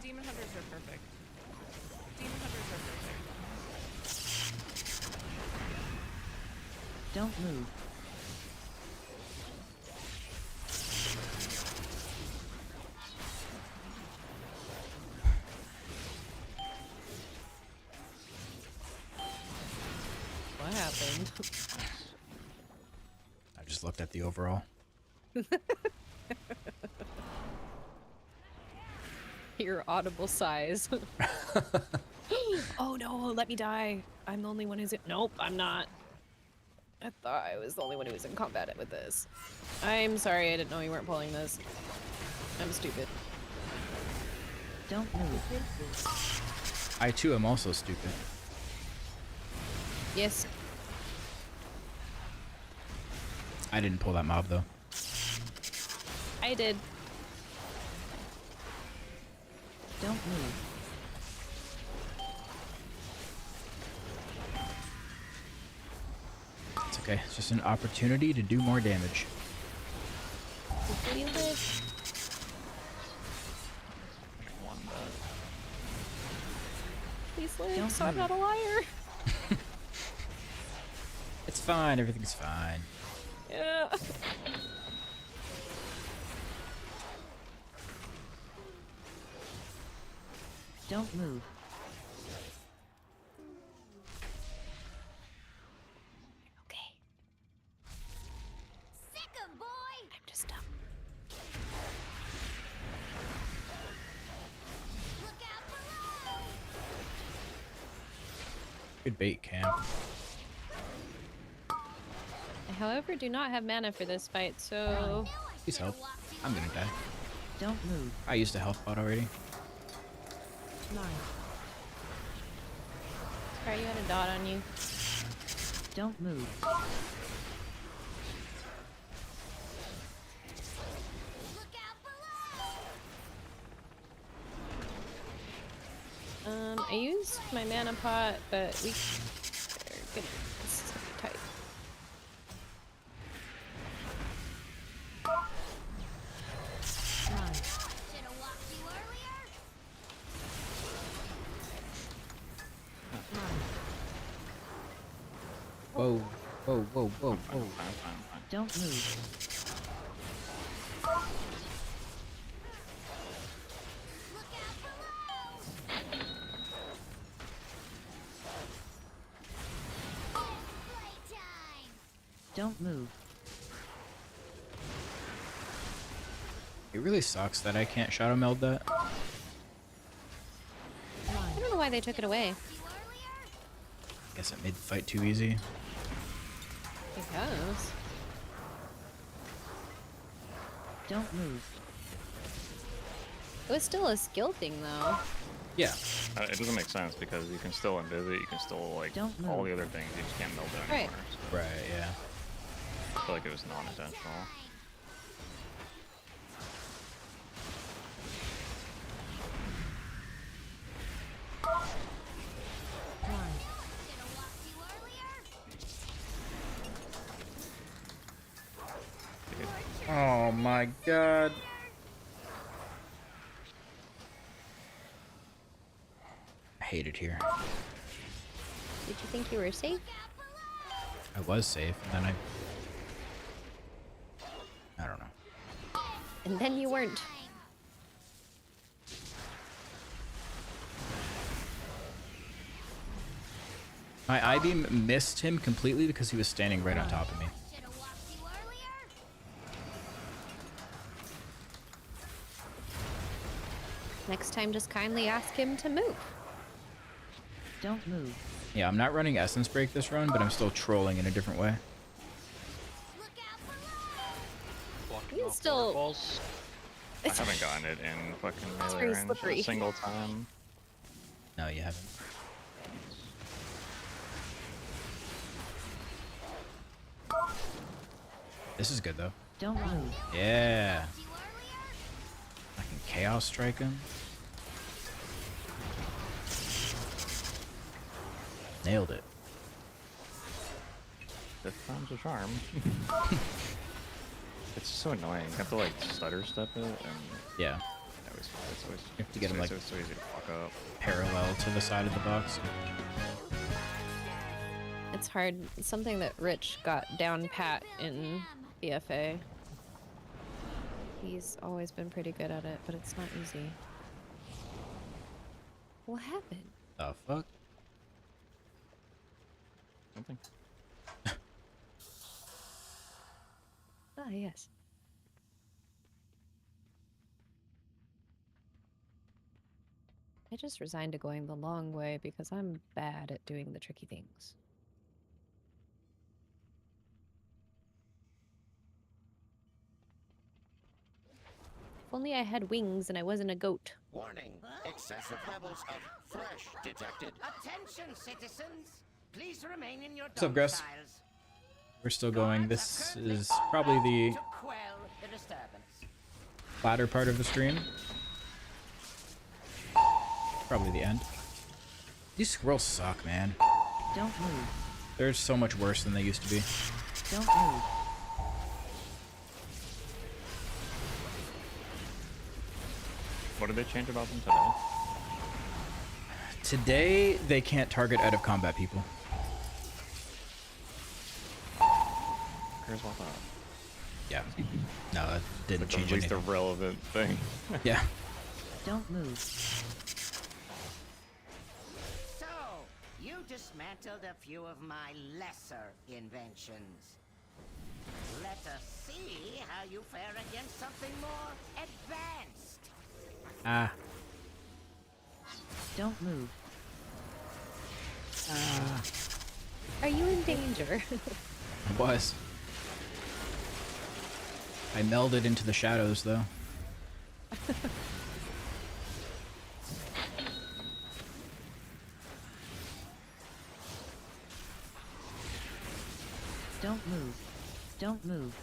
Demon hunters are perfect. Demon hunters are perfect. Don't move. What happened? I just looked at the overall. Your audible sighs. Oh no, let me die. I'm the only one who's in. Nope, I'm not. I thought I was the only one who was in combat with this. I'm sorry, I didn't know you weren't pulling this. I'm stupid. Don't move. I too am also stupid. Yes. I didn't pull that mob though. I did. Don't move. It's okay. It's just an opportunity to do more damage. Before you live. One dead. Please live, Don't so I'm move. not a liar. It's fine. Everything's fine. Yeah. Don't move. Okay. Sick 'em, boy! I'm just dumb. Look out below! Good bait, Cam. I, however, do not have mana for this fight, so... Please help. I'm gonna die. Don't move. I used a health pot already. Sorry, you had a dot on you. Don't move. Look out below! I used my mana pot, but we... They're getting so tight. Should've walked you earlier? Whoa, whoa, whoa, whoa, whoa. Fine. Don't move. Look out below! Playtime! Don't move. It really sucks that I can't shadow meld that. I don't know why they took it away. You earlier? Guess it made the fight too easy. Because... Don't move. It was still a skill thing, though. Yeah. It doesn't make sense because you can still invis it, you can still like Don't all move. the other things, you just can't meld it Right. anymore. So Right, yeah. I feel like it was non-intentional. Should've walked you earlier? Oh my god. I hate it here. Did you think you were safe? I was safe, and then I don't know. And then you weren't. My I-beam missed him completely because he was standing right on top of me. Should've walked you earlier? Next time, just kindly ask him to move. Don't move. Yeah, I'm not running Essence Break this run, but I'm still trolling in a different way. Look out below! Blocking He's off still- waterfalls. I haven't gotten it in fucking It's melee very range slippery. a single time. No, you haven't. This is good though. Don't move. Yeah. You earlier? I can Chaos Strike him. Nailed it. Fifth time's a charm. It's so annoying. You have to like stutter step it, and Yeah. it's always You have to get him like so easy to fuck up. parallel to the side of the box. It's hard. It's something that Rich got down pat in BFA. He's always been pretty good at it, but it's not easy. What happened? The fuck? Something. Ah, yes. I just resigned to going the long way because I'm bad at doing the tricky things. If only I had wings and I wasn't a goat. Warning, excessive levels of fresh detected. Attention, citizens! Please remain in your What's up, Grass? domiciles. We're still going. This is probably the To quell the disturbance. latter part of the stream. Probably the end. These squirrels suck, man. Don't move. They're so much worse than they used to be. Don't move. What did they change about them today? Today, they can't target out of combat people. Cares about that? Yeah. No, that didn't change At least anything. a relevant thing. Yeah. Don't move. So, you dismantled a few of my lesser inventions. Let us see how you fare against something more advanced. Ah. Don't move. Are you in danger? I was. I melded into the shadows, though. Don't move. Don't move.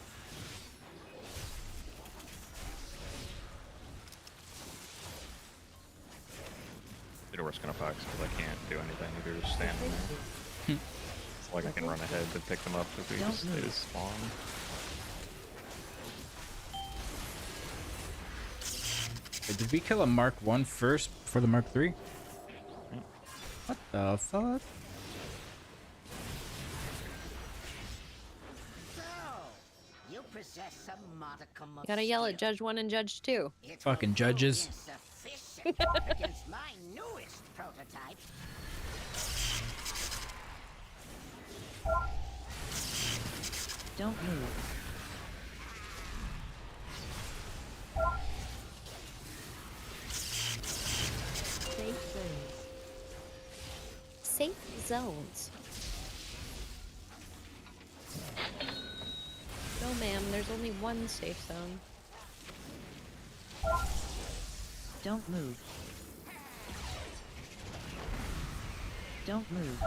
The worst gonna fuck because I can't do anything if you're just standing there. It's like I can run ahead to pick them up if they just spawn. Wait, did we kill a Mark 1 first before the Mark 3? Yeah. What the fuck? So, you possess some modicum of You gotta yell at skill. Judge 1 and Judge 2. It Fucking will judges. prove insufficient against my newest prototype. Don't move. Safe zones. Safe zones. No, ma'am, there's only one safe zone. Don't move. Don't move.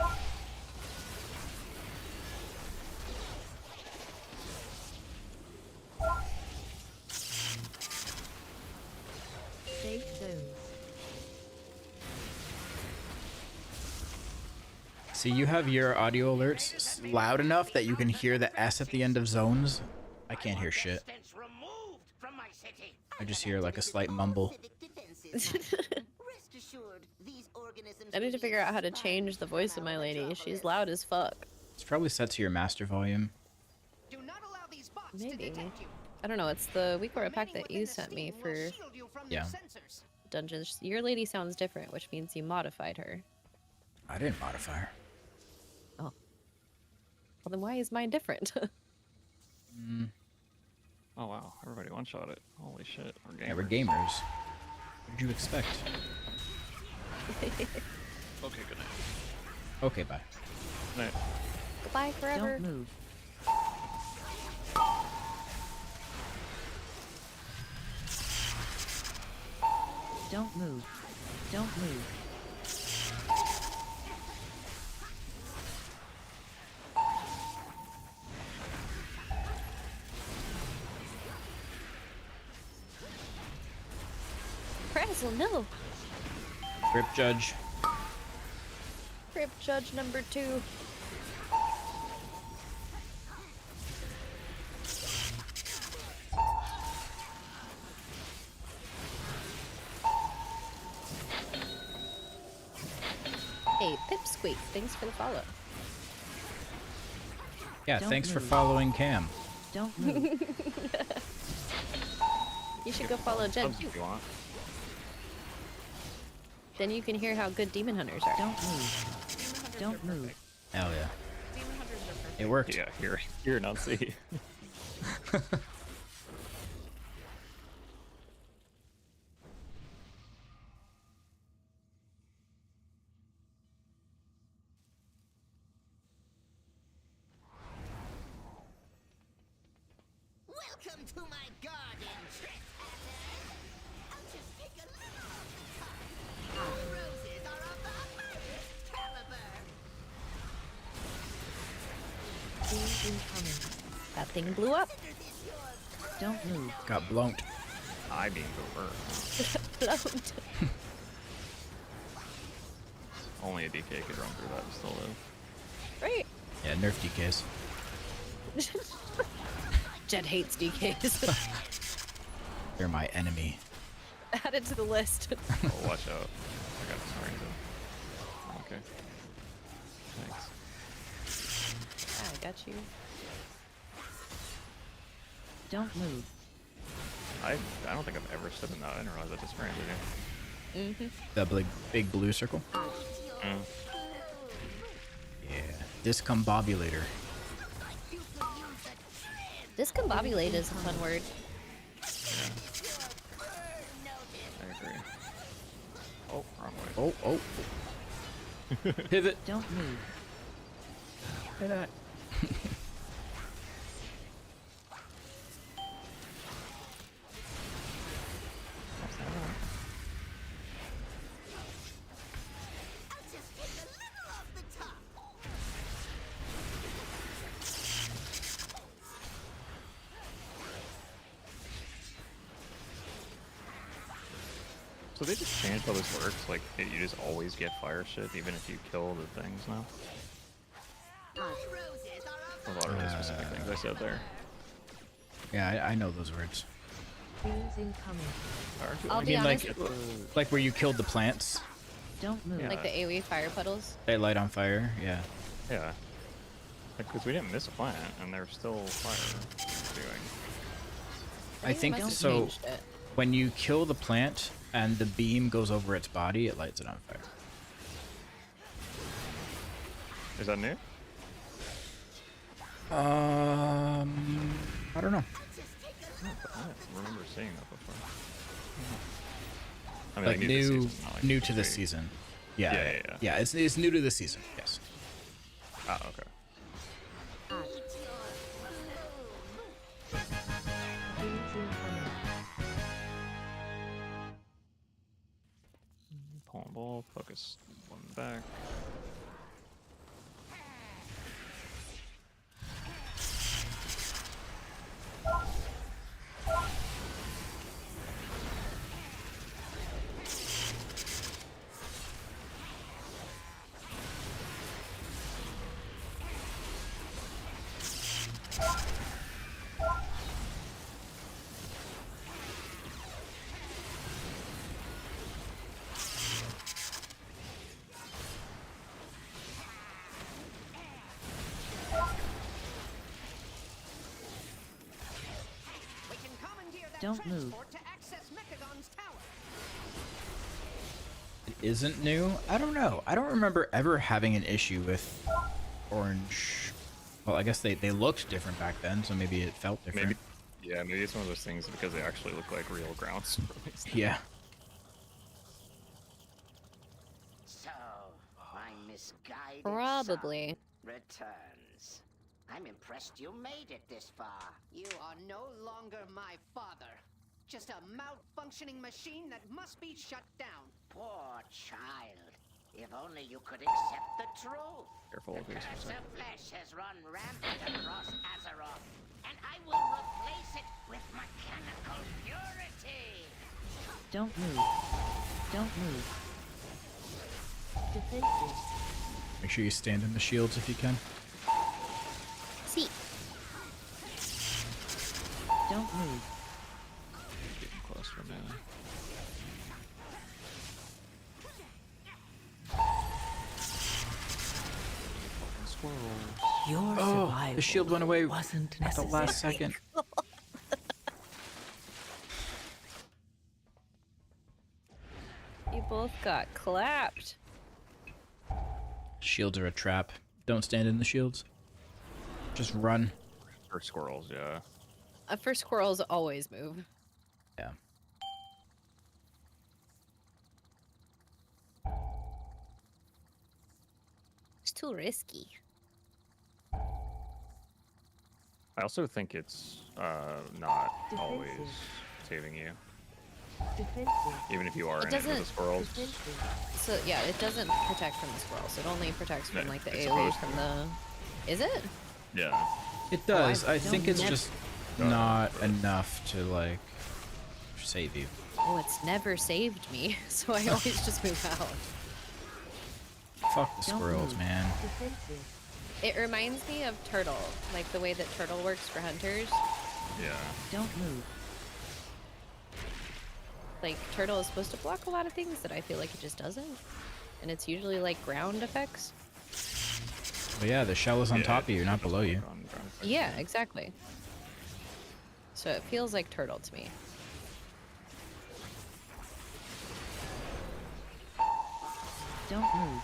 Safe zones. See, you have your audio alerts loud enough that you can hear the S at the end of zones. I can't hear shit. Removed from my city. I just hear like a slight mumble. I need to figure out how to change the voice of my lady. She's loud as fuck. It's probably set to your master volume. Do not allow these bots to Maybe. detect you. I don't know. It's the WeCore pack that you sent me for Shield you from their Yeah. sensors. dungeons. Your lady sounds different, which means you modified her. I didn't modify her. Oh. Well, then why is mine different? Oh wow, everybody one-shot it. Holy shit, we're gamers. Yeah, we're gamers. What did you expect? Okay, good night. Okay, bye. Good night. Goodbye forever. Don't move. Don't move. Don't move. Frazzle, no. Grip Judge. Crip Judge number 2. Squeak, thanks for the follow. Yeah, Don't thanks for move. following Cam. Don't move. You should go follow Jed Subs too. if you want. Then you can hear how good demon hunters are. Don't move. Demon hunters Don't are move. perfect. Hell yeah. Demon hunters are perfect. It worked. Yeah, here, not see. Welcome to my garden, trespassers. I'll just take a little of the top. The roses are of the finest caliber. Beams incoming. That thing blew up. Don't move. Got blown. I being over. Blown. Only a DK could run through that and still live. Right. Yeah, nerf DKs. Jed hates DKs. They're my enemy. Add it to the list. Oh, watch out. I got this random. Okay. Thanks. I got you. Don't move. I don't think I've ever stood in that. I didn't realize I just ran into The big blue circle. you. Yeah. Discombobulator. Discombobulate is a fun word. I agree. Oh, wrong way. Oh. Pivot. Don't move. Say that. I'll just take a little of the top. So they just changed how this works. Like, you just always get fire shit, even if you kill the things now. A lot of really specific things I said there. Yeah, I know those words. Beams incoming. I'll I be mean, honest. like where you killed the plants, Don't move. Yeah. Like the AoE fire puddles. they light on fire. Yeah. Yeah. Because we didn't miss a plant, and there's still fire doing. I think they must have so. changed it. When you kill the plant and the beam goes over its body, it lights it on fire. Is that new? I don't know. I don't remember seeing that before. I mean, Like new new, this season, not like new to this straight. season. Yeah, Yeah, yeah, yeah. yeah. It's new to this season. Yes. Ah, okay. Beams incoming. Pulling ball, focus one back. We can commandeer that Don't move. transport to access Mechagon's tower. It isn't new. I don't know. I don't remember ever having an issue with orange. Well, I guess they looked different back then, so maybe it felt different. Maybe, yeah, maybe it's one of those things because they actually look like real grounds. Yeah. So, my misguided Probably. son returns. I'm impressed you made it this far. You are no longer my father. Just a malfunctioning machine that must be shut down. Poor child. If only you could accept the truth. Careful The of these. curse of flesh has run rampant across Azeroth, and I will replace it with mechanical purity. Don't move. Don't move. Defenses. Make sure you stand in the shields if you can. See. Don't move. Getting close for now. squirrels. Your Oh, survival the shield went away wasn't at the necessary. last second. You both got clapped. Shields are a trap. Don't stand in the shields. Just run. For squirrels, yeah. For squirrels, always move. Yeah. It's too risky. I also think it's not always saving you. Even if you are It in it with the doesn't- squirrels. So yeah, it doesn't protect from the squirrels. It only protects from Yeah, like the it's AoE supposed from to. the. Is it? Yeah. It does. I don't think it's never- just not enough to like save you. Oh, it's never saved me, so I always just move out. Fuck the squirrels, man. It reminds me of Turtle, like the way that Turtle works for hunters. Yeah. Don't move. Like Turtle is supposed to block a lot of things that I feel like it just doesn't, and it's usually like ground effects. But yeah, the shell is on top of you, not below you. Yeah, exactly. So it feels like Turtle to me. Don't move.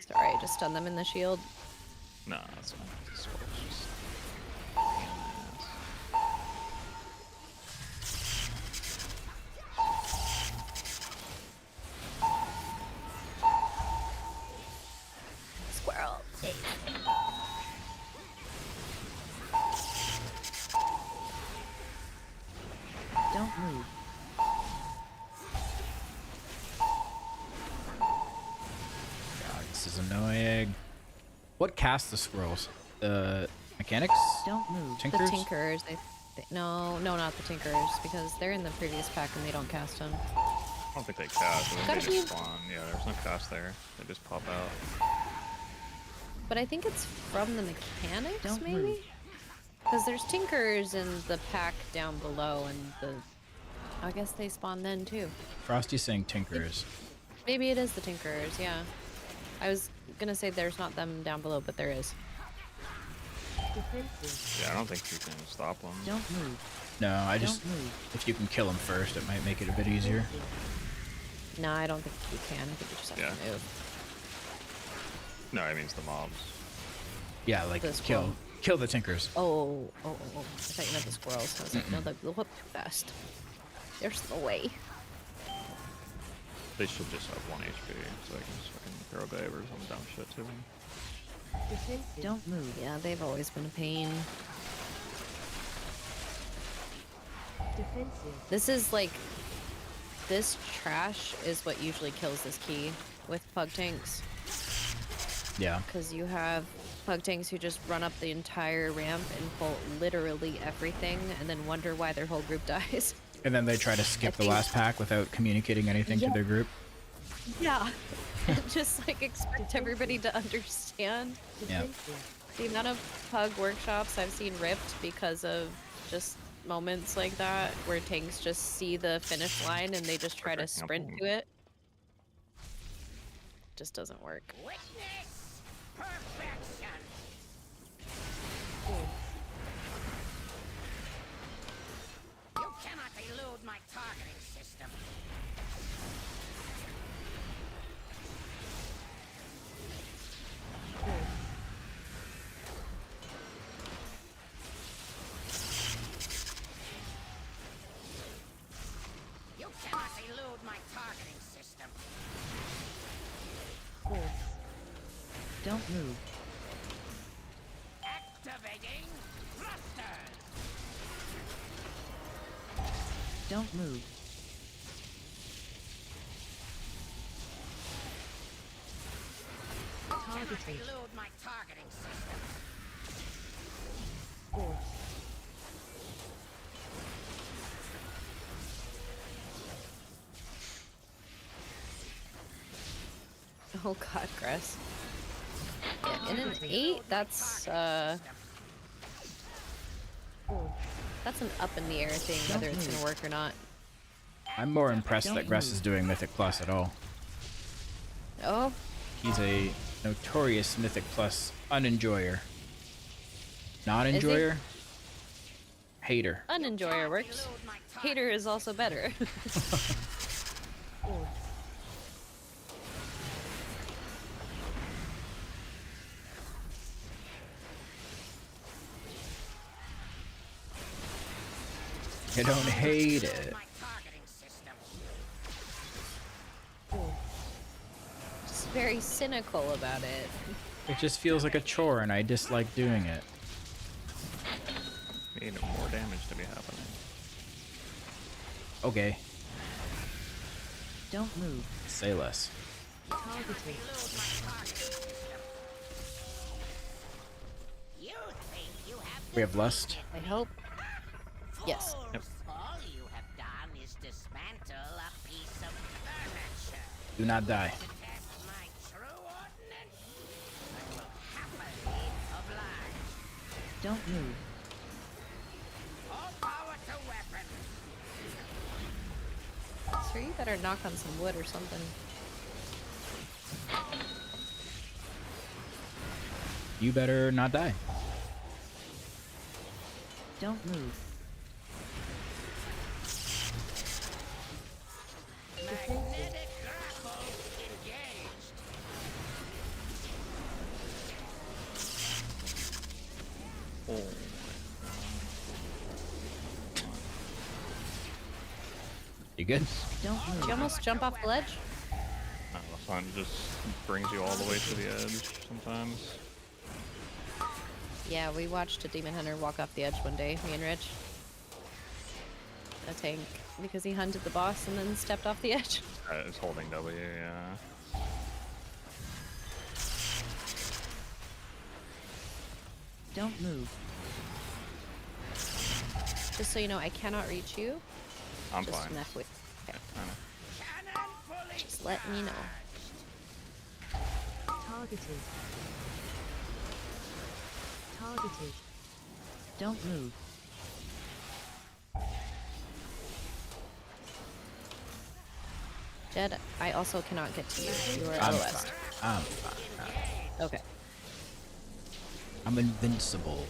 Sorry, I just stun them in the shield. Nah, that's fine. The squirrels just pain in the ass. Squirrel. Don't move. God, this is annoying. What casts the squirrels? The mechanics? Don't move. The Tinkers? Tinkers. No, not the Tinkers, because they're in the previous pack and they don't cast them. I don't think they cast. I think Gotta they just be- spawn. Yeah, there's no cast there. They just pop out. But I think it's from the mechanics, Don't maybe? move. Because there's Tinkers in the pack down below, and the... I guess they spawn then, too. Frosty's saying tinkers. Maybe it is the Tinkers, yeah. I was gonna say there's not them down below, but there is. Yeah, I don't think you can stop them. Don't move. No, I just... Don't move. If you can kill them first, it might make it a bit easier. No, I don't think you can. I think you just have Yeah. to move. No, I mean it's the mobs. Yeah, like The squirrel. kill the tinkers. Oh. I thought you meant the squirrels. I was like, no, they'll whoop too fast. There's no way. They should just have 1 HP, so I can just fucking throw babers on dumb shit to them. Don't move. Yeah, they've always been a pain. This is like... This trash is what usually kills this key with pug tanks. Yeah. Because you have pug tanks who just run up the entire ramp and pull literally everything and then wonder why their whole group dies. And then they try to skip the last pack without communicating anything to Yeah. their group. Yeah. Just like expect everybody to understand. Yeah. The amount of pug workshops I've seen ripped because of just moments like that where tanks just see the finish line and they just try to sprint to it. Just doesn't work. Witness perfection. You cannot elude my targeting system. You cannot elude my targeting system. Don't move. Activating thrusters. Don't move. Targeting. Elude my targeting system. Oh god, Chris. Yeah, in an 8, that's That's an up in the air thing, whether it's gonna work or not. I'm more impressed that Gress is doing Mythic Plus at all. Oh, He's a notorious Mythic Plus unenjoyer. Not Is he? enjoyer? Hater. unenjoyer works. Hater is also better. I don't hate it. Just very cynical about it. It just feels like a chore and I dislike doing it. Need more damage to be happening. Okay, Don't move. say less. Targeted. We have Lust. I hope. Yes. Yep. All you have done is dismantle a piece of furniture. Do not die. To test my true ordinance, I will happily oblige. Don't move. All power to weapon. Sir, you better knock on some wood or something. You better not die. Don't move. Magnetic grapple engaged. Oh. You good? Don't Did move. you almost jump off the ledge? No, the sun just brings you all the way to the edge sometimes. Yeah, we watched a demon hunter walk off the edge one day, me and Rich. A tank, because he hunted the boss and then stepped off the edge. It's holding W, yeah. Don't move. Just so you know, I cannot reach you. I'm Just fine. enough with. Okay. I know. Cannon fully Just let me know. Targeted. Targeted. Don't move. Jed, I also cannot get to you. You are I'm LOS. fine. I'm fine. Okay. I'm invincible.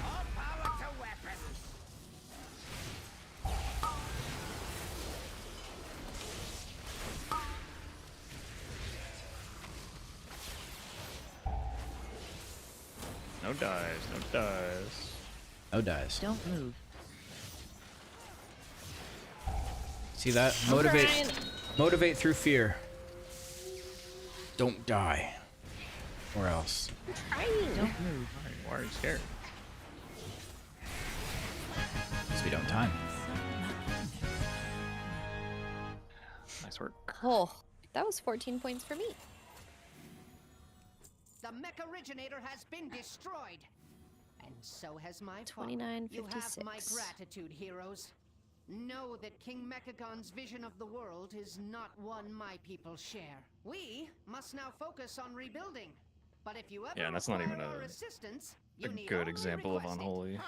all power to weapon. No dies, no dies. No dies. Don't move. See that? Motivate through fear. Don't die. Or else. Don't move. Why are you scared? Because we don't time. Nice work. Oh, that was 14 points for me. The mech originator has been destroyed. And so has my father. 29.56. You have my gratitude, heroes. Know that King Mechagon's vision of the world is not one my people share. We must now focus on rebuilding. But if you ever Yeah, and that's not even require our a assistance, you need good only example of request it. unholy.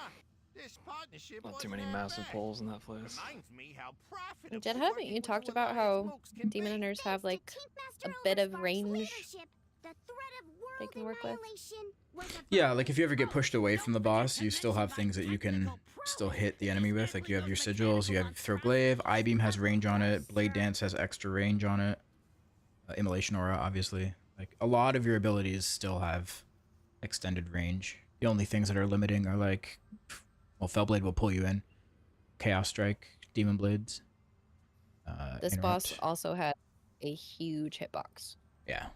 This partnership Not too wasn't many half massive bad. polls in that place. Reminds me how profitable Jed, haven't working you with talked you about Alliance how folks can demon be. hunters have like a bit of range they can work with? Yeah, like if you ever get pushed away from the boss, you still have things that you can still hit the enemy with. Like you have your sigils, you have throw glaive, eye beam has range on it, blade dance has extra range on it, immolation aura obviously. Like a lot of your abilities still have extended range. The only things that are limiting are like, well, Fellblade will pull you in, Chaos Strike, Demon Blades. This Interrupt. boss also had a huge hitbox. Yeah.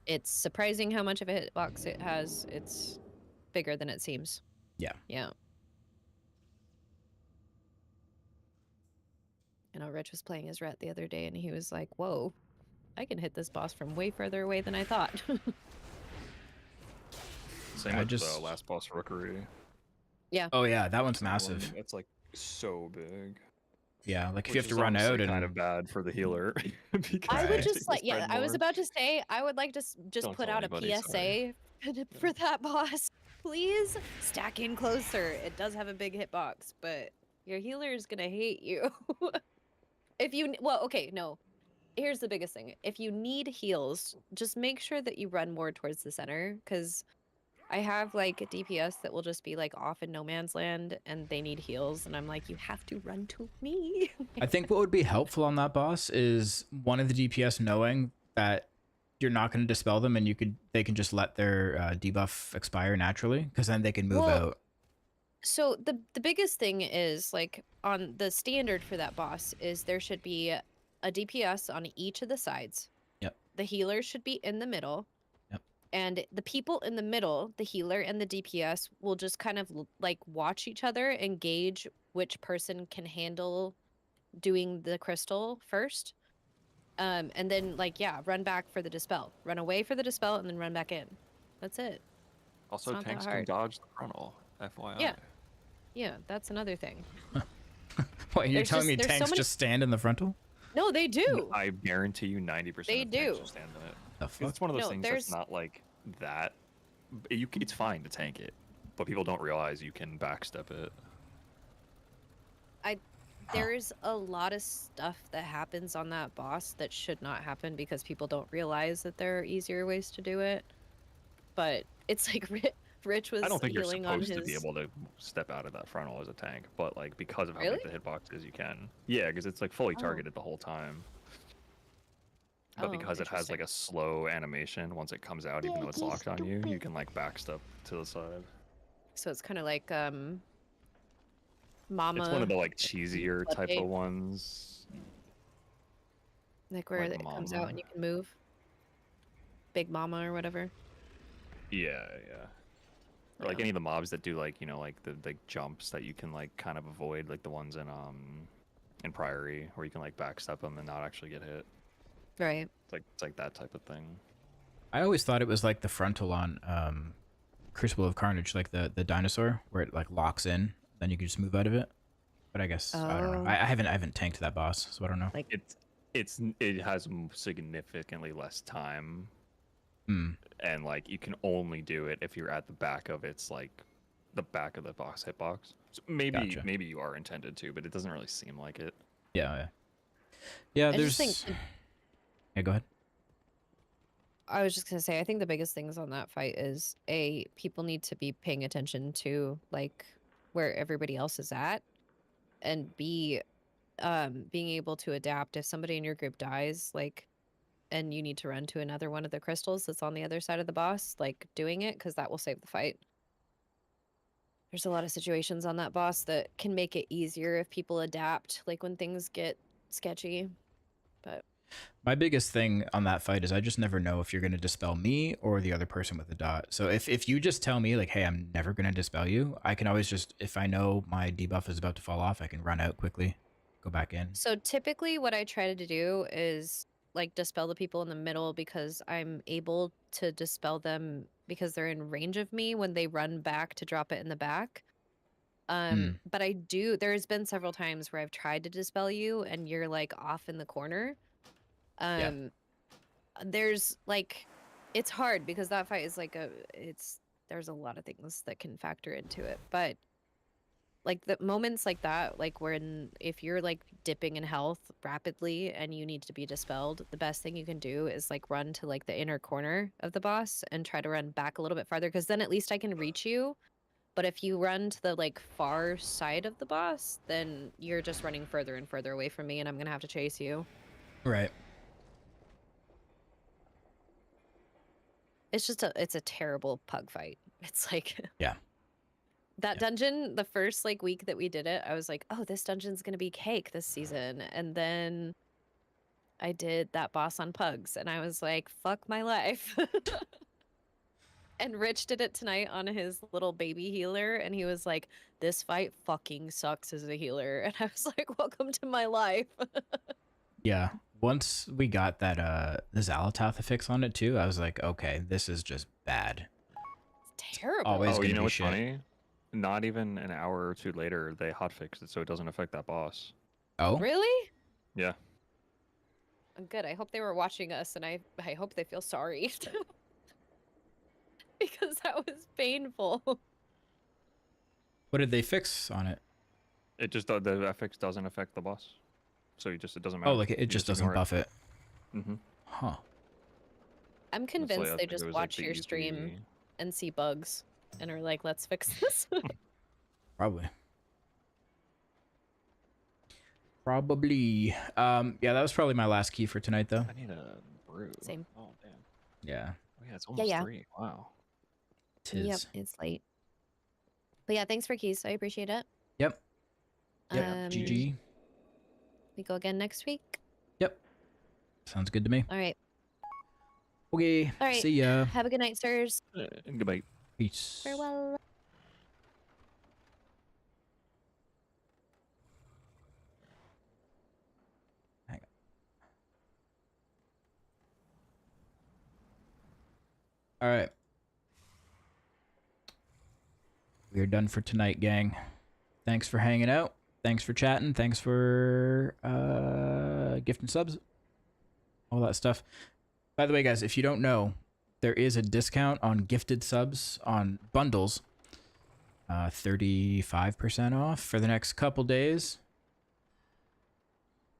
It's surprising how much of a hitbox it has. It's bigger than it seems. Yeah. Yeah. I know Rich was playing as Ret the other day and he was like, whoa, I can hit this boss from way further away than I thought. Same I with just- the last boss rookery. Yeah. Oh yeah, that one's massive. It's like so big. Yeah, like if you Which have to is run out honestly and kind of bad for the healer. because I they would Right. just will like, yeah, spread I was more. about to say, I would like to just Don't put tell out anybody, a sorry. PSA for that boss. Please stack in closer. It does have a big hitbox, but your healer is gonna hate you. If you, well, okay, no. Here's the biggest thing. If you need heals, just make sure that you run more towards the center, because I have like a DPS that will just be like off in no man's land and they need heals, and I'm like, you have to run to me. I think what would be helpful on that boss is one of the DPS knowing that you're not going to dispel them, and they can just let their debuff expire naturally, because then they can move Well, out. So the biggest thing is like on the standard for that boss is there should be a DPS on each of the sides. Yep. The healer should be in the middle. Yep. And the people in the middle, the healer and the DPS, will just kind of like watch each other and gauge which person can handle doing the crystal first. And then like, yeah, run back for the dispel. Run away for the dispel and then run back in. That's it. Also, not that tanks can hard. dodge the frontal. FYI. Yeah. Yeah, that's another thing. What, you're There's telling me there's tanks just stand in the frontal? No, they do. I guarantee you 90% They of tanks do. will stand in it. The fuck? It's one of those No, things there's- that's not like that. It's fine to tank it, but people don't realize you can backstep it. There's a lot of stuff that happens on that boss that should not happen because people don't realize that there are easier ways to do it. But it's like Rich was I don't think you're healing on supposed his... to be able to step out of that frontal as a tank, but like because of how Really? big the hitbox is, you can. Yeah, because it's like fully Oh. targeted the whole time. But Oh, because it has like a slow animation once it comes out, even though it's locked on you, you can like backstep to the side. So it's kind of like Mama. It's one of the like cheesier Blood type bait. of ones. Like where like it comes Mama. out and you can move. Big Mama or whatever. Yeah, yeah. Or like any of the mobs that do like, you know, like the jumps that you can like kind of avoid, like the ones in Priory where you can like backstep them and not actually get hit. Right. It's like that type of thing. I always thought it was like the frontal on Crucible of Carnage, like the dinosaur, where it like locks in, then you can just move out of it. But I guess I don't know. Oh. I haven't tanked that boss, so I don't know. Like It has significantly less time, Hmm. and like you can only do it if you're at the back of its like the back of the boss hitbox. So Gotcha. maybe you are intended to, but it doesn't really seem like it. Yeah. Yeah, I there's. just think Yeah, go ahead. I was just gonna say, I think the biggest things on that fight is people need to be paying attention to like where everybody else is at, and B, being able to adapt if somebody in your group dies, like, and you need to run to another one of the crystals that's on the other side of the boss, like doing it, because that will save the fight. There's a lot of situations on that boss that can make it easier if people adapt, like when things get sketchy. But My biggest thing on that fight is I just never know if you're going to dispel me or the other person with the dot. So if you just tell me like, hey, I'm never going to dispel you, I can always just, if I know my debuff is about to fall off, I can run out quickly, go back in. so typically what I try to do is like dispel the people in the middle, because I'm able to dispel them because they're in range of me when they run back to drop it in the back. But there's been several times where I've tried to dispel you and you're like off in the corner. There's like, it's hard because that fight is like there's a lot of things that can factor into it, but like the moments like that, like if you're like dipping in health rapidly and you need to be dispelled, the best thing you can do is like run to like the inner corner of the boss and try to run back a little bit farther, because then at least I can reach you. But if you run to the like far side of the boss, then you're just running further and further away from me and I'm gonna have to chase you. Right. It's a terrible pug fight. It's like Yeah. that dungeon, the first like week that we did it, I was like, oh, this dungeon's gonna be cake this season. And then I did that boss on pugs and I was like, fuck my life. And Rich did it tonight on his little baby healer and he was like, this fight fucking sucks as a healer. And I was like, welcome to my life. Yeah. Once we got that the Zalatath fix on it too, I was like, okay, this is just bad. It's terrible. Always Oh, gonna you be know what's shit. funny? Not even an hour or two later, they hotfixed it so it doesn't affect that boss. Oh? Really? Yeah. Good. I hope they were watching us, and I hope they feel sorry. Because that was painful. What did they fix on it? It just the FX doesn't affect the boss, so it doesn't Oh, matter. like it You just doesn't ignore buff it. Mm-hmm. Huh. I'm convinced they just watch your stream and see bugs and are like, let's fix this. Probably. Probably. Yeah, that was probably my last key for tonight, though. I need a brew. Same. Oh damn. Yeah. Oh yeah, it's almost 3. Wow. Yep, it's late. But yeah, thanks for keys. I appreciate it. Yep. Yep. GG. We go again next week. Yep. Sounds good to me. All right. Okay. All right. See ya. Have a good night, sirs. Goodbye. Peace. Farewell. Hang on. All right. We are done for tonight, gang. Thanks for hanging out. Thanks for chatting. Thanks for gifting subs. All that stuff. By the way, guys, if you don't know, there is a discount on gifted subs on bundles. 35% off for the next couple days.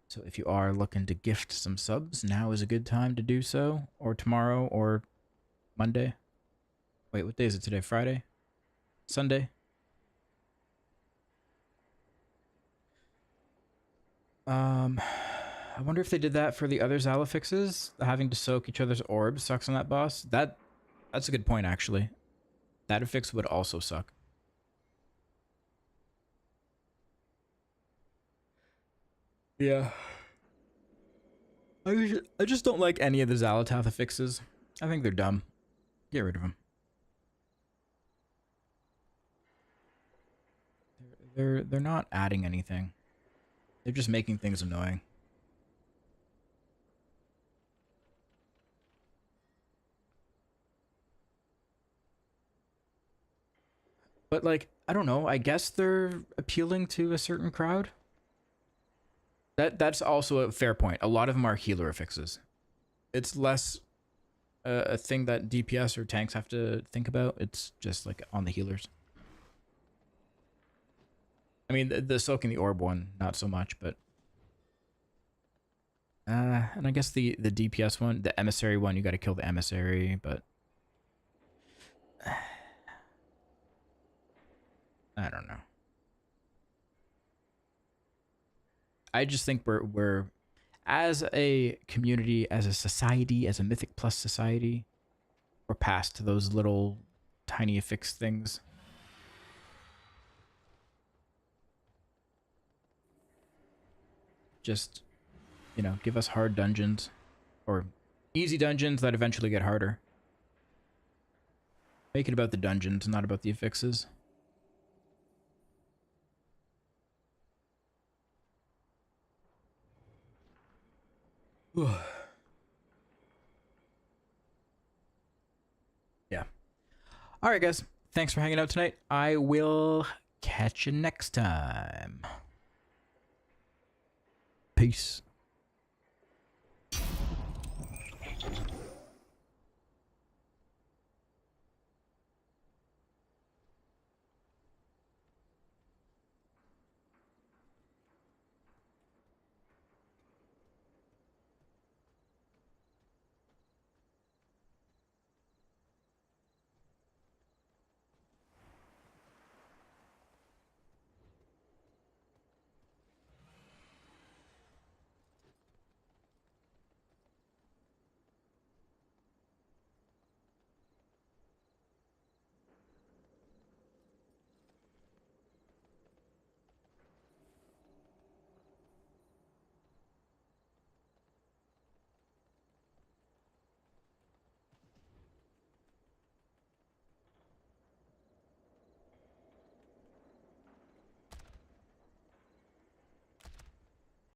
So if you are looking to gift some subs, now is a good time to do so. Or tomorrow or Monday. Wait, what day is it today? Friday? Sunday? I wonder if they did that for the other Zalafixes. Having to soak each other's orbs sucks on that boss. That's a good point, actually. That affix would also suck. Yeah. I just don't like any of the Xalatath affixes. I think they're dumb. Get rid of them. They're not adding anything. They're just making things annoying. But like, I don't know, I guess they're appealing to a certain crowd. That's also a fair point. A lot of them are healer affixes. It's less a thing that DPS or tanks have to think about. It's just like on the healers. I mean, the soaking the orb one, not so much, but and I guess the DPS one, the emissary one, you got to kill the emissary, but I don't know. I just think we're as a community, as a society, as a Mythic Plus society, we're past those little tiny affix things. Just, you know, give us hard dungeons or easy dungeons that eventually get harder. Make it about the dungeons, not about the affixes. Yeah. All right, guys. Thanks for hanging out tonight. I will catch you next time. Peace.